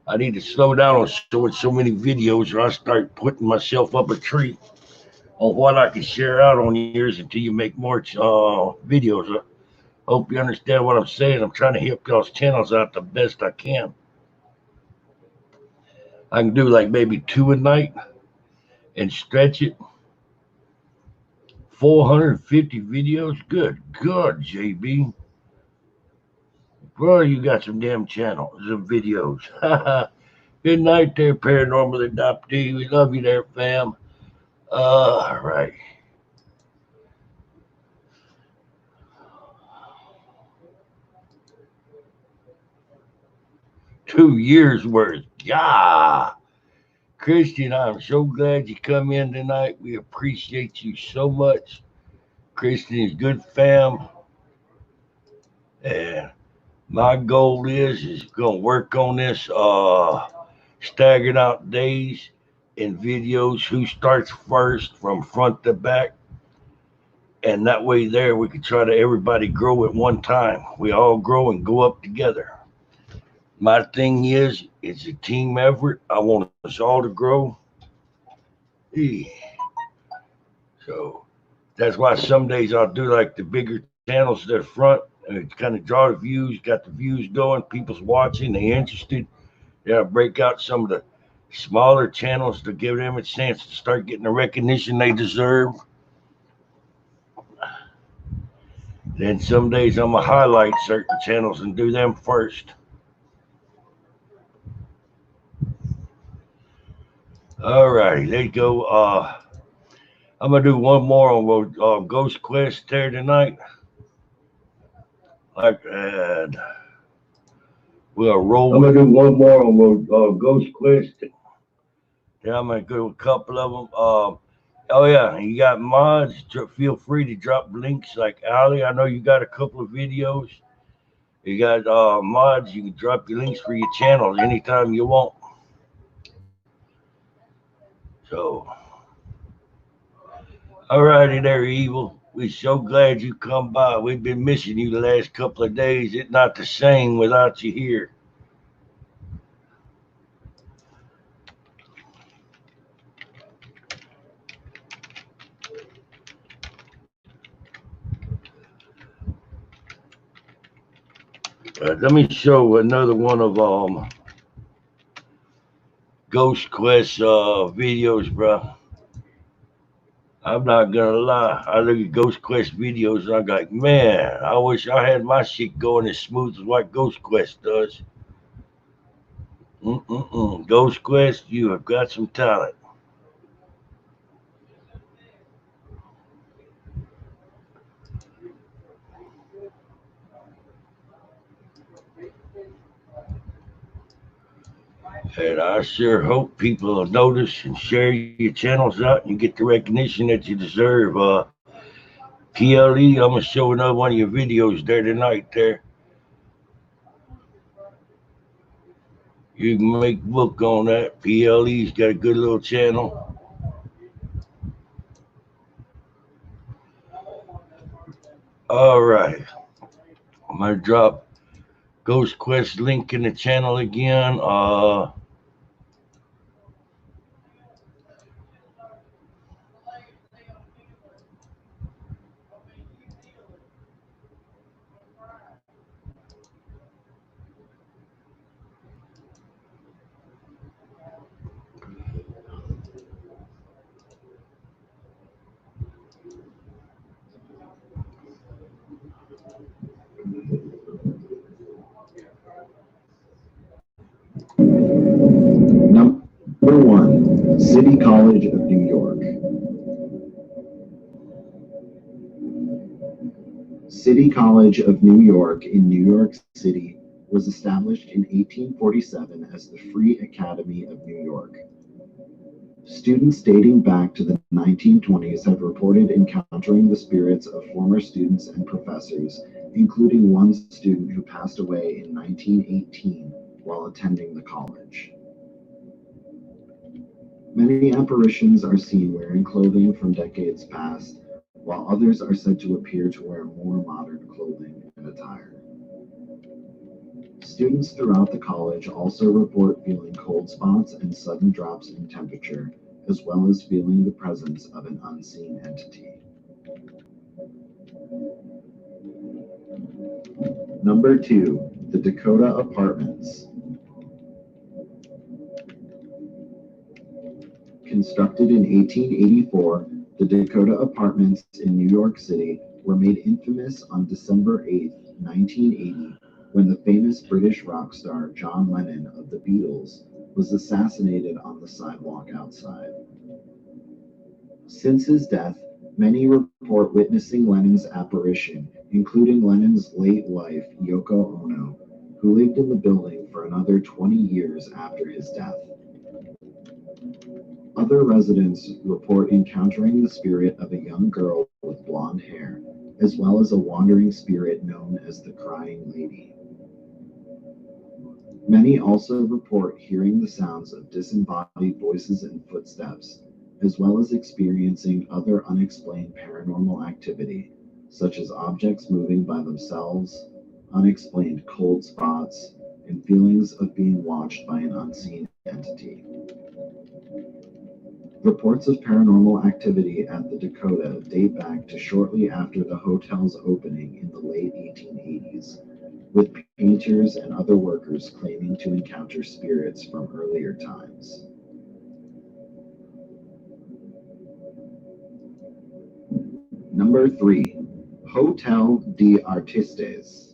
I need to slow down on showing so many videos, or I start putting myself up a tree on what I can share out on yours until you make more videos. I hope you understand what I'm saying. I'm trying to help y'all's channels out the best I can. I can do like maybe 2 a night and stretch it. 450 videos. Good, JB. Bro, you got some damn channels, some videos. Good night there, paranormal adoptee. We love you there, fam. All right. Two years worth. Yeah. Christian, I'm so glad you come in tonight. We appreciate you so much. Christian is good fam. And my goal is going to work on this staggered out days and videos, who starts first from front to back. And that way there, we can try to everybody grow at one time. We all grow and go up together. My thing is, it's a team effort. I want us all to grow. So that's why some days I'll do like the bigger channels to the front, and kind of draw the views, got the views going, people's watching, they interested. Yeah, break out some of the smaller channels to give them a chance to start getting the recognition they deserve. Then some days I'm going to highlight certain channels and do them first. All righty, let's go. I'm going to do one more on Ghost Quest there tonight. Like, we'll roll. I'm going to do one more on Ghost Quest. Then I'm going to do a couple of them. Oh, yeah, you got mods. Feel free to drop links like Ali. I know you got a couple of videos. You got mods. You can drop your links for your channel anytime you want. So, all righty there, Evil. We're so glad you come by. We've been missing you the last couple of days. It's not the same without you here. Let me show another one of Ghost Quest videos, bro. I'm not gonna lie. I look at Ghost Quest videos and I'm like, man, I wish I had my shit going as smooth as what Ghost Quest does. Ghost Quest, you have got some talent. And I sure hope people will notice and share your channels out and you get the recognition that you deserve. PLE, I'm going to show another one of your videos there tonight there. You can make book on that. PLE's got a good little channel. All right. I'm going to drop Ghost Quest link in the channel again. Number 1, City College of New York. City College of New York in New York City was established in 1847 as the Free Academy of New York. Students dating back to the 1920s have reported encountering the spirits of former students and professors, including one student who passed away in 1918 while attending the college. Many apparitions are seen wearing clothing from decades past, while others are said to appear to wear more modern clothing and attire. Students throughout the college also report feeling cold spots and sudden drops in temperature, as well as feeling the presence of an unseen entity. Number 2, the Dakota Apartments. Constructed in 1884, the Dakota Apartments in New York City were made infamous on December 8, 1980, when the famous British rock star John Lennon of the Beatles was assassinated on the sidewalk outside. Since his death, many report witnessing Lennon's apparition, including Lennon's late wife, Yoko Ono, who lived in the building for another 20 years after his death. Other residents report encountering the spirit of a young girl with blonde hair, as well as a wandering spirit known as the Crying Lady. Many also report hearing the sounds of disembodied voices and footsteps, as well as experiencing other unexplained paranormal activity, such as objects moving by themselves, unexplained cold spots, and feelings of being watched by an unseen entity. Reports of paranormal activity at the Dakota date back to shortly after the hotel's opening in the late 1880s, with painters and other workers claiming to encounter spirits from earlier times. Number 3, Hotel de Artistes.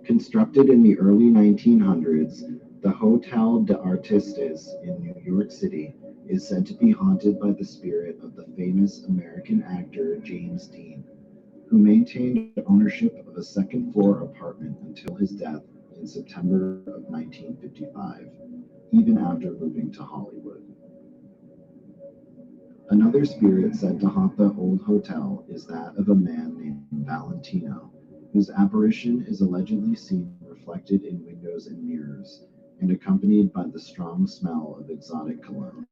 Constructed in the early 1900s, the Hotel de Artistes in New York City is said to be haunted by the spirit of the famous American actor James Dean, who maintained ownership of a second-floor apartment until his death in September of 1955, even after moving to Hollywood. Another spirit said to haunt the old hotel is that of a man named Valentino, whose apparition is allegedly seen reflected in windows and mirrors, and accompanied by the strong smell of exotic cologne.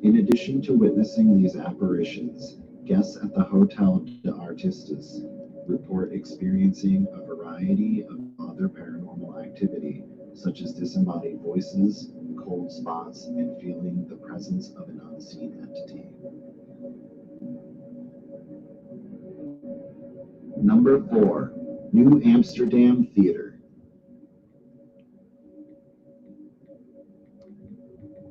In addition to witnessing these apparitions, guests at the Hotel de Artistes report experiencing a variety of other paranormal activity, such as disembodied voices, cold spots, and feeling the presence of an unseen entity. Number 4. New Amsterdam Theater.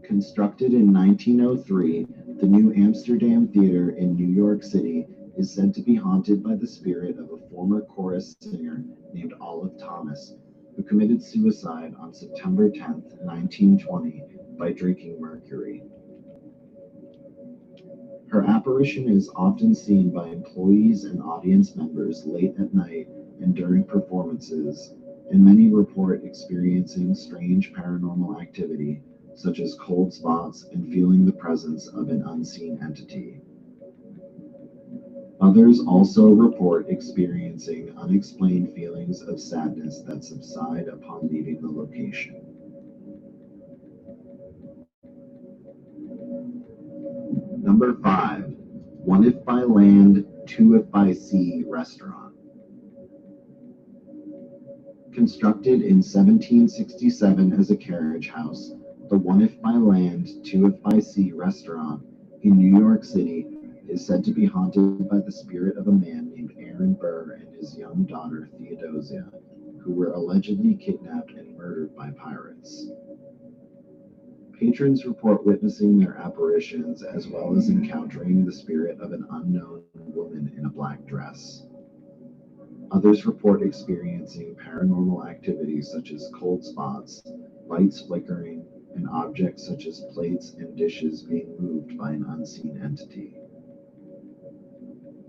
Constructed in 1903, the New Amsterdam Theater in New York City is said to be haunted by the spirit of a former chorus singer named Olive Thomas, who committed suicide on September 10, 1920, by drinking mercury. Her apparition is often seen by employees and audience members late at night and during performances, and many report experiencing strange paranormal activity, such as cold spots and feeling the presence of an unseen entity. Others also report experiencing unexplained feelings of sadness that subside upon leaving the location. Number 5. One If by Land, Two If by Sea Restaurant. Constructed in 1767 as a carriage house, the One If by Land, Two If by Sea restaurant in New York City is said to be haunted by the spirit of a man named Aaron Burr and his young daughter Theodosia, who were allegedly kidnapped and murdered by pirates. Patrons report witnessing their apparitions as well as encountering the spirit of an unknown woman in a black dress. Others report experiencing paranormal activities such as cold spots, lights flickering, and objects such as plates and dishes being moved by an unseen entity.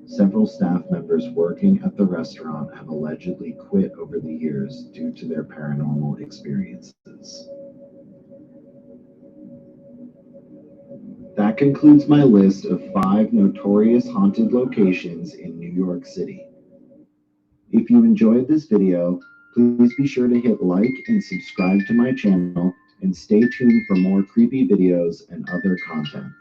Several staff members working at the restaurant have allegedly quit over the years due to their paranormal experiences. That concludes my list of 5 notorious haunted locations in New York City. If you enjoyed this video, please be sure to hit like and subscribe to my channel and stay tuned for more creepy videos and other content.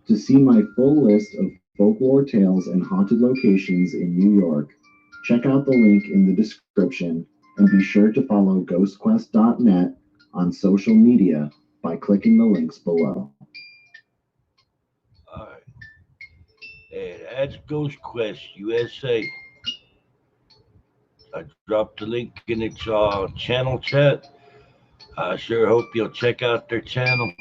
To see my full list of folklore tales and haunted locations in New York, check out the link in the description and be sure to follow ghostquest.net on social media by clicking the links below. All right. And that's Ghost Quest USA. I dropped the link in its channel chat. I sure hope you'll check out their channel.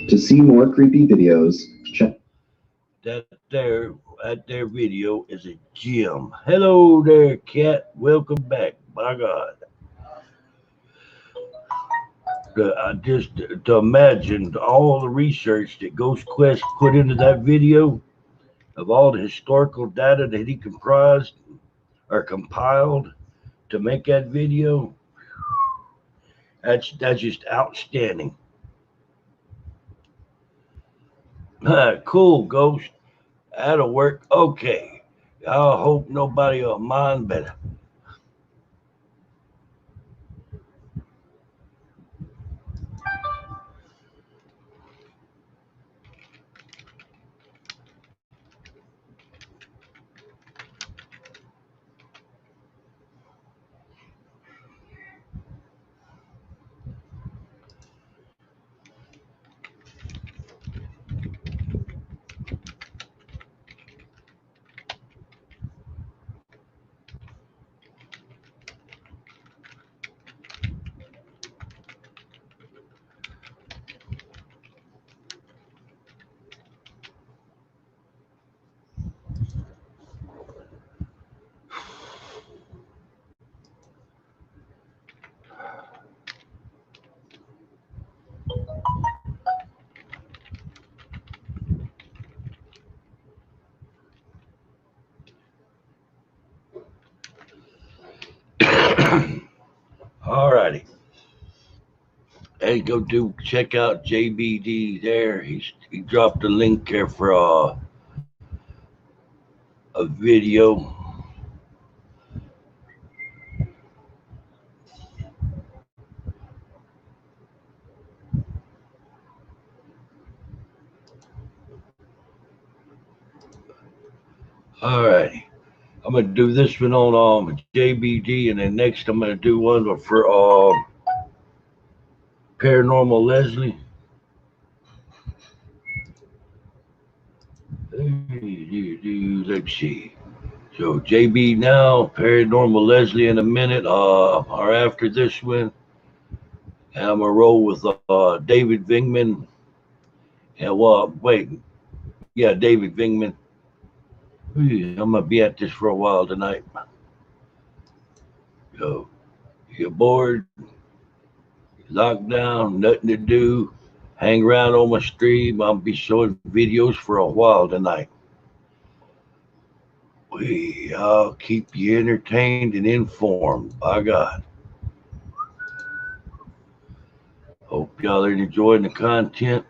To see more creepy videos, check That there at their video is a gym. Hello there, cat. Welcome back. My God. Just to imagine all the research that Ghost Quest put into that video of all the historical data that he comprised or compiled to make that video. That's just outstanding. Cool, Ghost. That'll work. Okay. I hope nobody will mind, but Hey, check out JBD there. He dropped a link there for a video. All right. I'm gonna do this one on JBD, and then next I'm gonna do one for Paranormal Leslie. Let's see. So JB now, Paranormal Leslie in a minute, or after this one. And I'm gonna roll with David Vingman. And wait, yeah, David Vingman. I'm gonna be at this for a while tonight. So you're bored, locked down, nothing to do, hang around on my stream. I'll be showing videos for a while tonight. I'll keep you entertained and informed. By God. Hope y'all are enjoying the content.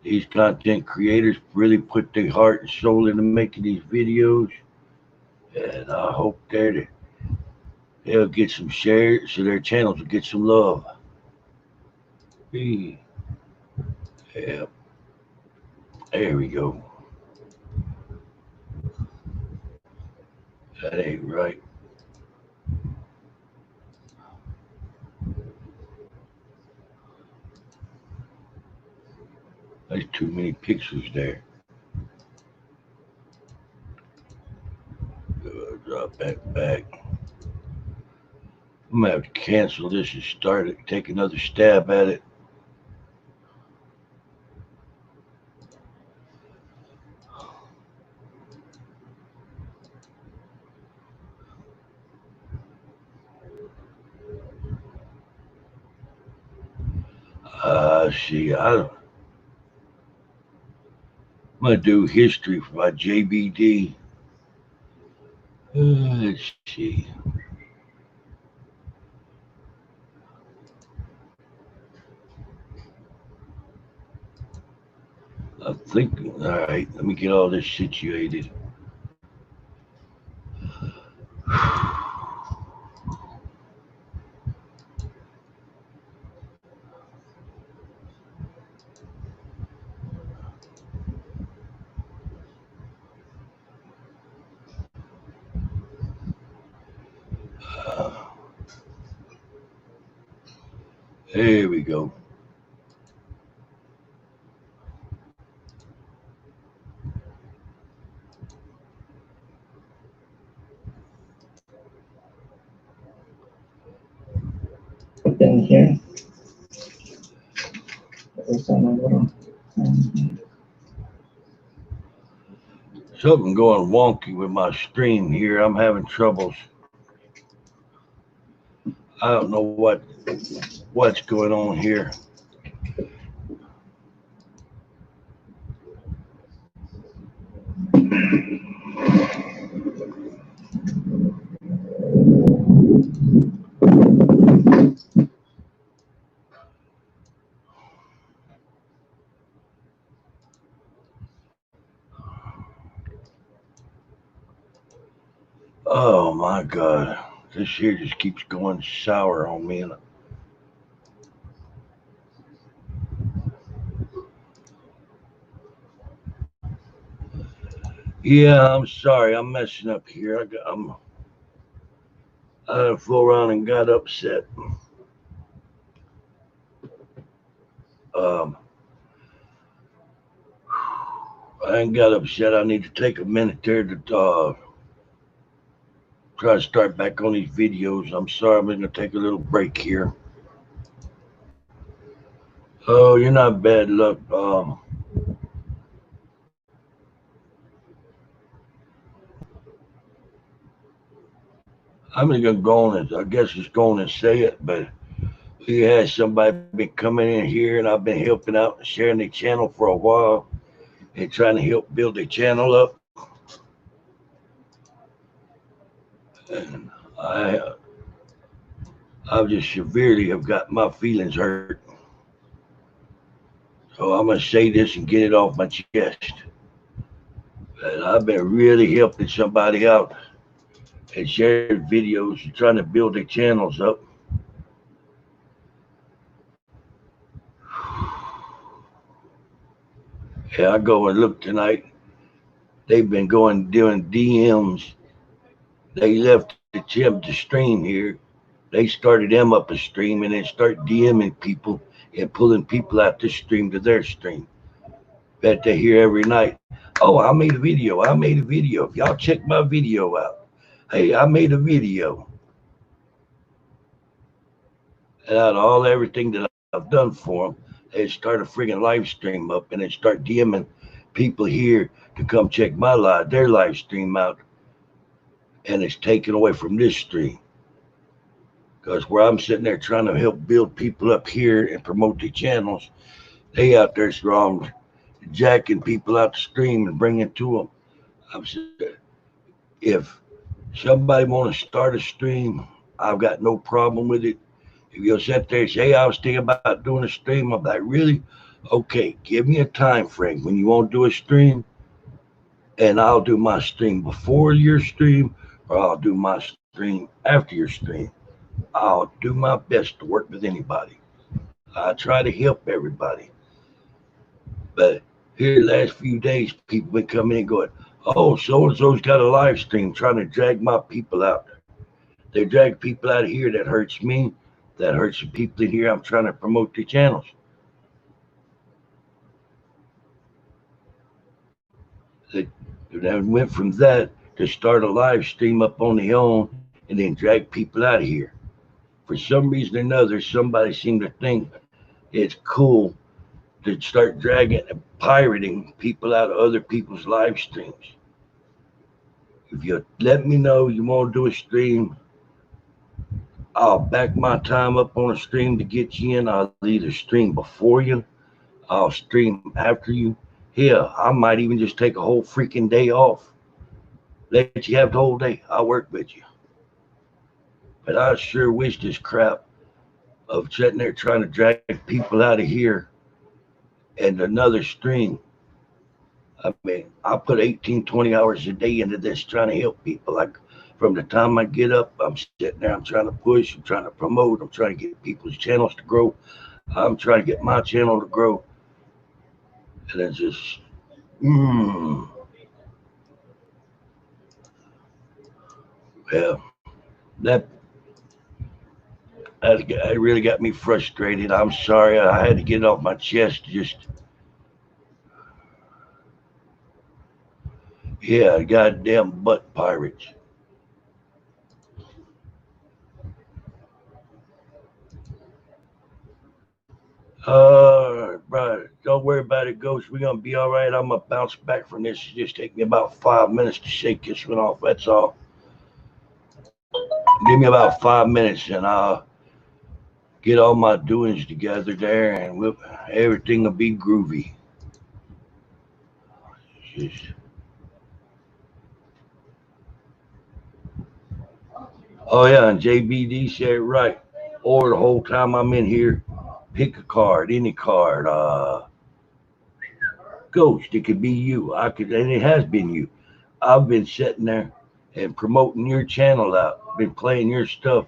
These content creators really put their heart and soul into making these videos. And I hope they'll get some shares so their channels will get some love. Yeah. There we go. That ain't right. There's too many pictures there. Drop that back. I'm gonna have to cancel this and take another stab at it. See, I'm gonna do history for my JBD. Let's see. I'm thinking, all right, let me get all this situated. There we go. In here. There's a little. Something going wonky with my stream here. I'm having troubles. I don't know what's going on here. Oh my God. This here just keeps going sour on me. Yeah, I'm sorry. I'm messing up here. I flew around and got upset. I ain't got upset. I need to take a minute there to try to start back on these videos. I'm sorry. I'm going to take a little break here. Oh, you're not bad luck. I'm just going to go on and I guess just go on and say it, but we had somebody been coming in here and I've been helping out and sharing the channel for a while and trying to help build the channel up. And I've just severely have got my feelings hurt. So I'm gonna say this and get it off my chest. That I've been really helping somebody out and sharing videos and trying to build their channels up. Yeah, I go and look tonight. They've been going doing DMs. They left the attempt to stream here. They started them up a stream and then start DMing people and pulling people out the stream to their stream. Bet they hear every night. Oh, I made a video. I made a video. Y'all check my video out. Hey, I made a video. And out of all everything that I've done for them, they start a friggin' live stream up and then start DMing people here to come check their live stream out, and it's taken away from this stream. Because where I'm sitting there trying to help build people up here and promote their channels, they out there strong jacking people out the stream and bringing to them. I'm saying, if somebody want to start a stream, I've got no problem with it. If you'll sit there and say, hey, I was thinking about doing a stream, I'm like, really? Okay, give me a time frame when you want to do a stream, and I'll do my stream before your stream, or I'll do my stream after your stream. I'll do my best to work with anybody. I try to help everybody. But here the last few days, people been coming in going, oh, so and so's got a live stream trying to drag my people out. They drag people out of here that hurts me, that hurts the people in here I'm trying to promote their channels. They then went from that to start a live stream up on their own and then drag people out of here. For some reason or another, somebody seemed to think it's cool to start dragging and pirating people out of other people's live streams. If you let me know you want to do a stream, I'll back my time up on a stream to get you in. I'll either stream before you, I'll stream after you. Hell, I might even just take a whole freaking day off. Let you have the whole day. I'll work with you. But I sure wish this crap of sitting there trying to drag people out of here and another stream. I mean, I put 18, 20 hours a day into this trying to help people. Like from the time I get up, I'm sitting there, I'm trying to push, I'm trying to promote, I'm trying to get people's channels to grow. I'm trying to get my channel to grow. And it's just, yeah, that, that really got me frustrated. I'm sorry. I had to get it off my chest. Just, yeah, goddamn butt pirates. Bro, don't worry about it, Ghost. We're gonna be all right. I'm gonna bounce back from this. It just take me about 5 minutes to shake this one off. That's all. Give me about 5 minutes, and I'll get all my doings together there, and everything will be groovy. Just, oh yeah, and JBD said it right. Or the whole time I'm in here, pick a card, any card. Ghost, it could be you. And it has been you. I've been sitting there and promoting your channel out, been playing your stuff,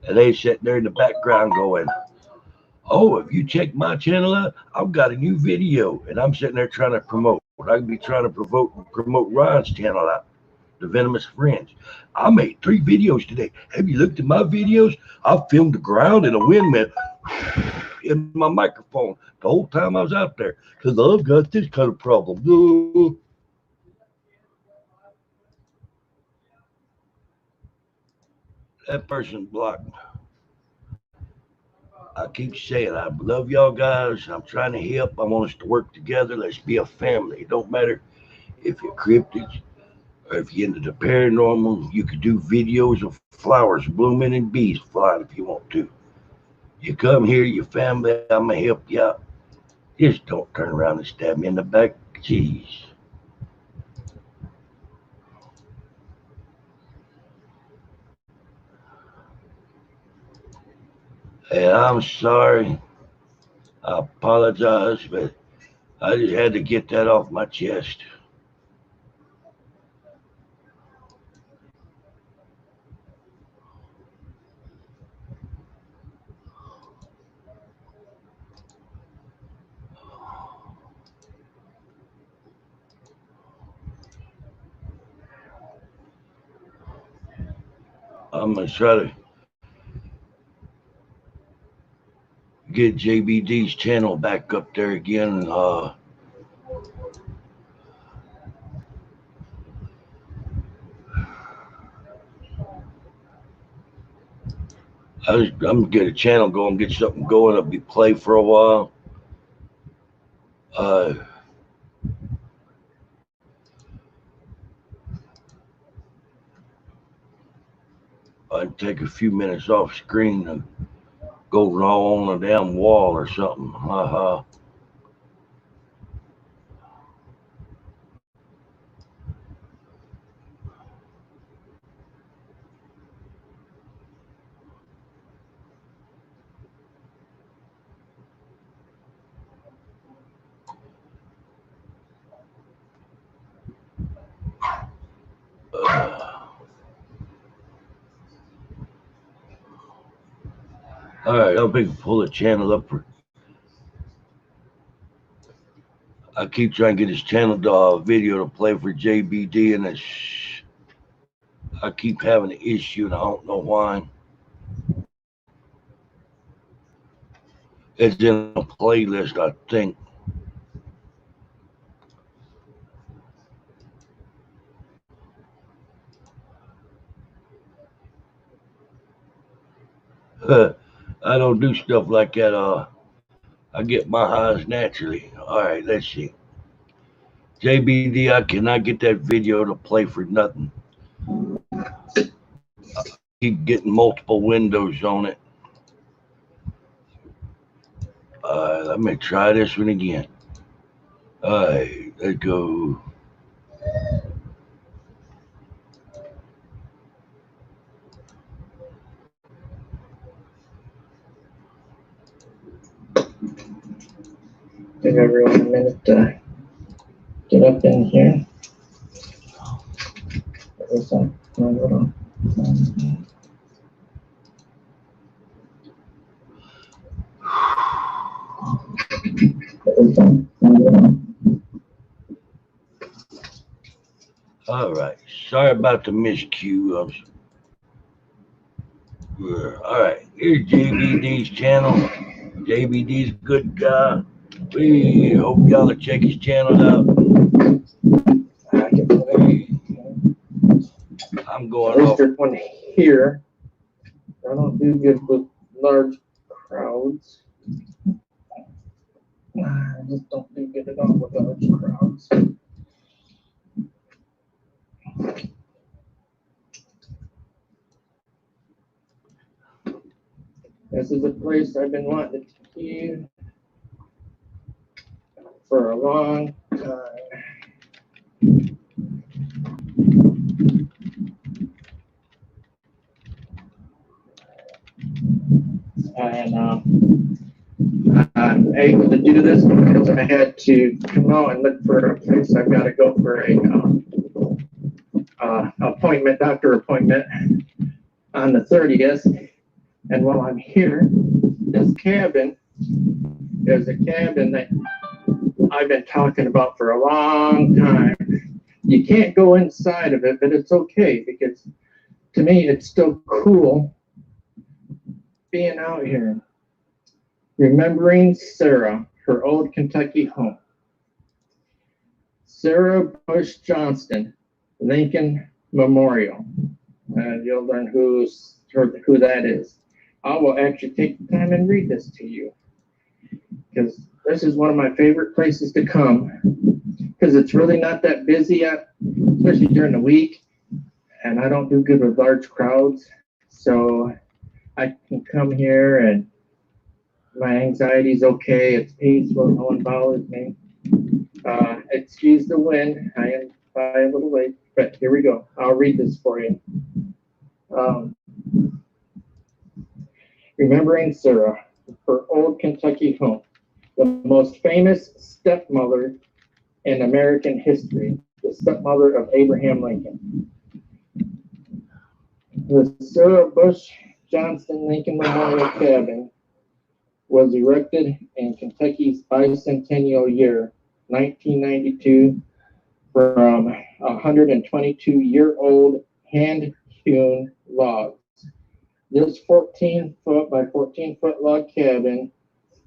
and they sitting there in the background going, oh, if you check my channel out, I've got a new video. And I'm sitting there trying to promote. I could be trying to promote Ron's channel out, The Venomous Friends. I made 3 videos today. Have you looked at my videos? I filmed the ground in a windmill in my microphone the whole time I was out there because I've got this kind of problem. That person blocked. I keep saying I love y'all guys. I'm trying to help. I want us to work together. Let's be a family. It don't matter if you're cryptids or if you're into the paranormal. You could do videos of flowers blooming and bees flying if you want to. You come here, your family, I'm gonna help you out. Just don't turn around and stab me in the back. Jeez. Hey, I'm sorry. I apologize, but I just had to get that off my chest. I'm gonna try to get JBD's channel back up there again. I'm gonna get a channel going, get something going. It'll be play for a while. I'd take a few minutes off screen and go draw on a damn wall or something. All right, I'll be pull the channel up. I keep trying to get his channel video to play for JBD, and I keep having an issue, and I don't know why. It's in a playlist, I think. I don't do stuff like that. I get my highs naturally. All right, let's see. JBD, I cannot get that video to play for nothing. I keep getting multiple windows on it. Let me try this one again. All right, let's go. Give everyone a minute to get up in here. There's a little. All right, sorry about the miscue. All right, here's JBD's channel. JBD's a good guy. We hope y'all will check his channel out. I'm going off. There's one here. I don't do good with large crowds. I just don't do good at all with large crowds. This is a place I've been wanting to see for a long time. And I'm able to do this because I had to come out and look for a place. I've got to go for a appointment, doctor appointment on the 30th. And while I'm here, this cabin is a cabin that I've been talking about for a long time. You can't go inside of it, but it's okay because to me, it's still cool being out here. Remembering Sarah, her old Kentucky home. Sarah Bush Johnston, Lincoln Memorial. And you'll learn who that is. I will actually take the time and read this to you, because this is one of my favorite places to come, because it's really not that busy, especially during the week, and I don't do good with large crowds, so I can come here and my anxiety's okay. It's peaceful. No one bothers me. Excuse the wind. I am by a little late, but here we go. I'll read this for you. Remembering Sarah, her old Kentucky home, the most famous stepmother in American history, the stepmother of Abraham Lincoln. The Sarah Bush Johnston Lincoln Memorial Cabin was erected in Kentucky's bicentennial year, 1992, from 122-year-old hand-hewn logs. This 14-foot by 14-foot log cabin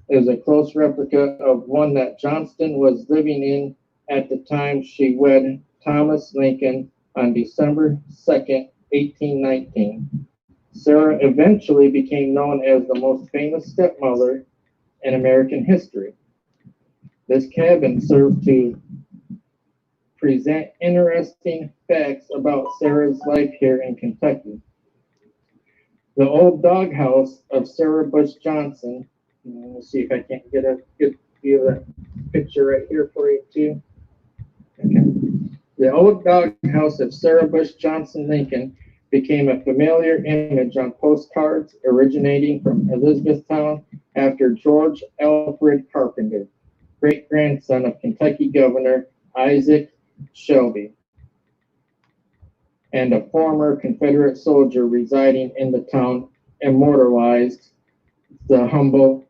is a close replica of one that Johnston was living in at the time she wed Thomas Lincoln on December 2nd, 1819. Sarah eventually became known as the most famous stepmother in American history. This cabin served to present interesting facts about Sarah's life here in Kentucky. The old doghouse of Sarah Bush Johnson. Let's see if I can't get a good view of that picture right here for you too. Okay. The old doghouse of Sarah Bush Johnson Lincoln became a familiar image on postcards originating from Elizabethtown after George Alfred Carpenter, great-grandson of Kentucky Governor Isaac Shelby, and a former Confederate soldier residing in the town, immortalized the humble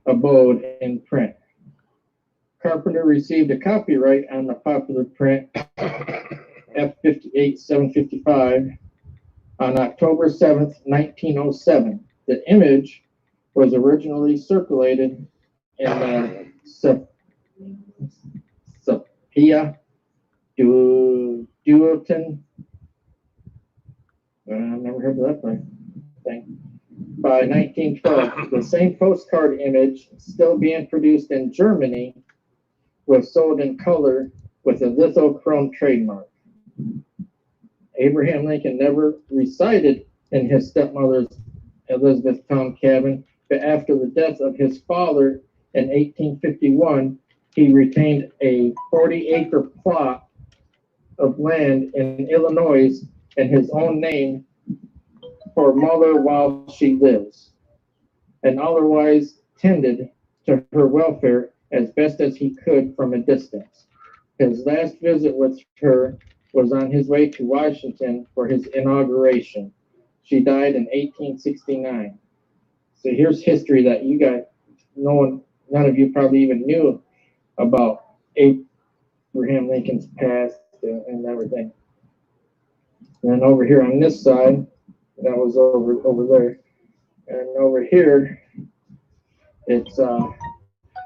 abode in print. Carpenter received a copyright on the popular print F58-755 on October 7th, 1907. The image was originally circulated in the Sophia Duoton. I've never heard of that thing. By 1912, the same postcard image, still being produced in Germany, was sold in color with a lithochrome trademark. Abraham Lincoln never resided in his stepmother's Elizabethtown cabin, but after the death of his father in 1851, he retained a 40-acre plot of land in Illinois in his own name for mother while she lives, and otherwise tended to her welfare as best as he could from a distance. His last visit with her was on his way to Washington for his inauguration. She died in 1869. So here's history that you got, none of you probably even knew about Abraham Lincoln's past and everything. And over here on this side, that was over there. And over here, it's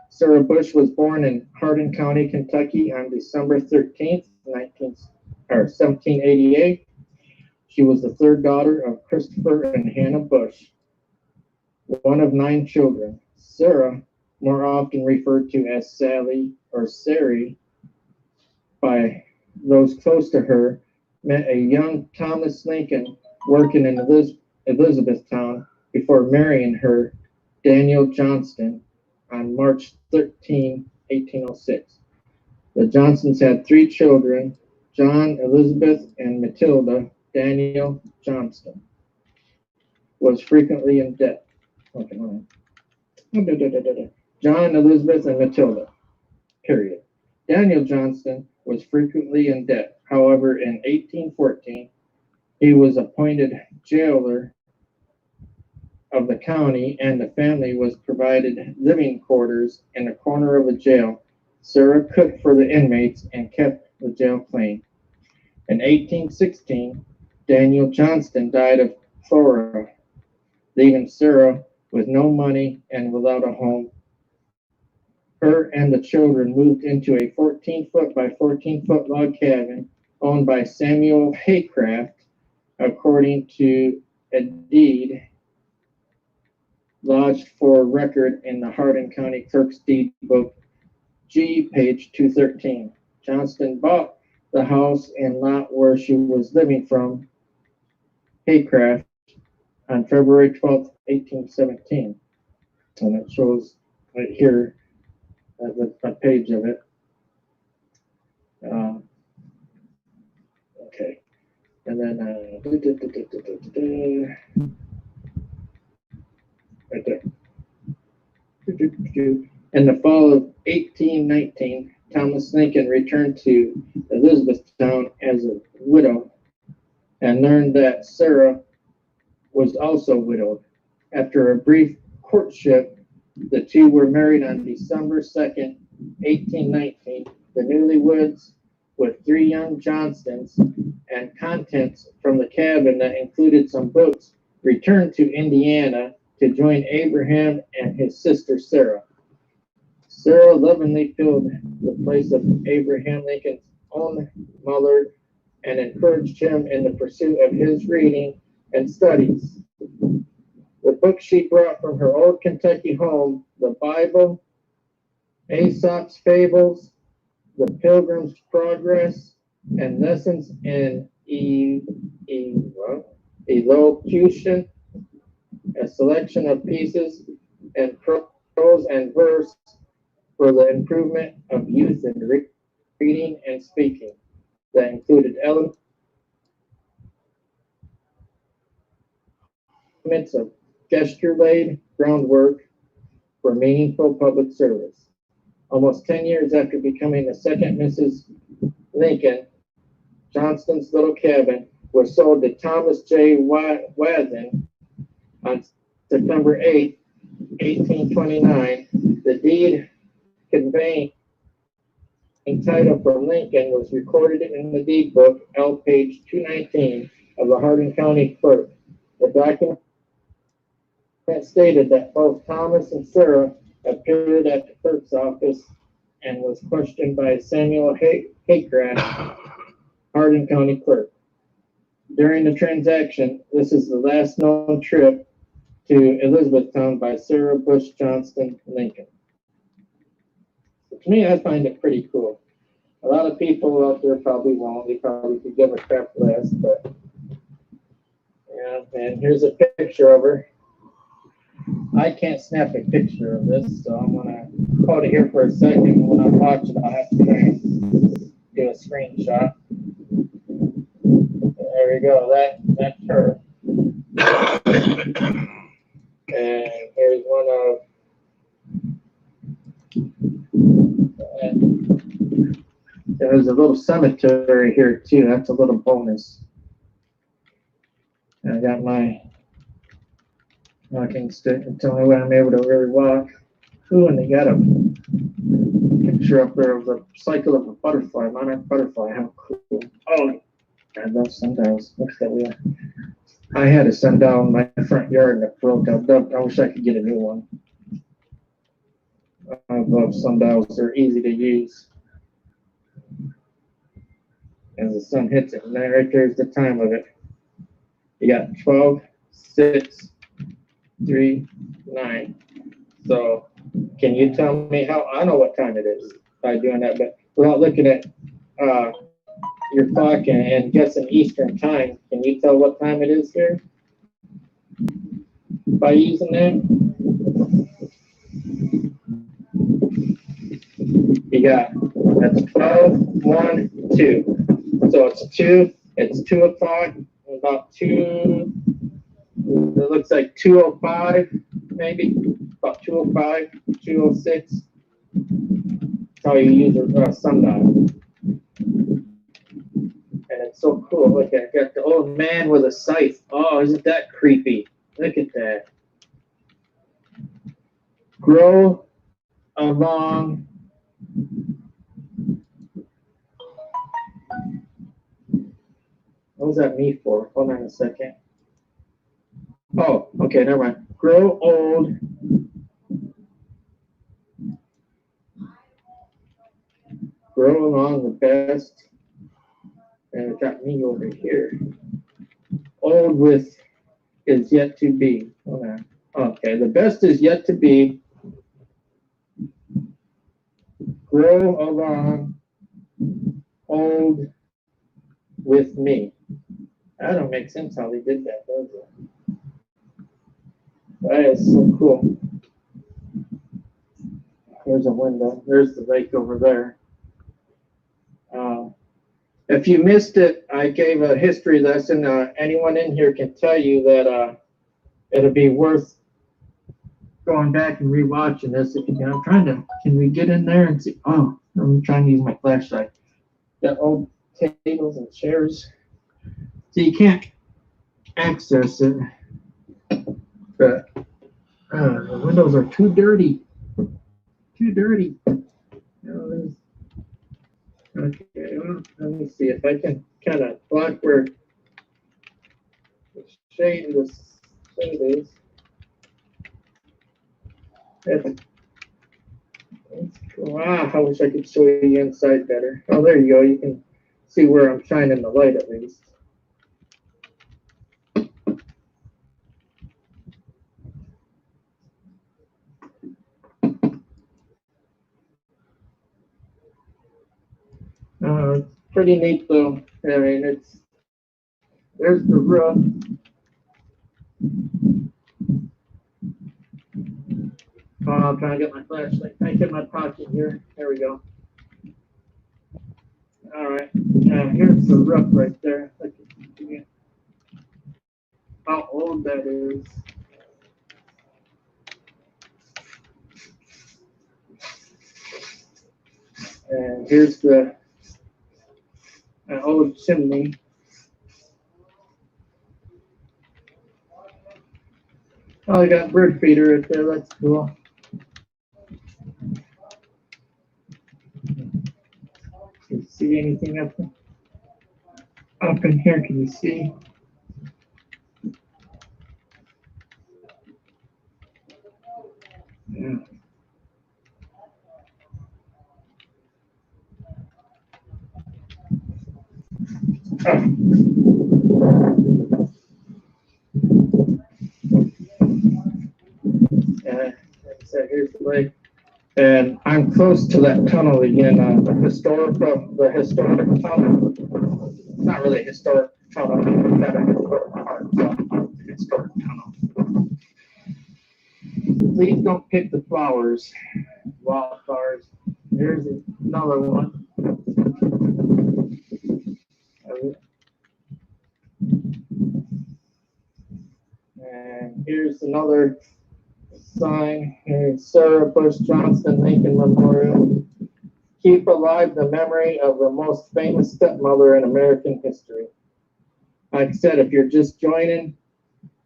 Sarah Bush was born in Hardin County, Kentucky on December 13th, 1788. She was the third daughter of Christopher and Hannah Bush, one of 9 children. Sarah, more often referred to as Sally or Sari by those close to her, met a young Thomas Lincoln working in Elizabethtown before marrying her, Daniel Johnston, on March 13, 1806. The Johnsons had 3 children, John, Elizabeth, and Matilda. Daniel Johnston was frequently in debt. Okay, John, Elizabeth, and Matilda, period. Daniel Johnston was frequently in debt. However, in 1814, he was appointed jailer of the county, and the family was provided living quarters in a corner of the jail. Sarah cooked for the inmates and kept the jail clean. In 1816, Daniel Johnston died of cholera, leaving Sarah with no money and without a home. Her and the children moved into a 14-foot by 14-foot log cabin owned by Samuel Haycraft, according to a deed lodged for record in the Hardin County Clerk's Deed Book G, page 213. Johnston bought the house and lot where she was living from Haycraft on February 12, 1817. And it shows right here a page of it. Okay. And then, right there. In the fall of 1819, Thomas Lincoln returned to Elizabethtown as a widow and learned that Sarah was also widowed. After a brief courtship, the two were married on December 2nd, 1819. The newlyweds, with 3 young Johnstons and contents from the cabin that included some books, returned to Indiana to join Abraham and his sister Sarah. Sarah lovingly filled the place of Abraham Lincoln's own mother and encouraged him in the pursuit of his reading and studies. The books she brought from her old Kentucky home, the Bible, Aesop's Fables, the Pilgrim's Progress, and lessons in elocution, a selection of pieces and prose and verse for the improvement of youth in reading and speaking, that included elements of gesture laid groundwork for meaningful public service. Almost 10 years after becoming the second Mrs. Lincoln, Johnston's little cabin was sold to Thomas J. Wathen on September 8, 1829. The deed conveying title from Lincoln was recorded in the deed book, L. page 219 of the Hardin County Clerk. The document stated that both Thomas and Sarah appeared at the clerk's office and was questioned by Samuel Haycraft, Hardin County Clerk. During the transaction, this is the last known trip to Elizabethtown by Sarah Bush Johnston Lincoln. To me, I find it pretty cool. A lot of people out there probably won't. They probably could give a crap less, but yeah. And here's a picture of her. I can't snap a picture of this, so I'm gonna hold it here for a second. When I watch it, I'll have to do a screenshot. There we go. That's her. And here's one of. There's a little cemetery here too. That's a little bonus. And I got my walking stick and tell me when I'm able to really walk. Ooh, and they got a picture up there of the cycle of a butterfly, monarch butterfly. How cool. Oh, I love sundials. Look at that wheel. I had a sundial in my front yard and it broke. I wish I could get a new one. I love sundials. They're easy to use. As the sun hits it, and then right there's the time of it. You got 12, 6, 3, 9. So can you tell me how? I know what time it is by doing that, but without looking at your clock and guessing Eastern time, can you tell what time it is here by using that? You got, that's 12, 1, 2. So it's 2 o'clock, about 2, it looks like 2:05, maybe, about 2:05, 2:06. That's how you use a sundial. And it's so cool. Look at it. Got the old man with a scythe. Oh, isn't that creepy? Look at that. Grow along. What was that me for? Hold on a second. Oh, okay, never mind. Grow old. Grow along the best. And it got me over here. Old with is yet to be. Hold on. Okay, the best is yet to be. Grow along old with me. That don't make sense how they did that, does it? That is so cool. There's a window. There's the lake over there. If you missed it, I gave a history lesson. Anyone in here can tell you that it'll be worth going back and rewatching this. I'm trying to, can we get in there and see? Oh, I'm trying to use my flashlight. Got old tables and chairs. So you can't access it. But the windows are too dirty. Too dirty. Okay, well, let me see if I can kind of block where the shade is. That's cool. Ah, I wish I could show you the inside better. Oh, there you go. You can see where I'm shining the light at least. It's pretty neat though. I mean, there's the roof. Oh, I'm trying to get my flashlight back in my pocket here. There we go. All right. Here's the roof right there. How old that is. And here's the old chimney. Oh, I got bird feeder right there. That's cool. Can you see anything up there? Up in here, can you see? Yeah. So here's the lake, and I'm close to that tunnel again. The historic tunnel. It's not really a historic tunnel. It's got a historic part, so historic tunnel. Please don't pick the flowers, wildflowers. Here's another one. And here's another sign. Here's Sarah Bush Johnston Lincoln Memorial. Keep alive the memory of the most famous stepmother in American history. Like I said, if you're just joining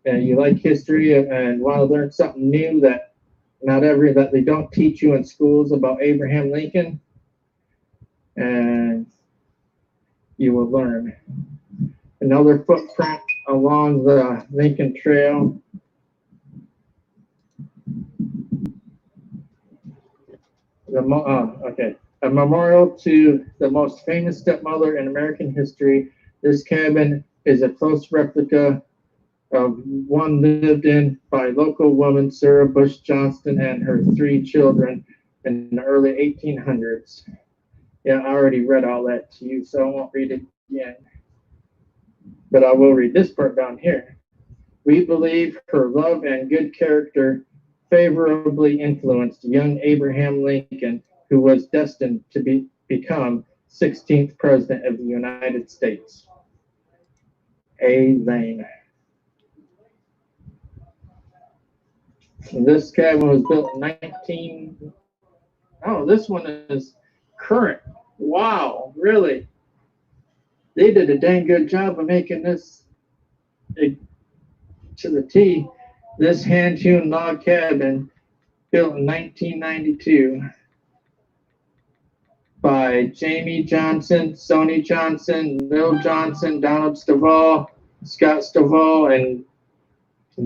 and you like history and want to learn something new that that they don't teach you in schools about Abraham Lincoln, and you will learn. Another footprint along the Lincoln Trail. Okay. A memorial to the most famous stepmother in American history. This cabin is a close replica of one lived in by local woman Sarah Bush Johnston and her 3 children in the early 1800s. Yeah, I already read all that to you, so I won't read it again. But I will read this part down here. We believe her love and good character favorably influenced young Abraham Lincoln, who was destined to become 16th President of the United States. A. Lane. And this cabin was built in Oh, this one is current. Wow, really? They did a dang good job of making this to the T. This hand-hewn log cabin built in 1992 by Jamie Johnson, Sonny Johnson, Bill Johnson, Donald Stovall, Scott Stovall, and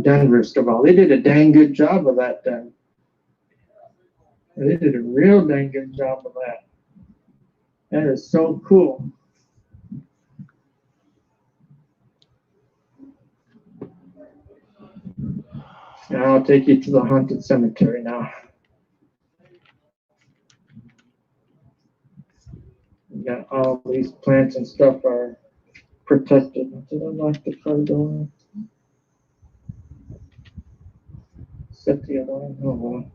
Denver Stovall. They did a dang good job of that then. They did a real dang good job of that. That is so cool. Now I'll take you to the haunted cemetery now. Yeah, all these plants and stuff are protected. Did I lock the car door? Set the other one. Oh well.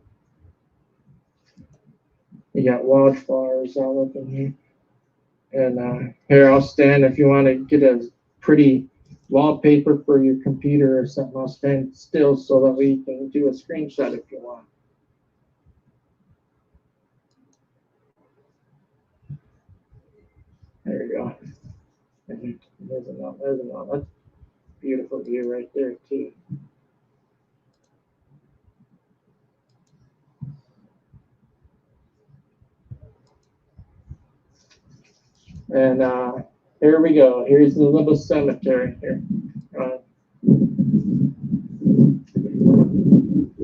You got wildflowers all up in here. And here, I'll stand if you want to get a pretty wallpaper for your computer or something. I'll stand still so that we can do a screenshot if you want. There you go. There's another. That's a beautiful view right there too. And here we go. Here's the little cemetery here. The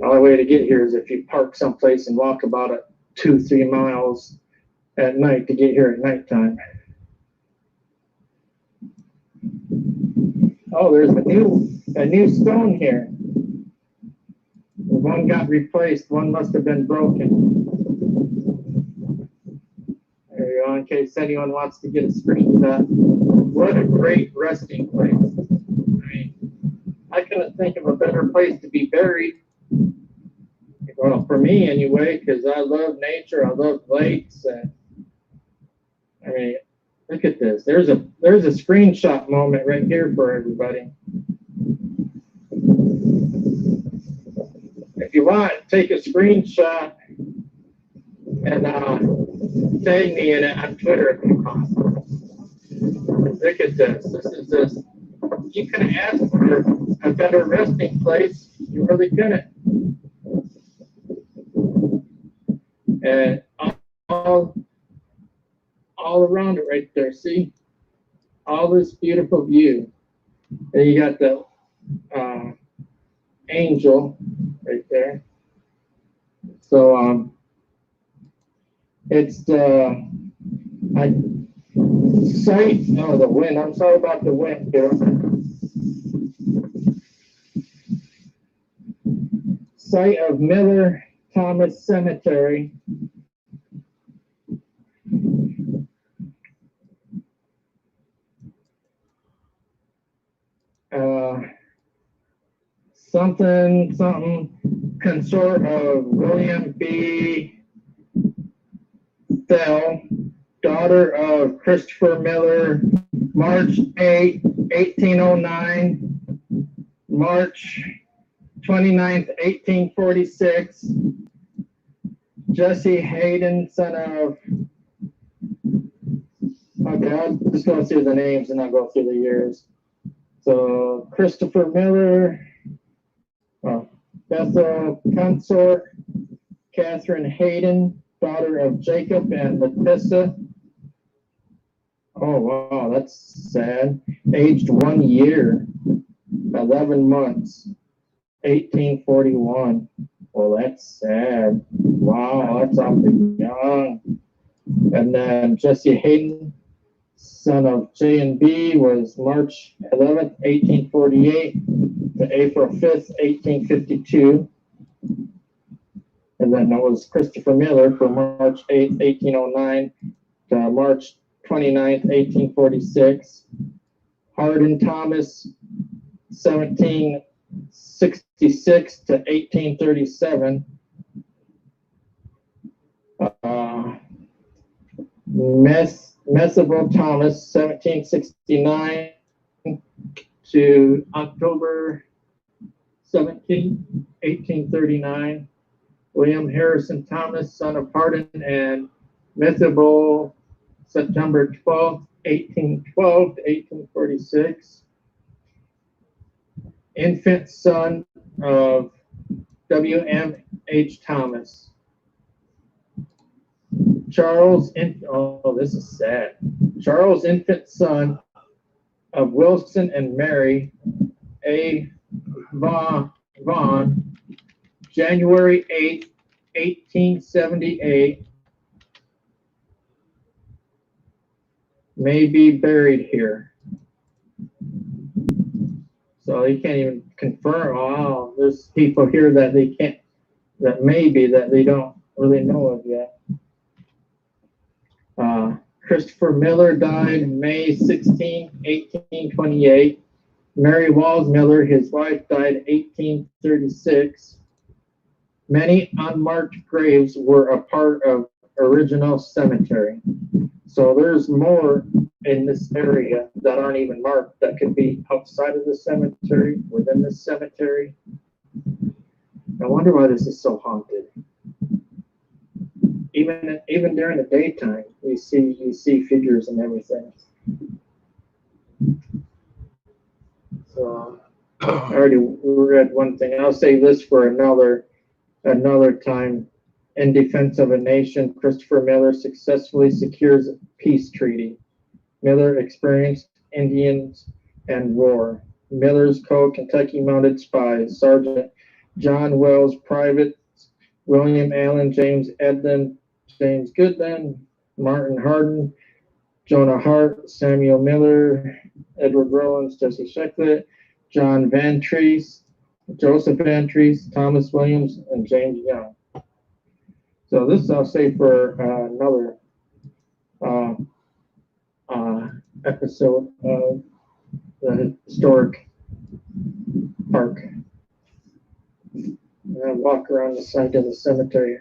only way to get here is if you park someplace and walk about 2-3 miles at night to get here at nighttime. Oh, there's a new stone here. One got replaced. One must have been broken. There you go. In case anyone wants to get a screenshot. What a great resting place. I mean, I couldn't think of a better place to be buried. Well, for me anyway, because I love nature. I love lakes. And I mean, look at this. There's a screenshot moment right here for everybody. If you want, take a screenshot and tag me in it on Twitter if you want. Look at this. This. You can ask for a better resting place. You really couldn't. And all around it right there, see? All this beautiful view. And you got the angel right there. So it's the site. No, the wind. I'm sorry about the wind here. Site of Miller Thomas Cemetery. Something consort of William B. Thel, daughter of Christopher Miller, March 8, 1809, March 29th, 1846, Jesse Hayden, son of, okay, I'll just go through the names and I'll go through the years. So Christopher Miller, Bethel consort, Catherine Hayden, daughter of Jacob and Lepissa. Oh, wow, that's sad. Aged 1 year, 11 months, 1841. Well, that's sad. Wow, that's awfully young. And then Jesse Hayden, son of J and B, was March 11th, 1848 to April 5th, 1852. And then that was Christopher Miller from March 8th, 1809 to March 29th, 1846. Hardin Thomas, 1766 to 1837. Messable Thomas, 1769 to October 17, 1839. William Harrison Thomas, son of Hardin and Messable, September 12, 1812 to 1846. Infant son of W.M. H. Thomas. Charles, oh, this is sad. Charles, infant son of Wilson and Mary A. Vaughn, January 8, 1878, may be buried here. So you can't even confirm. Oh, there's people here that they can't, that maybe that they don't really know of yet. Christopher Miller died May 16, 1828. Mary Walls Miller, his wife, died 1836. Many unmarked graves were a part of original cemetery. So there's more in this area that aren't even marked that could be outside of the cemetery, within the cemetery. I wonder why this is so haunted. Even during the daytime, you see figures and everything. So I already read one thing. I'll say this for another time. In defense of a nation, Christopher Miller successfully secures a peace treaty. Miller experienced Indians and war. Miller's co-Kentucky mounted spies, Sergeant John Wells, Private William Allen, James Edlin, James Goodman, Martin Hardin, Jonah Hart, Samuel Miller, Edward Rollins, Jesse Shecklett, John Van Treese, Joseph Van Treese, Thomas Williams, and James Young. So this I'll say for another episode of the historic park. And I walk around the side of the cemetery.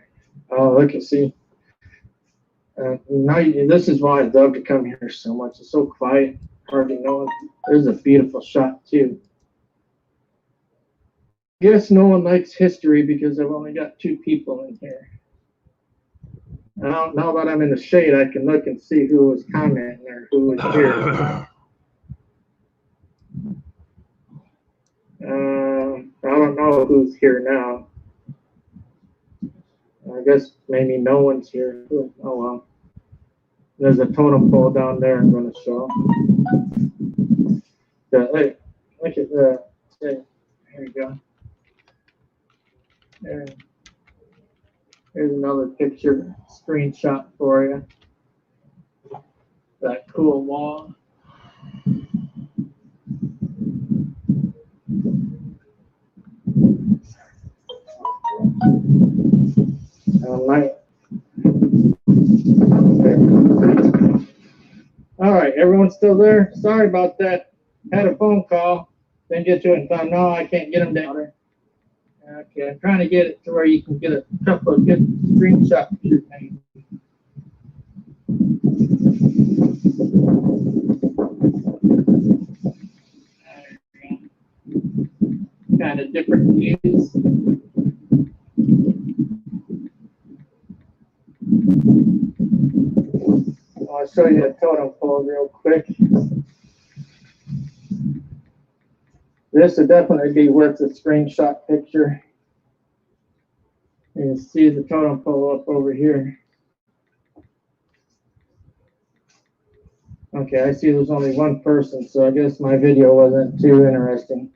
Oh, look and see. This is why I love to come here so much. It's so quiet, hardly no one. There's a beautiful shot too. I guess no one likes history because I've only got 2 people in here. Now that I'm in the shade, I can look and see who was commenting or who was here. I don't know who's here now. I guess maybe no one's here. Oh well. There's a totem pole down there I'm going to show. Hey, look at that. Here you go. Here's another picture, screenshot for you. That cool wall. All right, everyone's still there? Sorry about that. Had a phone call. Didn't get to it in time. No, I can't get them down there. Okay, I'm trying to get it to where you can get a couple of good screenshots of your name. Kind of different views. I'll show you a totem pole real quick. This would definitely be worth a screenshot picture. You can see the totem pole up over here. Okay, I see there's only one person, so I guess my video wasn't too interesting.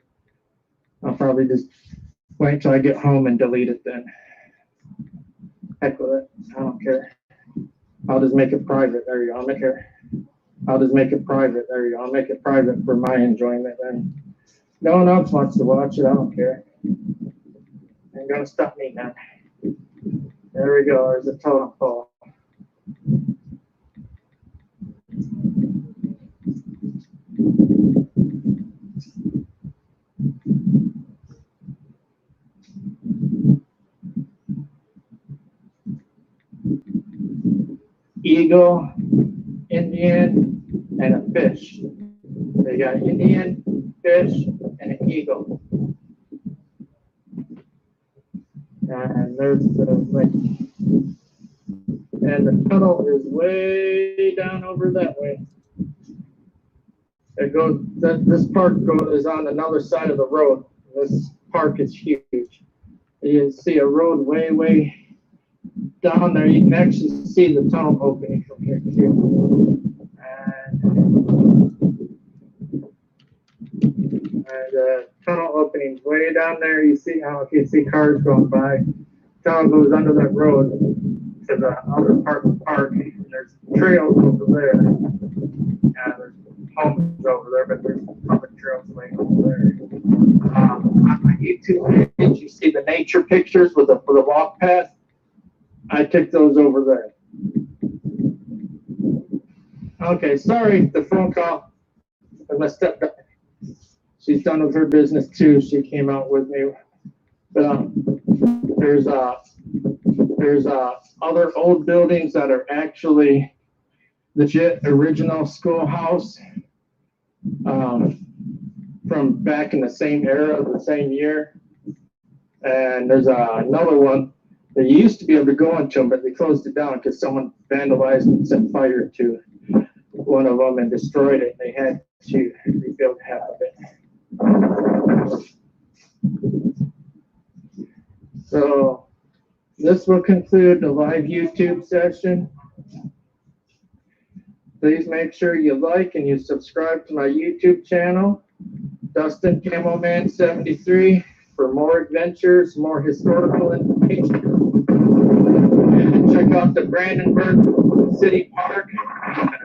I'll probably just wait till I get home and delete it then. Heck with it. I don't care. I'll just make it private. There you go. I'll just make it private. There you go. I'll make it private for my enjoyment then. No one else wants to watch it. I don't care. Ain't gonna stop me now. There we go. There's a totem pole. Eagle, Indian, and a fish. They got Indian, fish, and an eagle. And there's the lake. And the tunnel is way down over that way. It goes. This park is on another side of the road. This park is huge. You can see a road way down there. You can actually see the tunnel opening from here too. And the tunnel opening's way down there. You see how if you see cars going by, tunnel goes under that road to the other part of the park. And there's trails over there. There's homes over there, but there's public trails laying over there. On my YouTube page, you see the nature pictures with the walk path. I took those over there. Okay, sorry, the phone call. My stepdaughter, she's done with her business too. She came out with me. But there's There's other old buildings that are actually legit original schoolhouse from back in the same era, the same year. And there's another one that you used to be able to go into them, but they closed it down because someone vandalized and set fire to one of them and destroyed it. They had to rebuild half of it. So this will conclude the live YouTube session. Please make sure you like and you subscribe to my YouTube channel, Dustin Camo Man 73, for more adventures, more historical information. And check out the Brandenburg City Park.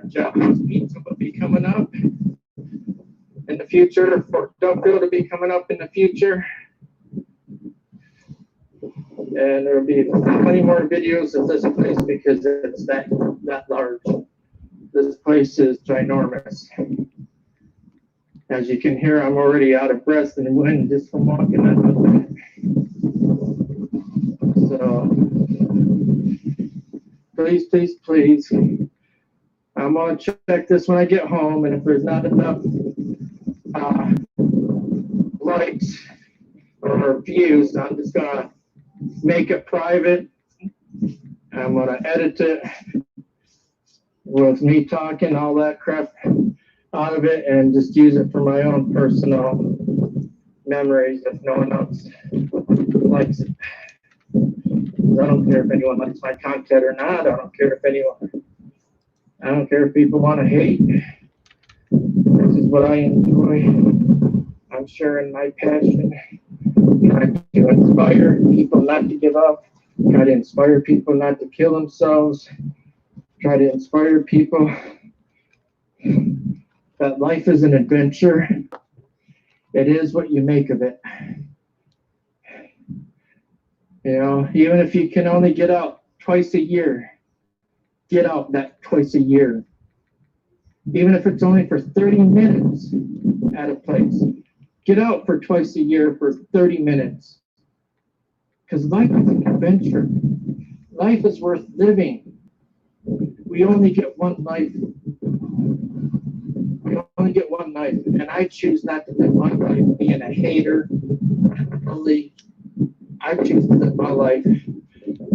Japanese Pizza will be coming up in the future. Fort Duckville to be coming up in the future. And there will be plenty more videos of this place because it's that large. This place is ginormous. As you can hear, I'm already out of breath and wind just from walking up. So please, please, please, I'm gonna check this when I get home, and if there's not enough likes or views, I'm just gonna make it private. I'm gonna edit it with me talking all that crap out of it and just use it for my own personal memories if no one else likes it. I don't care if anyone likes my content or not. I don't care if people want to hate. This is what I enjoy. I'm sharing my passion. Trying to inspire people not to give up. Try to inspire people not to kill themselves. Try to inspire people that life is an adventure. It is what you make of it. You know, even if you can only get out twice a year, get out that twice a year. Even if it's only for 30 minutes at a place, get out for twice a year for 30 minutes. Because life is an adventure. Life is worth living. We only get one life. We only get one life. And I choose not to live my life being a hater, bully. I choose to live my life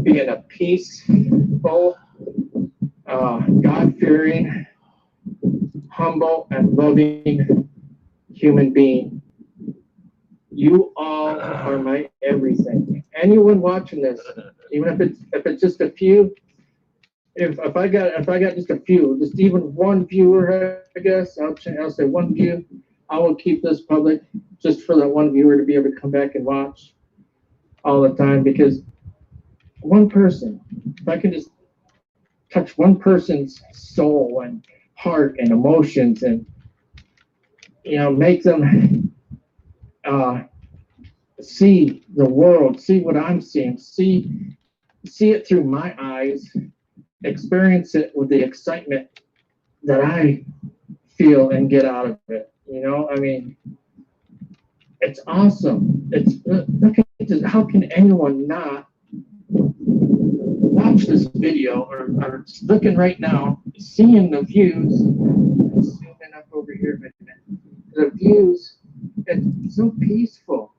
being a peaceful, God-fearing, humble, and loving human being. You all are my everything. Anyone watching this, even if it's just a few, if I got just a few, just even one viewer, I guess I'll say one view. I will keep this public just for that one viewer to be able to come back and watch all the time, because one person, if I can just touch one person's soul and heart and emotions and, you know, make them see the world, see what I'm seeing, see it through my eyes, experience it with the excitement that I feel and get out of it. You know, I mean, it's awesome. It's look at this. How can anyone not watch this video or looking right now, seeing the views? Zooming up over here, the views. It's so peaceful.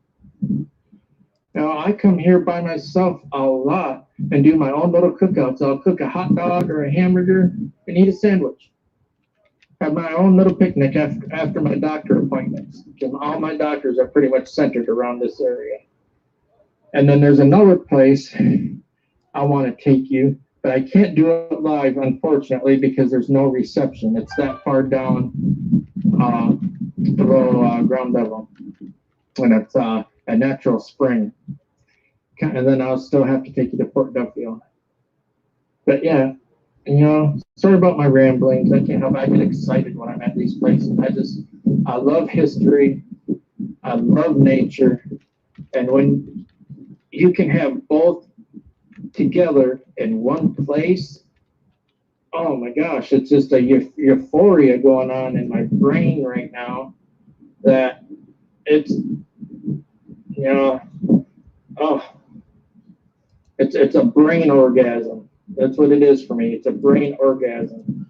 Now I come here by myself a lot and do my own little cookouts. I'll cook a hot dog or a hamburger and eat a sandwich. Have my own little picnic after my doctor appointments. Because all my doctors are pretty much centered around this area. And then there's another place I want to take you, but I can't do it live, unfortunately, because there's no reception. It's that far down below ground level. And it's a natural spring. And then I'll still have to take you to Fort Duckville. But yeah, you know, sorry about my ramblings. I can't help it. I get excited when I'm at these places. I love history. I love nature. And when you can have both together in one place, oh my gosh, it's just a euphoria going on in my brain right now that it's, you know, oh, it's a brain orgasm. That's what it is for me. It's a brain orgasm.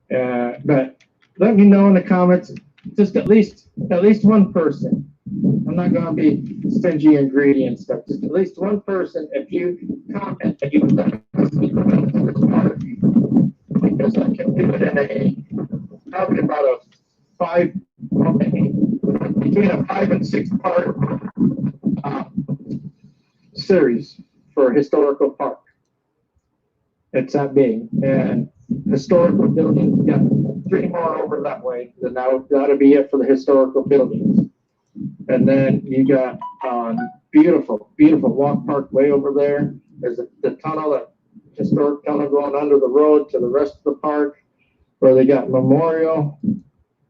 But let me know in the comments, just at least one person. I'm not gonna be stingy and greedy and stuff. Just at least one person, if you comment that you would like to see because I can do it in probably about a between a 5 and 6 part series for historical park. It's that big, and historical buildings, we got 3 more over that way. Then that'll be it for the historical buildings. And then you got beautiful walk park way over there. There's the tunnel, that historic tunnel going under the road to the rest of the park, where they got memorial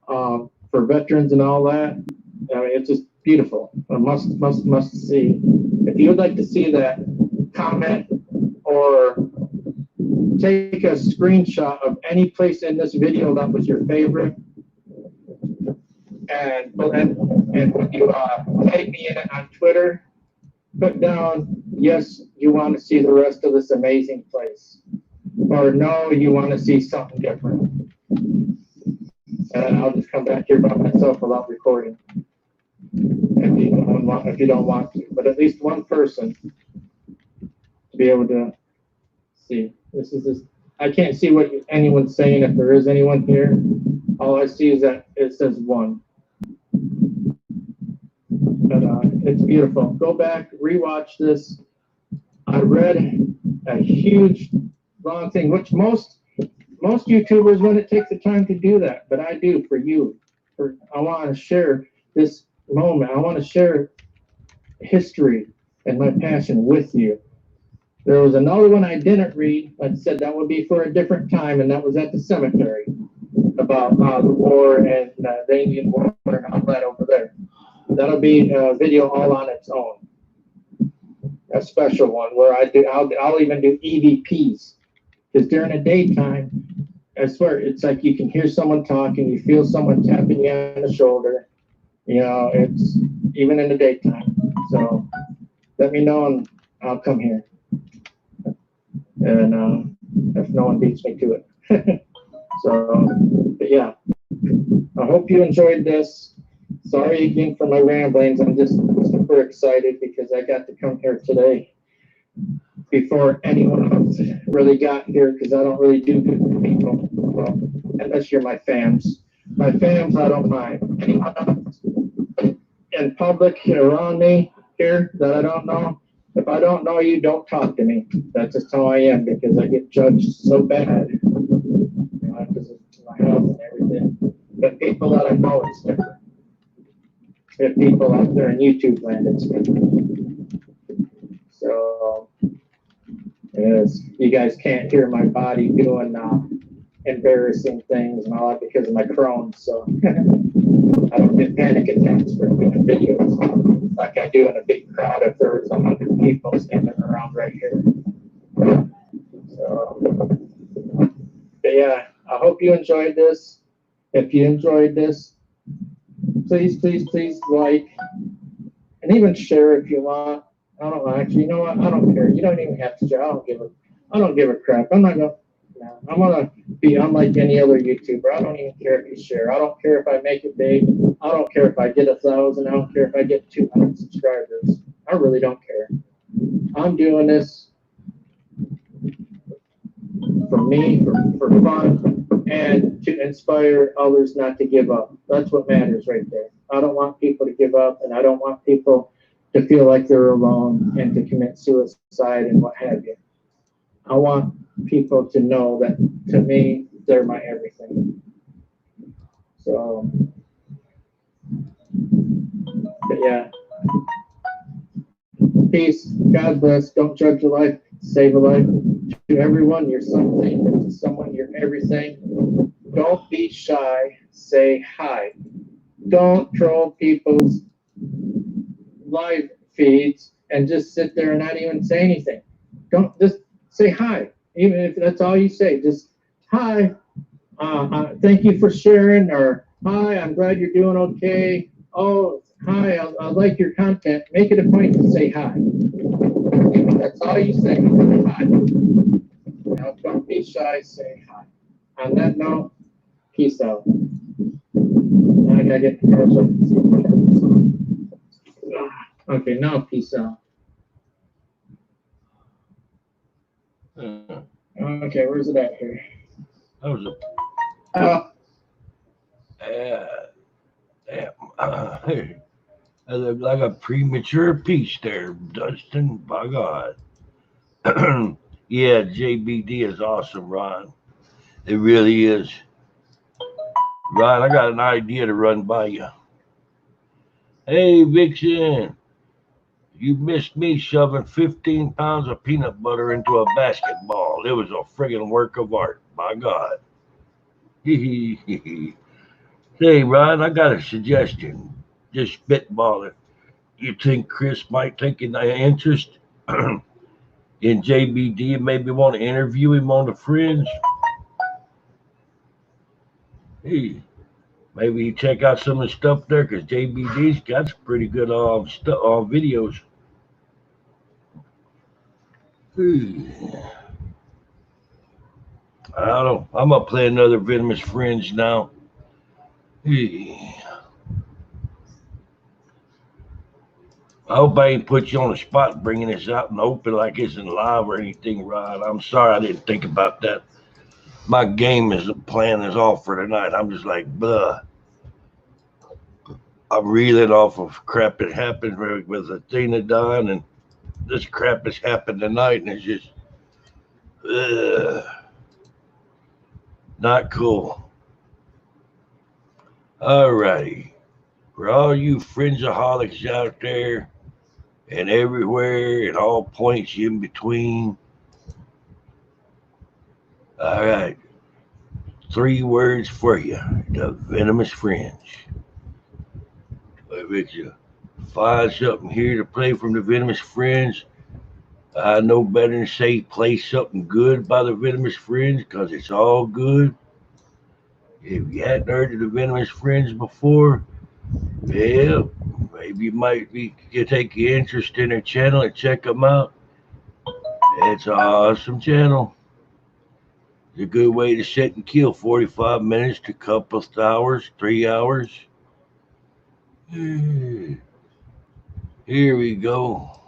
for veterans and all that. I mean, it's just beautiful. A must see. If you would like to see that, comment or take a screenshot of any place in this video that was your favorite, and when you tag me in it on Twitter, put down yes, you want to see the rest of this amazing place, or no, you want to see something different. And I'll just come back here by myself without recording. If you don't want to, but at least one person to be able to see. This is just, I can't see what anyone's saying if there is anyone here. All I see is that it says 1. But it's beautiful. Go back, rewatch this. I read a huge long thing, which most YouTubers wouldn't take the time to do that, but I do for you. I want to share this moment. I want to share history and my passion with you. There was another one I didn't read. I said that would be for a different time, and that was at the cemetery about the war and the Indian War and all that over there. That'll be a video all on its own. A special one where I'll even do EVPs, because during the daytime, I swear it's like you can hear someone talking, you feel someone tapping you on the shoulder. You know, it's even in the daytime. So let me know and I'll come here. And if no one beats me to it. So, but yeah, I hope you enjoyed this. Sorry again for my ramblings. I'm just super excited because I got to come here today before anyone else really got here, because I don't really do good with people. Well, unless you're my fams. My fams, I don't mind. Anyone else in public around me here that I don't know, if I don't know you, don't talk to me. That's just how I am, because I get judged so bad, because of my health and everything. But people that I know, it's different. If people out there in YouTube land, it's different. So, yes, you guys can't hear my body doing embarrassing things and all that because of my Crohn's. So I don't get panic attacks for doing videos like I do in a big crowd if there was 100 people standing around right here. So, but yeah, I hope you enjoyed this. If you enjoyed this, please like and even share if you want. I don't know. Actually, you know what? I don't care. You don't even have to share. I don't give a crap. I'm not gonna. No, I'm gonna be unlike any other YouTuber. I don't even care if you share. I don't care if I make it big. I don't care if I get 1,000. I don't care if I get 200 subscribers. I really don't care. I'm doing this for me, for fun, and to inspire others not to give up. That's what matters right there. I don't want people to give up, and I don't want people to feel like they're alone and to commit suicide and what have you. I want people to know that, to me, they're my everything. So, but yeah. Peace. God bless. Don't judge a life. Save a life. To everyone, you're something. To someone, you're everything. Don't be shy. Say hi. Don't troll people's live feeds and just sit there and not even say anything. Don't just say hi. Even if that's all you say, just hi. Thank you for sharing, or hi, I'm glad you're doing okay. Oh, hi, I like your content. Make it a point to say hi. That's all you say. Hi. Now, don't be shy. Say hi. On that note, peace out. Now I gotta get the car so I can see. Okay, now peace out. Okay, where's it at here? That was hey, that looked like a premature piece there, Dustin. By God. Yeah, JBD is awesome, Ron. It really is. Ron, I got an idea to run by you. Hey, Vixen, you missed me shoving 15 pounds of peanut butter into a basketball. It was a friggin' work of art. By God. Hey, Ron, I got a suggestion. Just spitballing. You think Chris might take an interest in JBD and maybe want to interview him on the Fringe? Hey, maybe you check out some of the stuff there because JBD's got some pretty good videos. I don't know. I'm gonna play another Venomous Fringe now. I hope I ain't put you on the spot bringing this out in the open like it's in live or anything, Rod. I'm sorry I didn't think about that. My game plan is off for tonight. I'm just like, blah. I'm reeling off of crap that happened with Athena dying, and this crap has happened tonight, and it's just not cool. All righty. For all you fringeaholics out there and everywhere and all points in between, all right. 3 words for you. The Venomous Fringe. If you find something here to play from the Venomous Fringe, I know better than say play something good by the Venomous Fringe because it's all good. If you hadn't heard of the Venomous Fringe before, well, maybe you take your interest in their channel and check them out. It's an awesome channel. It's a good way to sit and kill 45 minutes to a couple of hours, 3 hours. Here we go.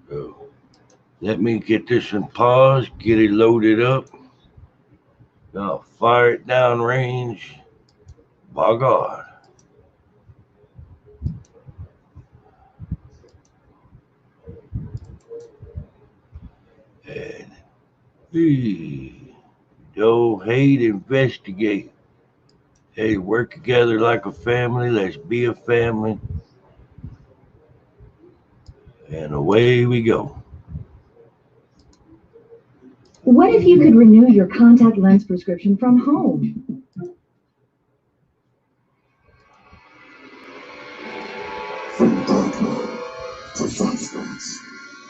So, let me get this one paused, get it loaded up. Now fire it down range. By God. And don't hate, investigate. Hey, work together like a family. Let's be a family. And away we go. What if you could renew your contact lens prescription from home? From darkness to substance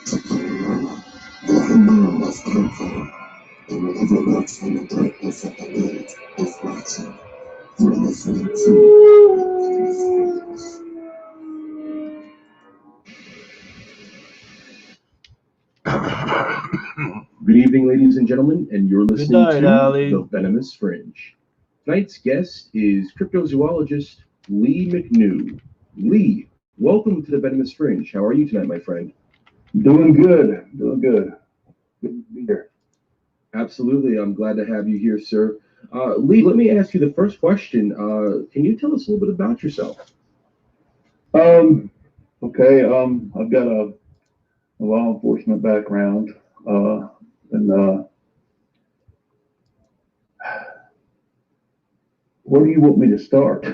to paranormal, the unknown is comfort, and whatever lurks in the darkness of the night is watching. You're listening to Good evening, ladies and gentlemen, and you're listening night, to Ali. The Venomous Fringe. Tonight's guest is cryptozoologist Lee McNew. Lee, welcome to The Venomous Fringe. How are you tonight, my friend? Doing good. Good to be here. Absolutely. I'm glad to have you here, sir. Lee, let me ask you the first question. Can you tell us a little bit about yourself? Okay. I've got a law enforcement background, and where do you want me to start?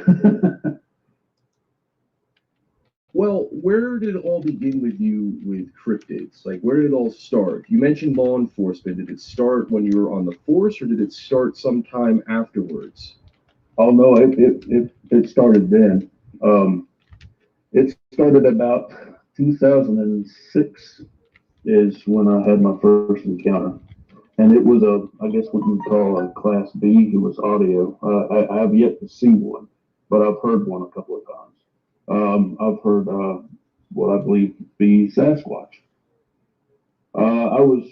Well, where did it all begin with you with cryptids? Like, where did it all start? You mentioned law enforcement. Did it start when you were on the force, or did it start sometime afterwards? Oh no, it started then. It started about 2006 is when I had my first encounter, and it was I guess what you'd call a Class B. It was audio. I have yet to see one, but I've heard one a couple of times. I've heard what I believe to be Sasquatch. I was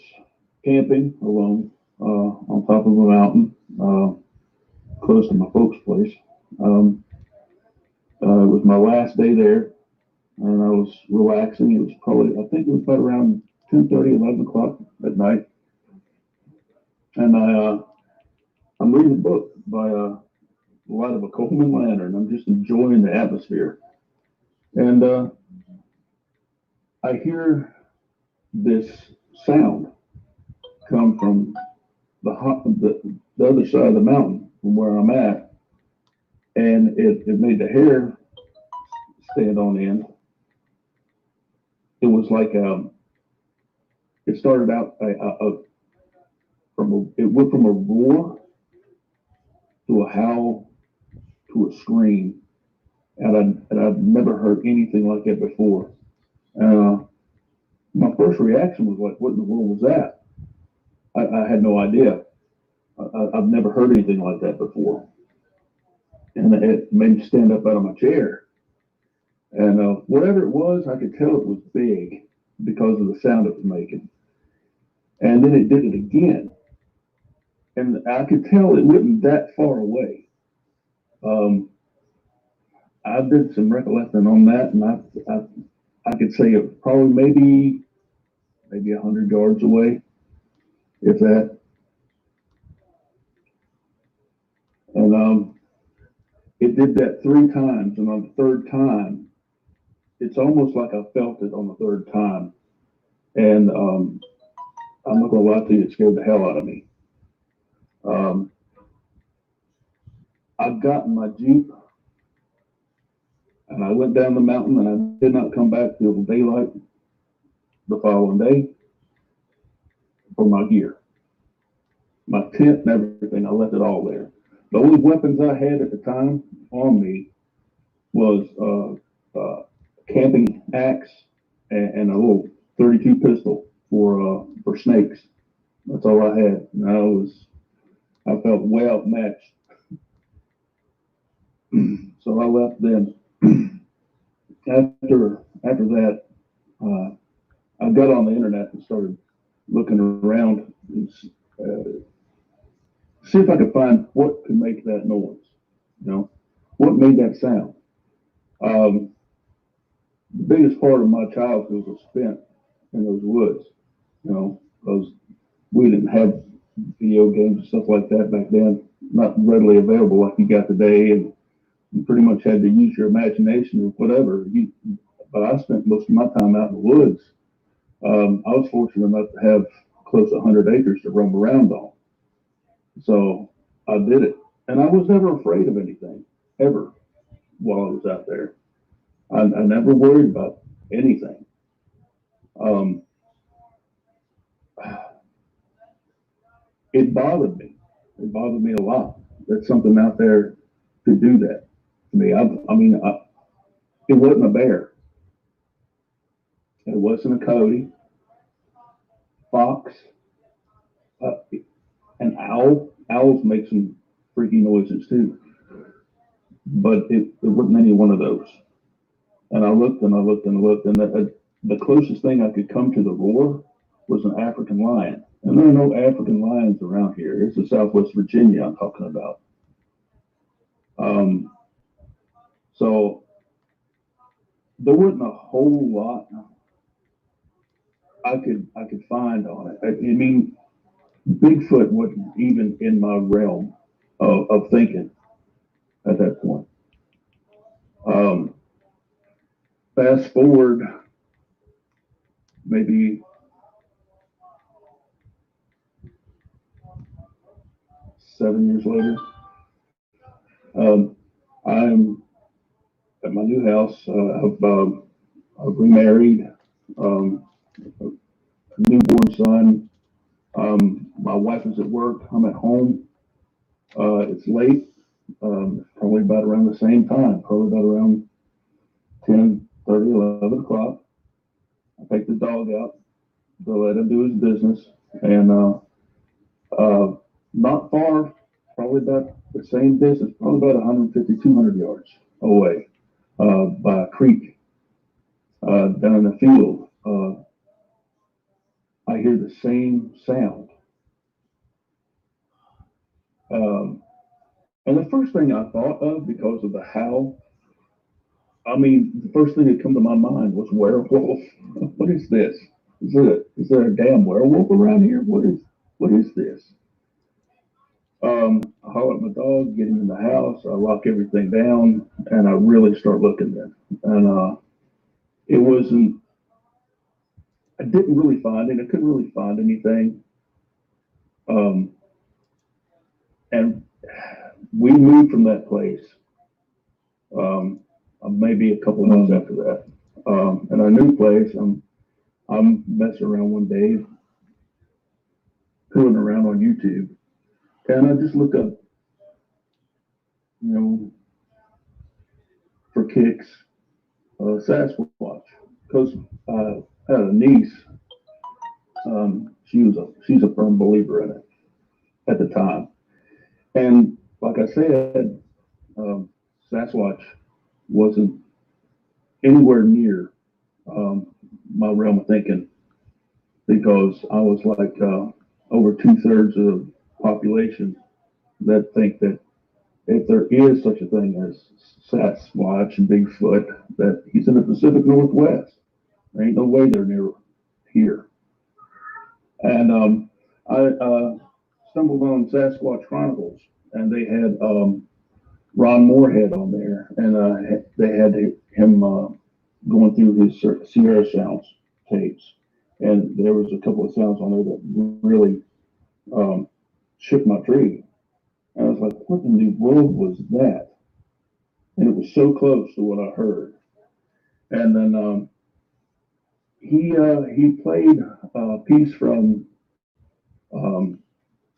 camping alone on top of a mountain close to my folks' place. It was my last day there, and I was relaxing. It was probably, I think it was about around 10:30, 11 o'clock at night. And I'm reading a book by light of a Coleman lantern. I'm just enjoying the atmosphere. And I hear this sound come from the other side of the mountain from where I'm at. And it made the hair stand on end. It was like, it started out it went from a roar to a howl to a scream. And I've never heard anything like that before. My first reaction was like, what in the world was that? I had no idea. I've never heard anything like that before. And it made me stand up out of my chair. And whatever it was, I could tell it was big because of the sound it was making. And then it did it again. And I could tell it wasn't that far away. I did some recollecting on that, and I could say it was probably maybe 100 yards away, if that. And it did that 3 times, and on the 3rd time, it's almost like I felt it on the 3rd time. And I'm not gonna lie to you, it scared the hell out of me. I got in my Jeep and I went down the mountain, and I did not come back till daylight the following day for my gear. My tent and everything, I left it all there. The only weapons I had at the time on me was a camping axe and a little 32 pistol for snakes. That's all I had. And I felt way outmatched. So I left then. After that, I got on the internet and started looking around and see if I could find what could make that noise. You know, what made that sound. The biggest part of my childhood was spent in those woods. You know, because we didn't have video games and stuff like that back then, not readily available like you got today, and you pretty much had to use your imagination or whatever. But I spent most of my time out in the woods. I was fortunate enough to have close to 100 acres to roam around on. So I did it. And I was never afraid of anything, ever, while I was out there. I never worried about anything. It bothered me. It bothered me a lot that something out there could do that to me. It wasn't a bear. It wasn't a coyote, fox, an owl. Owls make some freaky noises too. But it wasn't any one of those. And I looked and I looked and I looked, and the closest thing I could come to the roar was an African lion. And there are no African lions around here. It's the Southwest Virginia I'm talking about. So there wasn't a whole lot I could find on it. I mean, Bigfoot wasn't even in my realm of thinking at that point. Fast forward maybe 7 years later, I'm at my new house. I've remarried, a newborn son. My wife is at work. I'm at home. It's late. Probably about around the same time, probably about around 10, 30, 11 o'clock. I take the dog out to let him do his business. And not far, probably about the same distance, probably about 150, 200 yards away, by a creek. down in the field, I hear the same sound. And the first thing I thought of, because of the howl, I mean, the first thing that came to my mind was werewolf. What is this? Is there a damn werewolf around here? What is this? I holler at my dog, get him in the house, I lock everything down, and I really start looking then. And it wasn't, I didn't really find it. I couldn't really find anything. And we moved from that place maybe a couple of months after that. And our new place, I'm messing around one day, tooling around on YouTube, and I just look up, for kicks, Sasquatch, because I had a niece. She's a firm believer in it at the time, and like I said, Sasquatch wasn't anywhere near my realm of thinking, because I was like over 2/3 of the population that think that if there is such a thing as Sasquatch and Bigfoot, that he's in the Pacific Northwest. There ain't no way they're near here. And I stumbled on Sasquatch Chronicles, and they had Ron Moorhead on there, and they had him going through his Sierra Sounds tapes, and there was a couple of sounds on there that really shook my tree. And I was like, what in the world was that? And it was so close to what I heard. And then he played a piece from the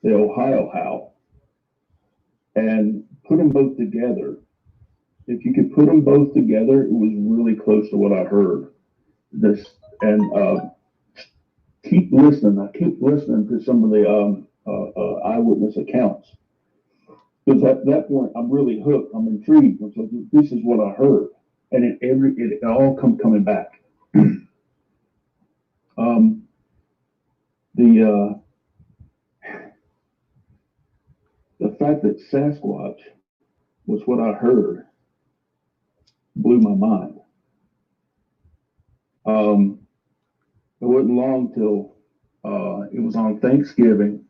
Ohio Howl, and put them both together. If you could put them both together, it was really close to what I heard. Keep listening. I keep listening to some of the eyewitness accounts, because at that point I'm really hooked. I'm intrigued. I'm like, this is what I heard, and it all coming back. The fact that Sasquatch was what I heard blew my mind. It wasn't long till it was on Thanksgiving.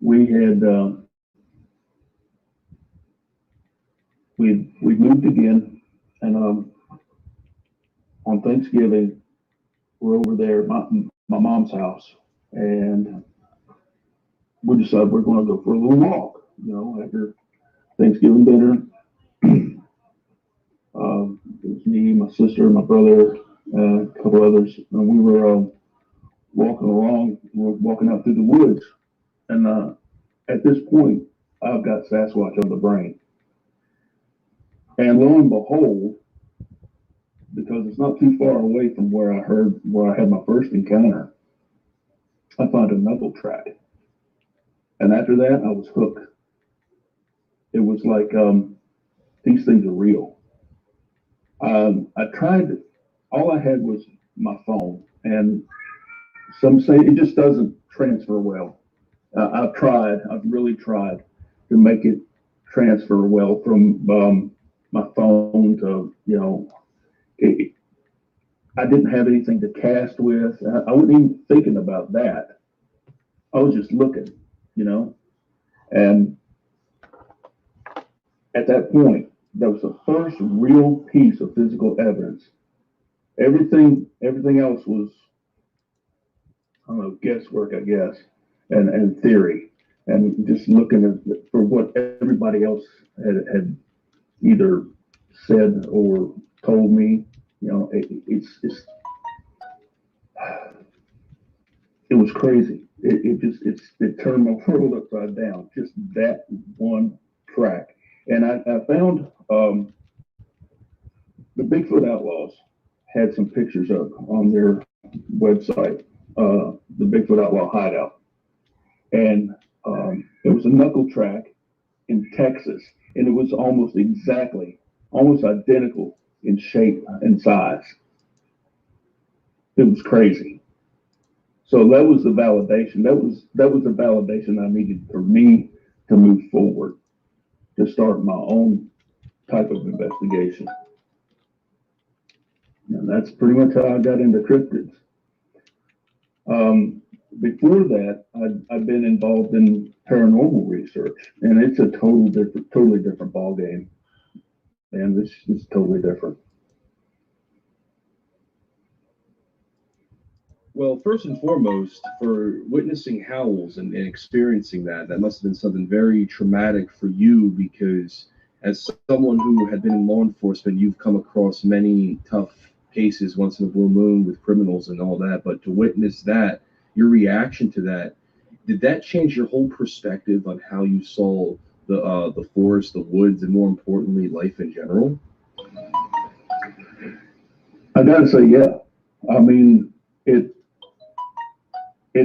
We had we moved again, and on Thanksgiving we're over there at my mom's house, and we decided we're going to go for a little walk. After Thanksgiving dinner, it was me, my sister, my brother, a couple others, and we were walking along. We were walking out through the woods, and at this point, I've got Sasquatch on the brain. And lo and behold, because it's not too far away from where I had my first encounter, I found a knuckle track. And after that, I was hooked. It was like, these things are real. I tried, all I had was my phone, and some say it just doesn't transfer well. I've really tried to make it transfer well from my phone to, I didn't have anything to cast with. I wasn't even thinking about that. I was just looking, and at that point, that was the first real piece of physical evidence. Everything else was, I don't know, guesswork, I guess, and theory, and just looking for what everybody else had either said or told me. It was crazy. It turned my world upside down. Just that one track. And I found the Bigfoot Outlaws had some pictures on their website, the Bigfoot Outlaw Hideout. And it was a knuckle track in Texas, and it was almost identical in shape and size. It was crazy. So that was the validation. That was the validation I needed for me to move forward, to start my own type of investigation. And that's pretty much how I got into cryptids. Before that, I'd been involved in paranormal research, and it's a totally different ball game. And this is totally different. Well, first and foremost, for witnessing howls and experiencing that must have been something very traumatic for you, because as someone who had been in law enforcement, you've come across many tough cases once in a blue moon with criminals and all that. But to witness that, your reaction to that, did that change your whole perspective on how you saw the forest, the woods, and more importantly, life in general? I gotta say, yeah. I mean, it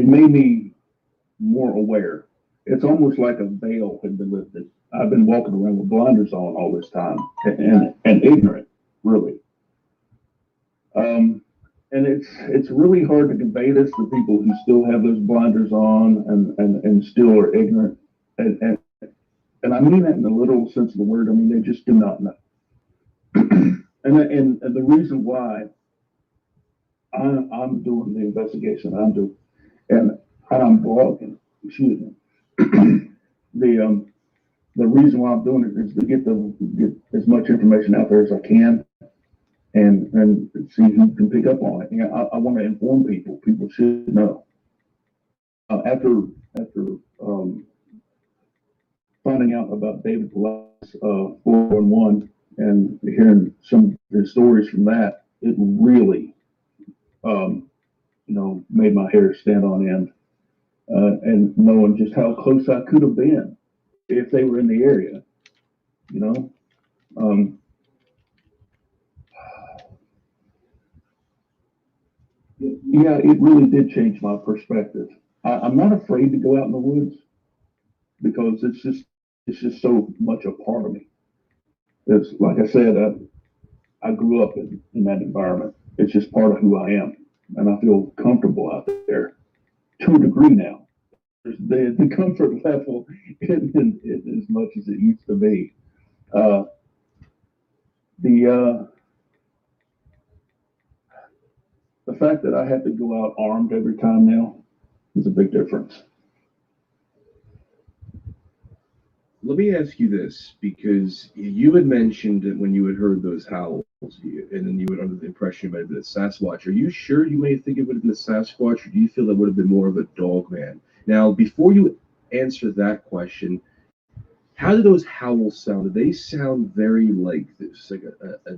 made me more aware. It's almost like a veil had been lifted. I've been walking around with blinders on all this time and ignorant, really. And it's really hard to convey this to people who still have those blinders on and still are ignorant. And I mean that in the literal sense of the word. I mean, they just do not know. and the reason why I'm doing the investigation I'm doing, and I'm blogging, excuse me. The reason why I'm doing it is to get as much information out there as I can, and see who can pick up on it. And I want to inform people. People should know. After finding out about David Palat's 411 and hearing some of his stories from that, it really, made my hair stand on end. And knowing just how close I could have been if they were in the area, yeah, it really did change my perspective. I'm not afraid to go out in the woods because it's just so much a part of me. It's like I said, I grew up in that environment. It's just part of who I am, and I feel comfortable out there to a degree now. The comfort level isn't as much as it used to be. The fact that I have to go out armed every time now is a big difference. Let me ask you this, because you had mentioned that when you had heard those howls, and then you were under the impression it might have been a Sasquatch. Are you sure you may think it would have been a Sasquatch, or do you feel that would have been more of a dog man? Now, before you answer that question, how did those howls sound? Did they sound very like this, like a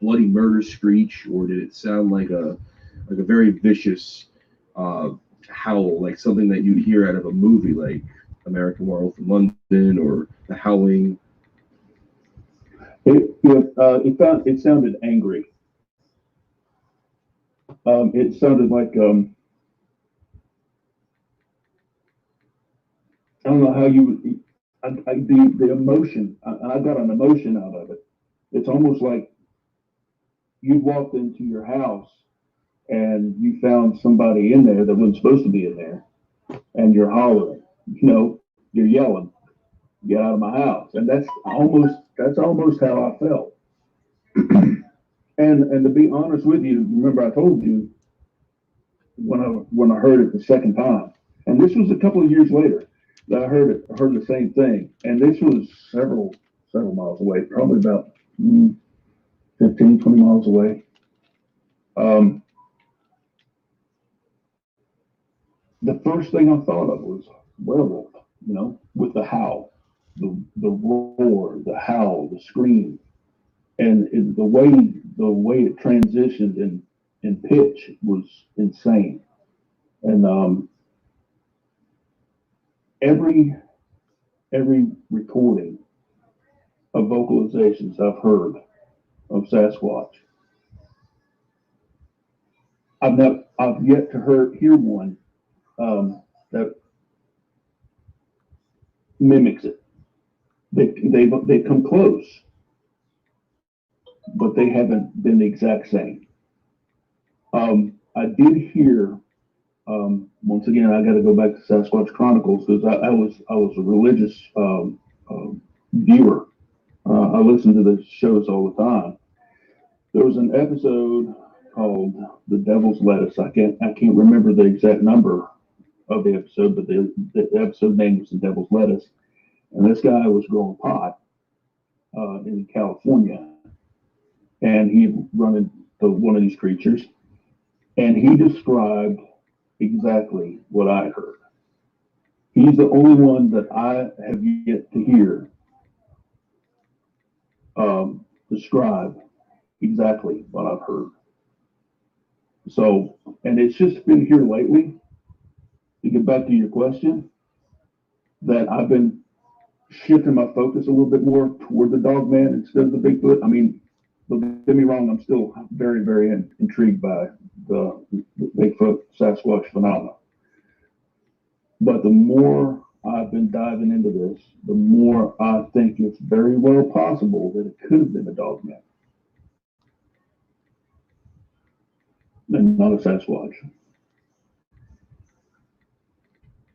bloody murder screech, or did it sound like a very vicious howl, like something that you'd hear out of a movie, like American Werewolf in London or The Howling? It sounded angry. It sounded like I don't know how you would. The emotion. I got an emotion out of it. It's almost like you walked into your house and you found somebody in there that wasn't supposed to be in there, and you're hollering. You're yelling, "Get out of my house!" And that's almost how I felt. And to be honest with you, remember I told you when I heard it the second time, and this was a couple of years later that I heard the same thing, and this was several miles away, probably about 15, 20 miles away. The first thing I thought of was werewolf, with the howl, the roar, the howl, the scream, and the way it transitioned in pitch was insane. And every recording of vocalizations I've heard of Sasquatch, I've yet to hear one that mimics it. They come close, but they haven't been the exact same. I did hear, once again, I got to go back to Sasquatch Chronicles because I was a religious viewer. I listened to the shows all the time. There was an episode called "The Devil's Lettuce." I can't remember the exact number of the episode, but the episode name was "The Devil's Lettuce," and this guy was growing pot in California, and he run into one of these creatures, and he described exactly what I heard. He's the only one that I have yet to hear describe exactly what I've heard. So, and it's just been here lately, to get back to your question, that I've been shifting my focus a little bit more toward the dog man instead of the Bigfoot. I mean, don't get me wrong, I'm still very, very intrigued by the Bigfoot Sasquatch phenomenon. But the more I've been diving into this, the more I think it's very well possible that it could have been a dog man and not a Sasquatch.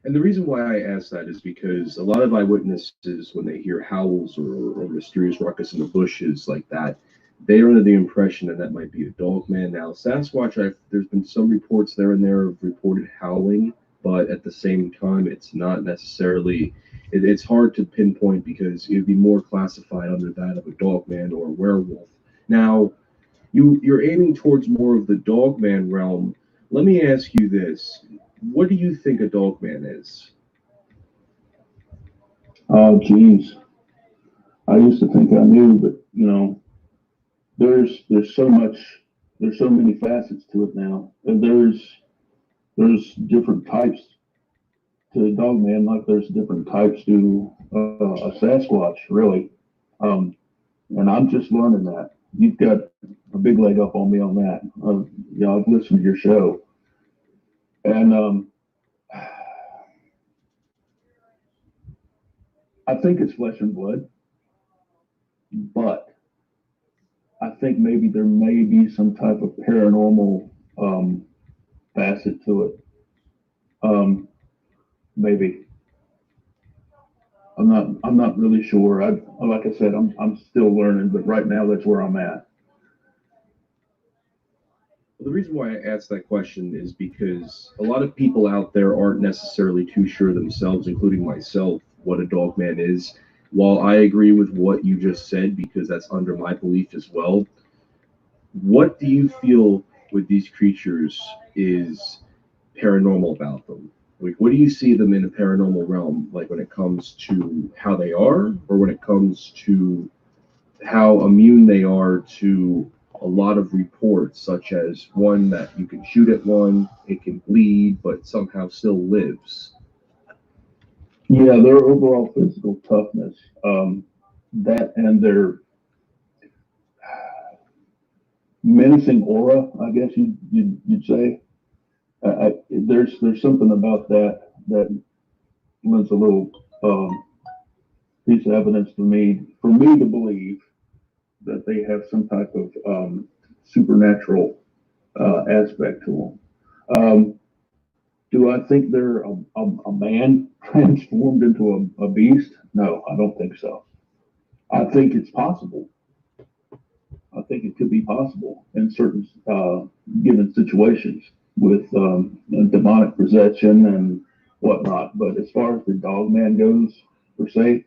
And the reason why I ask that is because a lot of eyewitnesses, when they hear howls or mysterious ruckus in the bushes like that, they are under the impression that that might be a dog man. Now, Sasquatch, there's been some reports there and there of reported howling, but at the same time, it's not necessarily. It's hard to pinpoint because it would be more classified under that of a dog man or a werewolf. Now, you're aiming towards more of the dog man realm. Let me ask you this. What do you think a dog man is? Oh, geez. I used to think I knew, but there's so many facets to it now. And there's different types to a dog man, like there's different types to a Sasquatch, really. And I'm just learning that. You've got a big leg up on me on that. I've listened to your show, and I think it's flesh and blood, but I think maybe there may be some type of paranormal facet to it. Maybe. I'm not really sure. Like I said, I'm still learning, but right now that's where I'm at. The reason why I asked that question is because a lot of people out there aren't necessarily too sure themselves, including myself, what a dog man is. While I agree with what you just said, because that's under my belief as well, what do you feel with these creatures is paranormal about them? Like, what do you see them in the paranormal realm, like when it comes to how they are, or when it comes to how immune they are to a lot of reports, such as one that you can shoot at one, it can bleed, but somehow still lives? Yeah, their overall physical toughness, that and their menacing aura, I guess you'd say. There's something about that lends a little piece of evidence for me to believe that they have some type of supernatural aspect to them. Do I think they're a man transformed into a beast? No, I don't think so. I think it's possible. I think it could be possible in certain given situations with demonic possession and whatnot. But as far as the dog man goes, per se,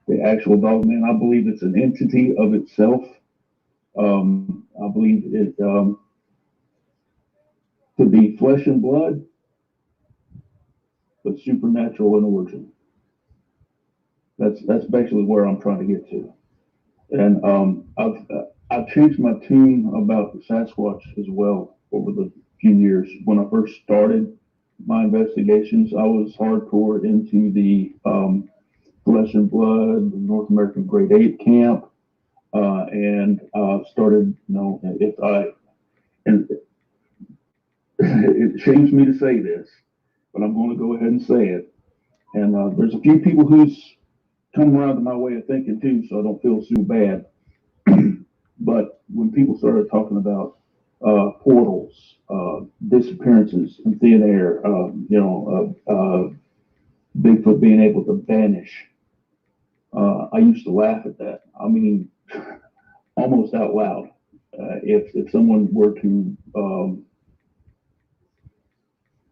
the actual dog man, I believe it's an entity of itself. I believe it to be flesh and blood, but supernatural in origin. That's basically where I'm trying to get to. And I've changed my tune about the Sasquatch as well over the few years. When I first started my investigations, I was hardcore into the flesh and blood, the North American Great Ape Camp, and started, and it shames me to say this, but I'm going to go ahead and say it. And there's a few people who's come around to my way of thinking too, so I don't feel too bad. But when people started talking about portals, disappearances in thin air, Bigfoot being able to vanish, I used to laugh at that. I mean, almost out loud. If someone were to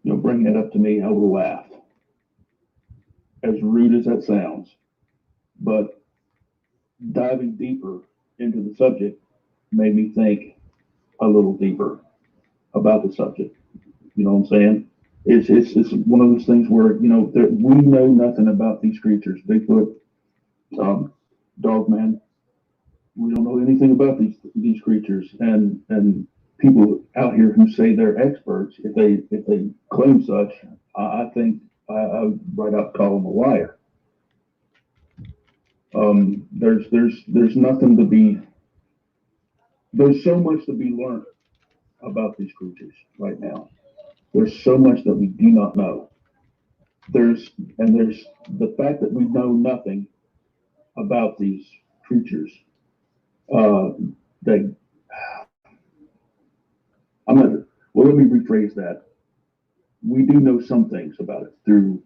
bring that up to me, I would laugh. As rude as that sounds, but diving deeper into the subject made me think a little deeper about the subject. You know what I'm saying? It's one of those things where we know nothing about these creatures. Bigfoot, Dogman. We don't know anything about these creatures, and people out here who say they're experts, if they claim such, I think I would right out call them a liar. There's nothing to be. There's so much to be learned about these creatures right now. There's so much that we do not know. There's the fact that we know nothing about these creatures. Let me rephrase that. We do know some things about it through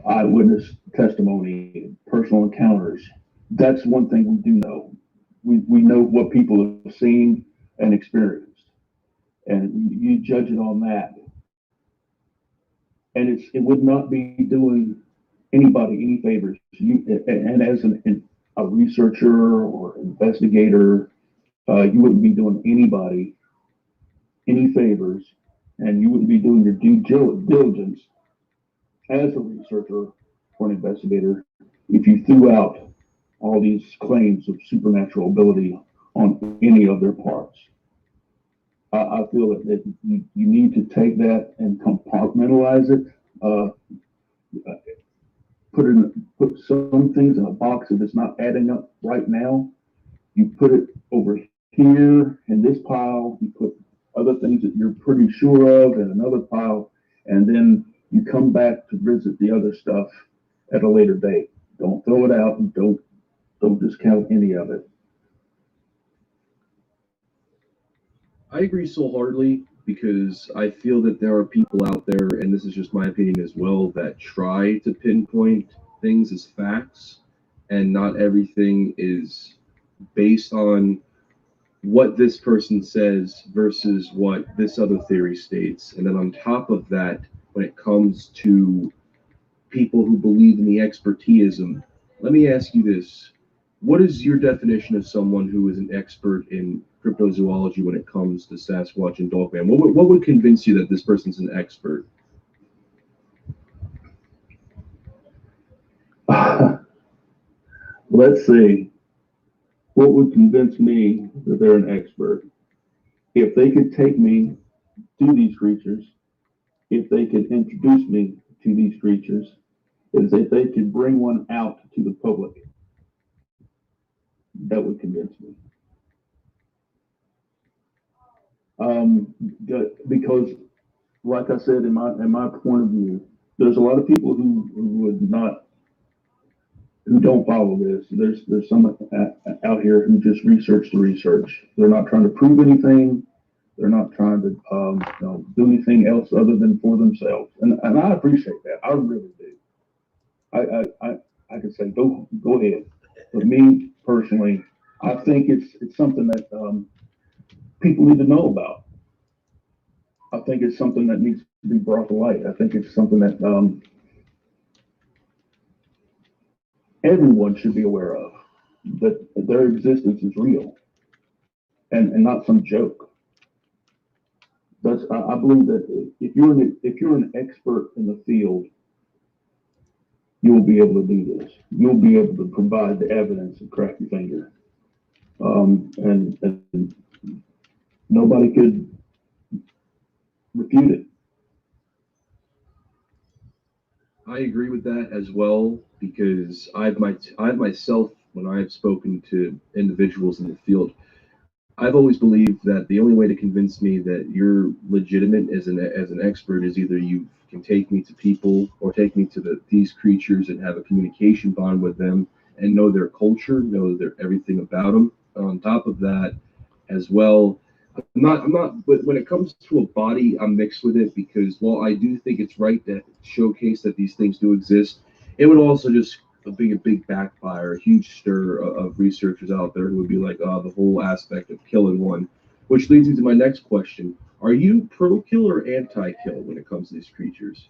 eyewitness testimony, personal encounters. That's one thing we do know. We know what people have seen and experienced, and you judge it on that. And it would not be doing anybody any favors. And as a researcher or investigator, you wouldn't be doing anybody any favors, and you wouldn't be doing your due diligence as a researcher or an investigator if you threw out all these claims of supernatural ability on any of their parts. I feel that you need to take that and compartmentalize it. Put some things in a box if it's not adding up right now. You put it over here in this pile. You put other things that you're pretty sure of in another pile, and then you come back to visit the other stuff at a later date. Don't throw it out, and don't discount any of it. I agree so wholeheartedly because I feel that there are people out there, and this is just my opinion as well, that try to pinpoint things as facts, and not everything is based on what this person says versus what this other theory states. And then on top of that, when it comes to people who believe in the expertism, let me ask you this. What is your definition of someone who is an expert in cryptozoology when it comes to Sasquatch and Dogman? What would convince you that this person's an expert? Let's see. What would convince me that they're an expert? If they could take me to these creatures, if they could introduce me to these creatures, is if they could bring one out to the public. That would convince me. Because, like I said, in my point of view, there's a lot of people who don't follow this. There's some out here who just research the research. They're not trying to prove anything. They're not trying to do anything else other than for themselves. And I appreciate that. I really do. I could say go ahead. But me personally, I think it's something that people need to know about. I think it's something that needs to be brought to light. I think it's something that everyone should be aware of, that their existence is real and not some joke. I believe that if you're an expert in the field, you'll be able to do this. You'll be able to provide the evidence and crack your finger. And nobody could refute it. I agree with that as well because I've myself, when I've spoken to individuals in the field, I've always believed that the only way to convince me that you're legitimate as an expert is either you can take me to people or take me to these creatures and have a communication bond with them and know their culture, know everything about them, on top of that as well. I'm not, but when it comes to a body, I'm mixed with it because while I do think it's right to showcase that these things do exist, it would also just be a big backfire, a huge stir of researchers out there who would be like, oh, the whole aspect of killing one, which leads me to my next question. Are you pro-kill or anti-kill when it comes to these creatures?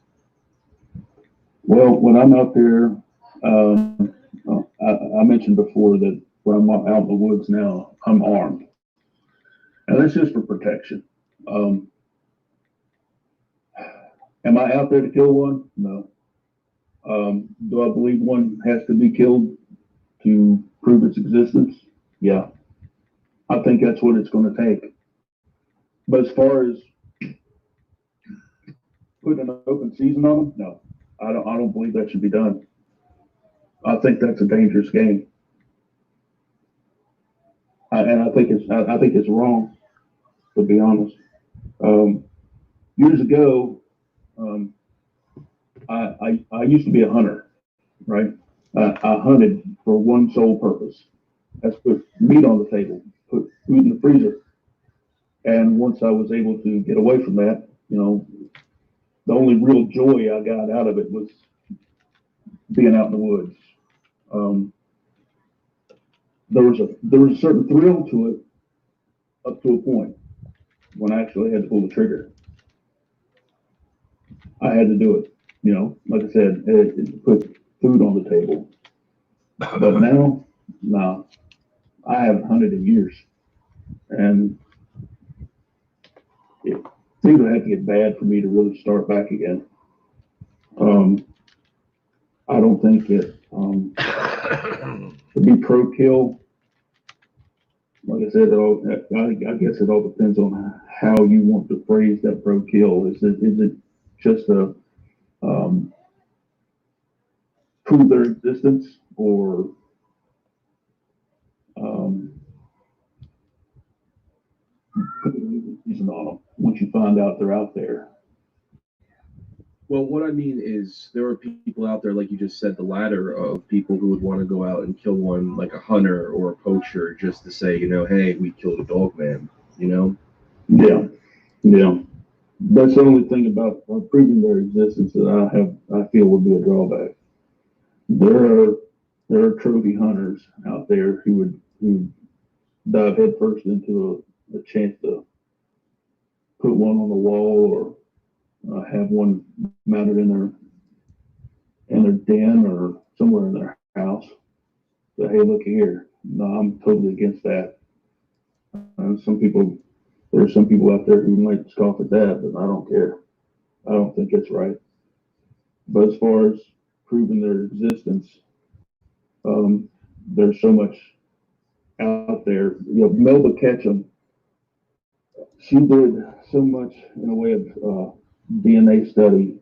Well, when I'm out there, I mentioned before that when I'm out in the woods now, I'm armed. And that's just for protection. Am I out there to kill one? No. Do I believe one has to be killed to prove its existence? Yeah. I think that's what it's going to take. But as far as putting an open season on them, no. I don't believe that should be done. I think that's a dangerous game. And I think it's wrong, to be honest. Years ago, I used to be a hunter, right? I hunted for one sole purpose. That's put meat on the table, put food in the freezer. And once I was able to get away from that, the only real joy I got out of it was being out in the woods. There was a certain thrill to it up to a point when I actually had to pull the trigger. I had to do it, like I said, it put food on the table. But now, no, I haven't hunted in years. And things would have to get bad for me to really start back again. I don't think it, to be pro-kill, like I said, I guess it all depends on how you want to phrase that pro-kill. Is it just a prove their existence, or put a reason on them once you find out they're out there? Well, what I mean is there are people out there, like you just said, the latter of people who would want to go out and kill one, like a hunter or a poacher, just to say, hey, we killed a dog man, Yeah. That's the only thing about proving their existence that I feel would be a drawback. There are trophy hunters out there who dive headfirst into a chance to put one on the wall or have one mounted in their den or somewhere in their house. So, hey, look here. No, I'm totally against that. There's some people out there who might scoff at that, but I don't care. I don't think it's right. But as far as proving their existence, there's so much out there. Melba Ketchum, she did so much in a way of DNA study.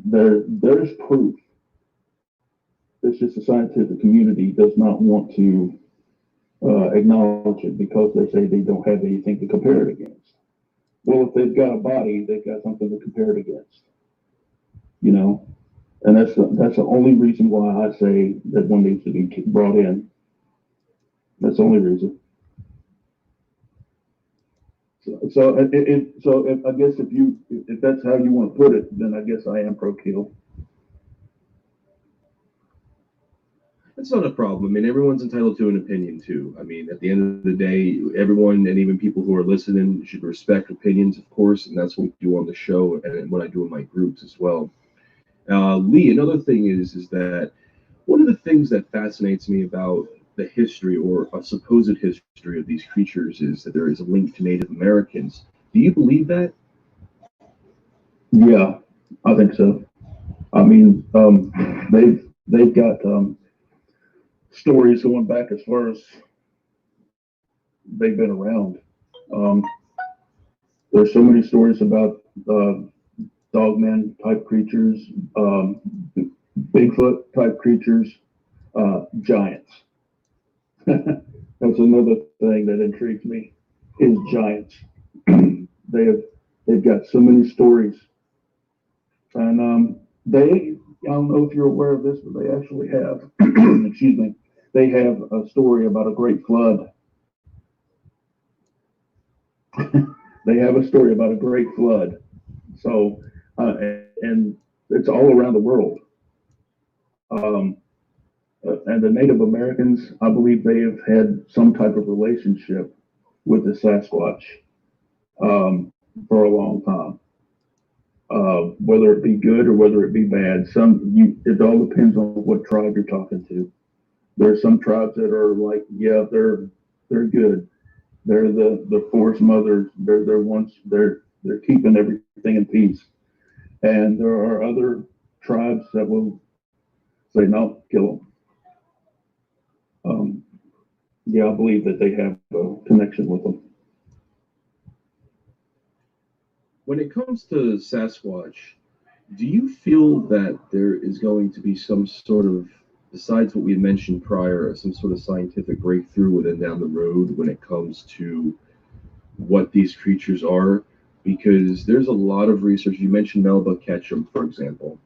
There's proof. It's just the scientific community does not want to acknowledge it because they say they don't have anything to compare it against. Well, if they've got a body, they've got something to compare it against. And that's the only reason why I say that one needs to be brought in. That's the only reason. So I guess if that's how you want to put it, then I guess I am pro-kill. That's not a problem. I mean, everyone's entitled to an opinion too. I mean, at the end of the day, everyone and even people who are listening should respect opinions, of course, and that's what we do on the show and what I do in my groups as well. Lee, another thing is that one of the things that fascinates me about the history or a supposed history of these creatures is that there is a link to Native Americans. Do you believe that? Yeah, I think so. I mean, they've got stories going back as far as they've been around. There's so many stories about dogman type creatures, Bigfoot type creatures, giants. That's another thing that intrigues me is giants. They've got so many stories, and I don't know if you're aware of this, but they actually have excuse me, they have a story about a great flood. They have a story about a great flood. So, and it's all around the world. And the Native Americans, I believe they have had some type of relationship with the Sasquatch for a long time. Whether it be good or whether it be bad, it all depends on what tribe you're talking to. There are some tribes that are like, yeah, they're good. They're the forest mothers. They're keeping everything in peace. And there are other tribes that will say, no, kill them. Yeah, I believe that they have a connection with them. When it comes to Sasquatch, do you feel that there is going to be some sort of, besides what we mentioned prior, some sort of scientific breakthrough within down the road when it comes to what these creatures are? Because there's a lot of research. You mentioned Melba Ketchum, for example.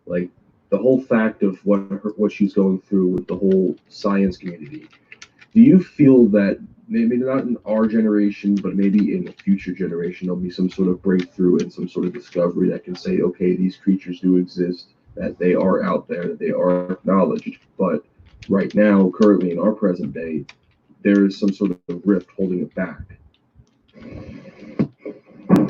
Like the whole fact of what she's going through with the whole science community. Do you feel that maybe not in our generation, but maybe in a future generation, there'll be some sort of breakthrough and some sort of discovery that can say, okay, these creatures do exist, that they are out there, that they are acknowledged, but right now, currently in our present day, there is some sort of rift holding it back?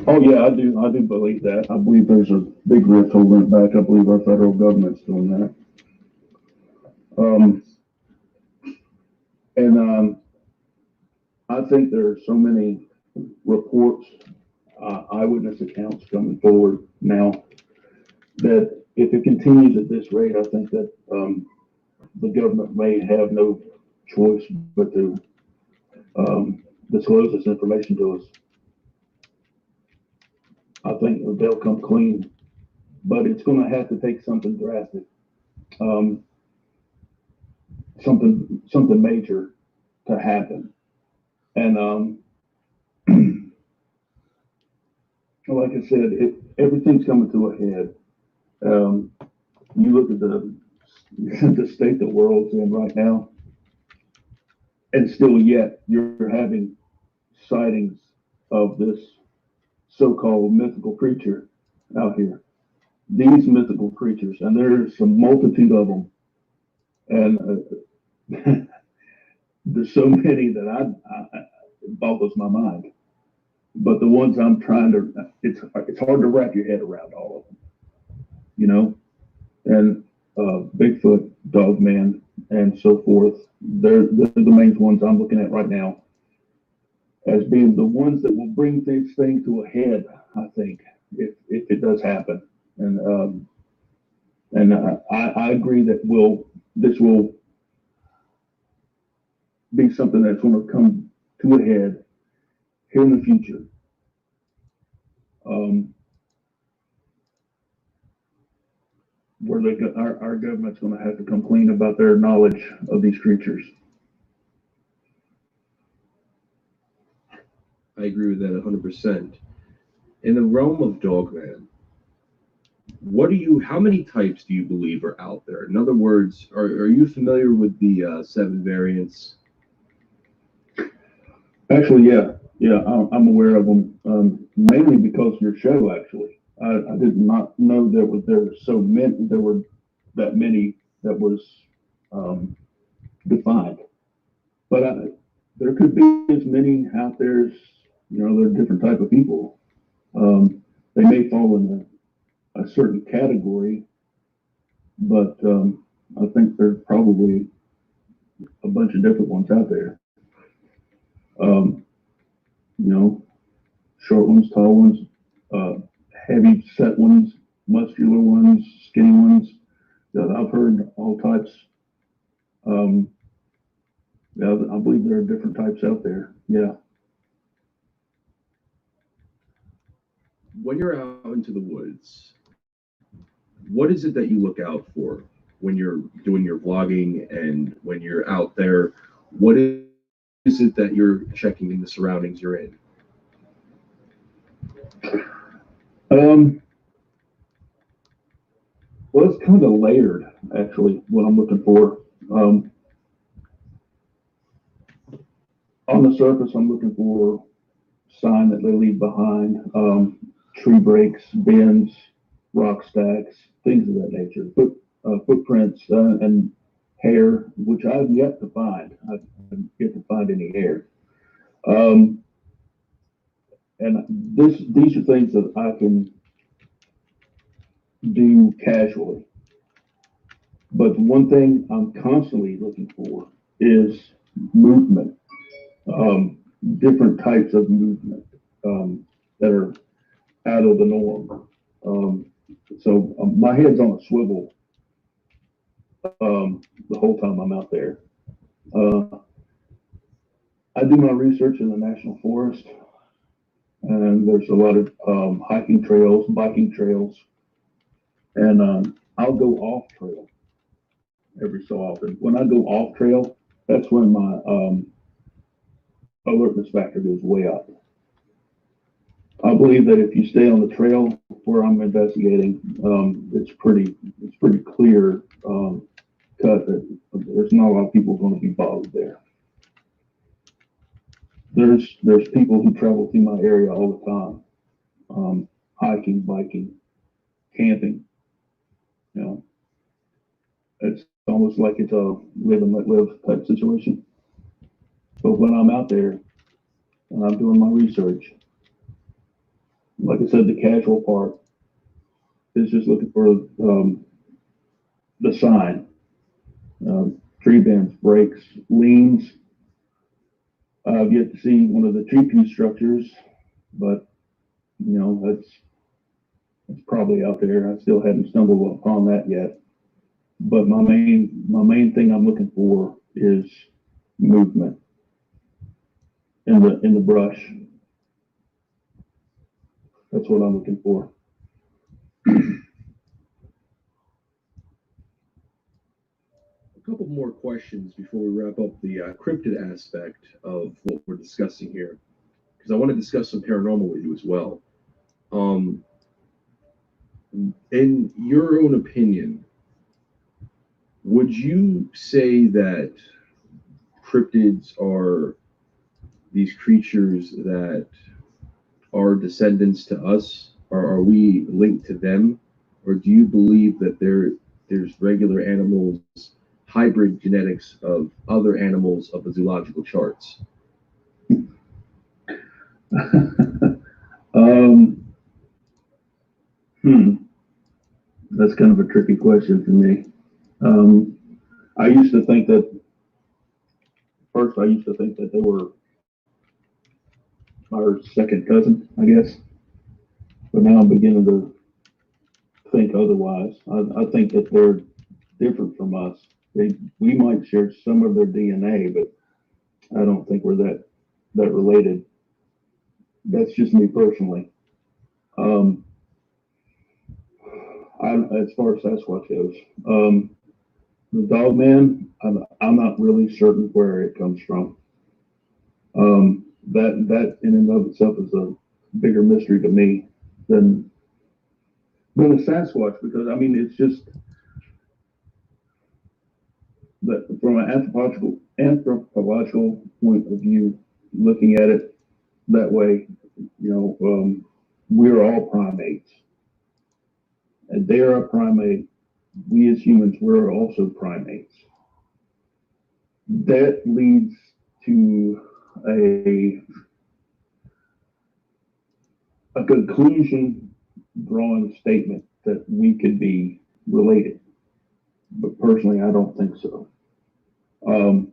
Oh yeah, I do believe that. I believe there's a big rift holding it back. I believe our federal government's doing that. I think there are so many reports, eyewitness accounts coming forward now that if it continues at this rate, I think that the government may have no choice but to disclose this information to us. I think they'll come clean, but it's going to have to take something drastic, something major to happen. And like I said, everything's coming to a head. You look at the state the world's in right now, and still yet you're having sightings of this so-called mythical creature out here. These mythical creatures, and there's a multitude of them, and there's so many that it boggles my mind. But the ones I'm trying to, it's hard to wrap your head around all of them, you know. And Bigfoot, Dogman, and so forth. They're the main ones I'm looking at right now as being the ones that will bring this thing to a head. I think if it does happen, and I agree that this will be something that's going to come to a head here in the future. Where our government's going to have to come clean about their knowledge of these creatures. I agree with that 100%. In the realm of Dogman, how many types do you believe are out there? In other words, are you familiar with the 7 variants? Actually, yeah, I'm aware of them, mainly because of your show. Actually, I did not know there were that many that was defined, but there could be as many out there as, there are different type of people. They may fall in a certain category, but I think there's probably a bunch of different ones out there. Short ones, tall ones, heavy set ones, muscular ones, skinny ones. I've heard all types. Yeah, I believe there are different types out there. Yeah. When you're out into the woods, what is it that you look out for when you're doing your vlogging and when you're out there? What is it that you're checking in the surroundings you're in? Well, it's kind of layered, actually, what I'm looking for. On the surface, I'm looking for sign that they leave behind, tree breaks, bends, rock stacks, things of that nature. Footprints and hair, which I've yet to find. I've yet to find any hair. And these are things that I can do casually. But one thing I'm constantly looking for is movement, different types of movement that are out of the norm. So my head's on a swivel the whole time I'm out there. I do my research in the National Forest, and there's a lot of hiking trails, biking trails, and I'll go off trail every so often. When I go off trail, that's when my alertness factor goes way up. I believe that if you stay on the trail where I'm investigating, it's pretty clear cut that there's not a lot of people going to be bothered there. There's people who travel through my area all the time, hiking, biking, camping. You know, it's almost like it's a live and let live type situation. But when I'm out there and I'm doing my research, like I said, the casual part is just looking for the sign, tree bends, breaks, leans. I've yet to see one of the tree piece structures, but you know that's probably out there. I still haven't stumbled upon that yet. But my main thing I'm looking for is movement in the brush. That's what I'm looking for. A couple more questions before we wrap up the cryptid aspect of what we're discussing here, because I want to discuss some paranormal with you as well. In your own opinion, would you say that cryptids are these creatures that are descendants to us, or are we linked to them, or do you believe that there's regular animals, hybrid genetics of other animals of the zoological charts? That's kind of a tricky question for me. I used to think that they were our second cousin, I guess. But now I'm beginning to think otherwise. I think that they're different from us. We might share some of their DNA, but I don't think we're that related. That's just me personally. As far as Sasquatch goes, the dog man, I'm not really certain where it comes from. That in and of itself is a bigger mystery to me than a Sasquatch, because I mean it's just that from an anthropological point of view, looking at it that way, you know, we're all primates, and they're a primate. We as humans, we're also primates. That leads to a conclusion drawing statement that we could be related. But personally, I don't think so. I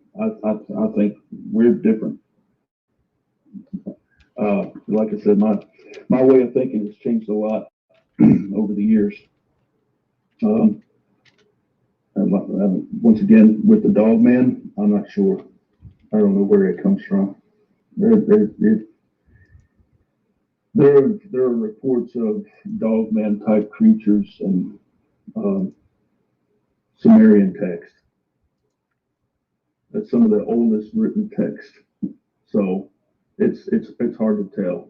think we're different. Like I said, my way of thinking has changed a lot over the years. Once again, with the dog man, I'm not sure. I don't know where it comes from. There are reports of dog man type creatures and Sumerian text. That's some of the oldest written text. So it's hard to tell.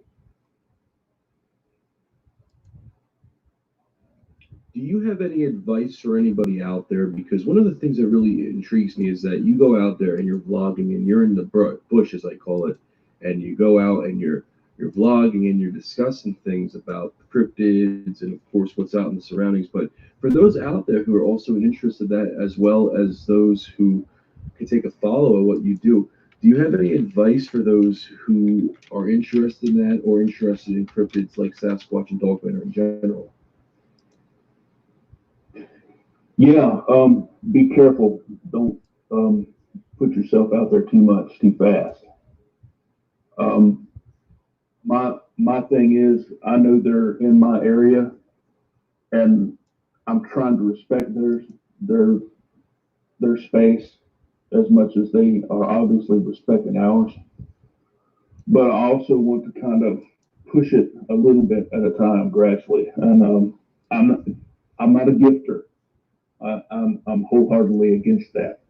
Do do you have any advice for anybody out there? Because one of the things that really intrigues me is that you go out there and you're vlogging and you're in the bush, as I call it, and you go out and you're vlogging and you're discussing things about cryptids and of course what's out in the surroundings. But for those out there who are also interested in that, as well as those who can take a follow of what you do you have any advice for those who are interested in that or interested in cryptids like Sasquatch and Dogman or in general? Yeah, be careful. Don't put yourself out there too much, too fast. My thing is, I know they're in my area, and I'm trying to respect their space as much as they are obviously respecting ours. But I also want to kind of push it a little bit at a time, gradually. And I'm not a gifter. I'm wholeheartedly against that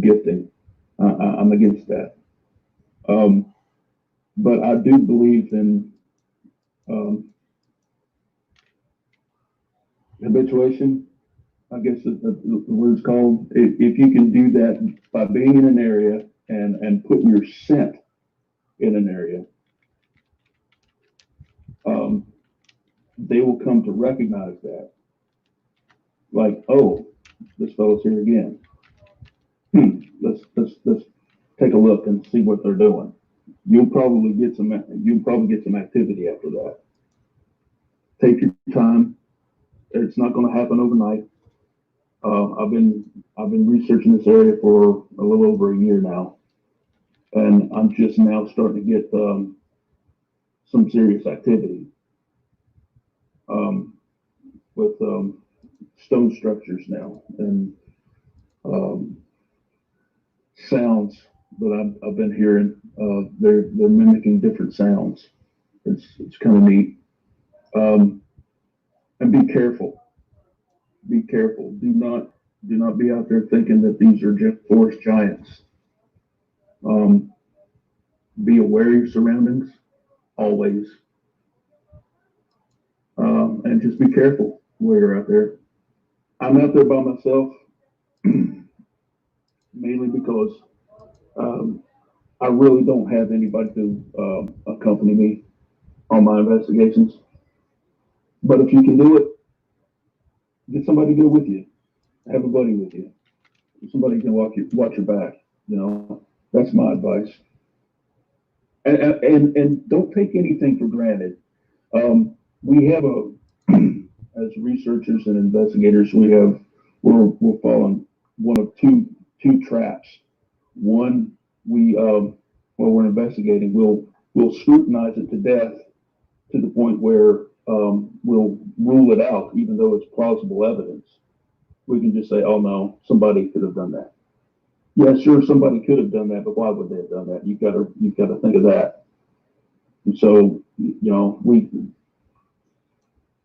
gifting. I'm against that. But I do believe in habituation. I guess the word's called. If you can do that by being in an area and putting your scent in an area, they will come to recognize that. Like, oh, this fellow's here again. Let's take a look and see what they're doing. You'll probably get some activity after that. Take your time. It's not going to happen overnight. I've been researching this area for a little over a year now, and I'm just now starting to get some serious activity with stone structures now and sounds that I've been hearing. They're mimicking different sounds. It's kind of neat. And be careful. Be careful. Do not be out there thinking that these are just forest giants. Be aware of your surroundings always, and just be careful where you're out there. I'm out there by myself mainly because I really don't have anybody to accompany me on my investigations. But if you can do it, get somebody to go with you. Have a buddy with you. Somebody can watch your back. You know, that's my advice. And don't take anything for granted. We have as researchers and investigators, we're following one of two traps. One, while we're investigating, we'll scrutinize it to death to the point where we'll rule it out, even though it's plausible evidence. We can just say, oh no, somebody could have done that. Yeah, sure, somebody could have done that, but why would they have done that? You've got to think of that. And so,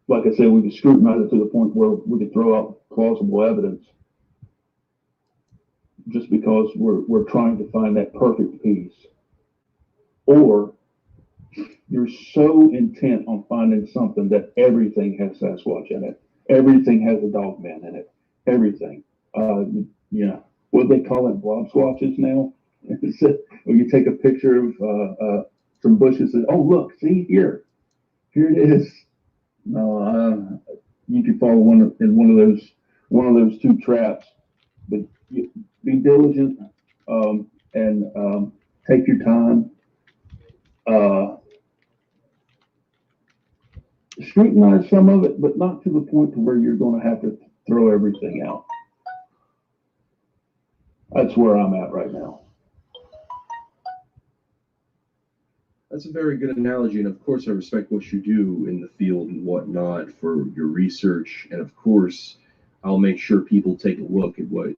like I said, we can scrutinize it to the point where we could throw out plausible evidence just because we're trying to find that perfect piece. Or you're so intent on finding something that everything has Sasquatch in it. Everything has a dog man in it. Everything. What they call it, blob swatches now. When you take a picture of some bushes and, oh, look, see here it is. No, you could fall in one of those two traps. But be diligent and take your time. Scrutinize some of it, but not to the point to where you're going to have to throw everything out. That's where I'm at right now. That's a very good analogy, and of course I respect what you do in the field and whatnot for your research, and of course I'll make sure people take a look at what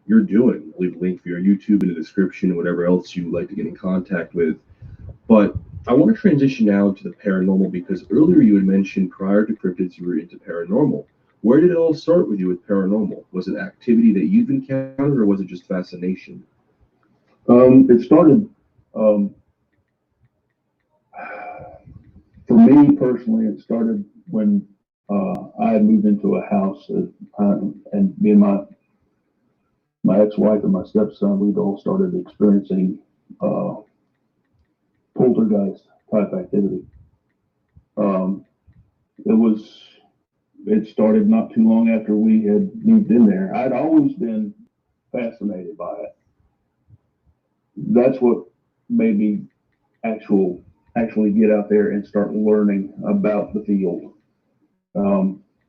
you're doing. I'll leave a link for your YouTube in the description and whatever else you like to get in contact with. But I want to transition now to the paranormal, because earlier you had mentioned prior to cryptids you were into paranormal. Where did it all start with you with paranormal? Was it activity that you've encountered, or was it just fascination? It started, for me personally, it started when I had moved into a house, and me and my ex-wife and my stepson, we'd all started experiencing poltergeist type activity. It started not too long after we had moved in there. I'd always been fascinated by it. That's what made me actually get out there and start learning about the field.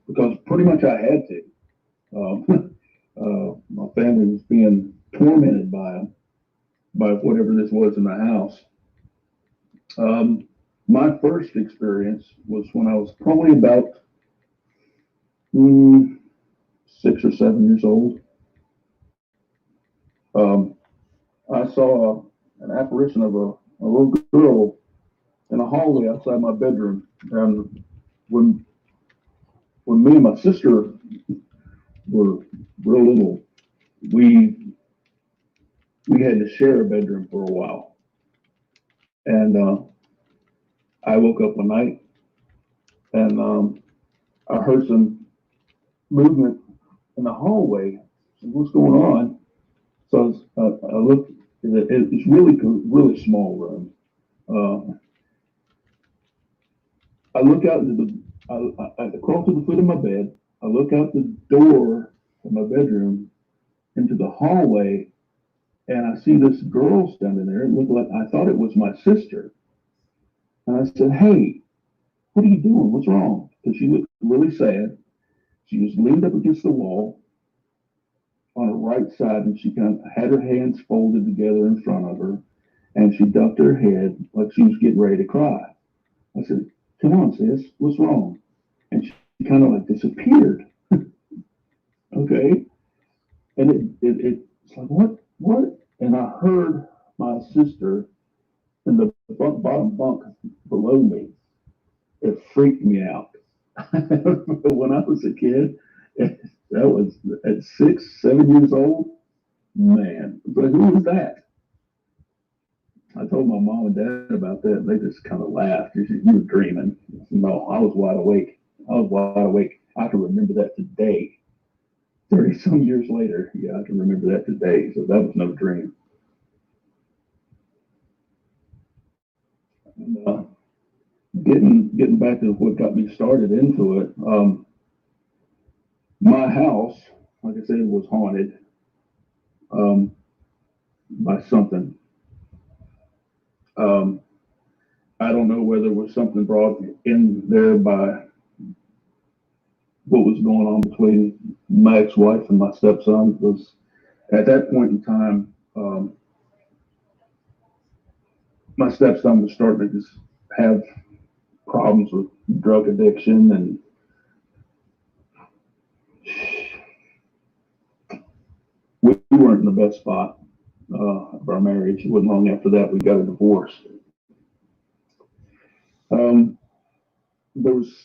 Because pretty much I had to. My family was being tormented by whatever this was in the house. My first experience was when I was probably about 6 or 7 years old. I saw an apparition of a little girl in a hallway outside my bedroom. And when me and my sister were real little, we had to share a bedroom for a while. And I woke up one night and I heard some movement in the hallway. So what's going on? So I looked. It's really small room. I look out into I crawl to the foot of my bed. I look out the door of my bedroom into the hallway, and I see this girl standing there. It looked like I thought it was my sister. And I said, "Hey, what are you doing? What's wrong?" Because she looked really sad. She was leaned up against the wall on her right side, and she kind of had her hands folded together in front of her, and she ducked her head like she was getting ready to cry. I said, "Come on, sis, what's wrong?" And she kind of like disappeared. Okay. And it's like, what? And I heard my sister in the bottom bunk below me. It freaked me out. When I was a kid, that was at 6, 7 years old. Man, but who was that? I told my mom and dad about that, and they just kind of laughed. You said, "You were dreaming." No, I was wide awake. I can remember that today. 30 some years later, yeah, I can remember that today. So that was no dream. And, getting back to what got me started into it, my house, like I said, was haunted by something. I don't know whether it was something brought in there by what was going on between my ex-wife and my stepson. Because at that point in time, my stepson was starting to just have problems with drug addiction, and we weren't in the best spot of our marriage. It wasn't long after that we got a divorce.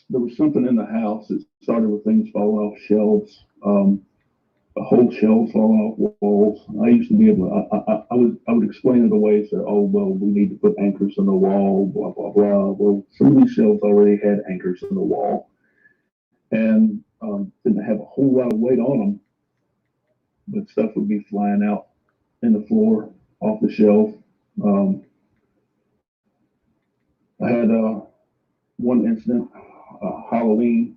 There was something in the house. It started with things falling off shelves, whole shelves falling off walls. I used to be able to, I would explain it away, say, "Oh, well, we need to put anchors in the wall, blah, blah, blah." Well, some of these shelves already had anchors in the wall and didn't have a whole lot of weight on them, but stuff would be flying out in the floor off the shelf. I had one incident, Halloween.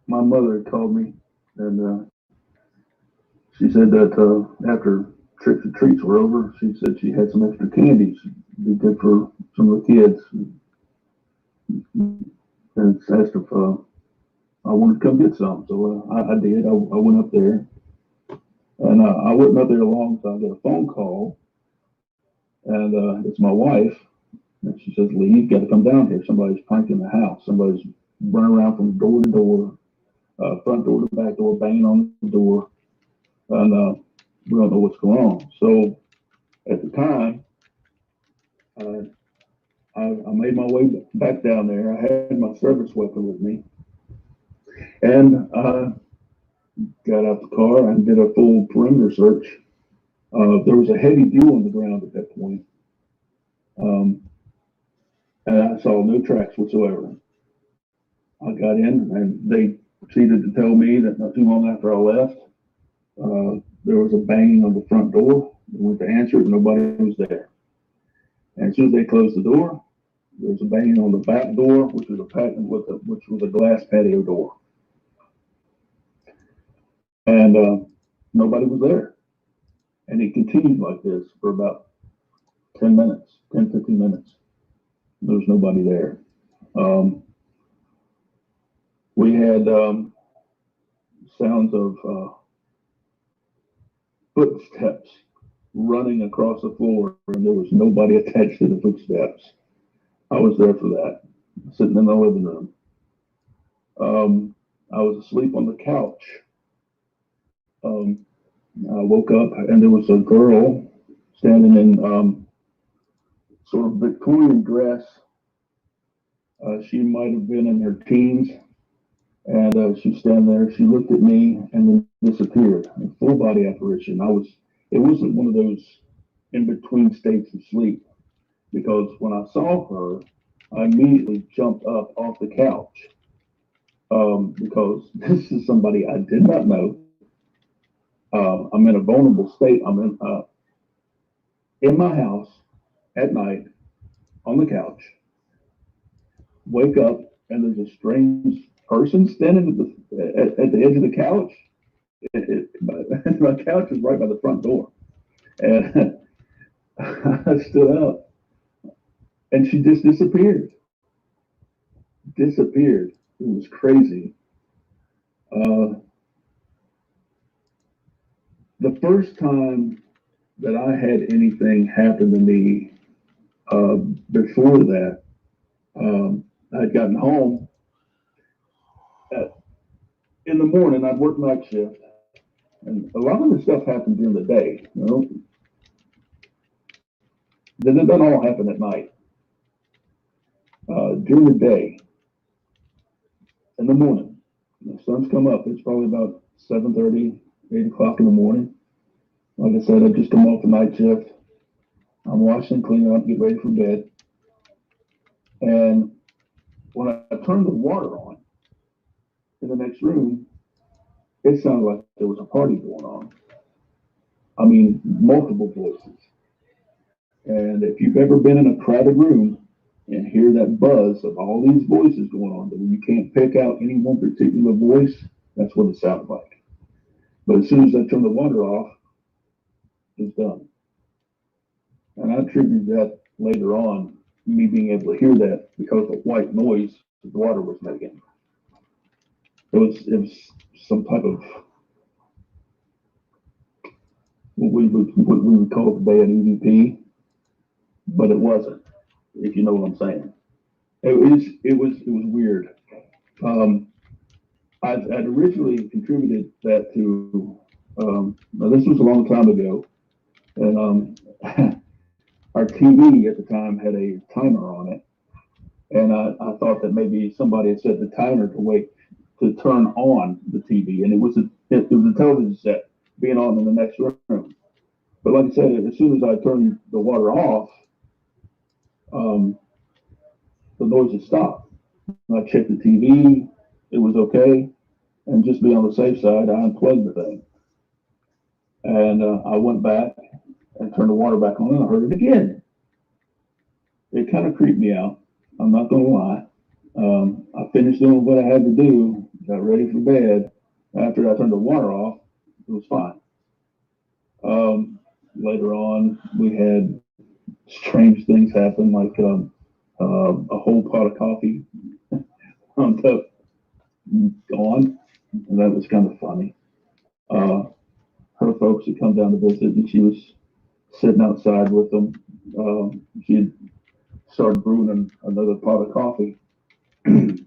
My mother had called me, and she said that after tricks or treats were over, she said she had some extra candies. It'd be good for some of the kids. And asked if I wanted to come get some. So I did. I went up there. And I wasn't up there long, so I got a phone call. And it's my wife. And she says, "Lee, you've got to come down here. Somebody's pranking the house. Somebody's running around from door to door, front door to back door, banging on the door. And we don't know what's going on." So at the time, I made my way back down there. I had my service weapon with me. And got out the car and did a full perimeter search. There was a heavy dew on the ground at that point. And I saw no tracks whatsoever. I got in and they proceeded to tell me that not too long after I left, there was a banging on the front door. I went to answer it, nobody was there. And as soon as they closed the door, there was a banging on the back door, which was a glass patio door. And nobody was there. And it continued like this for about 10 minutes, 10, 15 minutes. There was nobody there. We had sounds of footsteps running across the floor, and there was nobody attached to the footsteps. I was there for that, sitting in the living room. I was asleep on the couch. I woke up and there was a girl standing in sort of Victorian dress. She might have been in her teens, and she was standing there. She looked at me and then disappeared. A full body apparition. It wasn't one of those in between states of sleep, because when I saw her, I immediately jumped up off the couch, because this is somebody I did not know. I'm in a vulnerable state. I'm in my house at night on the couch. Wake up and there's a strange person standing at the edge of the couch. My couch is right by the front door, and I stood up, and she just disappeared. Disappeared. It was crazy. The first time that I had anything happen to me before that, I'd gotten home in the morning. I'd work night shift, and a lot of the stuff happened during the day. You know, then it doesn't all happen at night. During the day, in the morning, the sun's come up. It's probably about 7:30, 8 o'clock in the morning. Like I said, I've just come off the night shift. I'm washing, cleaning up, get ready for bed. And when I turned the water on in the next room, it sounded like there was a party going on. I mean, multiple voices. And if you've ever been in a crowded room and hear that buzz of all these voices going on, but you can't pick out any one particular voice, that's what it sounded like. But as soon as I turned the water off, it was done. And I attributed that later on, me being able to hear that because of the white noise the water was making. It was some type of what we would call today an EVP, but it wasn't, if you know what I'm saying. It was weird. I'd originally contributed that to now this was a long time ago, and our TV at the time had a timer on it, and I thought that maybe somebody had set the timer to turn on the TV, and it was a television set being on in the next room. But like I said, as soon as I turned the water off, the noise had stopped. I checked the TV, it was okay, and just be on the safe side, I unplugged the thing. And I went back and turned the water back on, and I heard it again. It kind of creeped me out, I'm not going to lie. I finished doing what I had to do, got ready for bed. After I turned the water off, it was fine. Later on, we had strange things happen, like a whole pot of coffee wound up gone, and that was kind of funny. Her folks had come down to visit, and she was sitting outside with them. She had started brewing another pot of coffee, and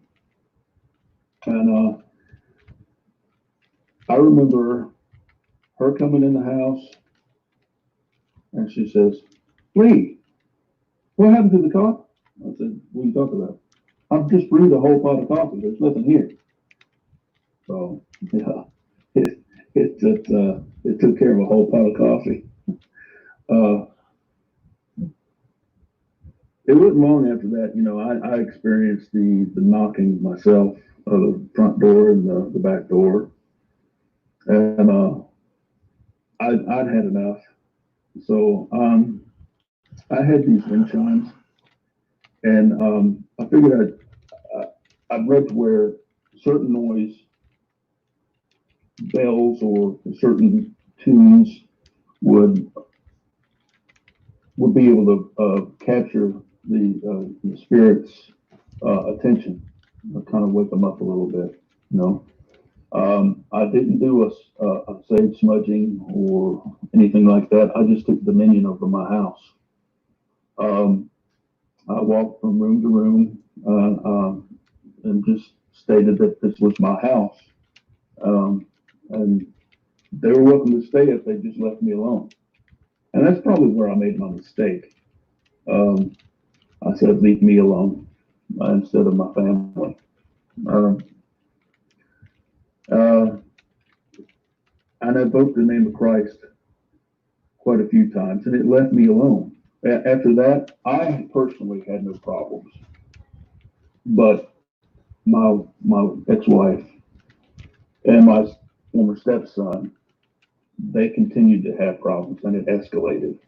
I remember her coming in the house, and she says, "Lee, what happened to the coffee?" I said, "What are you talking about?" "I've just brewed a whole pot of coffee. There's nothing here." So yeah, it took care of a whole pot of coffee. It wasn't long after that, I experienced the knocking myself of the front door and the back door. And I'd had enough. So I had these wind chimes, and I figured I'd read where certain noise, bells or certain tunes would be able to capture the spirit's attention, kind of wake them up a little bit. I didn't do a sage smudging or anything like that. I just took dominion over my house. I walked from room to room and just stated that this was my house. And they were welcome to stay if they just left me alone. And that's probably where I made my mistake. I said, leave me alone instead of my family. And I invoked the name of Christ quite a few times, and it left me alone. After that, I personally had no problems. But my ex-wife and my former stepson, they continued to have problems, and it escalated.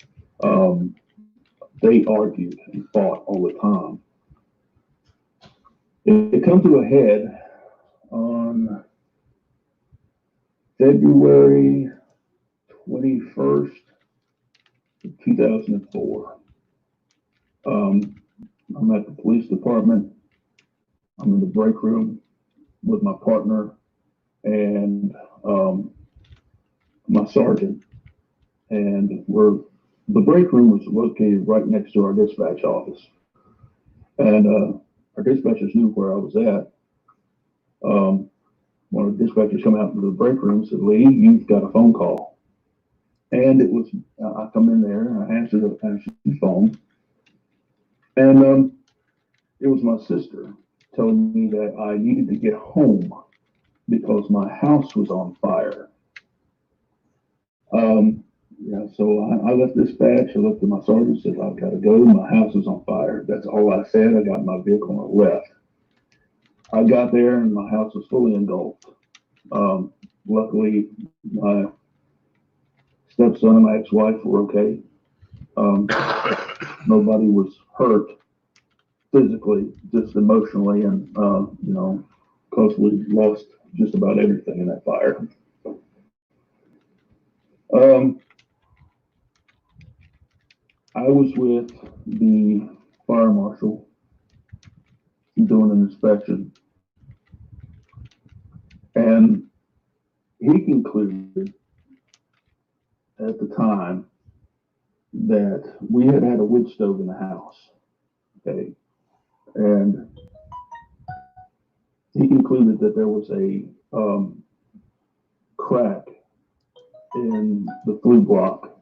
They argued and fought all the time. It come to a head on February 21st, 2004. I'm at the police department. I'm in the break room with my partner and my sergeant. And the break room was located right next to our dispatch office. And our dispatchers knew where I was at. One of the dispatchers come out into the break room and said, Lee, you've got a phone call. And it was, I come in there and I answered the phone. And it was my sister telling me that I needed to get home because my house was on fire. So I left dispatch. I looked at my sergeant, said, I've got to go. My house is on fire. That's all I said. I got in my vehicle and I left. I got there and my house was fully engulfed. Luckily, my stepson and my ex-wife were okay. Nobody was hurt physically, just emotionally, and because we lost just about everything in that fire. I was with the fire marshal doing an inspection, and he concluded at the time that we had a wood stove in the house. Okay, and he concluded that there was a crack in the flue block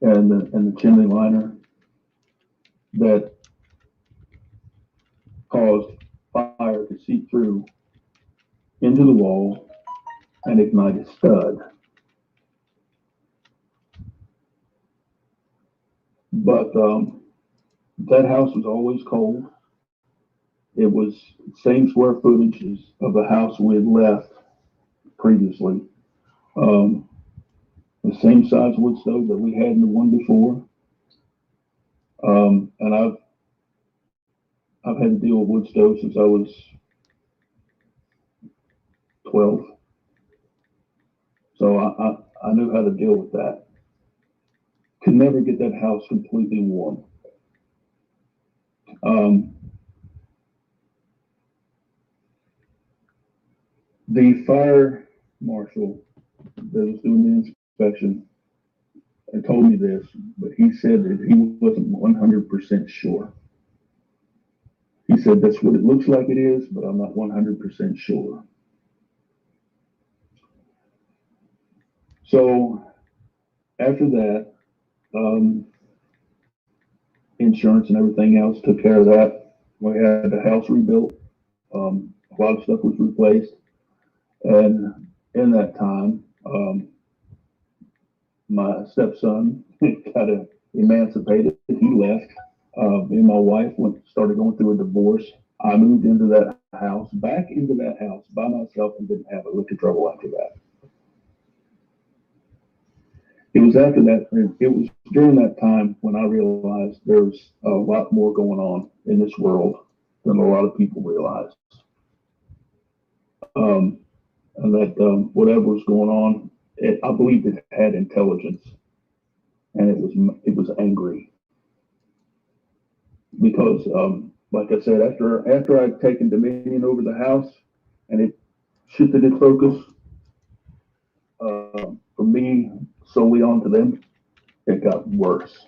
and the chimney liner that caused fire to seep through into the wall and ignite a stud. But that house was always cold. It was same square footage as of the house we had left previously. The same size wood stove that we had in the one before. And I've had to deal with wood stoves since I was 12. So I knew how to deal with that. Could never get that house completely warm. The fire marshal that was doing the inspection and told me this, but he said that he wasn't 100% sure. He said that's what it looks like it is, but I'm not 100% sure. So after that, insurance and everything else took care of that. We had the house rebuilt. A lot of stuff was replaced. And in that time, my stepson got emancipated. He left. Me and my wife started going through a divorce. I moved into that house, back into that house by myself, and didn't have a lick of trouble after that. It was after that, it was during that time when I realized there's a lot more going on in this world than a lot of people realize. And that whatever was going on, I believed it had intelligence, and it was angry because, like I said, after I'd taken dominion over the house, and it shifted its focus from me solely onto them, it got worse.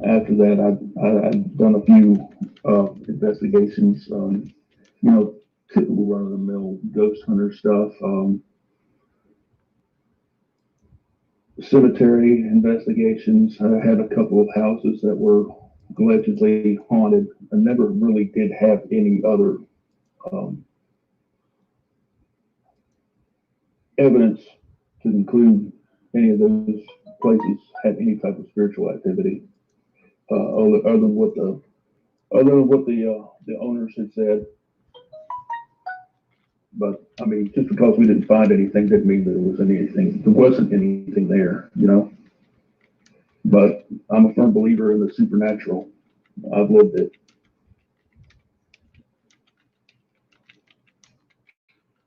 After that, I'd done a few investigations, typical run-of-the-mill ghost hunter stuff, cemetery investigations. I had a couple of houses that were allegedly haunted. I never really did have any other evidence to include any of those places had any type of spiritual activity, other than what the owners had said. But I mean, just because we didn't find anything didn't mean that there wasn't anything there, you know. But I'm a firm believer in the supernatural. I've lived it.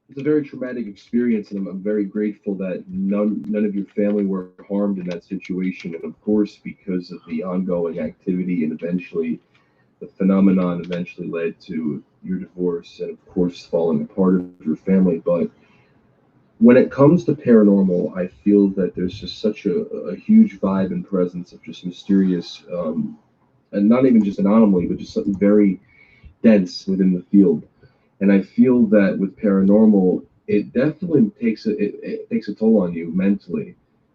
It's a very traumatic experience, and I'm very grateful that none of your family were harmed in that situation. And of course, because of the ongoing activity and eventually the phenomenon eventually led to your divorce and of course falling apart of your family. But when it comes to paranormal, I feel that there's just such a huge vibe and presence of just mysterious, and not even just an anomaly, but just something very dense within the field. And I feel that with paranormal, it definitely it takes a toll on you mentally.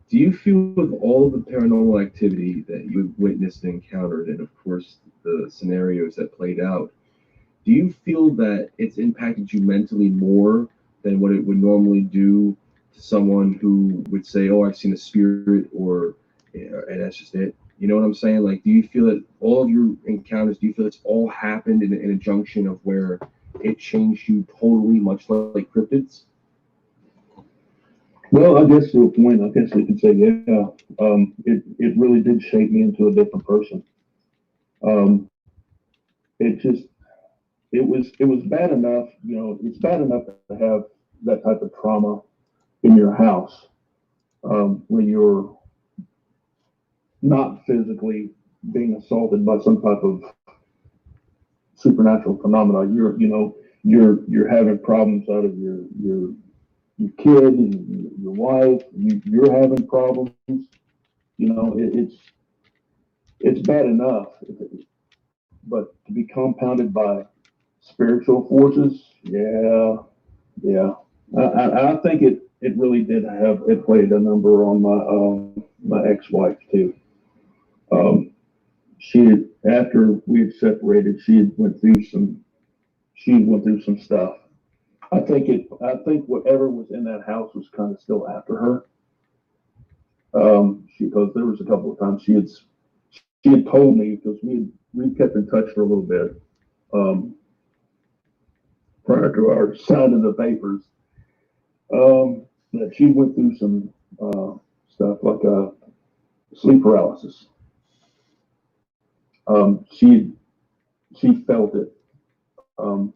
Do you feel with all the paranormal activity that you've witnessed and encountered, and of course the scenarios that played out, do you feel that it's impacted you mentally more than what it would normally do to someone who would say, "Oh, I've seen a spirit," or and that's just it? You know what I'm saying? Like, do you feel that all of your encounters, do you feel it's all happened in a junction of where it changed you totally, much like cryptids? Well, I guess to a point, I guess we could say, yeah. It really did shape me into a different person. It just it was bad enough, you know. It's bad enough to have that type of trauma in your house when you're not physically being assaulted by some type of supernatural phenomena. You're having problems out of your kid and your wife. You're having problems. You know, it's bad enough, but to be compounded by spiritual forces, yeah. I think it really did have it played a number on my ex-wife too. After we had separated, she went through some stuff. I think whatever was in that house was kind of still after her. Because there was a couple of times she had told me, because we kept in touch for a little bit prior to our signing the papers, that she went through some stuff like sleep paralysis. She felt it, and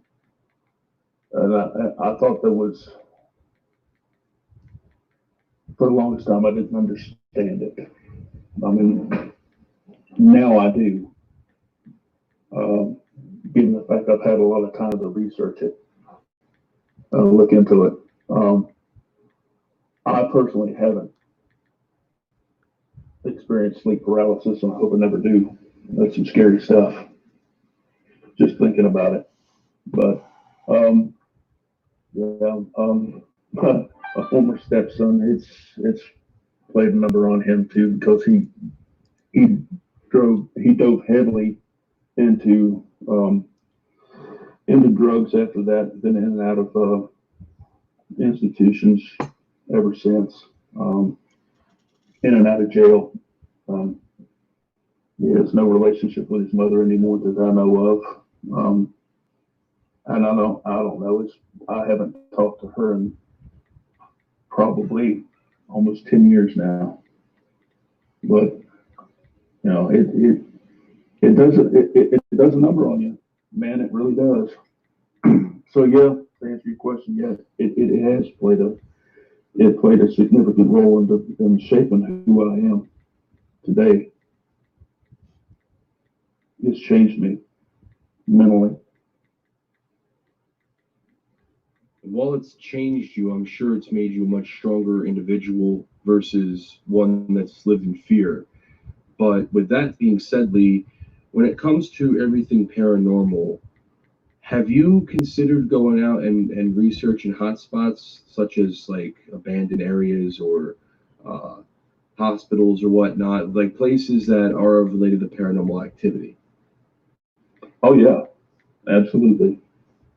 I thought there was, for the longest time, I didn't understand it. I mean, now I do. Given the fact I've had a lot of time to research it, look into it. I personally haven't experienced sleep paralysis, and I hope I never do. That's some scary stuff, just thinking about it. But a former stepson, it's played a number on him too, because he dove heavily into drugs after that. Been in and out of institutions ever since. In and out of jail He has no relationship with his mother anymore that I know of. And I don't know. I haven't talked to her in probably almost 10 years now. But it does a number on you, man. It really does. So yeah, to answer your question, yeah, it has played a significant role in shaping who I am today. It's changed me mentally. While it's changed you, I'm sure it's made you a much stronger individual versus one that's lived in fear. But with that being said, Lee, when it comes to everything paranormal, have you considered going out and researching hotspots such as like abandoned areas or hospitals or whatnot, like places that are related to paranormal activity? Oh yeah, absolutely.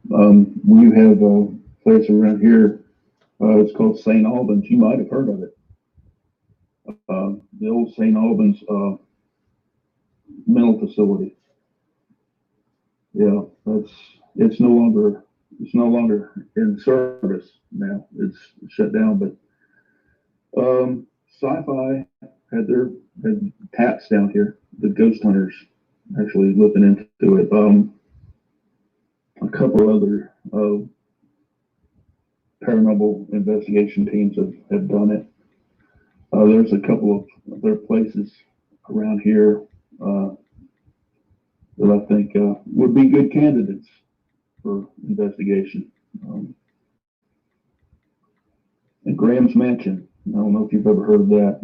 We have a place around here. It's called St. Albans. You might have heard of it. The old St. Albans mental facility. Yeah, it's no longer in service now. It's shut down. But Sci-Fi had taps down here. The ghost hunters actually looking into it. A couple other paranormal investigation teams have done it. There's a couple of other places around here that I think would be good candidates for investigation. And Graham's Mansion. I don't know if you've ever heard of that.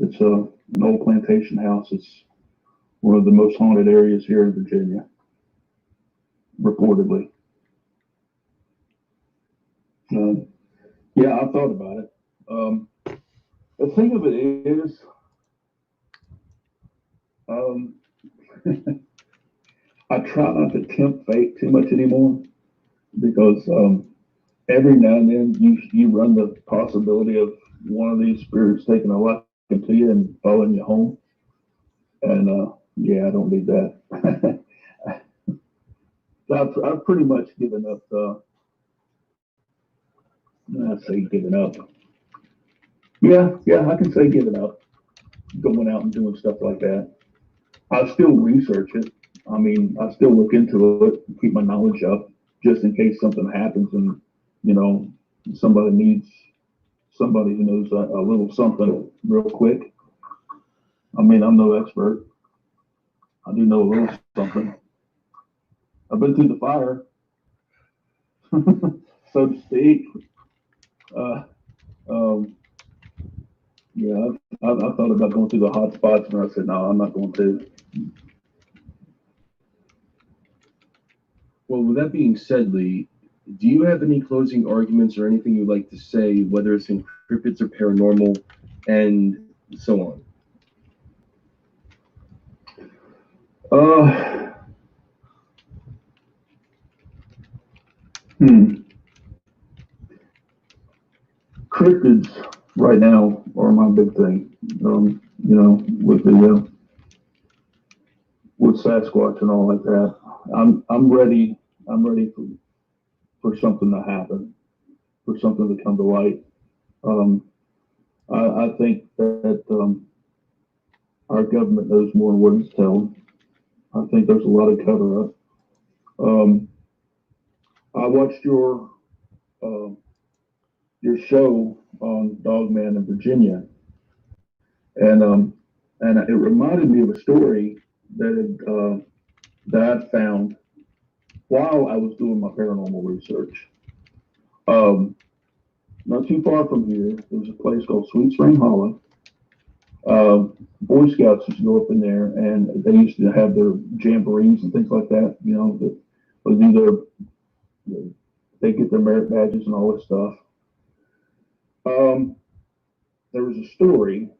It's an old plantation house. It's one of the most haunted areas here in Virginia, reportedly. Yeah, I thought about it. The thing of it is, I try not to tempt fate too much anymore because every now and then you run the possibility of one of these spirits taking a liking to you and following you home. And yeah, I don't need that. I've pretty much given up. I say giving up. Yeah, I can say giving up. Going out and doing stuff like that. I still research it. I mean, I still look into it, keep my knowledge up, just in case something happens and, somebody needs somebody who knows a little something real quick. I mean, I'm no expert. I do know a little something. I've been through the fire, so to speak. Yeah, I thought about going through the hot spots, and I said, no, I'm not going to. Well, with that being said, Lee, do you have any closing arguments or anything you'd like to say, whether it's in cryptids or paranormal, and so on? Cryptids right now are my big thing. With Sasquatch and all like that. I'm ready. I'm ready for something to happen, for something to come to light. I think that our government knows more than what it's telling. I think there's a lot of cover up. I watched your show on Dogman in Virginia, and it reminded me of a story that I found while I was doing my paranormal research. Not too far from here, there's a place called Sweet Spring Hollow. Boy Scouts used to go up in there, and they used to have their jamborees and things like that. They get their merit badges and all this stuff. There was a story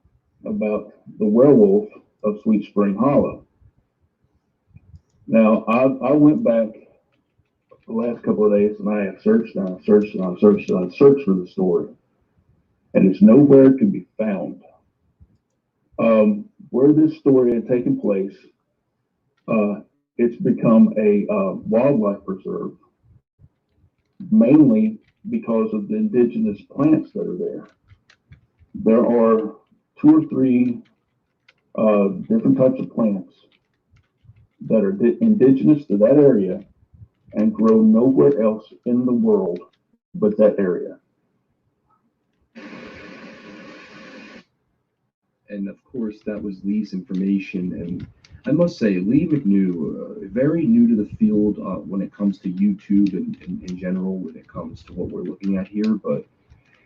about the werewolf of Sweet Spring Hollow. Now, I went back the last couple of days and I have searched and I've searched and I've searched and I've searched for the story, and it's nowhere to be found. Where this story had taken place, it's become a wildlife preserve, mainly because of the indigenous plants that are there. There are 2 or 3 different types of plants that are indigenous to that area and grow nowhere else in the world but that area. And of course, that was Lee's information. And I must say, Lee McNew, very new to the field when it comes to YouTube and in general, when it comes to what we're looking at here. But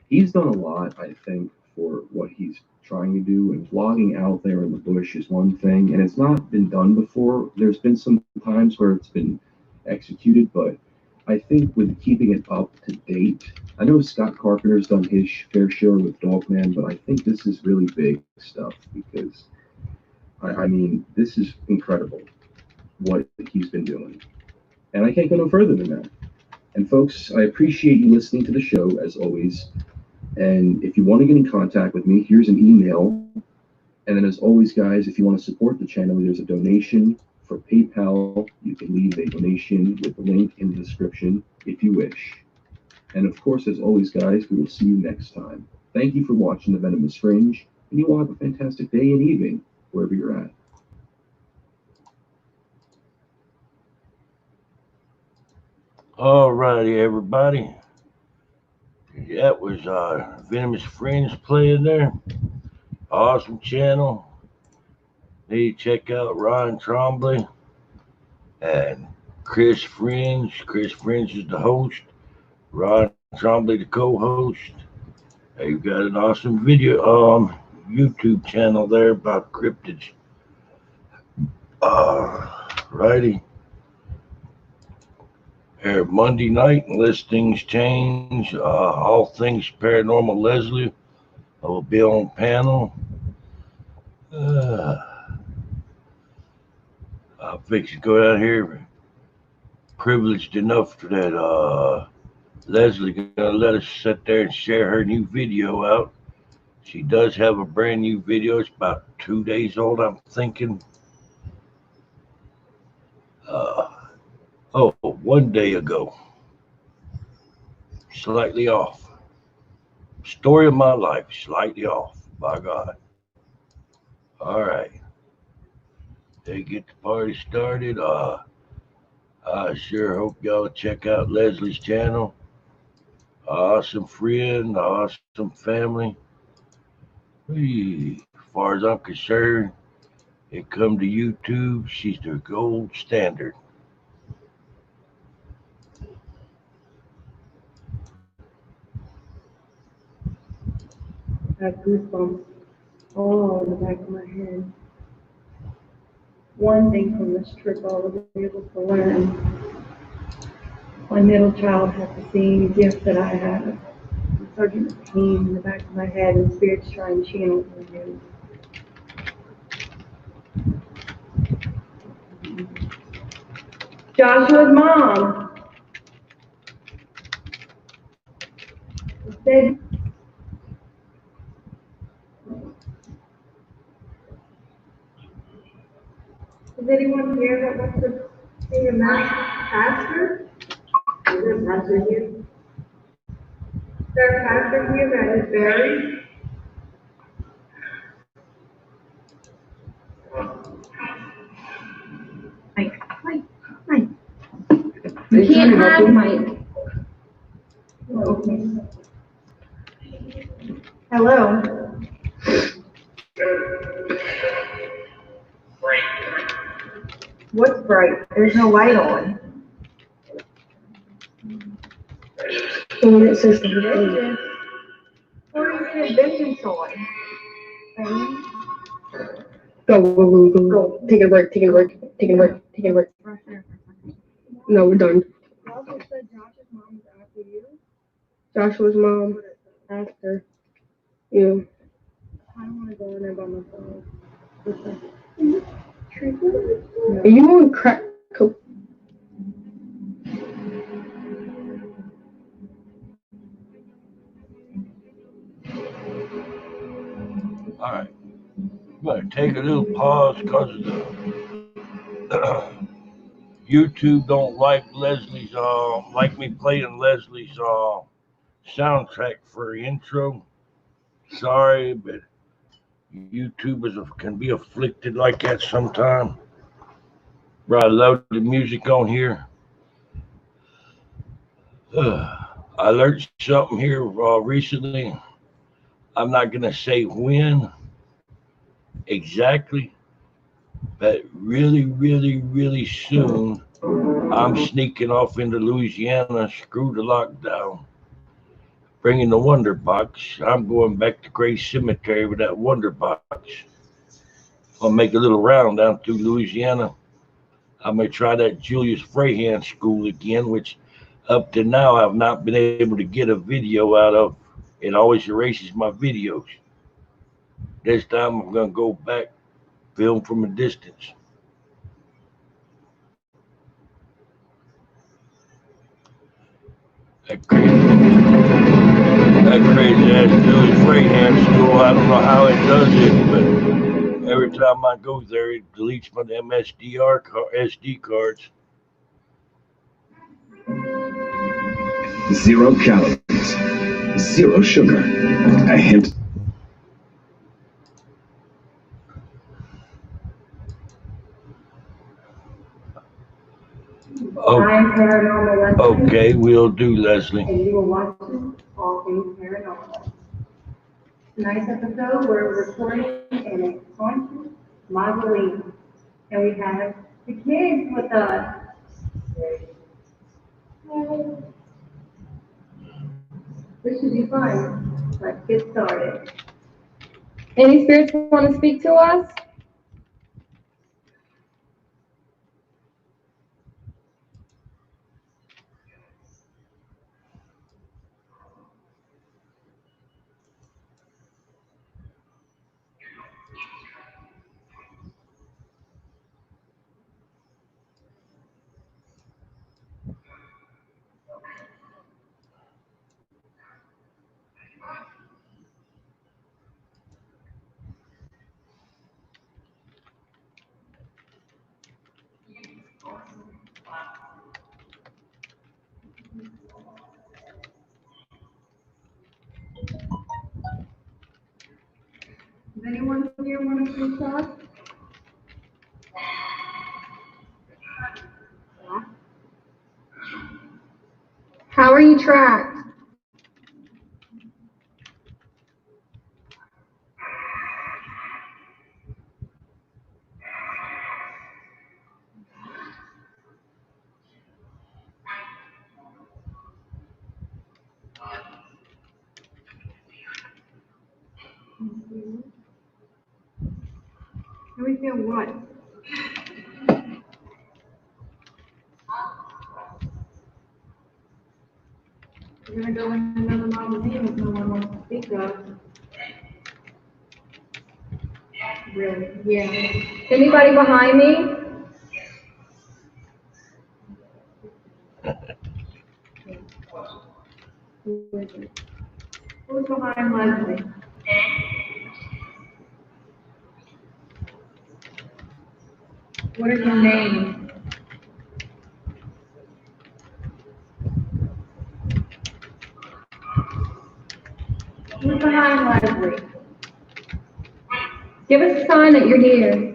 he's done a lot, I think, for what he's trying to do. And vlogging out there in the bush is one thing, and it's not been done before. There's been some times where it's been executed, but I think with keeping it up to date, I know Scott Carpenter's done his fair share with Dogman, but I think this is really big stuff because, I mean, this is incredible what he's been doing. And I can't go no further than that. And folks, I appreciate you listening to the show as always. And if you want to get in contact with me, here's an email. And then as always, guys, if you want to support the channel, there's a donation for PayPal. You can leave a donation with the link in the description if you wish. And of course, as always, guys, we will see you next time. Thank you for watching The Venomous Fringe, and you all have a fantastic day and evening, wherever you're at. All righty, everybody. That was Venomous Fringe playing there. Awesome channel. Need to check out Ron Trombley and Chris Fringe. Chris Fringe is the host. Ron Trombley the co-host. You got an awesome video YouTube channel there about cryptids. Righty. Here Monday night, unless things change, all things paranormal Leslie will be on panel. I'll fix to go down here. Privileged enough for that Leslie gonna let us sit there and share her new video out. She does have a brand new video. It's about 2 days old, I'm thinking. 1 day ago. Slightly off. Story of my life, slightly off, by God. All right. They get the party started. I sure hope y'all check out Leslie's channel. Awesome friend, awesome family. As far as I'm concerned, it come to YouTube, she's the gold standard. I have goosebumps all in the back of my head. One thing from this trip I was able to learn. My middle child has the same gift that I have. Sergeant of pain in the back of my head and spirits trying to channel through him. Joshua's mom said, is anyone here that wants to see a pastor? Is there a pastor here? Is there a pastor here that is buried? Mike. You can't have Mike. Okay. Hello. What's bright? There's no light on. The one that says the Or you get vengeance on. Go. Take it to work. No, we're done. You also said Josh's mom is after you? Joshua's mom after you. I don't want to go in there by myself. Are you on crack coke? All right. But take a little pause because YouTube don't like Leslie's like me playing Leslie's soundtrack for intro. Sorry, but can be afflicted like that sometime. But I love the music on here. I learned something here recently. I'm not gonna say when exactly, but really soon, I'm sneaking off into Louisiana. Screw the lockdown. Bringing the Wonder Box. I'm going back to Gray Cemetery with that Wonder Box. I'll make a little round down through Louisiana. I may try that Julius Freehand school again, which up to now I've not been able to get a video out of. It always erases my videos. This time I'm going to go back, film from a distance. That crazy ass Julius Freehand school, I don't know how it does it, but every time I go there, it deletes my SD cards. 0 calories, 0 sugar, a hint. I'm Paranormal Leslie. Okay, we'll do, Leslie. And you are watching All Things Paranormal. Tonight's episode, we're recording in a haunted mausoleum. And we have the kids with us. This should be fun. Let's get started. Any spirits want to speak to us? Does anyone here want to speak to us? How are you tracked? Can we feel what? We're gonna go in another mausoleum if no one wants to speak of. Really? Yeah. Anybody behind me? Who's behind Leslie? What is your name? Who's behind Leslie? Give us a sign that you're here.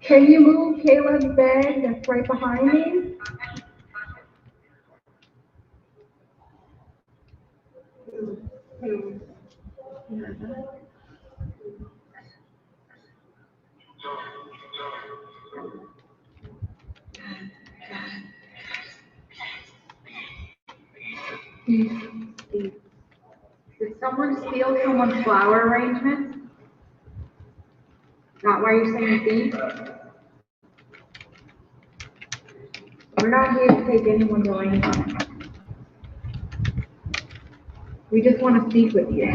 Can you move Caleb's bed that's right behind me? Did someone steal someone's flower arrangement? Not why you're saying thief? We're not here to take anyone's arrangement. We just want to speak with you.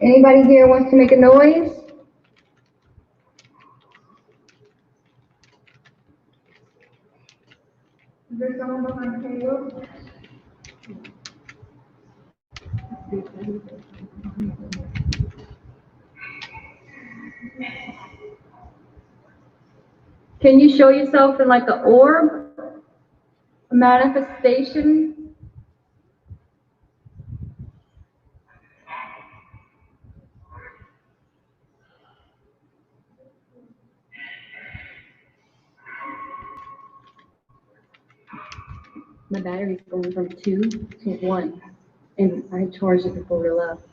Anybody here wants to make a noise? Is there someone behind Caleb? Can you show yourself in like an orb? A manifestation? My battery's going from 2 to 1, and I charged it before we left.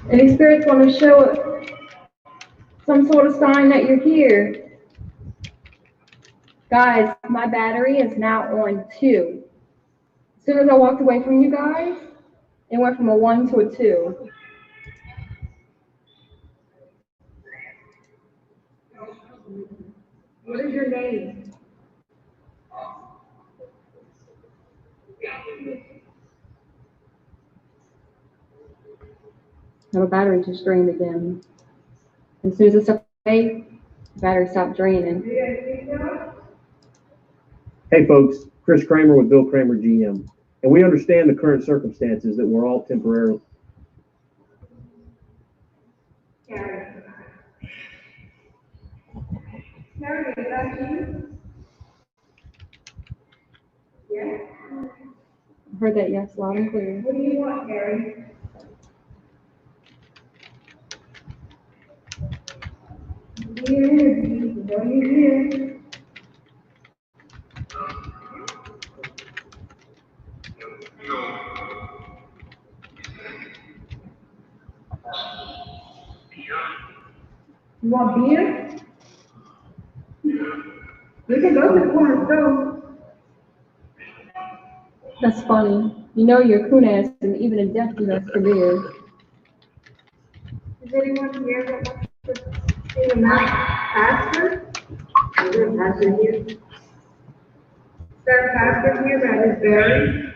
Any spirits want to show some sort of sign that you're here? Guys, my battery is now on 2. As soon as I walked away from you guys, it went from a 1 to a 2. What is your name? My battery just drained again. As soon as I stepped away, the battery stopped draining. Hey folks, Chris Kramer with Bill Kramer GM. And we understand the current circumstances that we're all temporarily. Carrie, is that you? Yes. I heard that yes, loud and clear. What do you want, Carrie? Here. You want beer? We can go to the corner store. That's funny. You know you're coon-ass, and even in death you ask for beer. Is anyone here that wants to see the pastor? Is there a pastor here? Is there a pastor here that is buried?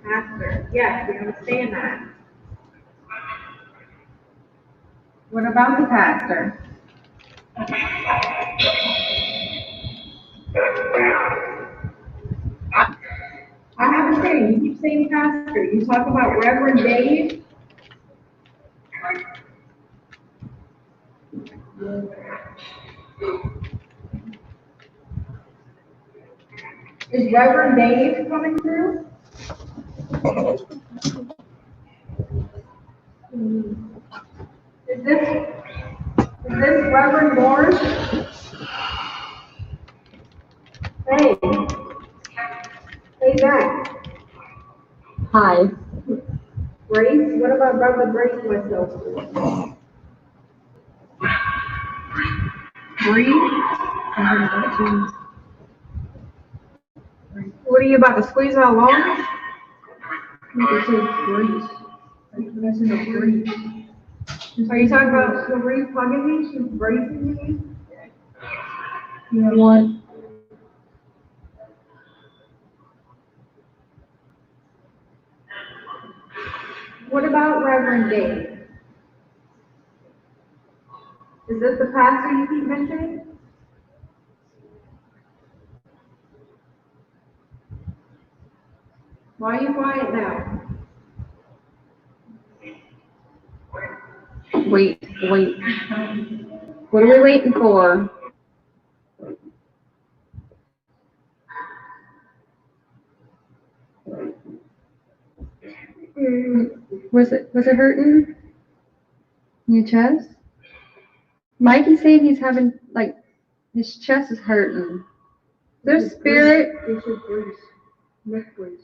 Pastor, yes, we understand that. What about the pastor? I have a thing. You keep saying pastor. You talk about Reverend Dave. Is Reverend Dave coming through? Is this Reverend Morris? Hey. Hey, Zach. Hi. Grace? What about Brother Grace myself? Bree? What are you about to squeeze out long? Are you talking about Marie hugging me? She's bracing me? What? What about Reverend Dave? Is this the pastor you keep mentioning? Why are you quiet now? Wait. What are we waiting for? Was it hurting? In your chest? Mikey said he's having, like, his chest is hurting. There's spirit. They should brace. Neck brace.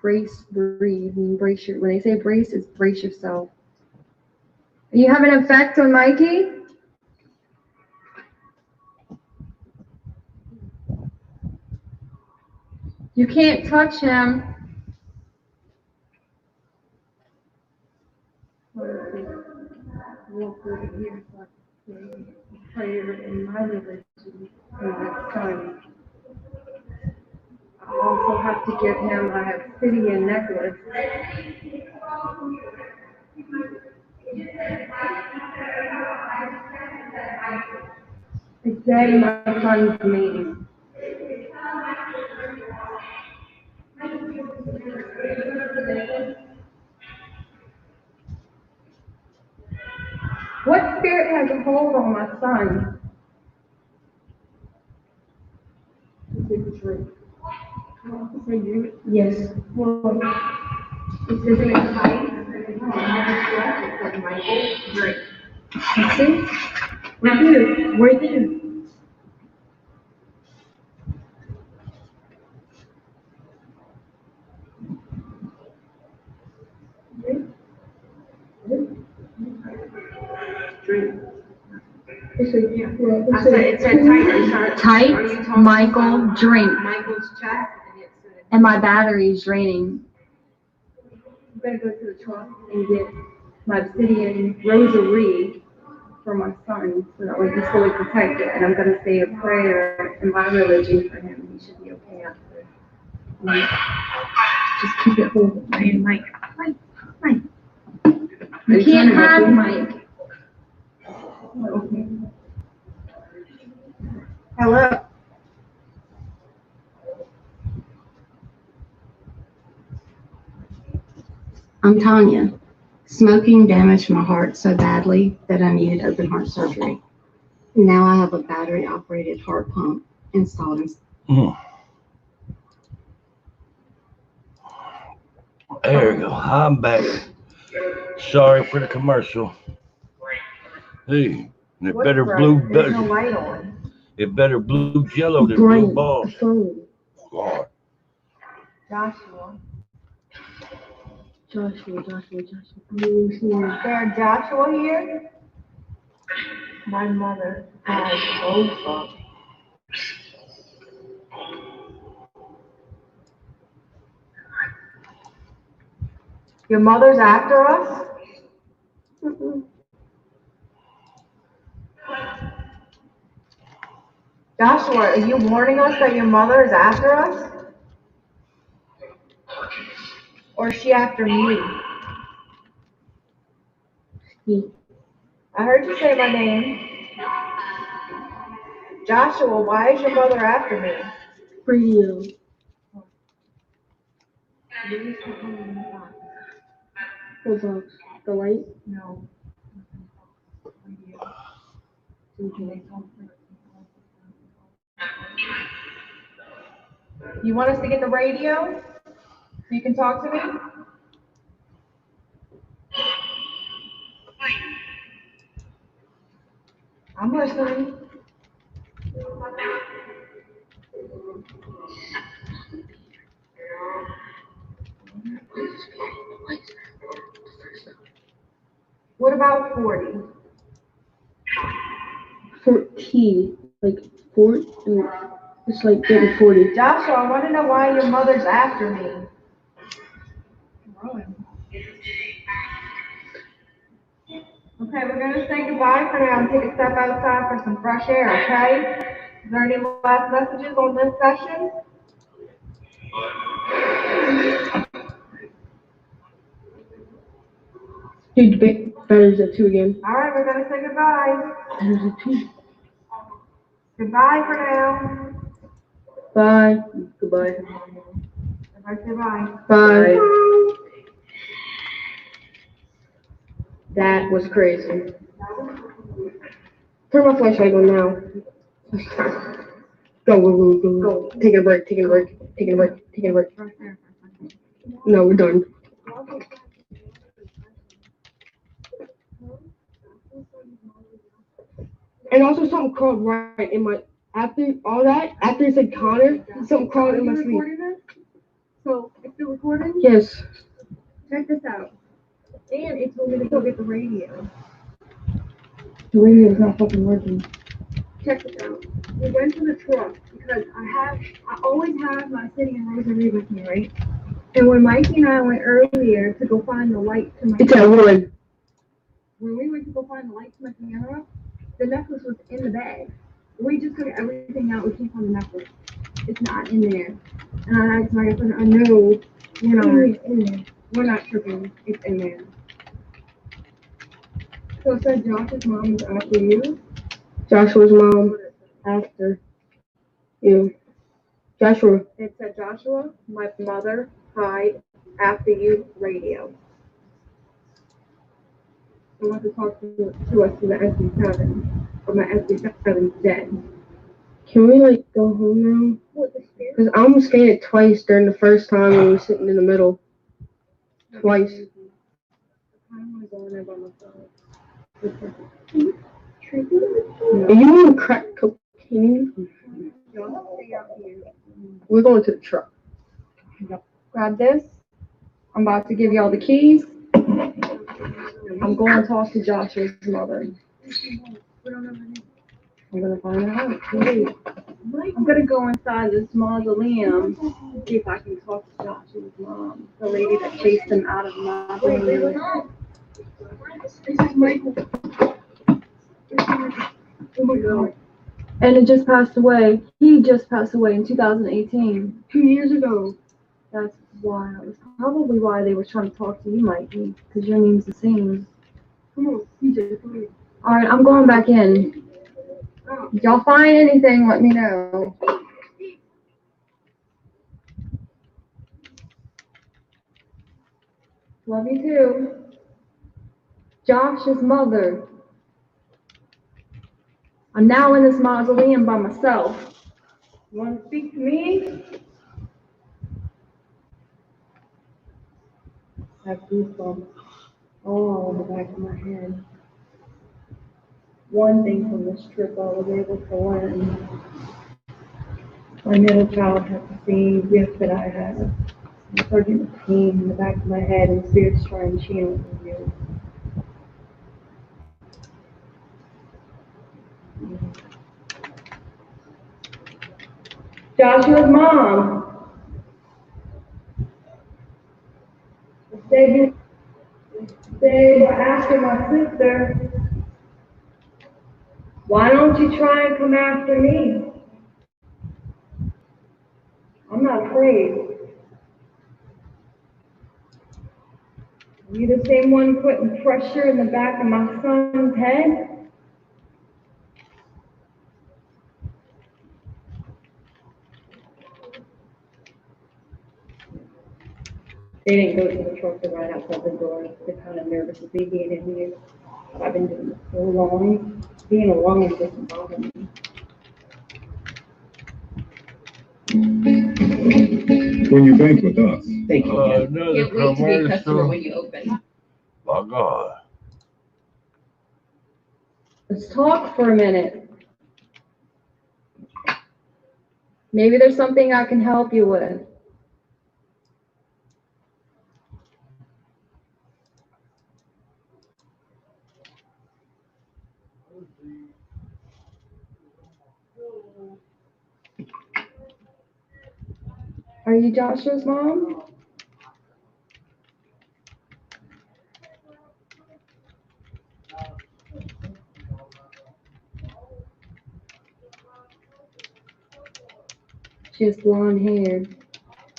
Brace, breathe, and brace your. When they say brace, it's brace yourself. Are you having an effect on Mikey? You can't touch him. Walk over here so I can say prayer in my religion for my son. I also have to give him a obsidian necklace. It's day my son's name. What spirit has a hold on my son? Yes. Well, it says in Michael, drink. That's it? Right here. Right there. It said tight, Michael, drink. Michael's chest, And my battery's draining. I'm gonna go to the trunk and get my obsidian rosary for my son so that way he's fully protected. And I'm gonna say a prayer in my religion for him. He should be okay after. Just keep it hold. Mike. You can't have Mike. Okay. Hello. I'm Tanya. Smoking damaged my heart so badly that I needed open heart surgery. Now I have a battery operated heart pump installed in. There you go. I'm back. Sorry for the commercial. Hey, and it better blue. There's no light on. It better blue jello than blue balls. God. Joshua. Joshua. Is there a Joshua here? My mother has both. Your mother's after us? Joshua, are you warning us that your mother is after us? Or is she after me? I heard you say my name. Joshua, why is your mother after me? For you. What box? The light? No. You want us to get the radio so you can talk to me? I'm listening. What about 40? 14. Like 4. It's like 40. Joshua, I want to know why your mother's after me. Okay, we're going to say goodbye for now and take a step outside for some fresh air, okay? Is there any last messages on this session? Dude, the battery's at 2 again. All right, we're going to say goodbye. Battery's at 2. Goodbye for now. Bye. Goodbye. Everybody say bye. Bye. That was crazy. Turn my flashlight on now. Go. Taking a break. No, we're done. And also something crawled right in my, after all that, after it said Connor, something crawled in my sleep. So, it's still recording? Yes. Check this out. And it told me to go get the radio. The radio's not fucking working. Check this out. We went to the truck because I always have my City and Rosary with me, right? And when Mikey and I went earlier to go find the light to my It's at one. When we went to go find the light to my camera, the necklace was in the bag. We just took everything out. We can't find the necklace. It's not in there. And I asked my husband, I know we're not tripping. It's in there. So it said Josh's mom is after you. Joshua's mom after you. Joshua. It said Joshua, my mother, hide, after you, radio. I want to talk to us to the SB7, but my SB7 is dead. Can we like go home now? Because I almost skated twice during the first time when we were sitting in the middle. Twice. I don't want to go in there by myself. Are you on crack cocaine? We're going to the truck. Grab this. I'm about to give y'all the keys. I'm going to talk to Joshua's mother. I'm going to find out. Wait. I'm going to go inside this mausoleum, see if I can talk to Joshua's mom, the lady that chased him out of the mausoleum. This is Michael. Oh my God. And it just passed away. He just passed away in 2018. 2 years ago. That's why. That's probably why they were trying to talk to you, Mikey, because your name's the same. Come on, CJ, come here. All right, I'm going back in. If y'all find anything, let me know. Love you too. Josh's mother. I'm now in this mausoleum by myself. You want to speak to me? I have goosebumps all on the back of my head. One thing from this trip I was able to learn. My middle child has the same gift that I have. I'm starting to pain in the back of my head and spirits trying to channel with you. Joshua's mom. They were asking my sister, why don't you try and come after me? I'm not afraid. Are you the same one putting pressure in the back of my son's head? They didn't go to the truck to ride outside the door. They're kind of nervous of me being in here. I've been doing this so long. Being alone doesn't bother me. When you bank with us. Thank you. Another Can't wait to be a customer commercial. when you open. My God. Let's talk for a minute. Maybe there's something I can help you with. Are you Joshua's mom? She has blonde hair,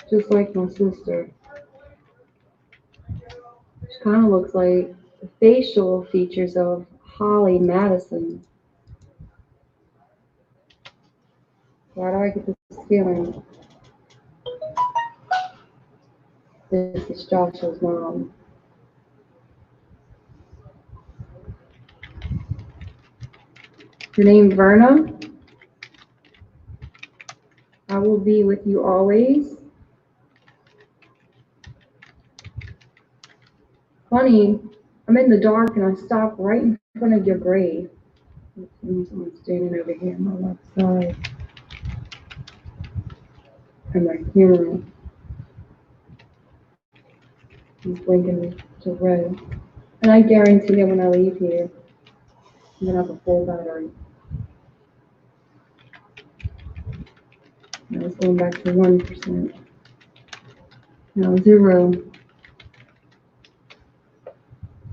just like my sister. She kind of looks like the facial features of Holly Madison. Why do I get this feeling? This is Joshua's mom. Your name Verna? I will be with you always. Funny, I'm in the dark and I stop right in front of your grave. And someone's standing over here on my left side. And my camera is blinking to red. And I guarantee you when I leave here, I'm gonna have a full battery. Now it's going back to 1%. Now 0.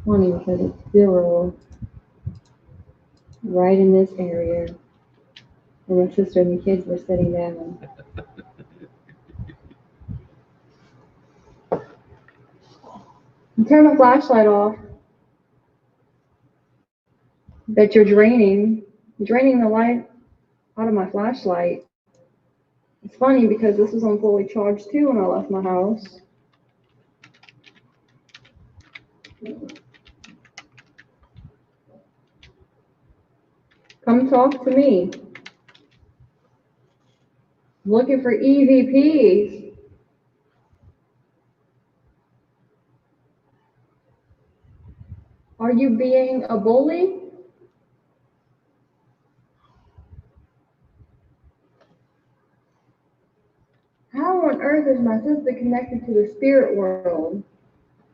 Funny because it's 0 right in this area. And my sister and the kids were sitting down. Turn the flashlight off. That you're draining the light out of my flashlight. It's funny because this was on fully charged too when I left my house. Come talk to me. Looking for EVPs. Are you being a bully? How on earth is my sister connected to the spirit world?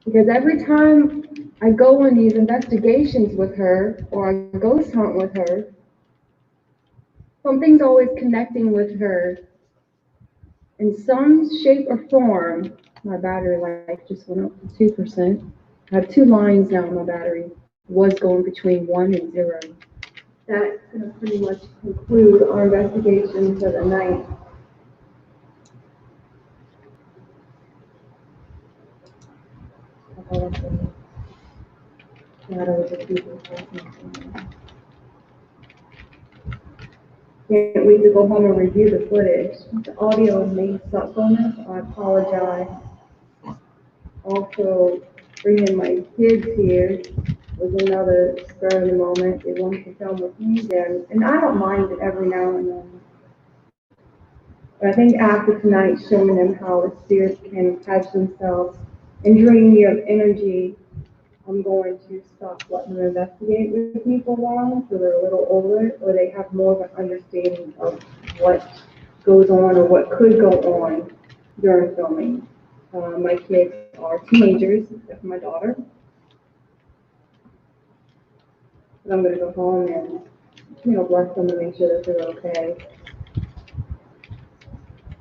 Because every time I go on these investigations with her or I ghost hunt with her, something's always connecting with her in some shape or form. My battery life just went up to 2%. I have 2 lines now. My battery was going between 1 and 0. That's going to pretty much conclude our investigation for the night. Can't wait to go home and review the footage. The audio may suck on this. I apologize. Also, bringing my kids here was another spur of the moment. They wanted to film with me then, and I don't mind it every now and then. But I think after tonight, showing them how the spirits can attach themselves and drain me of energy, I'm going to stop letting them investigate with me for a while so they're a little older, or they have more of an understanding of what goes on or what could go on during filming. My kids are teenagers, except for my daughter. But I'm going to go home and, bless them and make sure that they're okay.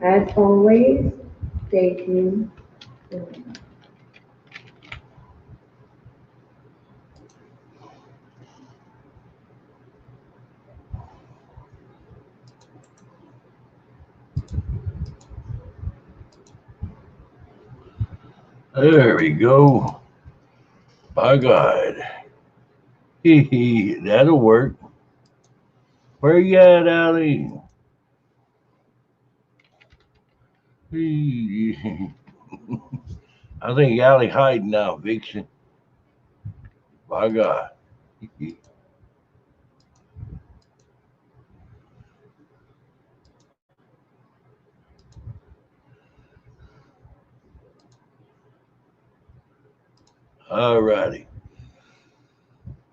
As always, stay tuned. There we go. By God. That'll work. Where you at, Allie? I think Allie hiding now, Vixen. By God. All righty.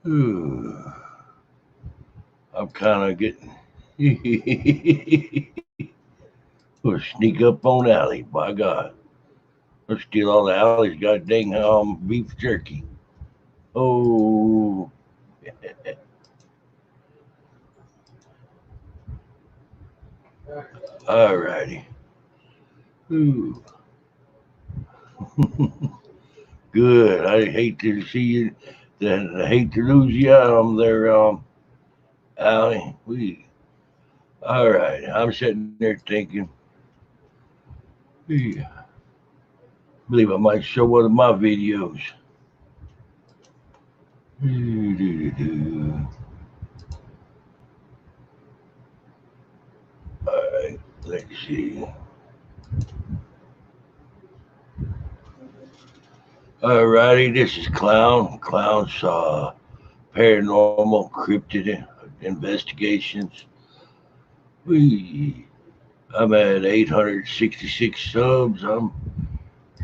I'm kind of getting. We'll sneak up on Allie, by God. We'll steal all the Allie's goddamn beef jerky. Oh. All righty. Good. I hate to see you. I hate to lose you out there, Allie. All right. I'm sitting there thinking. Believe I might show one of my videos. All right. Let's see. All righty. This is Klowns Paranormal Cryptid Investigations. I'm at 866 subs. I'm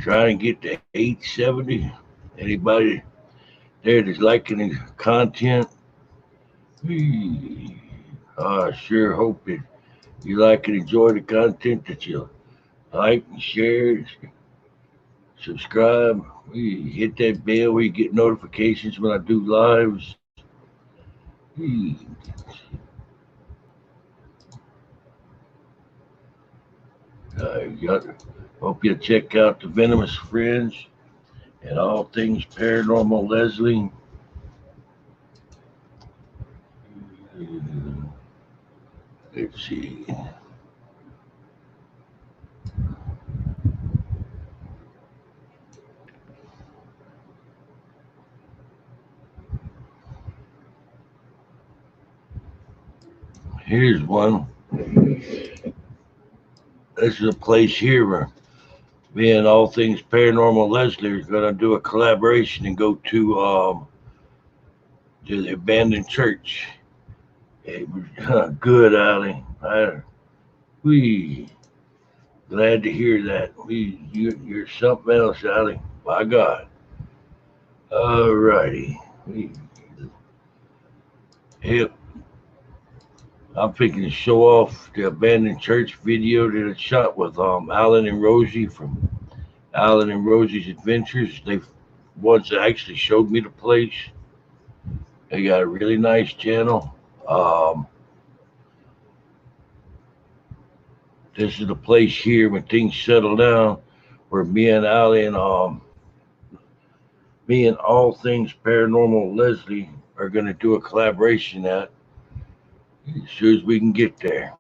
trying to get to 870. Anybody there that's liking the content, I sure hope that you like and enjoy the content, that you like and share, subscribe. Hit that bell where you get notifications when I do lives. Hope you check out the Venomous Friends and all things paranormal Leslie. Let's see. Here's one. This is a place here where me and all things paranormal Leslie are gonna do a collaboration and go to the abandoned church. It was good, Allie. We glad to hear that. You're something else, Allie. By God. All righty. Yep. I'm thinking to show off the abandoned church video that I shot with Alan and Rosie from Alan and Rosie's Adventures. They ones that actually showed me the place. They got a really nice channel. This is the place here when things settle down, where me and Ali and me and all things paranormal Leslie are gonna do a collaboration at as soon as we can get there.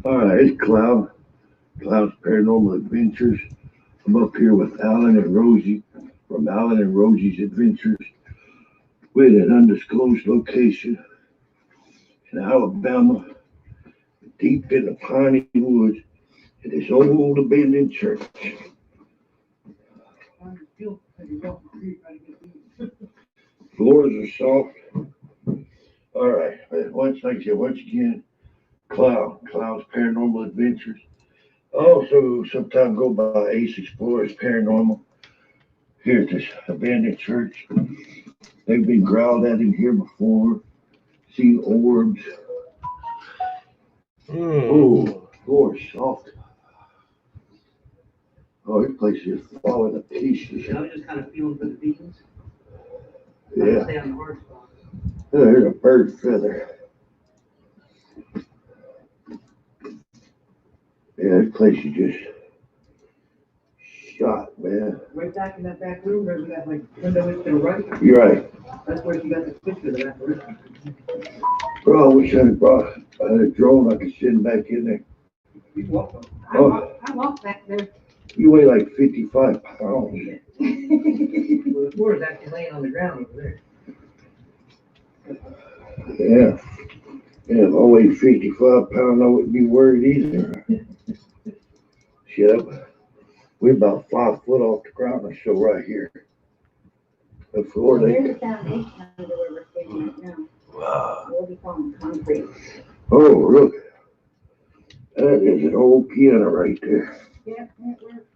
All right, it's Klowns Paranormal Adventures. I'm up here with Alan and Rosie from Alan and Rosie's Adventures. We're at an undisclosed location in Alabama, deep in the piney woods, at this old abandoned church. Floors are soft. All right, once again, Klowns Paranormal Adventures. Also, sometimes go by Ace Explorers Paranormal. Here at this abandoned church. They've been growled at in here before. See orbs. Oh, floor soft. Oh, this place is falling to pieces. I was just kind of feeling for the beans. Yeah. Stay on the hard spot. Oh, there's a bird feather. Yeah, this place is just shot, man. Right back in that back room where we got like window to the right. You're right. That's where she got the picture of the apparition. Bro, I wish I had brought a drone. I could send back in there. You're welcome. Oh. I walked back there. You weigh like 55 pounds. Well, the floor is actually laying on the ground over there. Yeah. Yeah, if I weighed 55 pounds, I wouldn't be worried either. Shit, we're about 5 foot off the ground or so right here. The floor, There's the foundation under where we're standing right now. Wow. We'll be falling concrete. Oh, look. That is an old piano right there. Yeah, it works.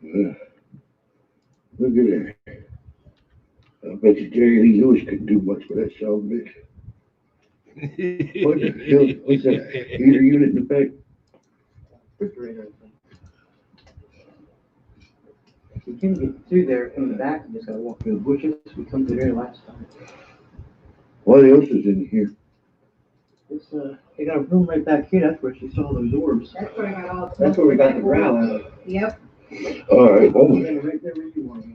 Yeah. Look at that. I bet you Jerry Lee Lewis couldn't do much with that sound bitch. What the hell? What's that heater unit in the back? Refrigerator. can't get through there from the back. You just gotta walk through the bushes. We come through there last time. What else is in here? It's, they got a room right back here. That's where she saw those orbs. That's where I got all. That's where we got the growl out of. Yep. All right, hold on. Right there where you want it.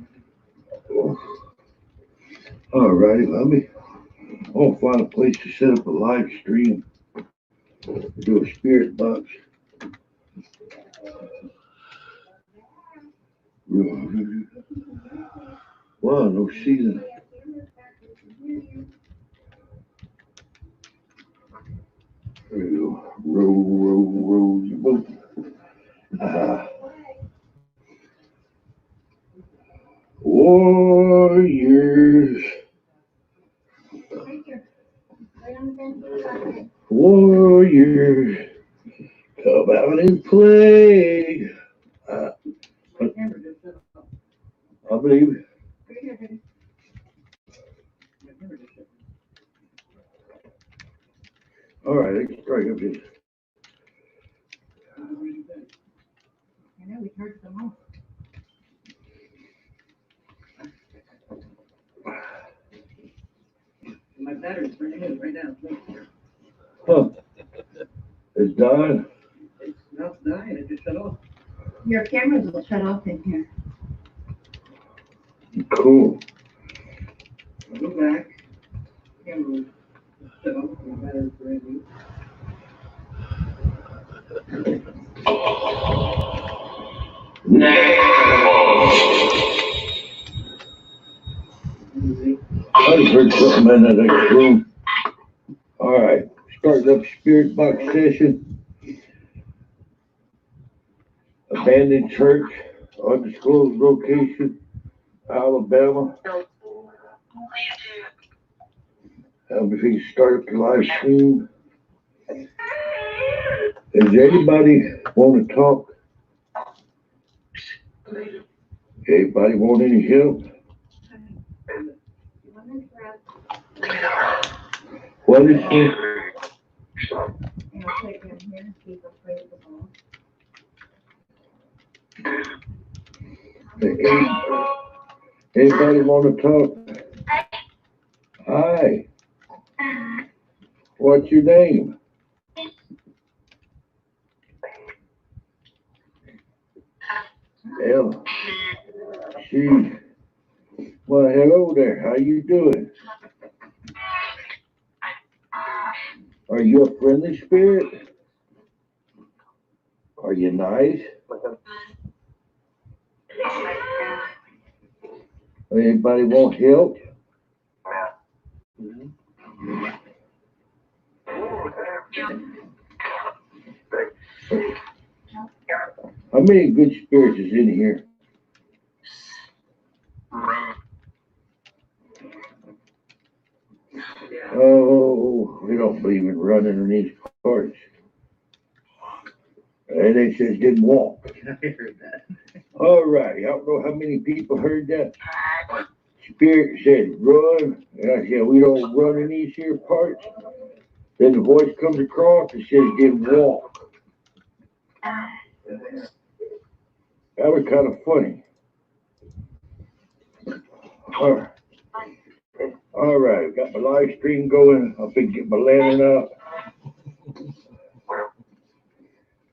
All righty, I'll find a place to set up a live stream. Do a spirit box. Wow, no ceiling. There you go. Row your boat. Warriors. Warriors. Come out and play. I believe it. All right, let's start up this. I know we heard them all. My battery's burning in right now. Huh. It's dying. It's not dying. It just shut off. Your cameras will shut off in here. Cool. Go back. Camera will shut off. My battery's burning. I just heard something in that next room. All right, starting up spirit box session. Abandoned church, undisclosed location, Alabama. If you can start up the live stream. Does anybody want to talk? Anybody want any help? What is it? Anybody want to talk? Hi. What's your name? Ella. She. Well, hello there. How you doing? Are you a friendly spirit? Are you nice? Anybody want help? How many good spirits is in here? Oh, we don't believe in running in these carts. And they says didn't walk. I heard that. All right, I don't know how many people heard that. Spirit said run, and I said we don't run in these here parts. Then the voice comes across and says didn't walk. That was kind of funny. All right, got my live stream going. I've been getting my lantern out.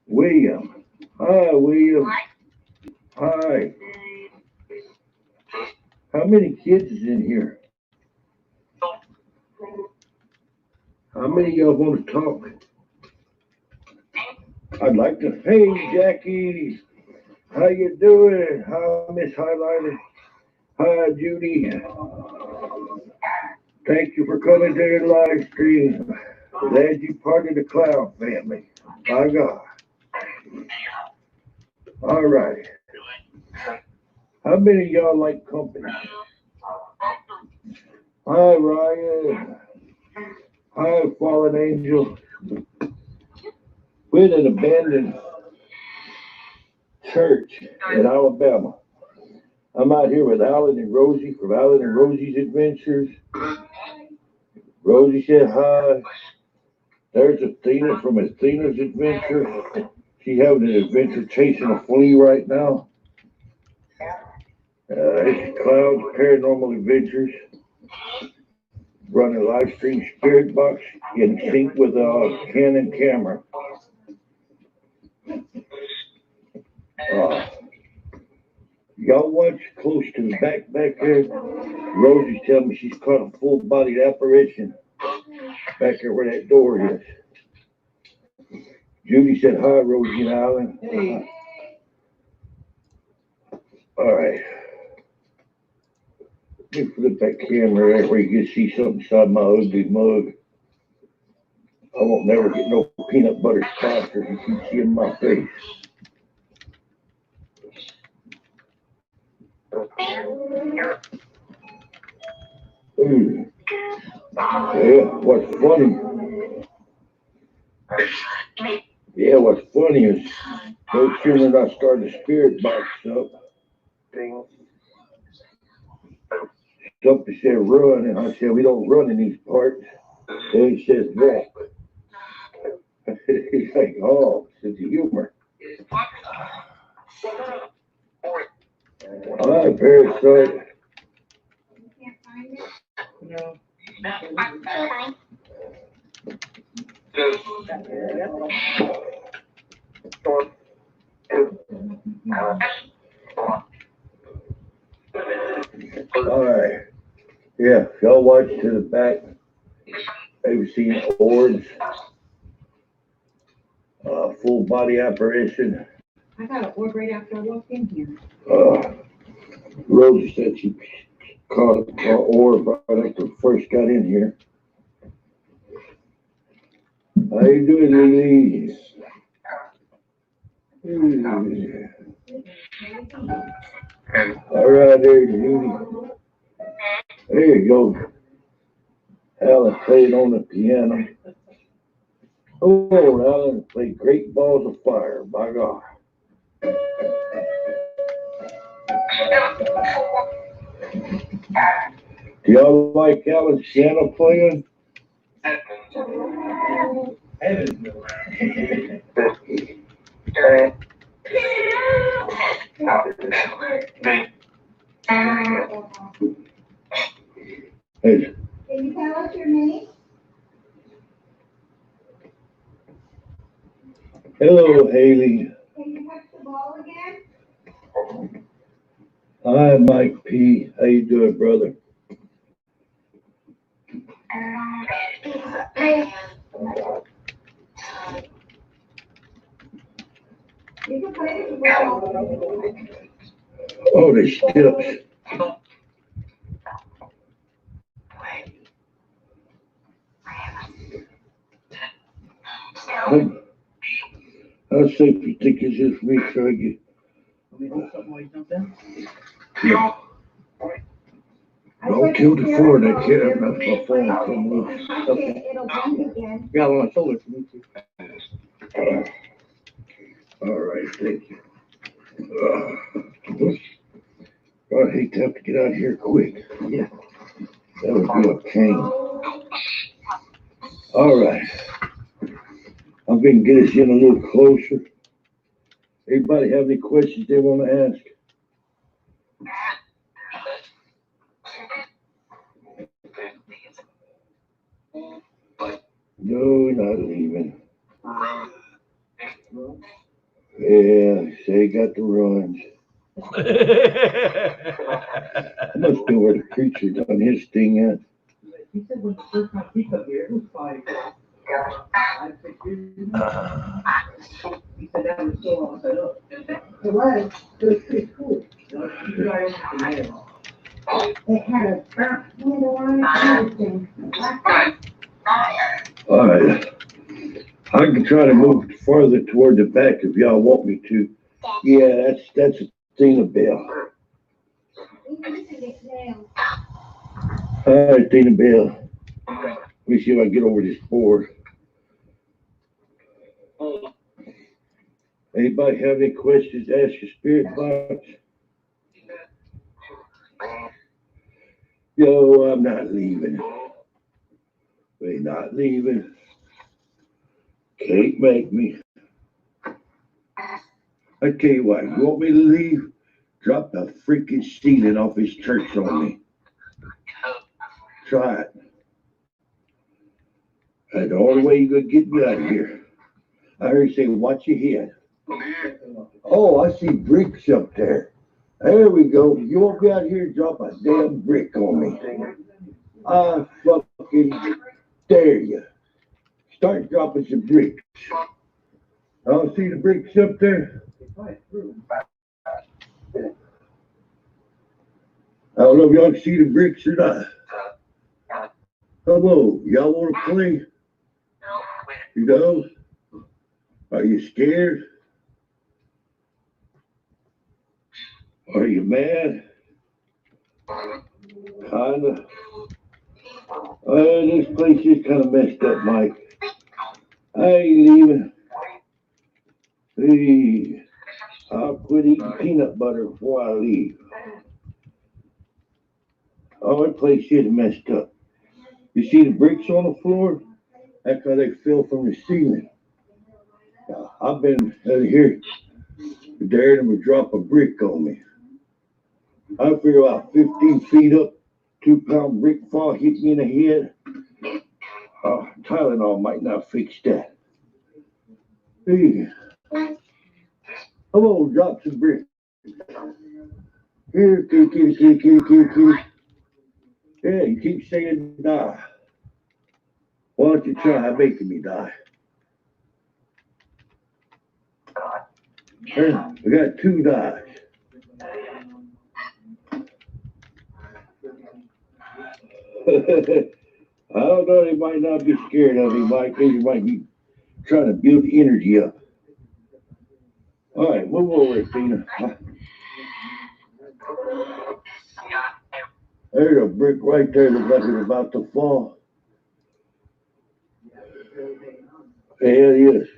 William. Hi, William. Hi. How many kids is in here? How many of y'all want to talk? I'd like to. Hey, Jackie. How you doing? Hi, Miss Highlighter. Hi, Judy. Thank you for coming to the live stream. Glad you part of the Clown family. My God. All right. How many of y'all like company? Hi, Ryan. Hi, Fallen Angel. We're in an abandoned church in Alabama. I'm out here with Alan and Rosie from Alan and Rosie's Adventures. Rosie said hi. There's Athena from Athena's Adventure. She's having an adventure chasing a flea right now. It's Klowns Paranormal Adventures. Running live stream spirit box in sync with a Canon camera. Y'all watch close to the back there. Rosie's telling me she's caught a full-bodied apparition back there where that door is. Judy said hi, Rosie and Alan. Hey. All right. Let me flip that camera there where you can see something inside my ugly mug. I won't never get no peanut butter clusters if you see in my face. Yeah, what's funny? Yeah, what's funny is no sooner than I started the spirit box up, something said run, and I said we don't run in these parts. Then he says walk. He's like, oh, sense of humor. Hi, Parasite. No. All right. Yeah, if y'all watch to the back, maybe seen orbs, full body apparition. I got an orb right after I walked in here. Rosie said she caught an orb right after we first got in here. How you doing, Lily? All right, there, Judy. There you go. Alan played on the piano. Oh, Alan played Great Balls of Fire, by God. Do y'all like Alan's piano playing? Hey. Can you tell us your name? Hello, Haley. Can you touch the ball again? Hi, Mike P. How you doing, brother? You can play the ball. Oh, the steps. How safe you think is this for me trying to get? Let me hold something while you jump in. Don't kill the phone. I can't have my phone come loose. Okay. It'll bend again. Got it on my shoulder for me too. All right, thank you. I hate to have to get out of here quick. Yeah. That would be a pain. All right. I'm going to get us in a little closer. Anybody have any questions they want to ask? No, not leaving. Yeah, say got the runs. Must be where the creature done his thing at. He said when the first time he got here, it was 5, 6 years ago. He said that was still all set up. It was. It was pretty cool. You guys opened the mail. It had a burnt handle on it and everything. All right. I can try to move farther toward the back if y'all want me to. Yeah, that's a Tina Bell. All right, Tina Bell. Let me see if I can get over this board. Anybody have any questions? Ask your spirit box. Yo, I'm not leaving. We're not leaving. Can't make me. I tell you what, you want me to leave? dropped a freaking ceiling off his church on me. Try it. That's the only way you're gonna get me out of here. I heard you say, watch your head. Oh, I see bricks up there. There we go. You won't be out here and drop a damn brick on me. I fucking dare you. Start dropping some bricks. I don't see the bricks up there. I don't know if y'all can see the bricks or not. Hello, y'all want to play? You know? Are you scared? Are you mad? Kinda. This place is kind of messed up, Mike. I ain't leaving. Hey, I'll quit eating peanut butter before I leave. Oh, that place is messed up. You see the bricks on the floor? That's how they fell from the ceiling. I've been out here daring them to drop a brick on me. I figure about 15 feet up, 2-pound brick fall hit me in the head. Tylenol might not fix that. Hey, come on, drop some bricks. Here, kitty. Yeah, you keep saying die. Why don't you try making me die? Hey, we got 2 dies. I don't know, they might not be scared of me, Mike. They might be trying to build energy up. All right, move over, Tina. There's a brick right there that looks like it's about to fall. Yeah, it is.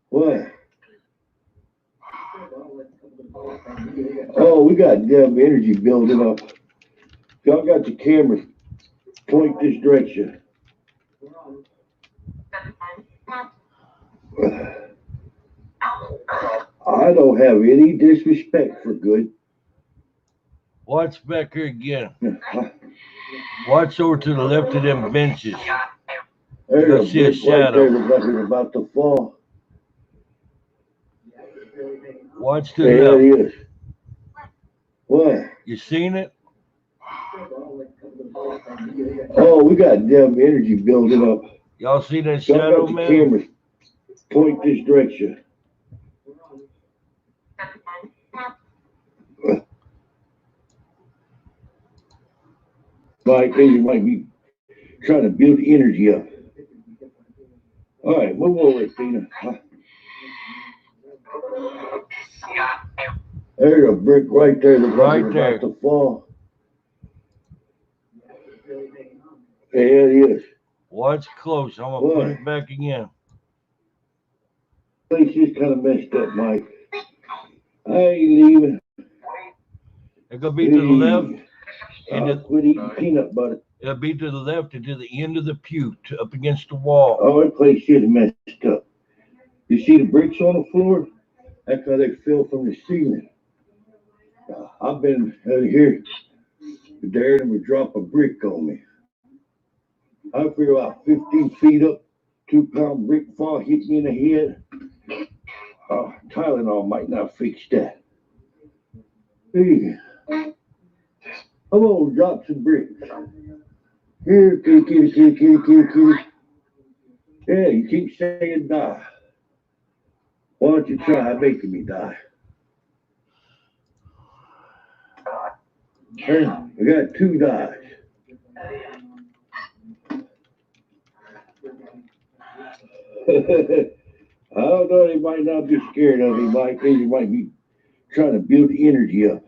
What? Oh, we got damn energy building up. Y'all got the cameras point this direction. I don't have any disrespect for good. Watch back here again. Watch over to the left of them benches. You'll see a shadow. Right there looks like it's about to fall. Watch to the left. It is. What? You seen it? Oh, we got damn energy building up. Y'all see that shadow, got the man? Cameras point this direction. Mike, you might be trying to build energy up. All right, move over, Tina. There's a brick right there that looks like it's about to fall. Yeah, it is. Watch close. I'm gonna put it back again. Place is kind of messed up, Mike. I ain't leaving. It could be to the left. I'll quit eating peanut butter. It'll be to the left and to the end of the pew, up against the wall. Oh, that place is messed up. You see the bricks on the floor? That's how they fell from the ceiling. I've been out here daring them to drop a brick on me. I figure about 15 feet up, 2-pound brick fall hit me in the head. Tylenol might not fix that. Hey, come on, drop some bricks. Here, kitty. Yeah, you keep saying die. Why don't you try making me die? Hey, we got 2 dies. I don't know, they might not be scared of me, Mike. They might be trying to build energy up.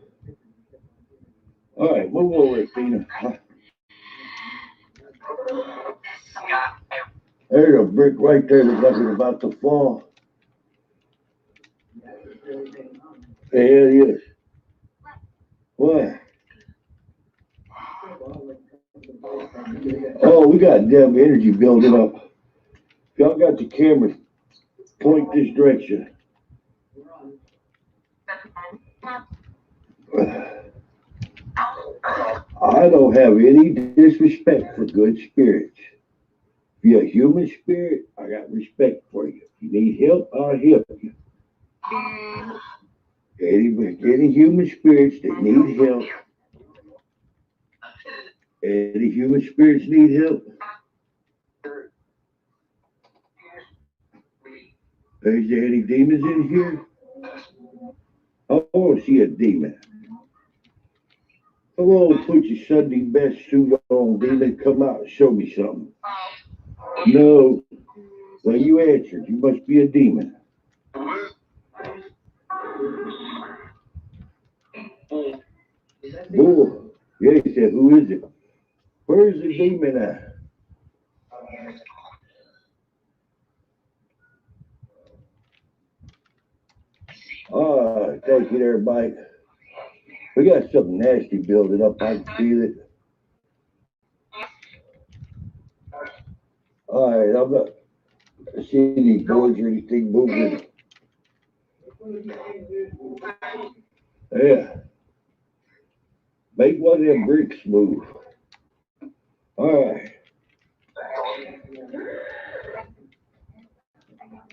All right, move over, Tina. There's a brick right there that looks like it's about to fall. Yeah, it is. What? Oh, we got damn energy building up. Y'all got the cameras point this direction. I don't have any disrespect for good spirits. If you're a human spirit, I got respect for you. If you need help, I'll help you. Any human spirits that need help, any human spirits need help. Is there any demons in here? I want to see a demon. Come on, put your Sunday best suit on, demon. Come out and show me something. No. Well, you answered. You must be a demon. Boy. Yeah, he said, who is it? Where's the demon at? All right, thank you there, Mike. We got something nasty building up. I can feel it. All right, I'm not seeing any boards or anything moving. Yeah. Make one of them bricks move. All right.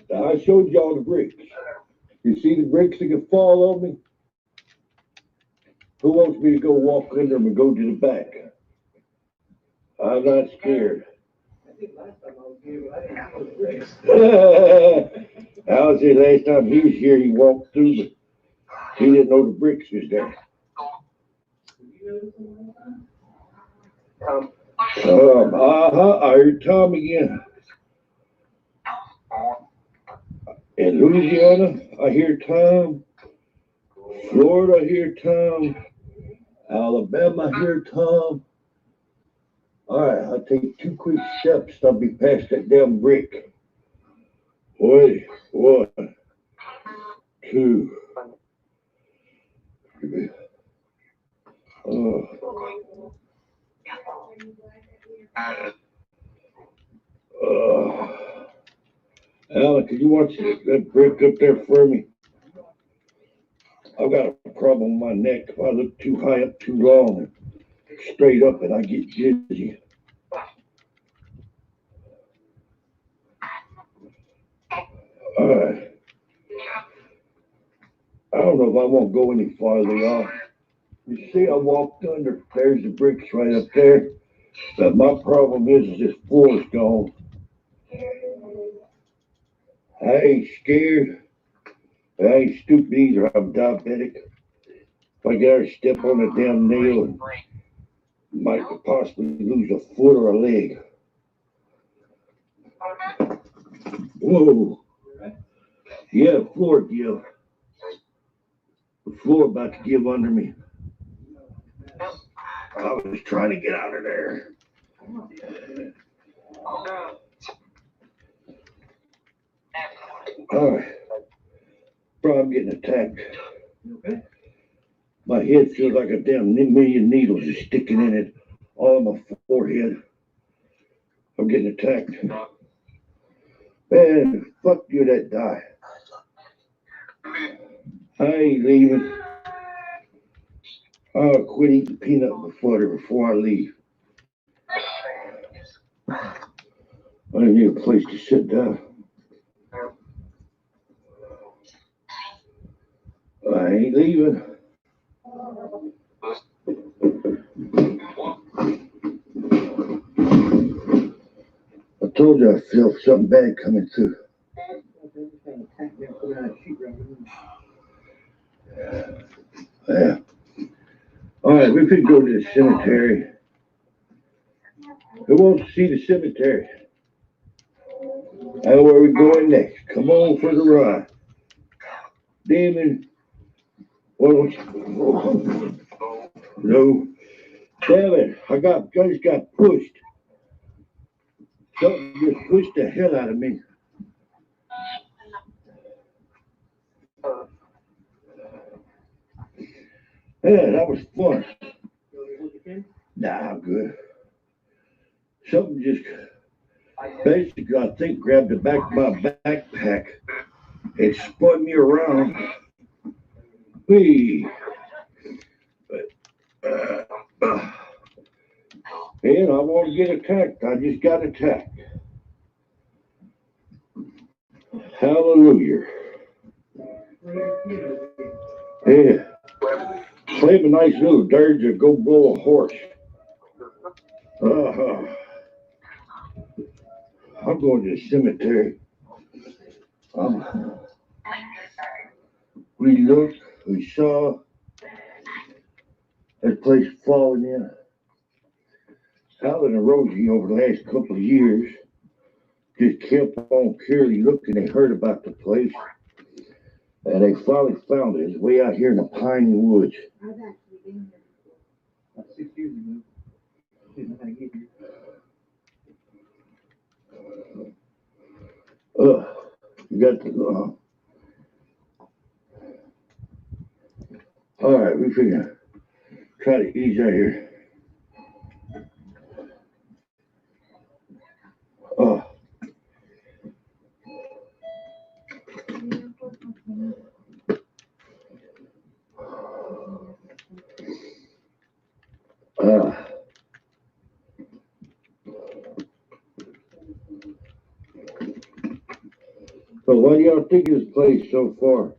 Now, I showed y'all the bricks. You see the bricks that can fall on me? Who wants me to go walk under them and go to the back? I'm not scared. I'll say last time he was here, he walked through, but he didn't know the bricks was there. I heard Tom again. In Louisiana, I hear Tom. Florida, I hear Tom. Alabama, I hear Tom. All right, I'll take 2 quick steps. I'll be past that damn brick. Wait, 1, 2. Alan, could you watch that brick up there for me? I've got a problem with my neck. If I look too high up too long and straight up and I get dizzy. All right. I don't know if I won't go any farther off. You see, I walked under. There's the bricks right up there. But my problem is this floor's gone. I ain't scared. I ain't stupid either. I'm diabetic. If I gotta step on a damn nail and might possibly lose a foot or a leg. Whoa. Yeah, floor give. The floor about to give under me. I was trying to get out of there. All right. Bro, I'm getting attacked. Okay. My head feels like a damn million needles is sticking in it, all on my forehead. I'm getting attacked. Man, fuck you that die. I ain't leaving. I'll quit eating peanut butter before I leave. I need a place to sit down. I ain't leaving. I told you I felt something bad coming through. Yeah. All right, we could go to the cemetery. Who wants to see the cemetery? Now, where are we going next? Come on for the ride. Demon. Well, no. Damn it. I just got pushed. Something just pushed the hell out of me. Yeah, that was fun. Nah, I'm good. Something just basically, I think, grabbed the back of my backpack and spun me around. me. And I want to get attacked. I just got attacked. Hallelujah. Yeah. Claim a nice little dirge or go blow a horse. I'm going to the cemetery. We looked, we saw that place falling in. Alan and Rosie over the last couple of years just kept on purely looking. They heard about the place. And they finally found it. It's way out here in the piney woods. I've actually been here about 6 years ago. Didn't know how to get here. You got the, all right, we figure try to ease out here. So what do y'all think of this place so far?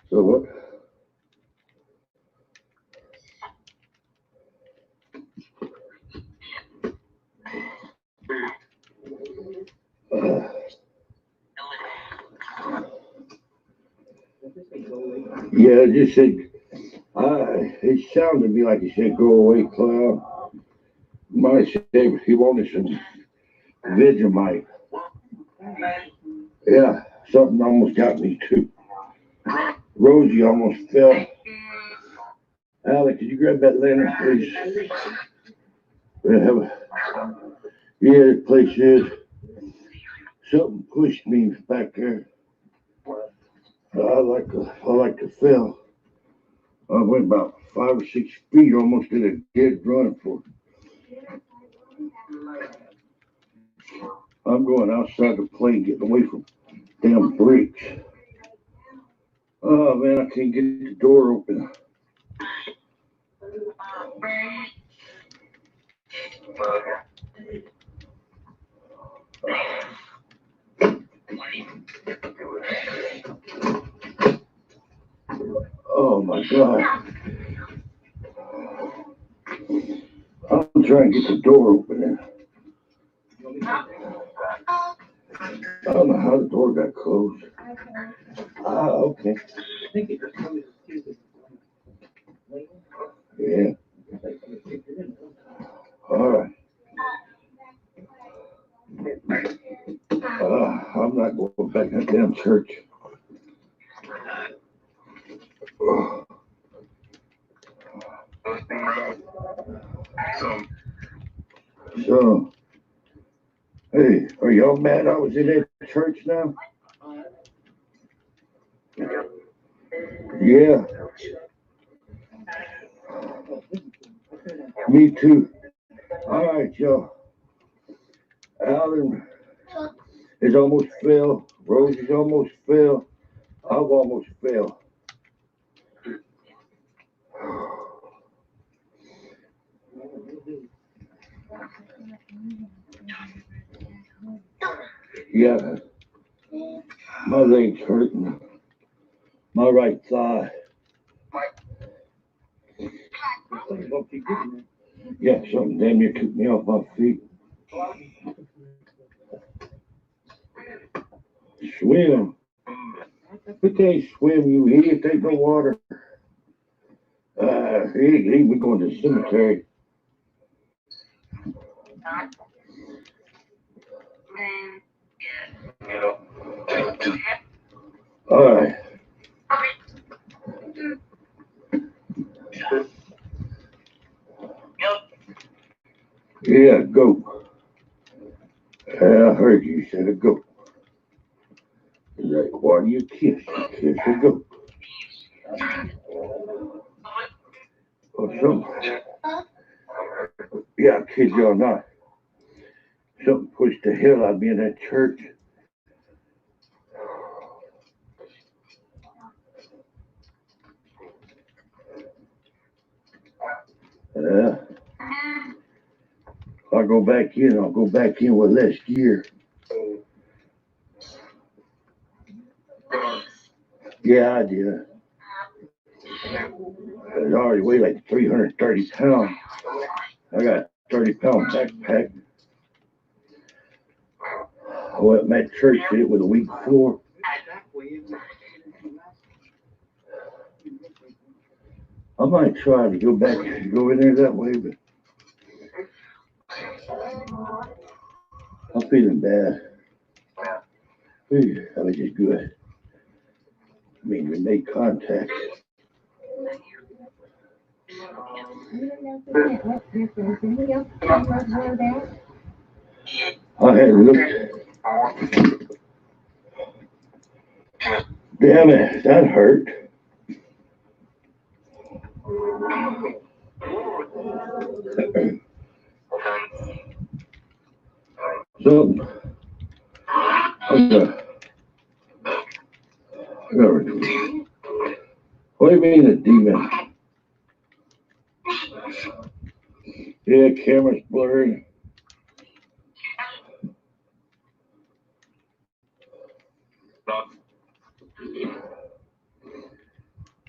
So what? Yeah, it just said, it sounded to me like he said, go away, clown. Might say he wanted some Vegemite. Yeah, something almost got me too. Rosie almost fell. Alec, could you grab that lantern, please? Yeah, the place is. Something pushed me back there. I like to fell. I went about 5 or 6 feet, almost did a dead run for it. I'm going outside the plane, getting away from damn bricks. Oh man, I can't get the door open. Oh my God. I'm trying to get the door open. I don't know how the door got closed. Okay. Yeah. All right. I'm not going back in that damn church. So, hey, are y'all mad I was in that church now? Yeah. Me too. All right, y'all. Alan is almost fell. Rosie's almost fell. I've almost fell. Yeah. My leg's hurting. My right thigh. Yeah, something damn near took me off my feet. Swim. We can't swim, you idiot. There's no water. We're going to the cemetery. All right. Yeah, goat. I heard you said a goat. Like, why do you kiss? Kiss a goat. Or something. Yeah, I kid you or not. Something pushed the hell out of me in that church. If I go back in, I'll go back in with less gear. Yeah, I did. I already weigh like 330 pounds. I got a 30-pound backpack. I went in that church, did it with a weak floor. I might try to go back and go in there that way, but I'm feeling bad. That was just good. I mean, we made contact. I had looked. Damn it, that hurt. So, what do you mean a demon? Yeah, camera's blurred.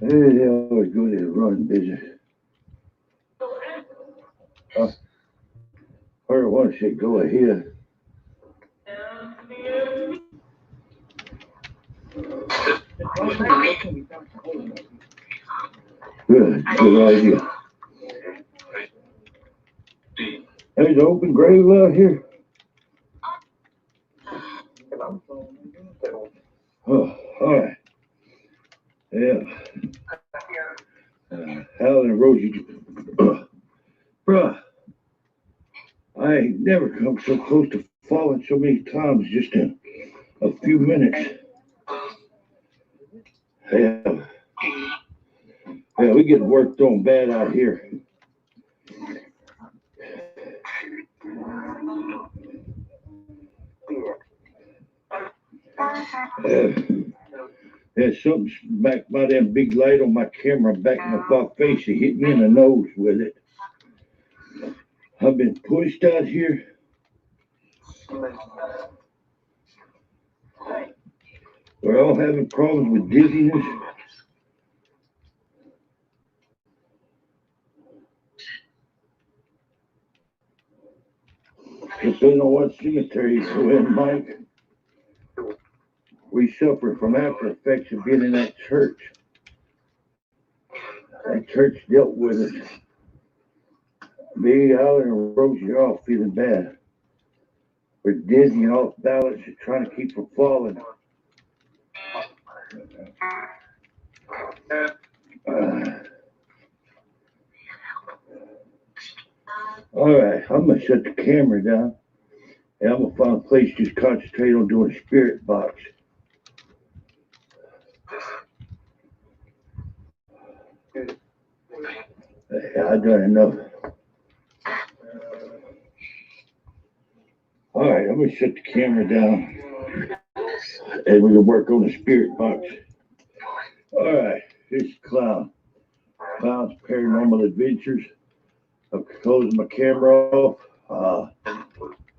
Hey, they always go to the run business. Or one should go ahead. Good idea. There's an open grave out here. Oh, all right. Yeah. Alan and Rosie. Bruh, I ain't never come so close to falling so many times just in a few minutes. Yeah, we get worked on bad out here. There's something back by that big light on my camera back in my face. It hit me in the nose with it. I've been pushed out here. We're all having problems with dizziness. Depending on what cemetery you're in, Mike. We suffer from after effects of being in that church. That church dealt with it. Me, Alan, and Rosie are all feeling bad. We're dizzy and off balance and trying to keep from falling. All right, I'm going to shut the camera down. And I'm going to find a place to just concentrate on doing a spirit box. I've done enough. All right, I'm going to shut the camera down. And we're going to work on the spirit box. All right, this is Klowns Paranormal Adventures. I'm closing my camera off.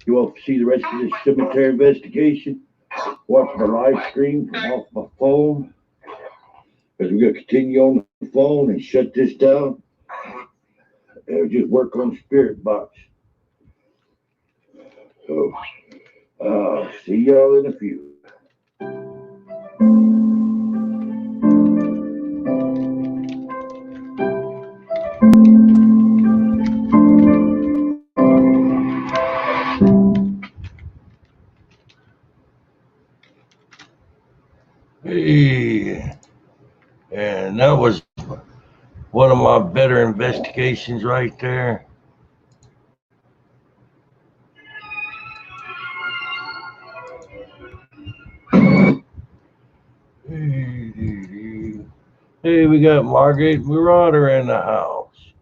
You want to see the rest of this cemetery investigation? Watch my live stream from off my phone. Because we're going to continue on the phone and shut this down. And just work on the spirit box. So, see y'all in a few. Hey, and that was one of my better investigations right there. Hey, we got Margaret Marauder in the house.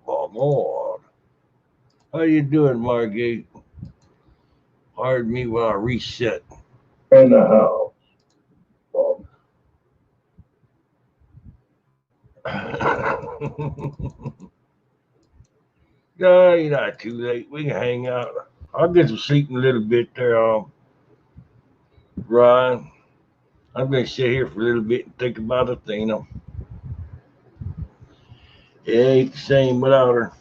Oh, Lord. How you doing, Margaret? Pardon me while I reset. In the house. No, you're not too late. We can hang out. I'll get some sleep in a little bit there, Ryan. I'm gonna sit here for a little bit and think about Athena. It ain't the same without her.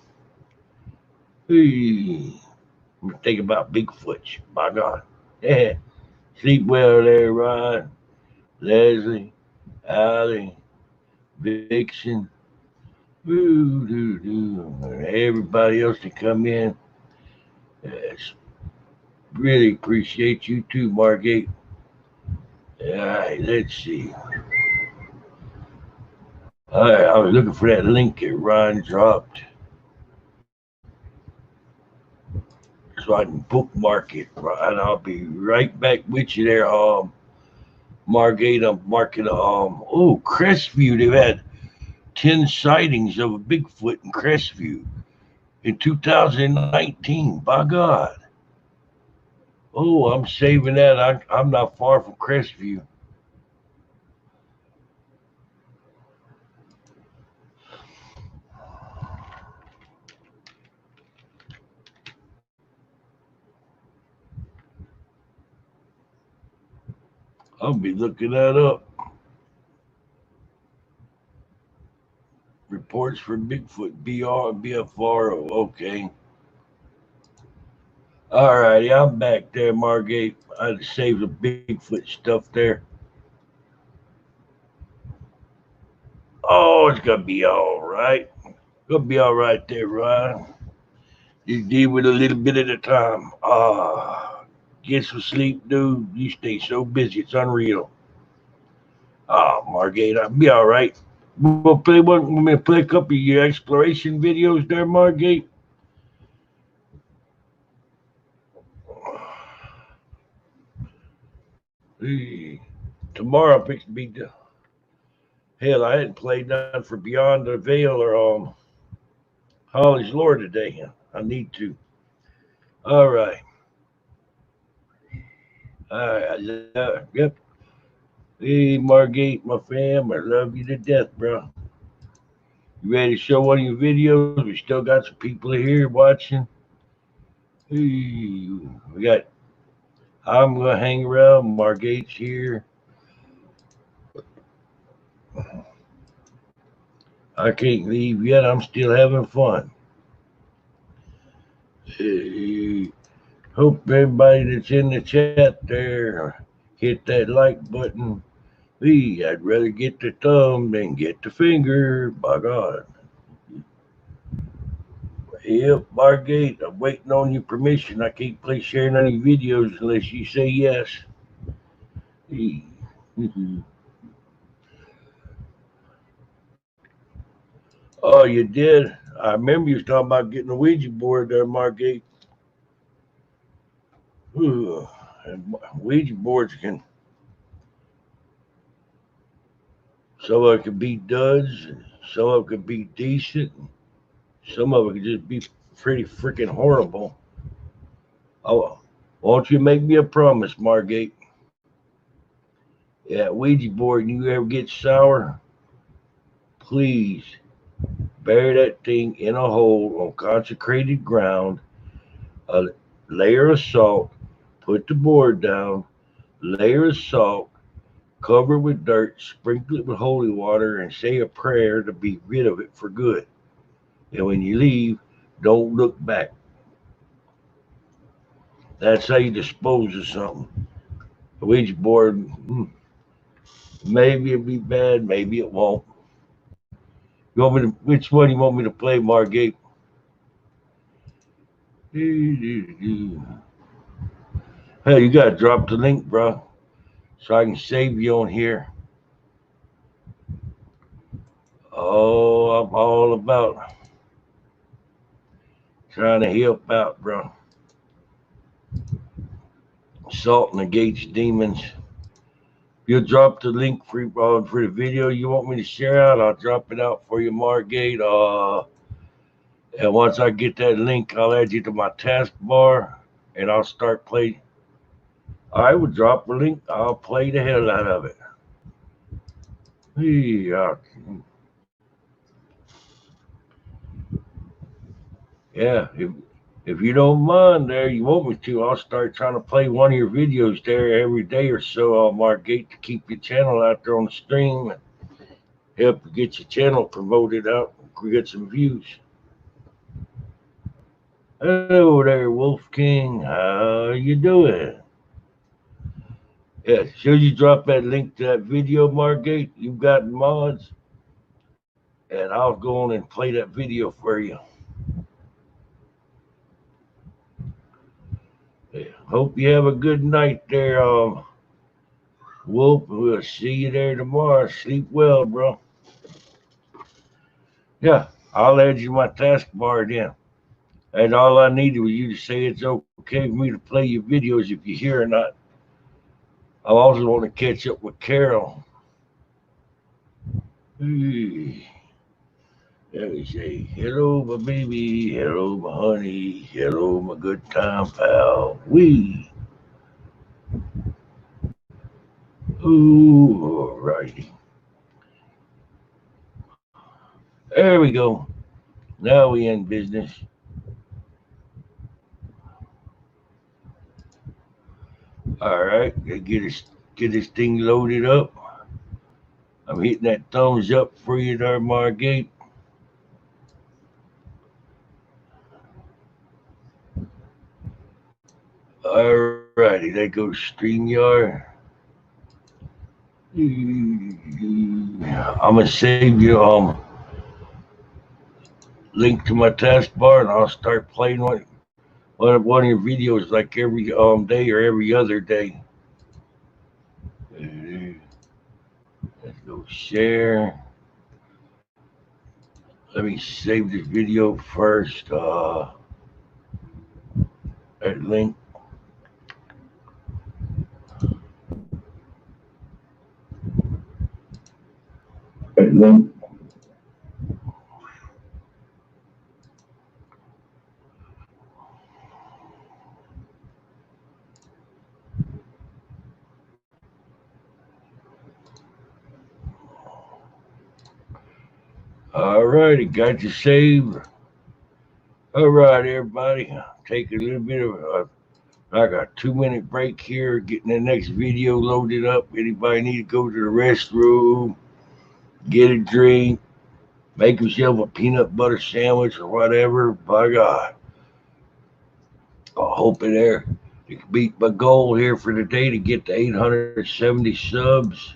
Hey, I'm gonna think about Bigfoot. By God. Yeah. Sleep well there, Ryan. Leslie, Allie, Vixen, and everybody else that come in. Yes. Really appreciate you too, Margate. All right, let's see. All right, I was looking for that link that Ryan dropped so I can bookmark it. And I'll be right back with you there, Margate. I'm marking Crestview. They've had 10 sightings of a Bigfoot in Crestview in 2019. By God. Oh, I'm saving that. I'm not far from Crestview. I'll be looking that up. Reports for Bigfoot, BFR. Okay. All righty, I'm back there, Margate. I had to save the Bigfoot stuff there. Oh, it's gonna be all right. Gonna be all right there, Ryan. You deal with a little bit at a time. Get some sleep, dude. You stay so busy, it's unreal. Margate, I'll be all right. We'll play one. We're gonna play a couple of your exploration videos there, Margate. Hey, tomorrow I'm fixing to be. Hell, I hadn't played none for Beyond the Veil or Holly's Lore today. I need to. All right. All right. Yep. Hey, Margate, my fam, I love you to death, bro. You ready to show one of your videos? We still got some people here watching. Hey, we got. I'm gonna hang around. Margate's here. I can't leave yet. I'm still having fun. Hey, hope everybody that's in the chat there hit that like button. Hey, I'd rather get the thumb than get the finger. By God. Yep, Margate, I'm waiting on your permission. I can't play sharing any videos unless you say yes. Hey. Oh, you did? I remember you was talking about getting a Ouija board there, Margate. Ooh, and Ouija boards can, some of it can be duds, some of it can be decent, some of it can just be pretty freaking horrible. Oh, won't you make me a promise, Margate? Yeah, Ouija board, you ever get sour, please bury that thing in a hole on consecrated ground, a layer of salt, put the board down, layer of salt, cover it with dirt, sprinkle it with holy water, and say a prayer to be rid of it for good. And when you leave, don't look back. That's how you dispose of something. A Ouija board, maybe it'll be bad, maybe it won't. You want me to, which one you want me to play, Margate? Hey, you gotta drop the link, bro, so I can save you on here. Oh, I'm all about trying to help out, bro. Salt negates demons. You'll drop the link for the video you want me to share out. I'll drop it out for you, Margate. And once I get that link, I'll add you to my taskbar. and I'll start playing. I would drop a link. I'll play the hell out of it. Yeah. Yeah, if you don't mind there, you want me to, I'll start trying to play one of your videos there every day or so on Margate to keep your channel out there on the stream and help get your channel promoted out and get some views. Hello there, Wolf King. How you doing? Yeah, should you drop that link to that video, Margate? You've got mods, and I'll go on and play that video for you. Yeah, hope you have a good night there, Wolf. We'll see you there tomorrow. Sleep well, bro. Yeah, I'll add you my taskbar then. And all I needed was you to say it's okay for me to play your videos if you're here or not. I also want to catch up with Carol. Let me say, hello, my baby. Hello, my honey. Hello, my good time pal. Ooh, alrighty. There we go. Now we in business. All right, get this thing loaded up. I'm hitting that thumbs up for you there, Margate. All righty, there goes StreamYard. I'm gonna save you link to my taskbar, and I'll start playing one of your videos like every day or every other day. Let's go share. Let me save this video first. That link. All righty, got you saved. All right, everybody, take a little bit of like a 2-minute break here, getting the next video loaded up. Anybody need to go to the restroom, get a drink, make yourself a peanut butter sandwich or whatever. By God, I hope it there. To beat my goal here for the day to get to 870 subs.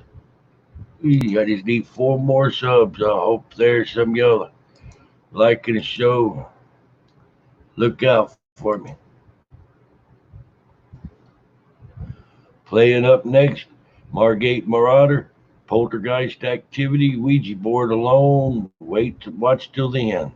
I just need 4 more subs. I hope there's some of y'all liking the show. Look out for me. Playing up next, Margate Marauder, Poltergeist Activity, Ouija Board Alone. Wait to watch till the end.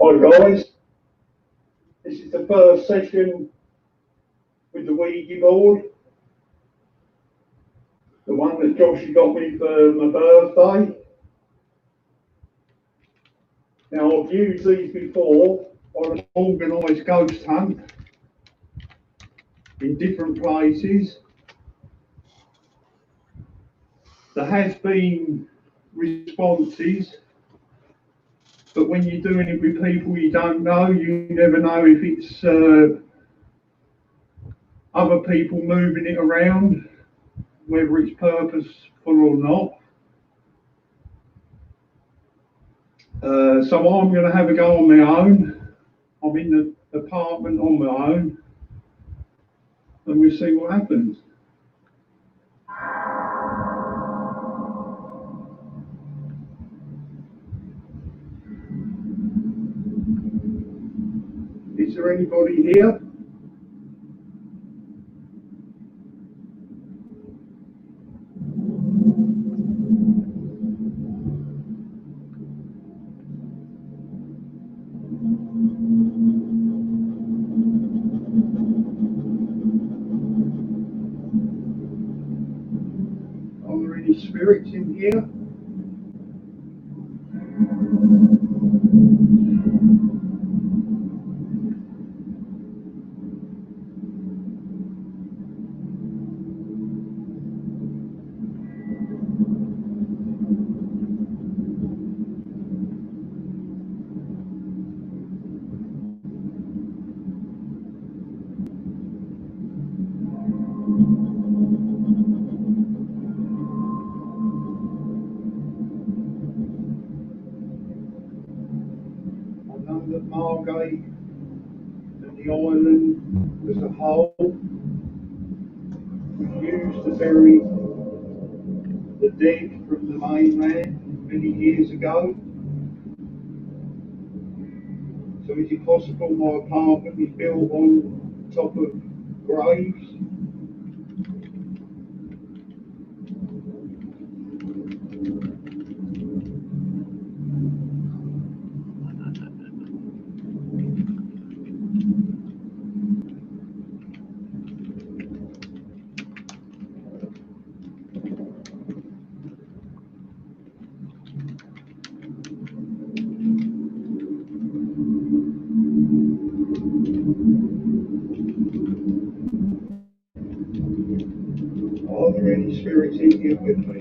Hi guys, this is the first session with the Ouija board, the one that Joshy got me for my birthday. Now I've used these before on an organised ghost hunt in different places. There has been responses, but when you're doing it with people you don't know, you never know if it's other people moving it around, whether it's purposeful or not. So I'm going to have a go on my own. I'm in the apartment on my own, and we'll see what happens. Is there anybody here? Are there any spirits in here? I know that Margate and the island as a whole was used to bury the dead from the mainland many years ago. So is it possible my apartment is built on top of graves? Are there any spirits in here with me?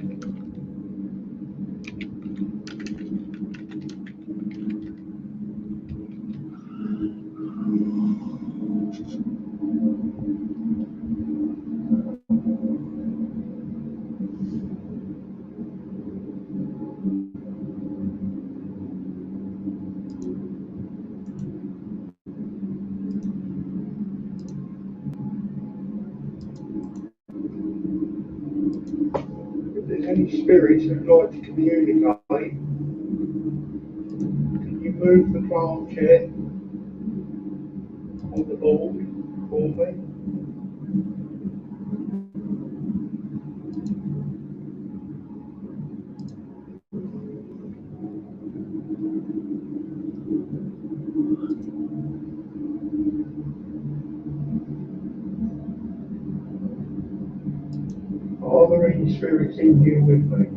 If there's any spirits who'd like to communicate, can you move the plant chair on the board for me? Are there any spirits in here with me?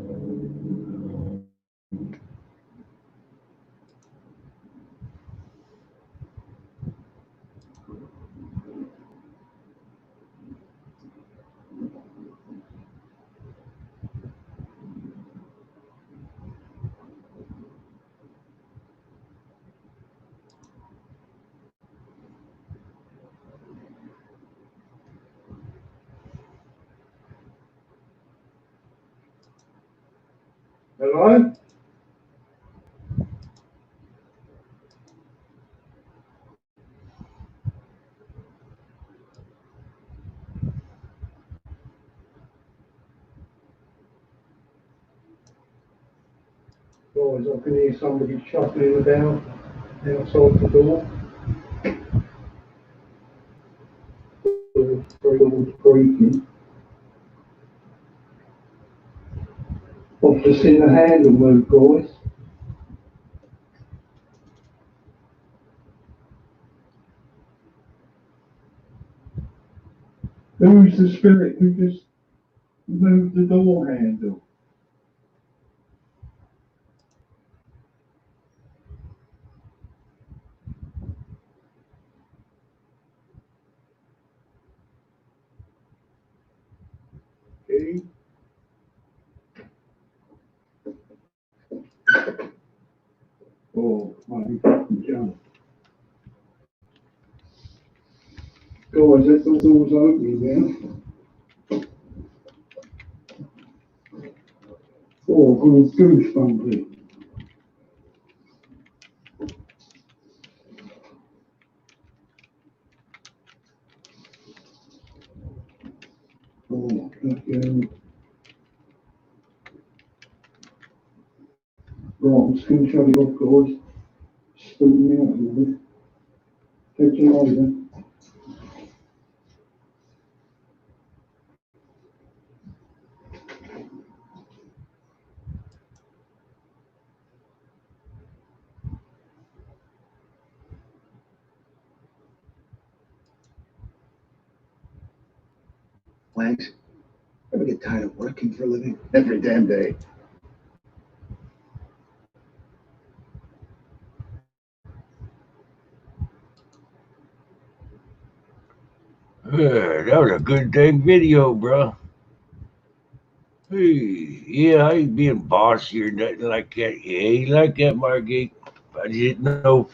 Hello? Guys, I can hear somebody shuffling about outside the door. Door's creaking. I've just seen the handle move, guys. Who's the spirit who just moved the door handle? Okay. Oh, my John. Go, is that those doors open then? Oh, good goosebumps. Oh, okay. Right, I'm just going to shut it off, guys. Spook me out a minute. Catch you later. Planks, ever get tired of working for a living? Every damn day. Yeah, that was a good dang video, bro. Hey, yeah, I ain't being bossy or nothing like that. Yeah, ain't like that, Margate. I didn't know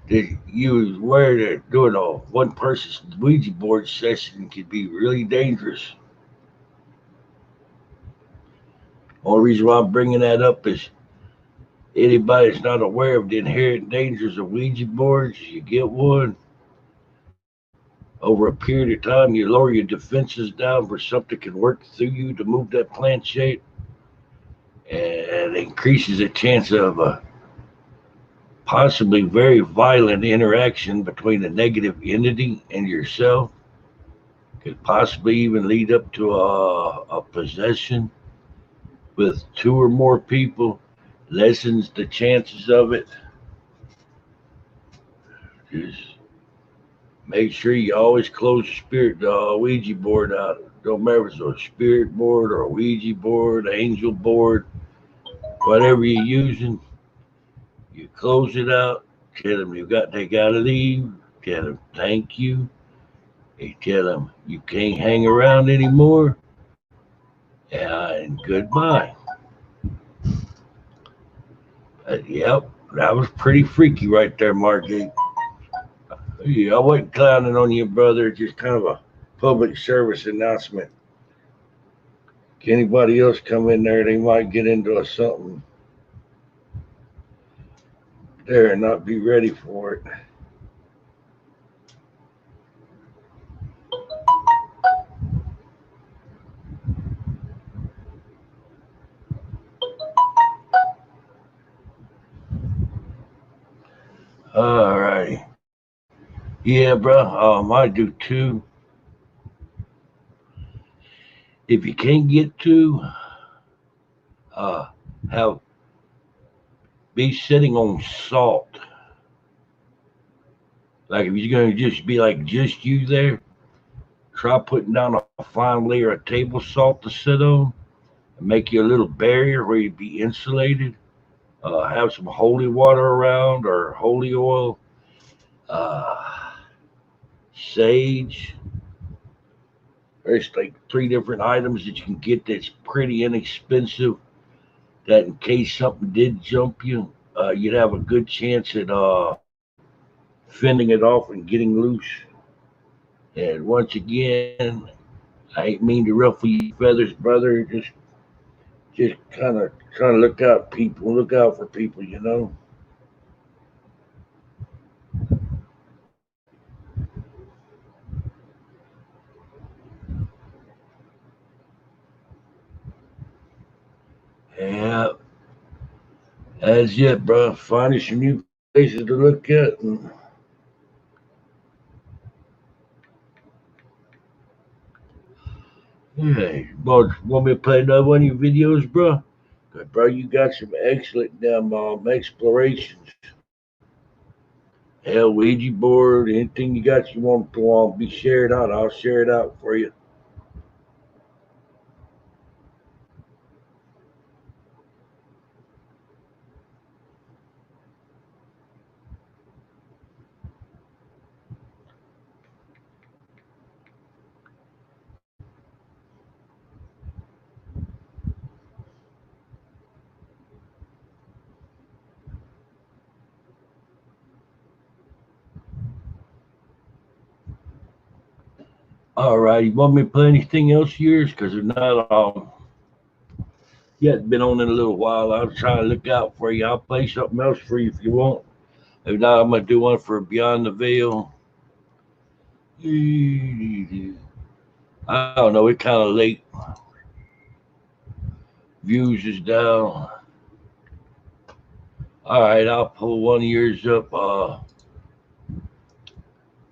that you was aware that doing a one person Ouija board session could be really dangerous. Only reason why I'm bringing that up is anybody that's not aware of the inherent dangers of Ouija boards, you get one. Over a period of time, you lower your defenses down where something can work through you to move that planchette, and it increases the chance of a possibly very violent interaction between a negative entity and yourself. Could possibly even lead up to a possession with two or more people, lessens the chances of it. Just make sure you always close the spirit Ouija board out. Don't matter if it's a spirit board or a Ouija board, angel board, whatever you're using. You close it out. Tell them they gotta leave. Tell them thank you. You tell them you can't hang around anymore. And goodbye. Yep, that was pretty freaky right there, Margate. Yeah, I wasn't clowning on you, brother. Just kind of a public service announcement. Anybody else come in there, they might get into something there and not be ready for it. All righty. Yeah, bro. I do too. If you can't get to, uh, have be sitting on salt. Like if you're gonna just be like just you there, try putting down a fine layer of table salt to sit on and make you a little barrier where you'd be insulated. Have some holy water around or holy oil, uh, sage. There's like three different items that you can get that's pretty inexpensive. That in case something did jump you, you'd have a good chance at fending it off and getting loose. And once again, I ain't mean to ruffle your feathers, brother. Just kind of trying to look out for people, you know. Yeah, that's it, bro. Finding some new places to look at. And, hey, boy, want me to play another one of your videos, bro? Good, bro. You got some excellent damn explorations. Hell, Ouija board, anything you got you want to be shared out, I'll share it out for you. All right, you want me to play anything else of yours? Because if not, you haven't been on in a little while. I'll try to look out for you. I'll play something else for you if you want. If not, I'm going to do one for Beyond the Veil. I don't know, it's kind of late. Views is down. All right, I'll pull one of yours up.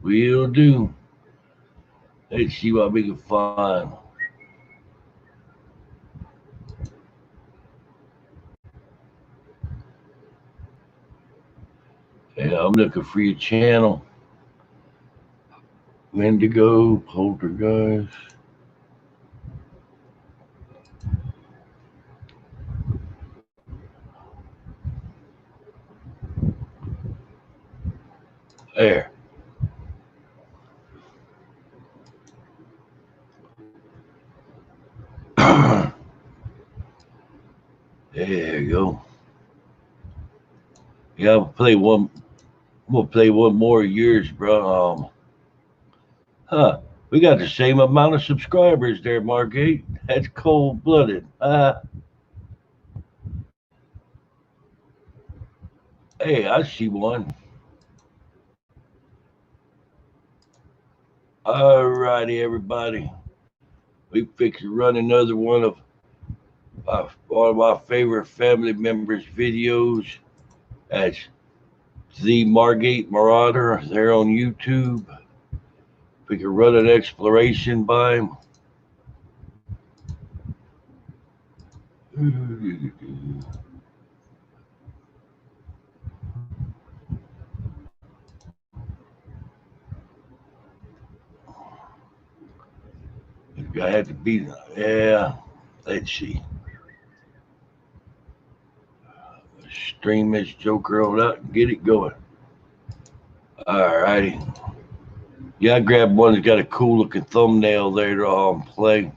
Will do. Let's see what we can find. Yeah, I'm looking for your channel. Wendigo, Poltergeist. There. There you go. Yeah, I'll play one. We'll play one more of yours, bro. We got the same amount of subscribers there, Margate. That's cold blooded. Hey, I see one. All righty, everybody. We fix to run another one of my favorite family members' videos. That's the Margate Marauder. They're on YouTube. We could run an exploration by him. I had to be, yeah. Let's see. Stream this joker on out and get it going. All righty. Yeah, I grabbed one that's got a cool looking thumbnail there to play.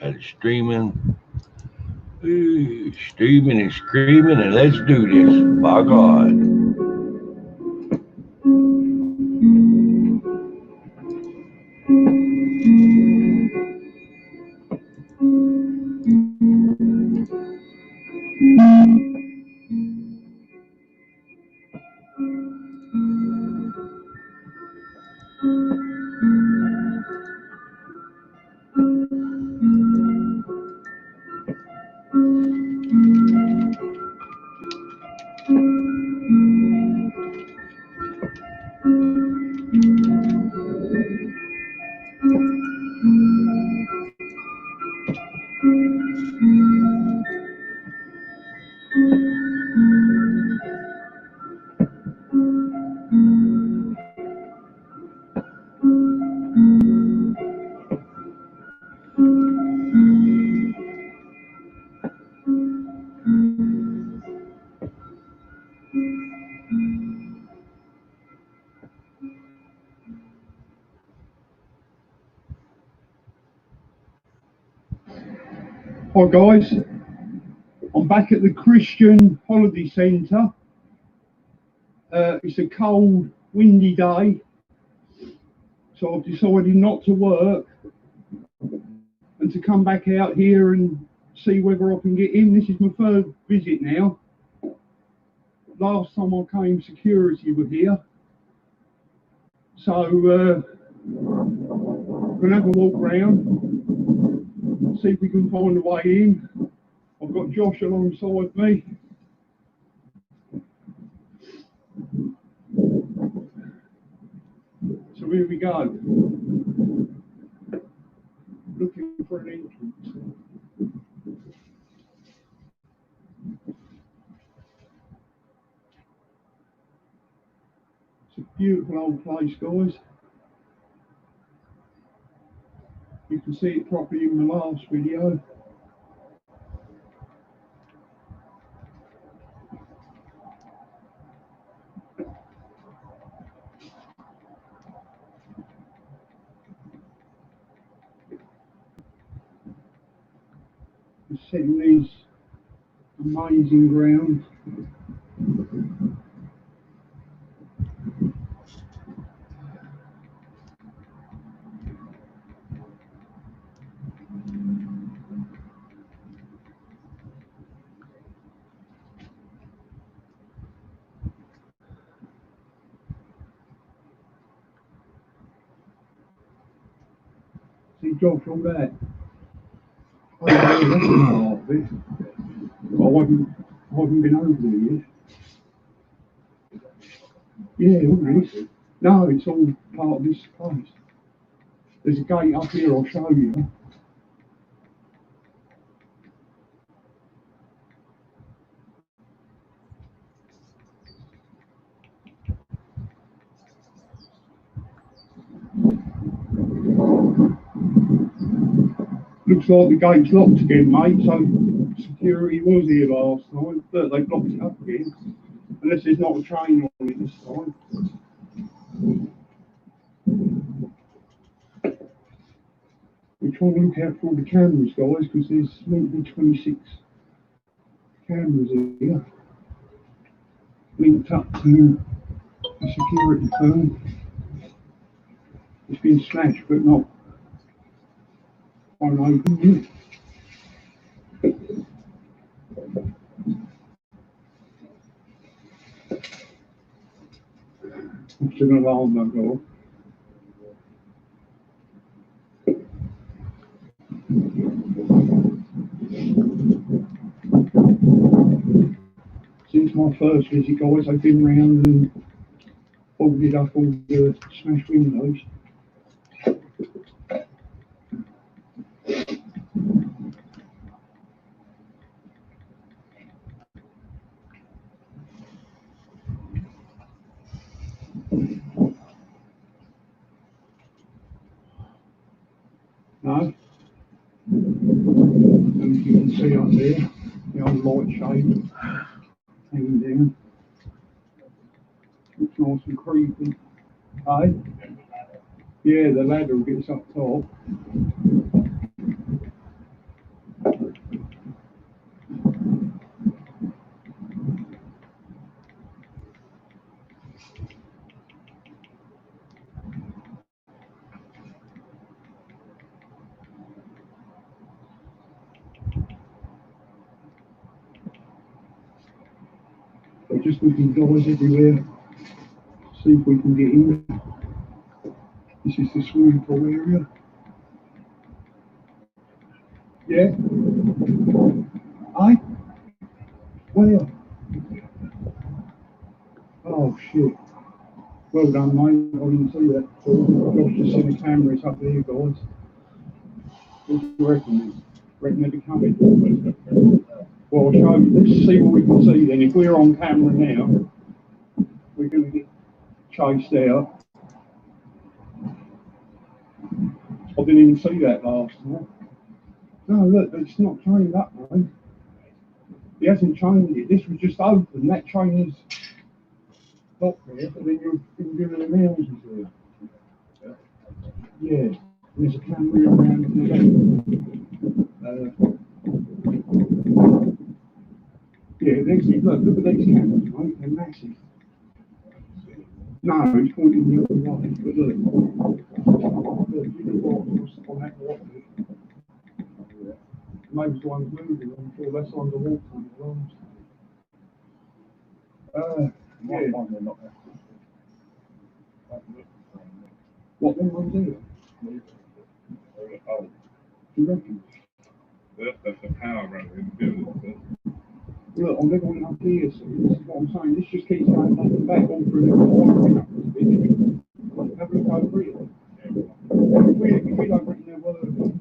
Got it streaming. Streaming and screaming, and let's do this. By God. Hi guys, I'm back at the Christian Holiday Centre. It's a cold, windy day, so I've decided not to work and to come back out here and see whether I can get in. This is my third visit now. Last time I came, security were here. So we're going to have a walk round, see if we can find a way in. I've got Josh alongside me. So here we go. Looking for an entrance. It's a beautiful old place, guys. You can see it properly in the last video. It's sitting these amazing grounds. Josh, all that. Oh, yeah, that's a part of it. But I haven't been over there yet. Yeah, all this. No, it's all part of this place. There's a gate up here, I'll show you. Looks like the gate's locked again, mate, so security was here last time, but they blocked it up again. Unless there's not a train on it this time. We're trying to look out for all the cameras, guys, because there's meant to be 26 cameras here. Linked up to a security firm. It's been smashed, but not unopened yet. It's an alarm I've got. Since my first visit, guys, I've been round and folded up all the smashed windows. No. And you can see up there, the old light shade hanging down. Looks nice and creepy. Hey? Yeah, the ladder will get us up top. We're just looking doors everywhere. See if we can get in. This is the swimming pool area. Yeah? Aye? Where? Oh shit. Well done, mate. I didn't see that. Josh just seen the cameras up there, guys. What do you reckon? Reckon they'll be coming? Well, I'll show you. Let's see what we can see then. If we're on camera now, we're going to get chased out. I didn't even see that last time. No, look, it's not trained up, mate. He hasn't trained it. This was just open. That train is not there, but then you've been given the houses there. Yeah, there's a camera around in the back. Yeah, look at these cameras, mate. They're massive. No, he's pointing the other way. But look, you know what's on that water. Maybe the one's moving. I'm sure that's on the wall. Yeah. What, them ones here? Oh. Do you reckon? That's the power right in the building. Look, I'm living up here, so this is what I'm saying. This just keeps going back and back all through the water. Have a look over here. If we don't reckon their word.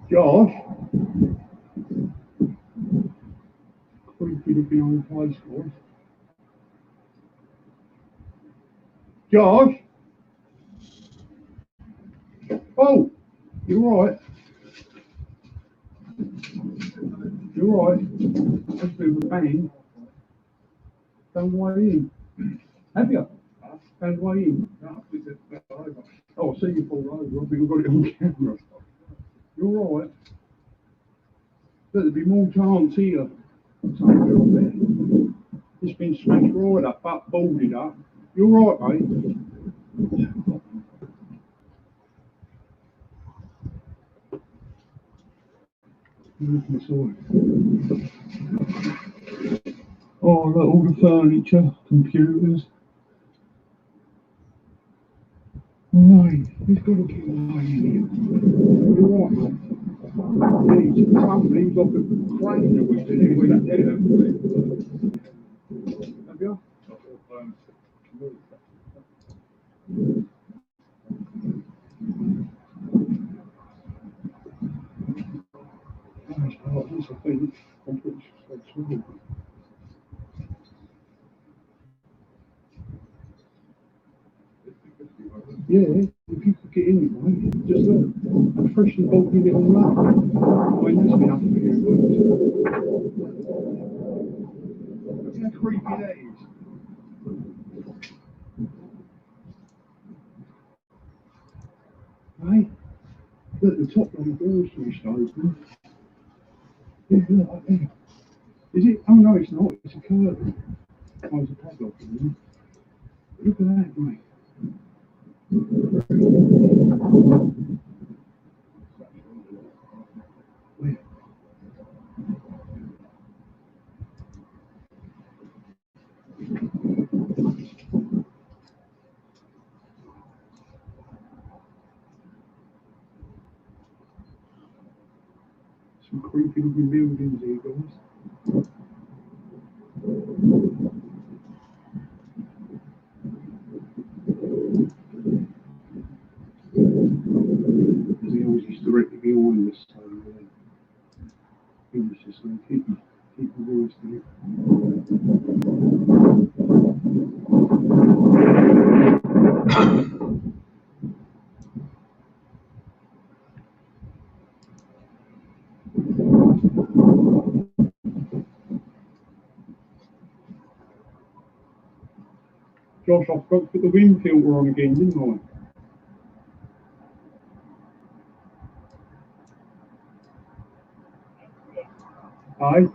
Josh. Creepy looking old place, boys. Josh. Oh, you're right. You're right. That's a bit of a bang. Don't weigh in. Have you? Don't weigh in. Oh, I see you fall over. I think I've got it on camera. You're right. There'd be more chance here. It's been smashed right up, boarded up. You're right, mate. Oh, look, all the furniture, computers. Mate, he's got to get away in here. You're right, mate. He's somebody's off the crane that we did. Have you? This, I think. I'm pretty sure it's small. Yeah, if you could get in it, mate, just a freshly bolted little nut. I mean, that's been up a few weeks. Look how creepy that is. Hey, look, the top of the door's switched open. Yeah, look up there. Is it? Oh no, it's not. It's a curtain. Oh, it's a padlock, isn't it? Look at that, mate. Where? Some creepy looking buildings here, guys. The house is directly behind us, so it's just going to keep the voice there. Josh, I forgot to put the wind filter on again, didn't I? Aye.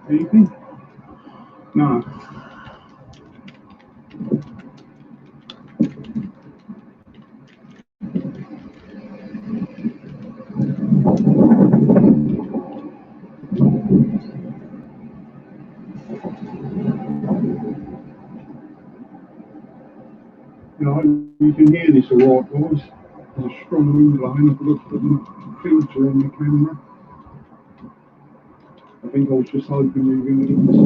Anything? No. You know, you can hear this all right, guys. There's a strong wind blowing. I forgot to put the filter on the camera. I think I was just hoping you were going to get this.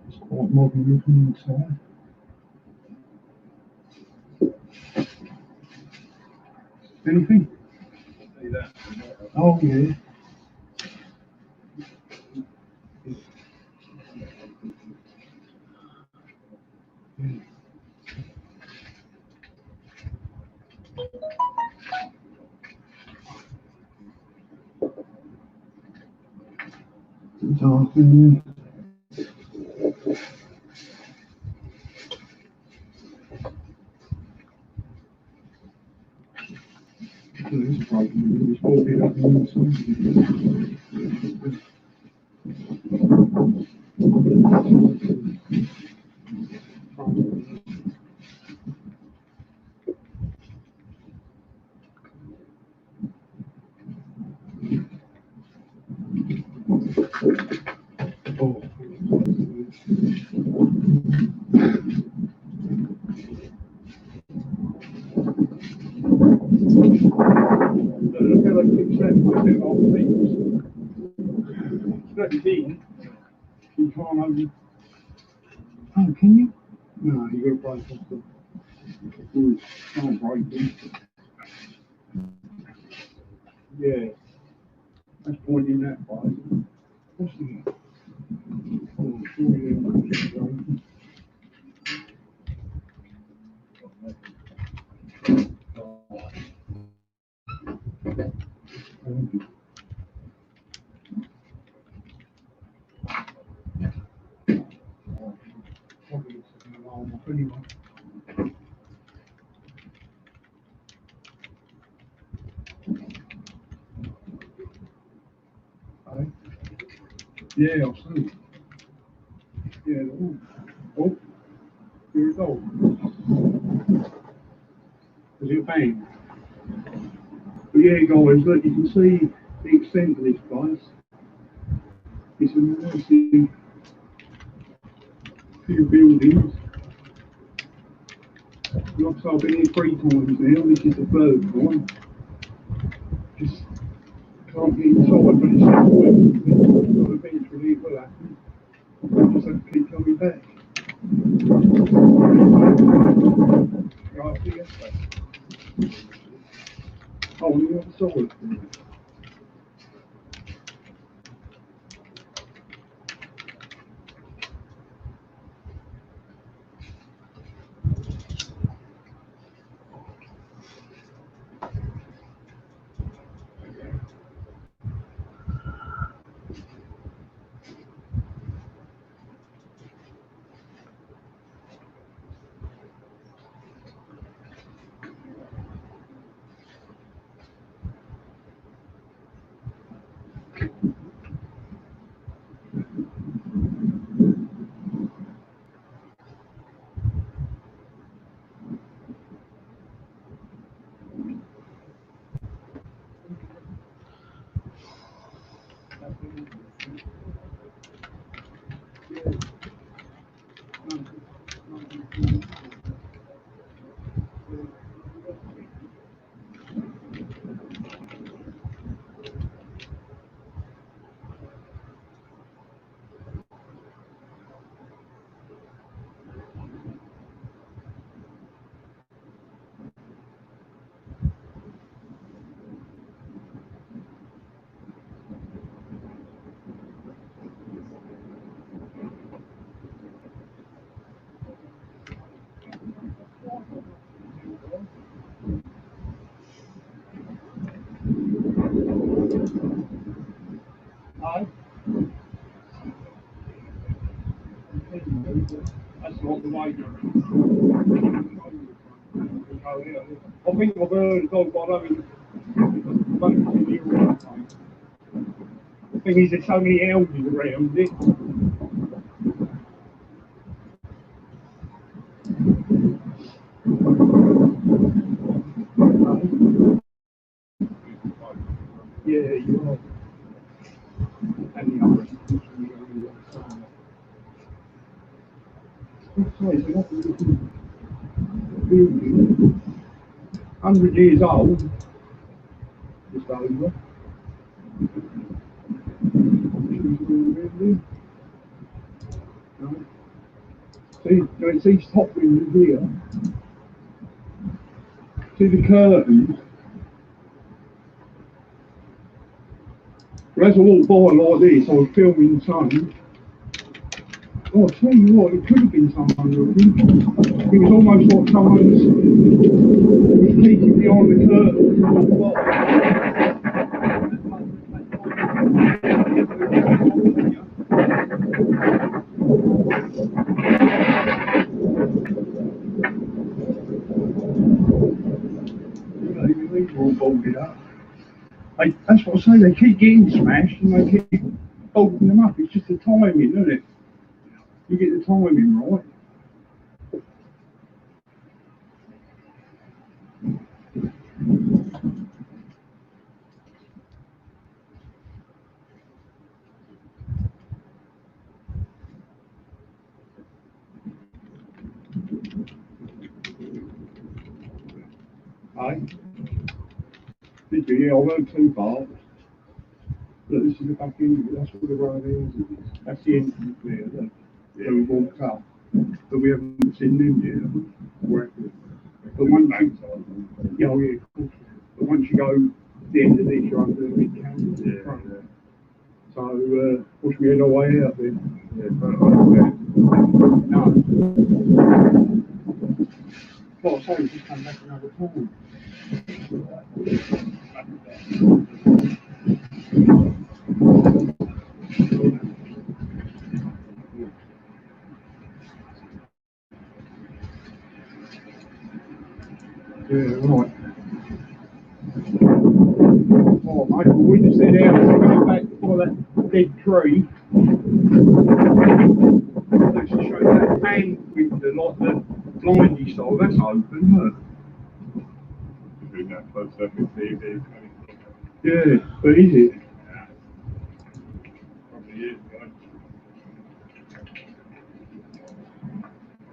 It's quite modern looking inside. Anything? Oh yeah. Dark in there. This is probably really folded up on the side. Oh, can you? No, you gotta break off the. Can't break them. Yeah, that's pointing that way. What's the? Oh, surely anyway. Yeah, I'll see. Yeah, oh, here it goes. Is it bang? But yeah, guys, look, you can see the extent of this place. It's a massive few buildings. Like I said, I've been here 3 times now, this is the 3rd time. Just can't get inside, but it's so well. Eventually it will happen. I just have to keep coming back. Right, see you. Oh, on the other side. Hi. That's not the way. Oh, yeah. I think I've heard of but I mean, the thing is, there's so many houses around it. Yeah, you're right. And the other. Sorry, it's not building. 100 years old. Just over. No. See, it's these top windows here. See the curtains? Well, as I walked by like this, I was filming something. Oh, I'll tell you what, it could have been someone looking. It was almost like someone was peeking behind the curtain at the bottom. These are all bolted up. That's what I say, they keep getting smashed and they keep bolting them up. It's just the timing, isn't it? You get the timing right. Aye. Yeah, I've heard two parts. But this is the back end of it, that's where the road is. That's the entrance there, look. Where we walked up. But we haven't seen them yet. But once yeah, oh yeah, of course. But once you go the end of this, you're under the big canvas in front. So, wish we had our way out there. No. Well, I say, we just come back another time. Yeah, right. Oh, Michael, we just said out, so going back before that dead tree. Actually show that hand with the blindy style, that's open, look. Doing that close up and see if there's Yeah, but is it? probably is, guys.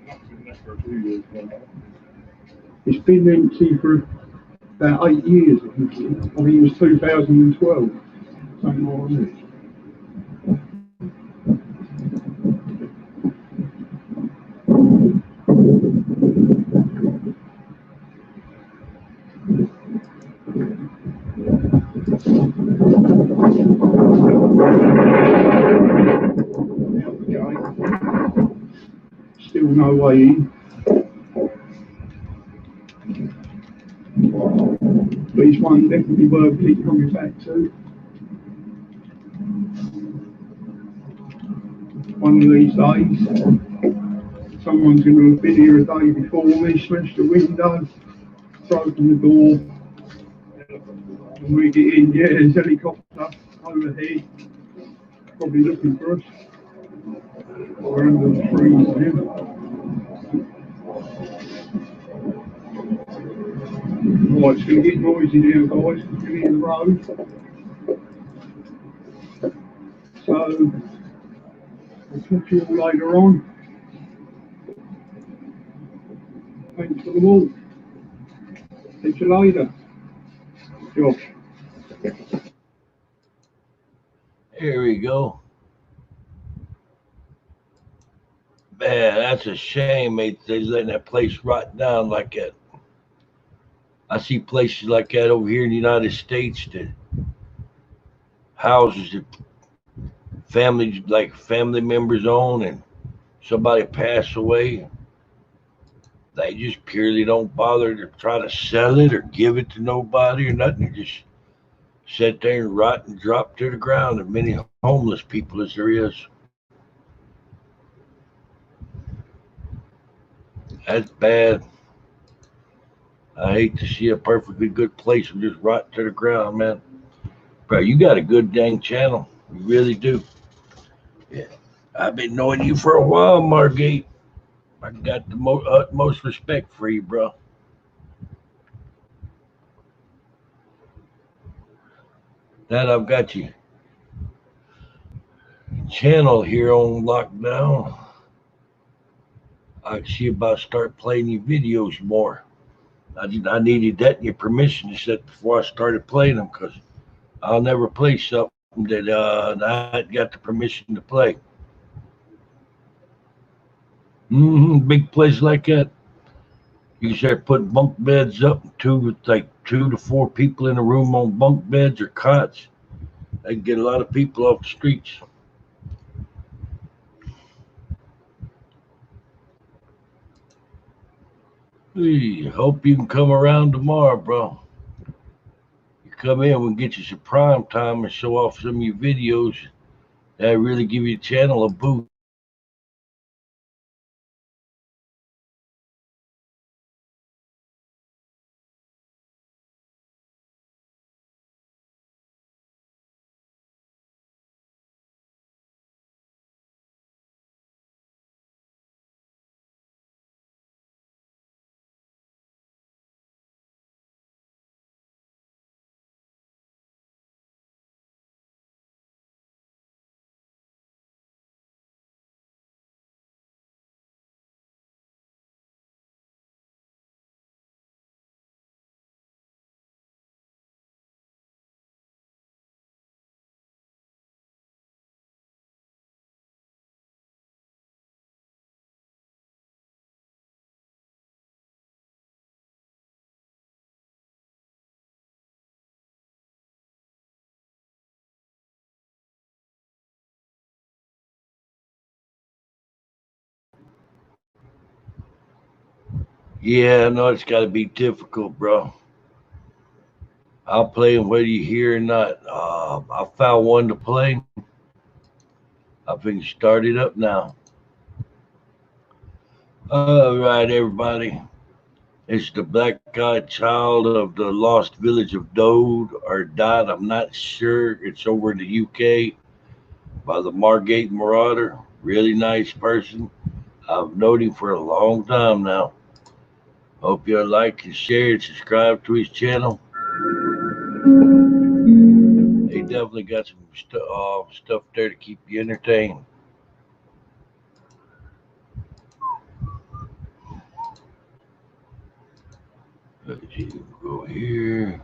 Not been there for a few years now. It's been empty for about 8 years, I think. I think it was 2012. Something like that. Still no way in. But it's one definitely worth keep coming back to. One of these days, someone's going to have been here a day before me, smashed the window, broken the door, and we get in, yeah, there's a helicopter overhead, probably looking for us. We're under the trees now. Right, it's going to get noisy now, guys, because we're in the road. So, I'll talk to you all later on. Thanks for the walk. See you later. Josh. Here we go. Man, that's a shame, mate. They're letting that place rot down like that. I see places like that over here in the United States that houses that families, like family members own, and somebody pass away. They just purely don't bother to try to sell it or give it to nobody or nothing. They just sit there and rot and drop to the ground. As many homeless people as there is. That's bad. I hate to see a perfectly good place just rot to the ground, man. Bro, you got a good dang channel. You really do. Yeah. I've been knowing you for a while, Margate. I got the utmost respect for you, bro. That I've got you channel here on lockdown. I see about start playing your videos more. I needed that and your permission to set before I started playing them, because I'll never play something that I got the permission to play. Big place like that. You can start putting bunk beds up, like 2 to 4 people in a room on bunk beds or cots. They can get a lot of people off the streets. Hey, hope you can come around tomorrow, bro. You come in, we'll get you some prime time and show off some of your videos. That really give your channel a boost. Yeah, I know it's got to be difficult, bro. I'll play them whether you hear or not. I found one to play. I think start it up now. All right, everybody. It's the black-eyed child of the lost village of Dode or Dot. I'm not sure. It's over in the UK by the Margate Marauder. Really nice person. I've known him for a long time now. Hope you'll like and share and subscribe to his channel. They definitely got some stuff there to keep you entertained. Let's see, go here.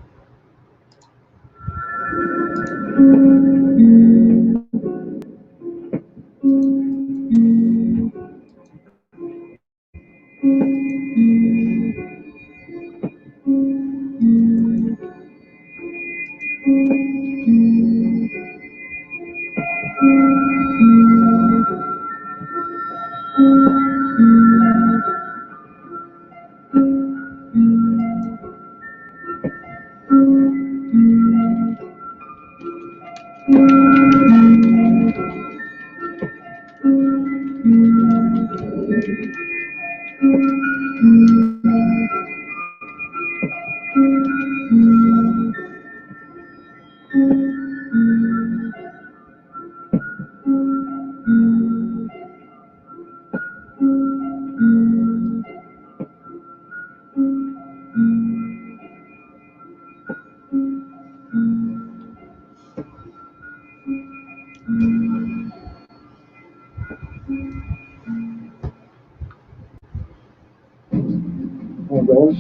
Hi guys,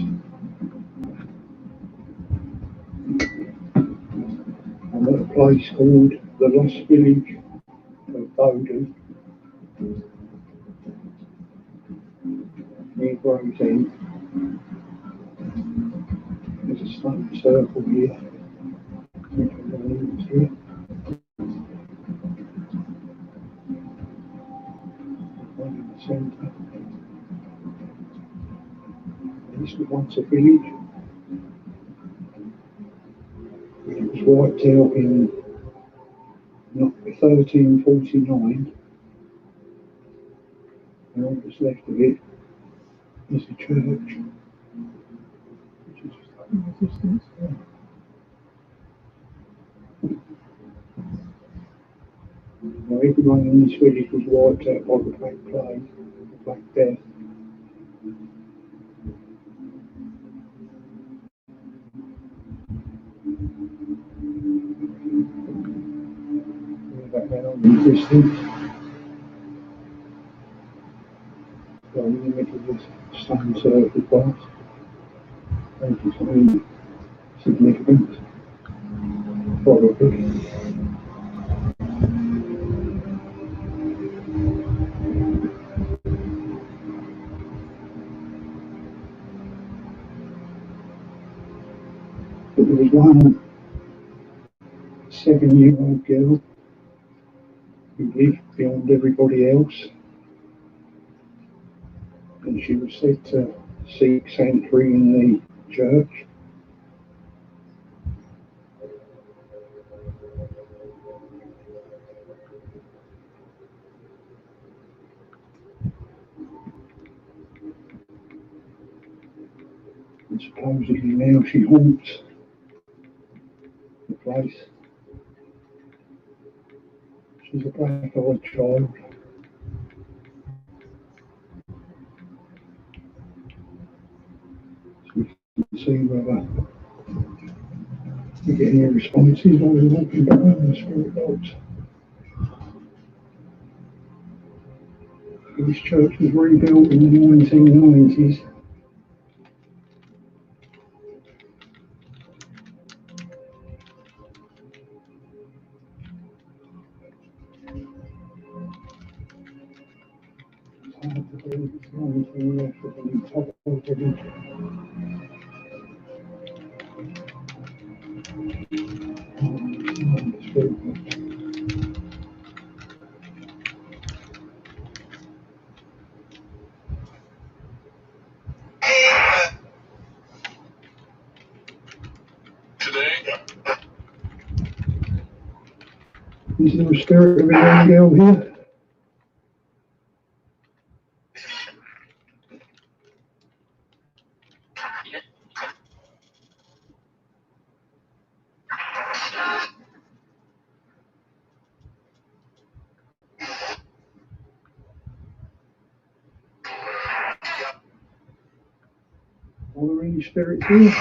I'm at a place called the Lost Village of Bowden, near Gravesend. There's a stone circle here. Here. One in the centre. This was once a village. It was wiped out in 1349. And all that's left of it is a church, which is in the distance there. Now, everyone in this village was wiped out by the Black Plague, the Black Death. Back then on the distance, so in the middle of this stone circle path, thank you, something significant, probably. was one 7-year-old girl who lived beyond everybody else, and she was said to seek sanctuary in the church. And supposedly now she haunts the place. She's a black-eyed child. So we can see whether we get any responses while we're walking behind the spirit box. This church was rebuilt in the 1990s. It's hard to believe it's the only thing left of the top of the village. Is there a spirit of a young girl here? Are there any spirits here?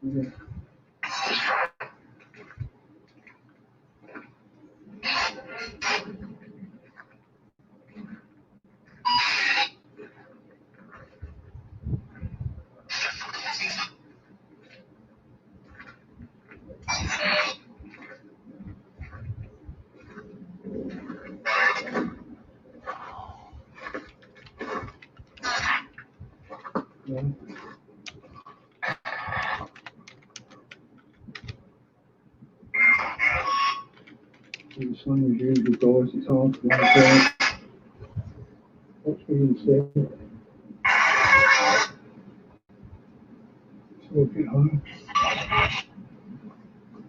Yeah. Yeah. The sun is usually guys, it's hard to work out what's being said. So I'll get home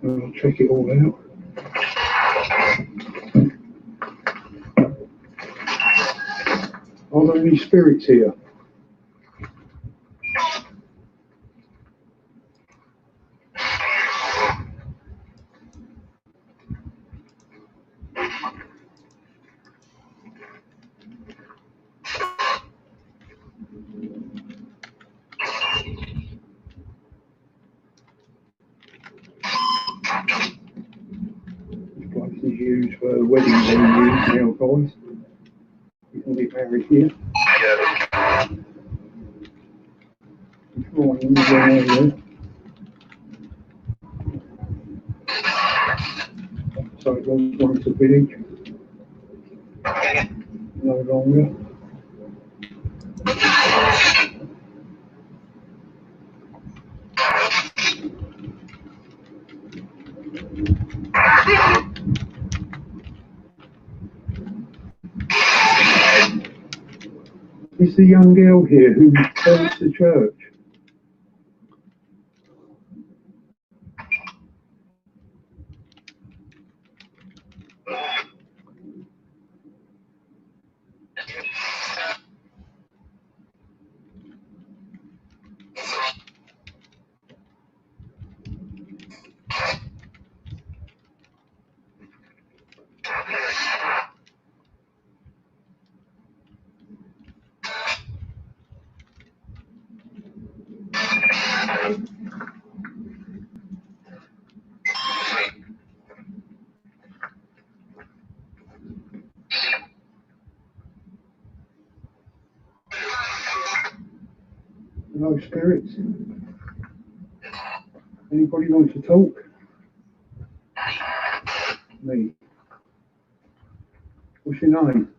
and I'll check it all out. Are there any spirits here? This place is used for wedding venues now, guys. You can get married here. Right in the area. So it was once a village. No longer. Is the young girl here who haunts the church? No spirits? Anybody want to talk? Me. What's your name?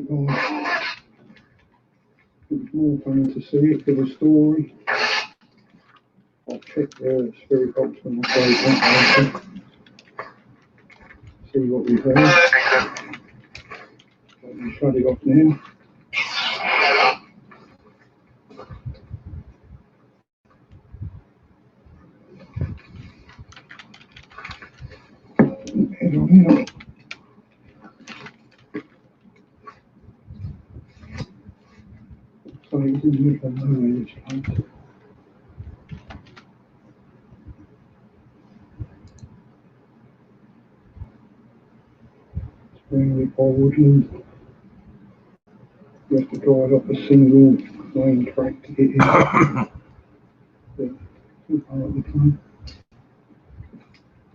guys. It was more fun to see it for the story. I'll check the spirit box when I close that. See what we've heard. Let me shut it off now. Head on out. So it's in the middle of nowhere this place. It's really old and you have to drive up a single lane track to get in. Too far at the time.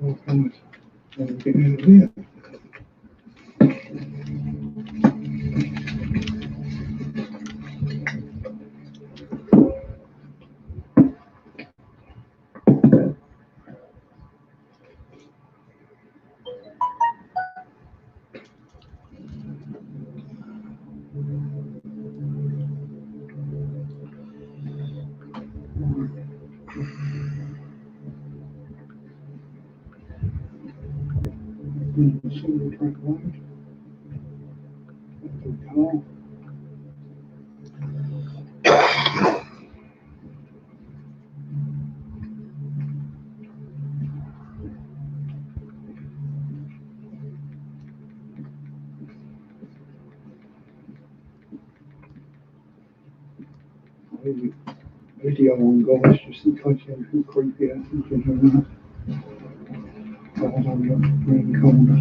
Oh, God. I'm getting out of here. Single track road. That's a car. Video on guys, just in case anything creepy happens in here. Guys on the green corner.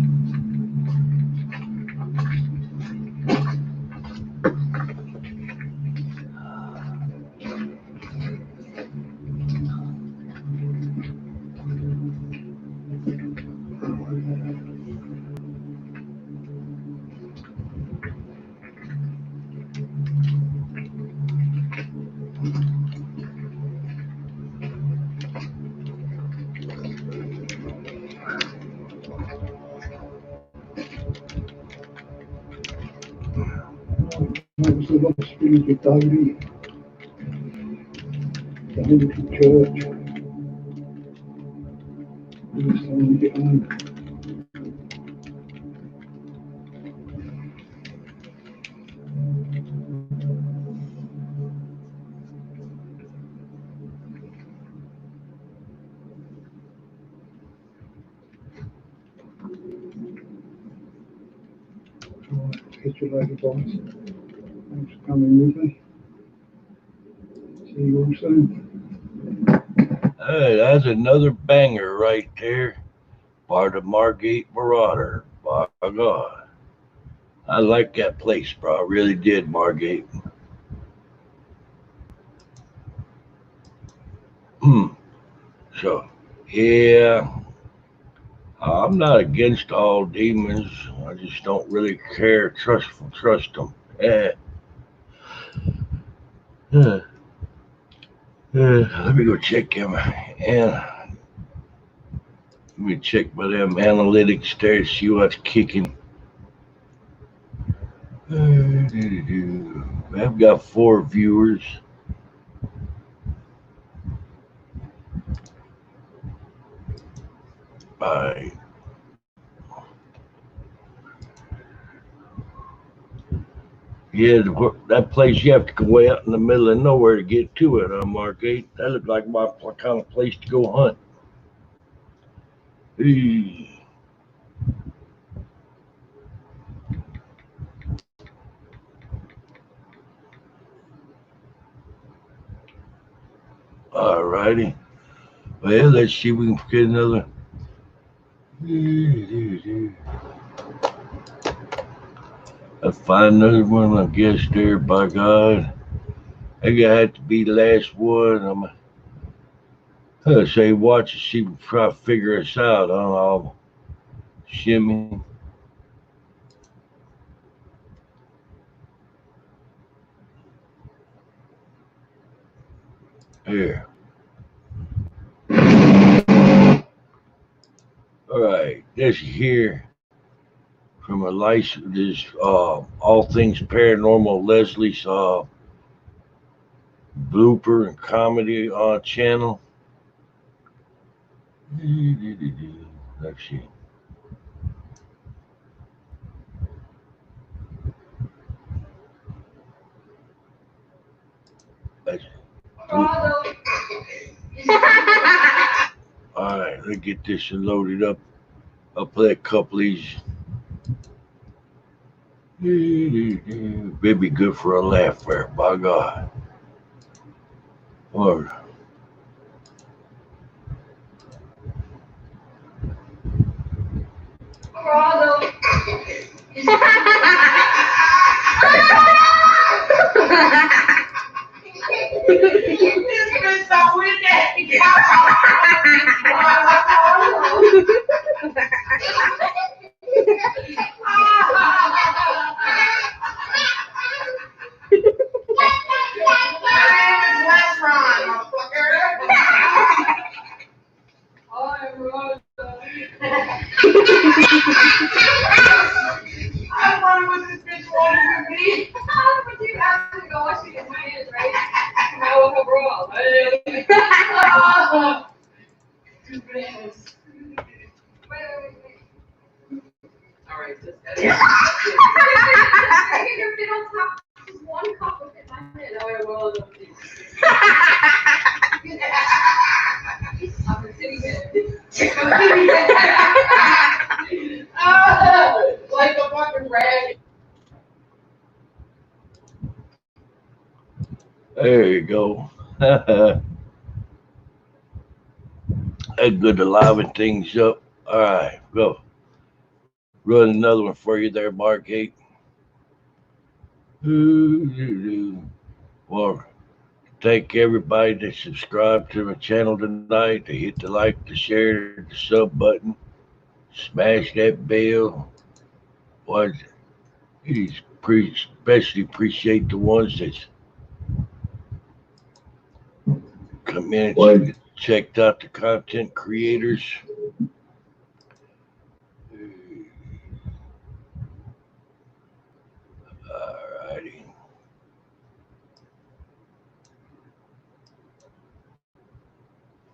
That was the last village of Davy, the haunted church. It was time to get home. Alright, catch you later, guys. Thanks for coming with me. See you all soon. Hey, that's another banger right there. Part of Margate Marauder. By God. I like that place, bro. I really did, Margate. So, yeah, I'm not against all demons. I just don't really trust them. Yeah. Let me go check him. And let me check my them analytics there, see what's kicking. I've got 4 viewers. Alright. Yeah, that place you have to go way out in the middle of nowhere to get to it on Margate. That looked like my kind of place to go hunt. Hey. Alrighty. Well, let's see if we can get another. I'll find another one, I guess, there, by God. I think I had to be the last one. I'm gonna say, watch and see if we can try to figure this out. I'll shimmy. Here. All right, this here. from a license, this All Things Paranormal Leslie's blooper and comedy channel. Let's see. All right, let's get this loaded up. I'll play a couple of these. It'd be good for a laugh there, by God. Or like a fucking rag. there you go. That's good to liven things up. All right, go. Run another one for you there, Margate. Well, thank everybody that subscribed to my channel tonight. To hit the like, the share, the sub button, smash that bell. Well, especially appreciate the ones that come in and checked out the content creators. Alrighty.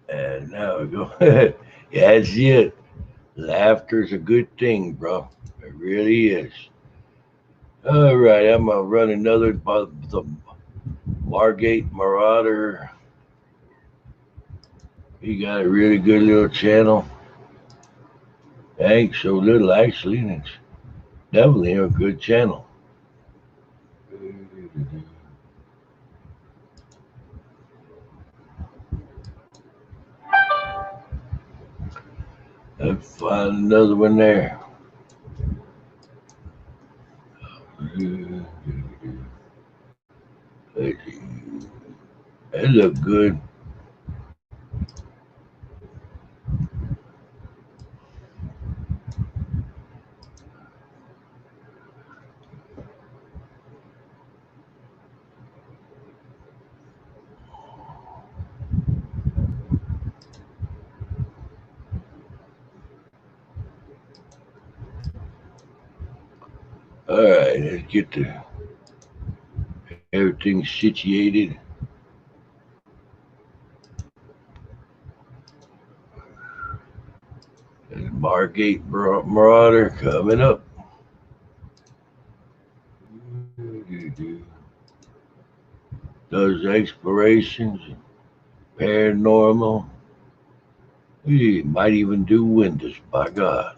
And now we go. Yeah, that's it. Laughter's a good thing, bro. It really is. All right, I'm gonna run another about the Margate Marauder. He got a really good little channel. Ain't so little actually, and it's definitely a good channel. Let's find another one there. They look good. All right, let's get everything situated. And Margate Marauder coming up. Does explorations, paranormal. He might even do windows, by God.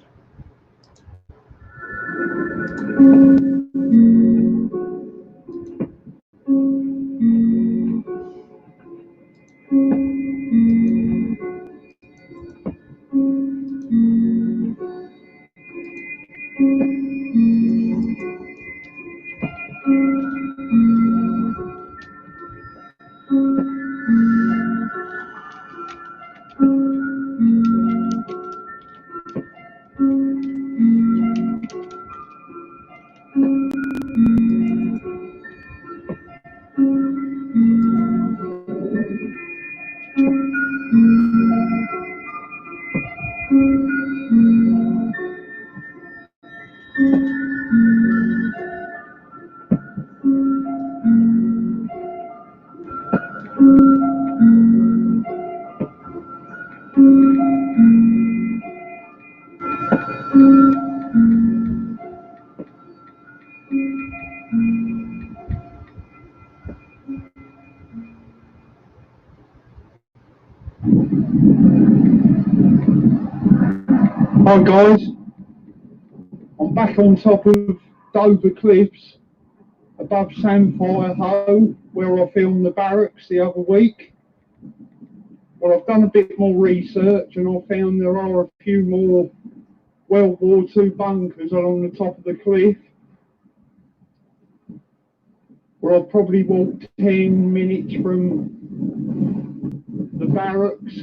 Hi guys, I'm back on top of Dover Cliffs above Samphire Hoe where I filmed the barracks the other week. Well, I've done a bit more research and I found there are a few more World War II bunkers along the top of the cliff where I've probably walked 10 minutes from the barracks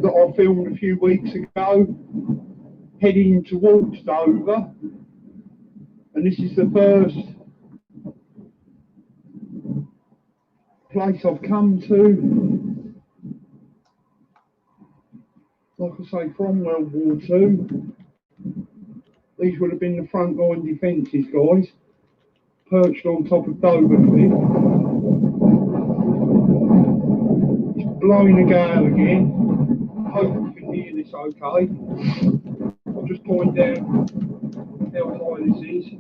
that I filmed a few weeks ago, heading towards Dover, and this is the first place I've come to, like I say, from World War II. These would have been the front line defences, guys, perched on top of Dover Cliff. It's blowing a gale again. I hope you can hear this okay. I'll just point down how high this is. You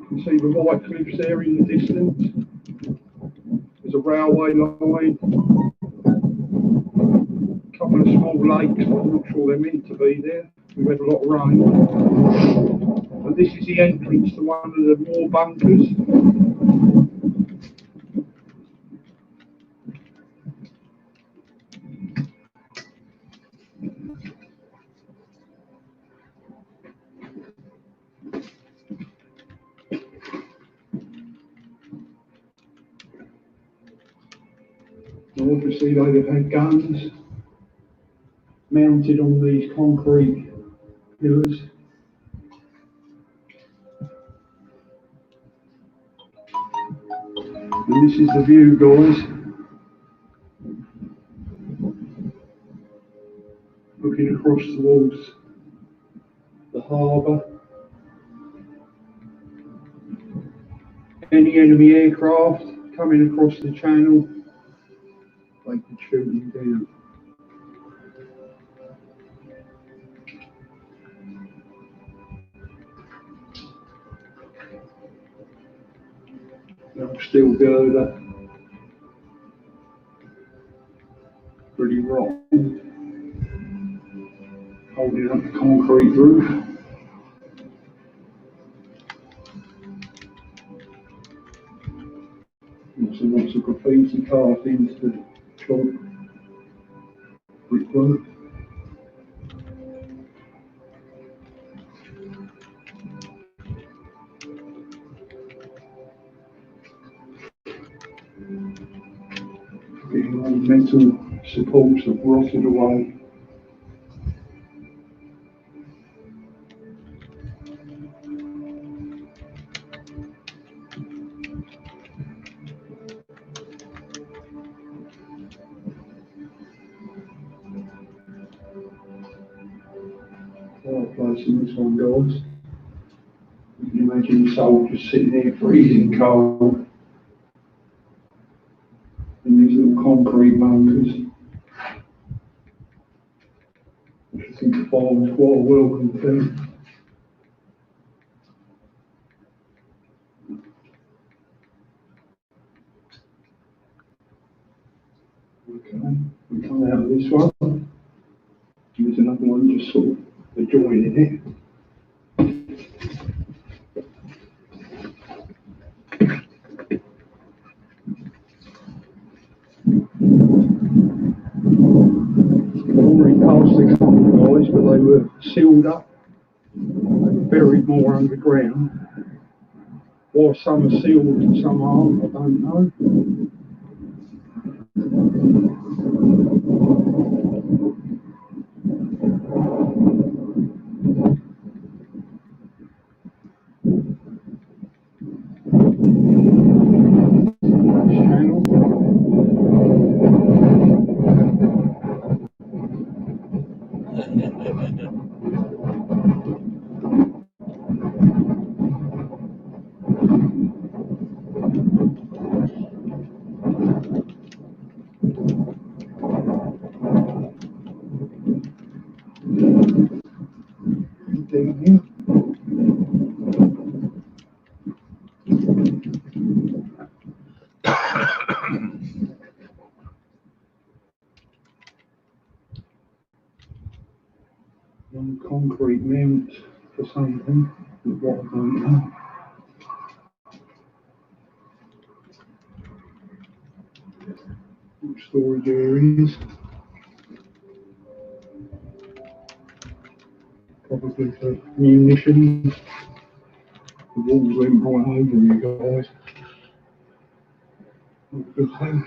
can see the white cliffs there in the distance. There's a railway line, a couple of small lakes, but I'm not sure they're meant to be there. We've had a lot of rain. But this is the entrance to one of the war bunkers. Obviously they'd have had guns mounted on these concrete pillars. And this is the view, guys. Looking across towards the harbour. Any enemy aircraft coming across the channel, they could shoot them down. Steel girder, pretty rotten, holding up the concrete roof. Lots of graffiti carved into the chalk brickwork. The metal supports have rotted away. Fireplace in this one, guys. You can imagine the soldiers sitting there freezing cold in these little concrete bunkers. Which I think the fire was quite a welcome thing. Okay, we come out of this one. There's another one just sort of adjoining it. Already past the couple guys, but they were sealed up. They were buried more underground. Why some are sealed and some aren't, I don't know. on concrete mount for something, but what I don't know. Storage areas. Probably for munitions. The walls went right over you guys. Not good thing.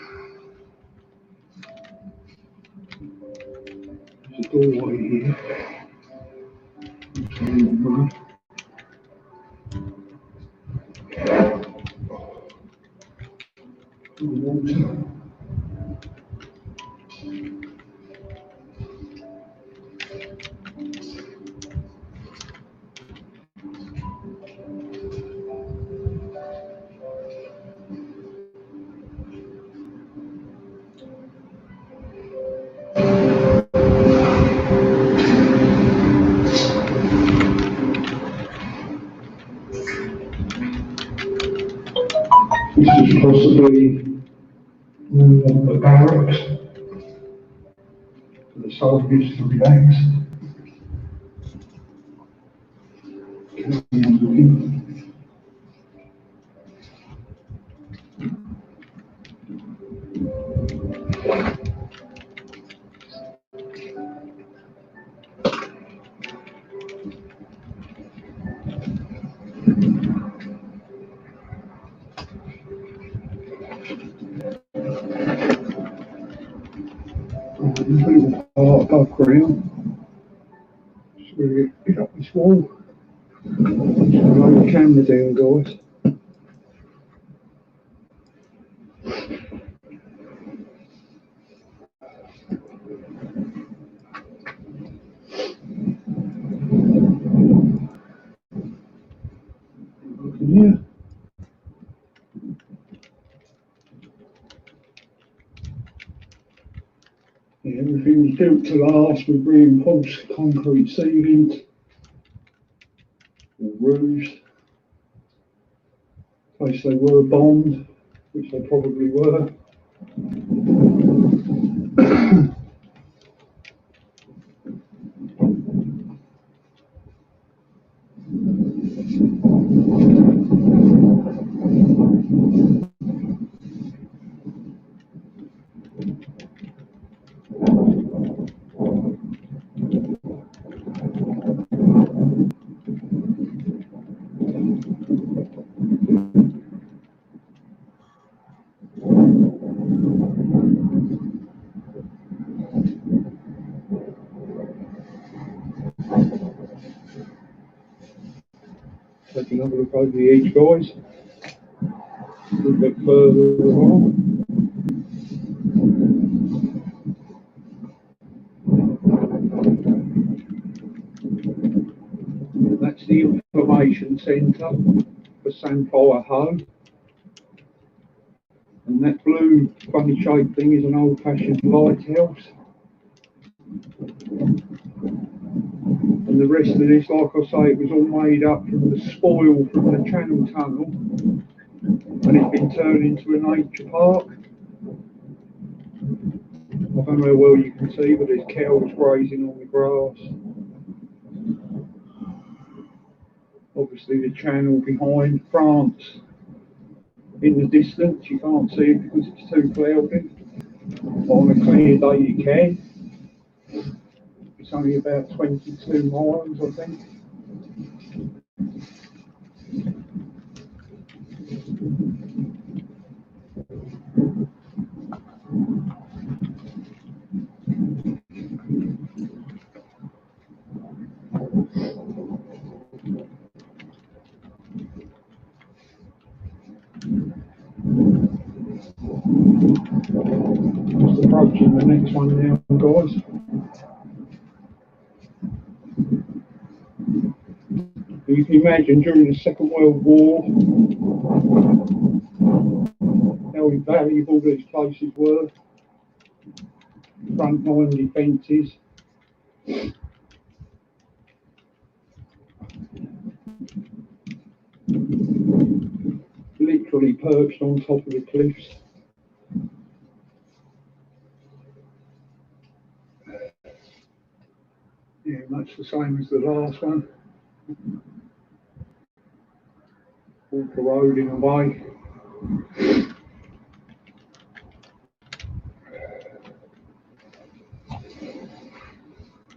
There's a doorway here. Water. This is possibly a barracks for the soldiers to relax. Little part above ground. Just really pick up this wall. Lay the camera down, guys. Yeah. Everything's built to last with reinforced concrete ceilings or roofs. In case they were bombed, which they probably were. Take another look over the edge, guys. A little bit further along. That's the information centre for Samphire Ho. And that blue funny shaped thing is an old fashioned lighthouse. And the rest of this, like I say, it was all made up from the spoil from the Channel Tunnel. And it's been turned into a nature park. I don't know how well you can see, but there's cows grazing on the grass. Obviously the channel behind France in the distance, you can't see it because it's too cloudy. On a clear day you can. It's only about 22 miles, I think. Just approaching the next one now, guys. You can imagine during the Second World War how invaluable these places were. Frontline defences. Literally perched on top of the cliffs. Yeah, Yeah, much the same as the last one. Walk the road in a way.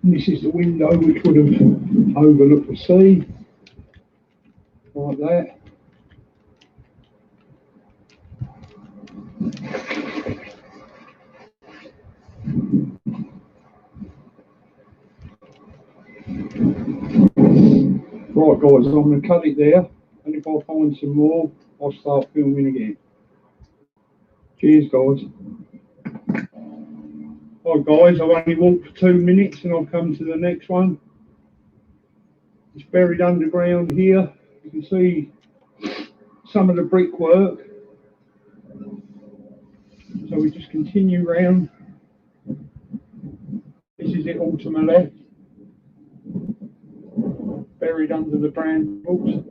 And this is the window which would have overlooked the sea, like that. Right guys, I'm going to cut it there, and if I find some more, I'll start filming again. Cheers guys. Right guys, I've only walked for 2 minutes and I'll come to the next one. It's buried underground here. You can see some of the brickwork. So we just continue round. This is it all to my left. Buried under the brambles.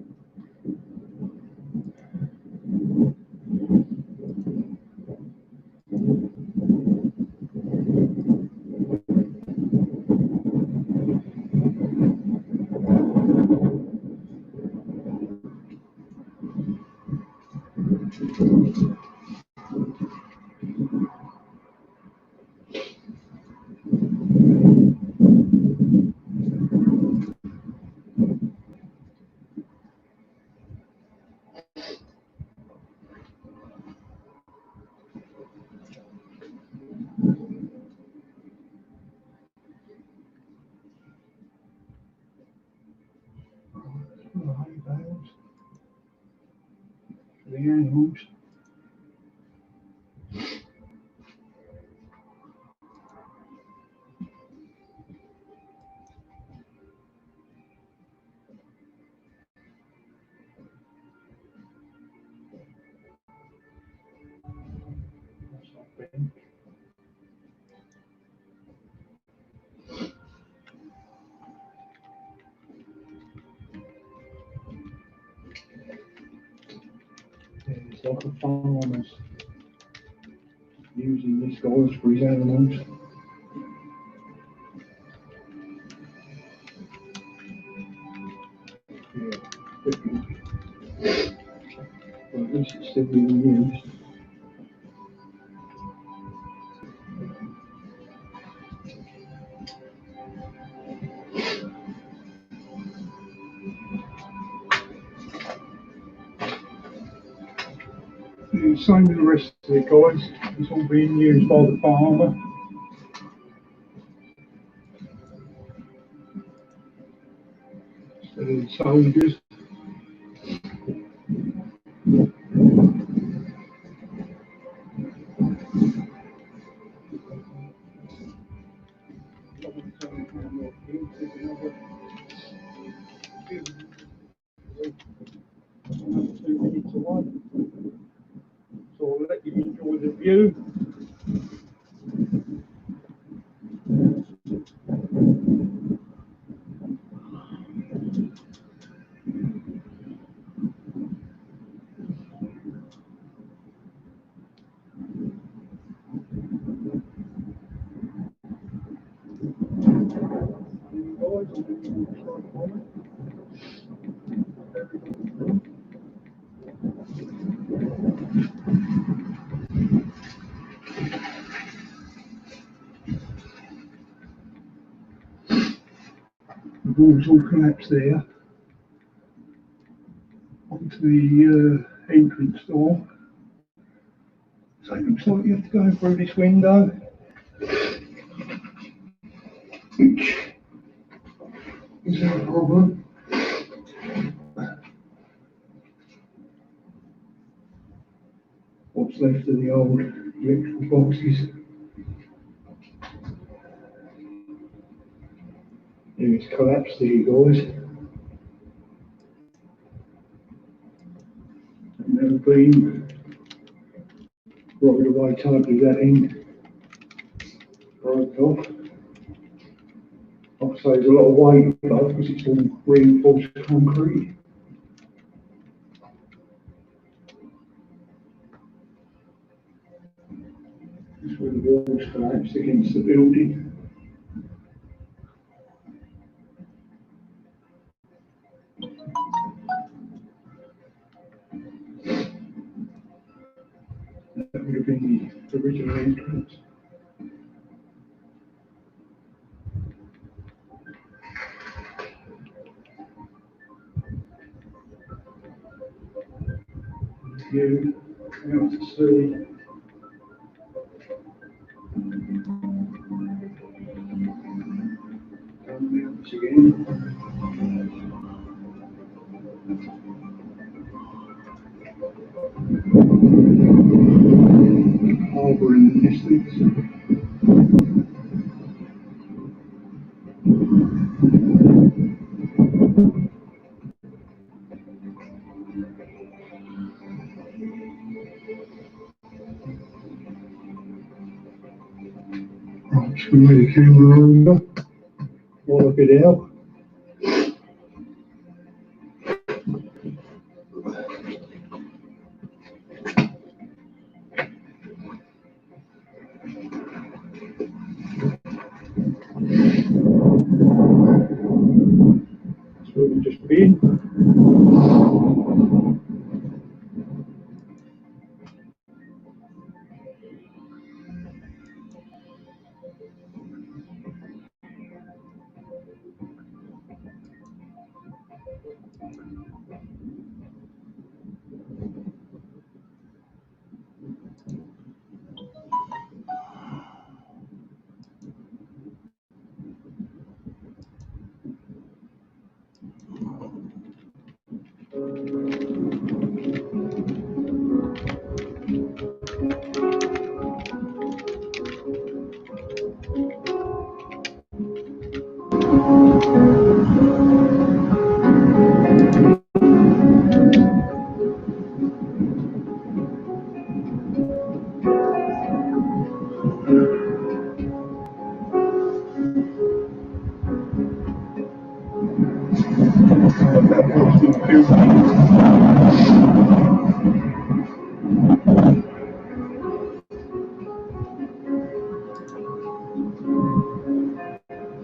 The animals. It's like a farmer's using this guys for his animals. Yeah, well, at least it's still being used. Yeah, same with the rest of it guys. It's all being used by the farmer. Instead of the soldiers. So I'll let you enjoy the view. The walls all collapsed there onto the entrance door. So it looks like you have to go through this window, which is a problem. What's left of the old electrical boxes. And it's collapsed there, guys. And they've been right away totally that end. Broke off. I'll say there's a lot of weight though, because it's all reinforced concrete. This is where the walls collapsed against the building. would have been the original entrance. You out to sea. Once again. Harbour in the distance. Right, just going to move the camera over while I get out. That's where we've just been.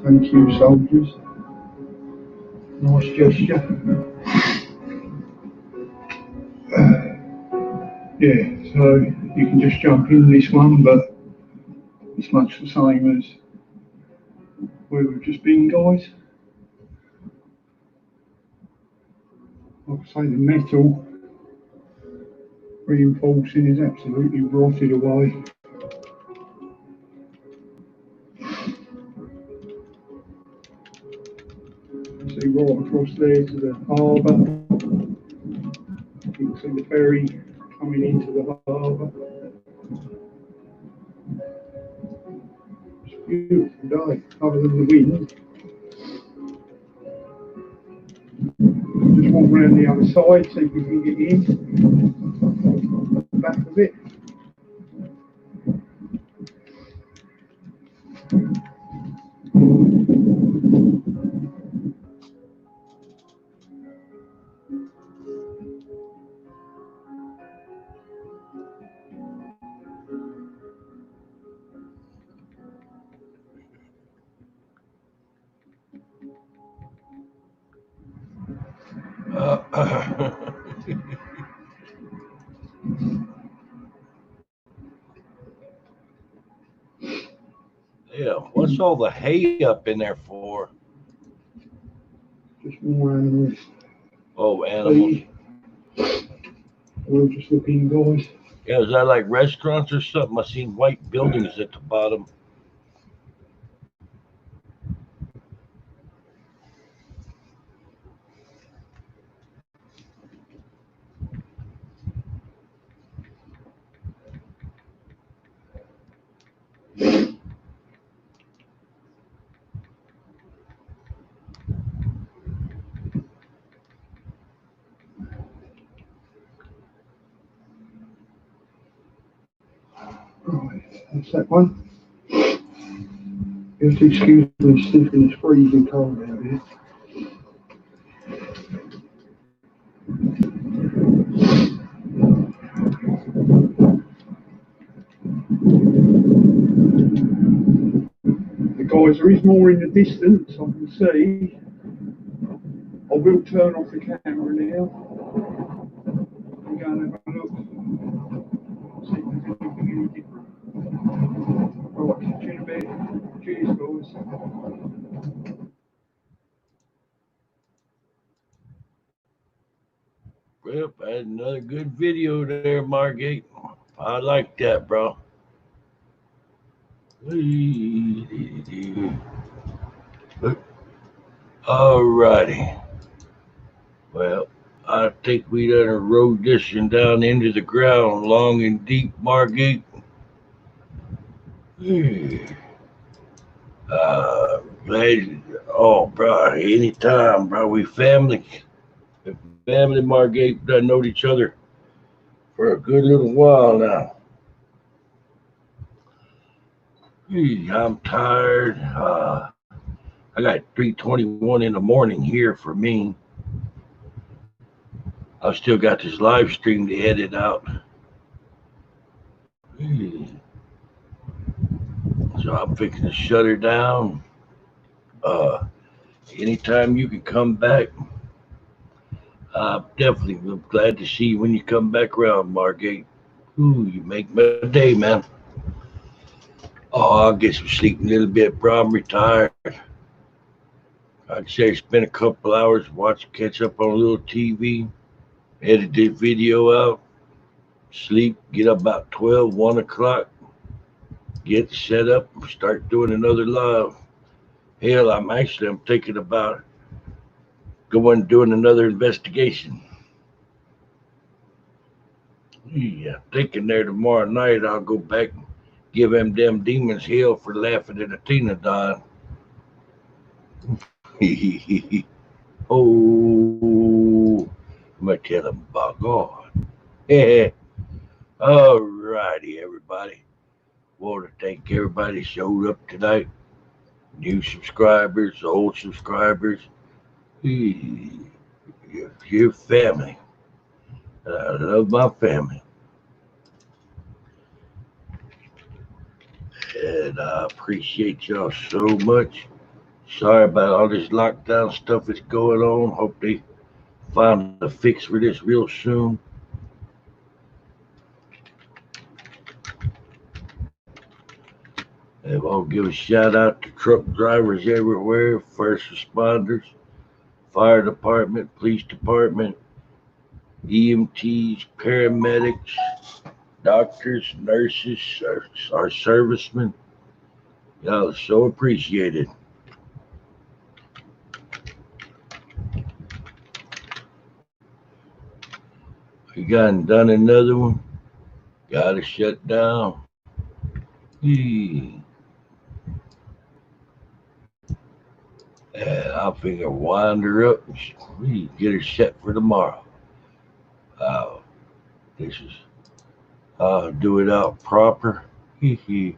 Thank you, soldiers. Nice gesture. Yeah, so you can just jump in this one, but it's much the same as where we've just been, guys. Like I say, the metal reinforcing is absolutely rotted away. See right across there to the harbour. You can see the ferry coming into the harbour. It's a beautiful day, other than the wind. Just walk around the other side, see if we can get in. The back of it. Yeah, what's all the hay up in there for? Just more animals. Oh, animals. We're just looking, guys. Yeah, is that like restaurants or something? I seen white buildings at the bottom. Right, that's that one. You have to excuse me, Stephen, it's freezing cold out here. Guys, there is more in the distance, I can see. I will turn off the camera now and go and have a look. See if there's anything I'll catch you in a bit. Cheers, guys. Well, that's another good video there, Margate. I like that, bro. Alrighty. Well, I think we done rode this one down into the ground long and deep, Margate. Glad, oh, bro, anytime, bro. We family. Family, Margate, done known each other for a good little while now. I'm tired. I got 3:21 in the morning here for me. I've still got this live stream to edit out. So I'm fixing to shut her down. Anytime you can come back, I'm definitely glad to see you when you come back around, Margate. Ooh, you make my day, man. Oh, I'll get some sleep in a little bit, bro. I'm retired. I'd say spend a couple hours, catch up on a little TV, edit this video out, sleep, get up about 12, 1 o'clock, get set up, start doing another live. Hell, I'm thinking about going doing another investigation. Yeah, thinking there tomorrow night I'll go back and give them damn demons hell for laughing at Athena dying. Oh, I'm gonna tell them about God. Alrighty, everybody. Want to thank everybody that showed up tonight. New subscribers, old subscribers. Your family. I love my family. And I appreciate y'all so much. Sorry about all this lockdown stuff that's going on. Hope they find a fix for this real soon. And I'll give a shout out to truck drivers everywhere, first responders, fire department, police department, EMTs, paramedics, doctors, nurses, our servicemen. Y'all are so appreciated. We done another one. Gotta shut down. And I'll figure wind her up and get her set for tomorrow. This is do it out proper. I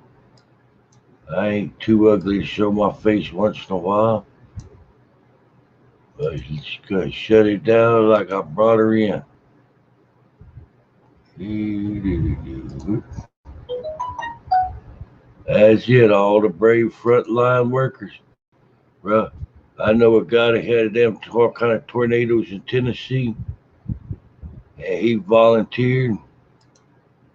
ain't too ugly to show my face once in a while. But she's gonna shut it down like I brought her in. That's it, all the brave frontline workers. Bruh, I know a guy that had them all kind of tornadoes in Tennessee, and he volunteered.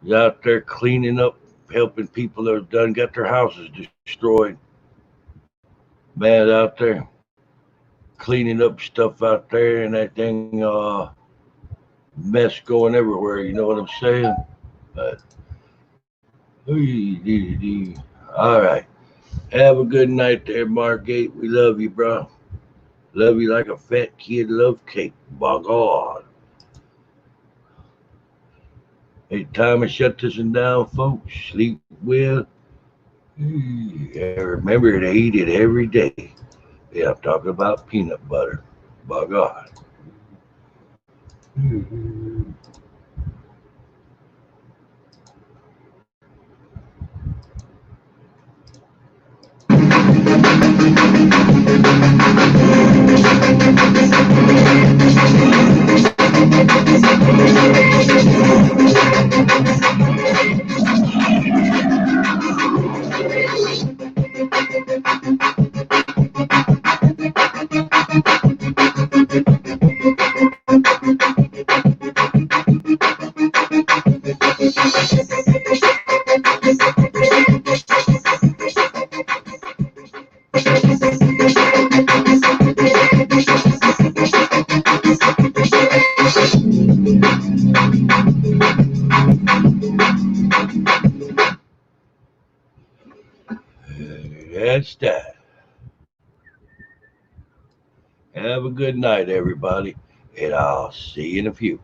He's out there cleaning up, helping people that have got their houses destroyed. Man out there cleaning up stuff out there, and that thing mess going everywhere, you know what I'm saying? But all right. Have a good night there, Margate. We love you, bro. Love you like a fat kid love cake. By God. Hey, time to shut this one down, folks. Sleep well. Remember to eat it every day. Yeah, I'm talking about peanut butter. By God. That's that. Have a good night, everybody, and I'll see you in a few.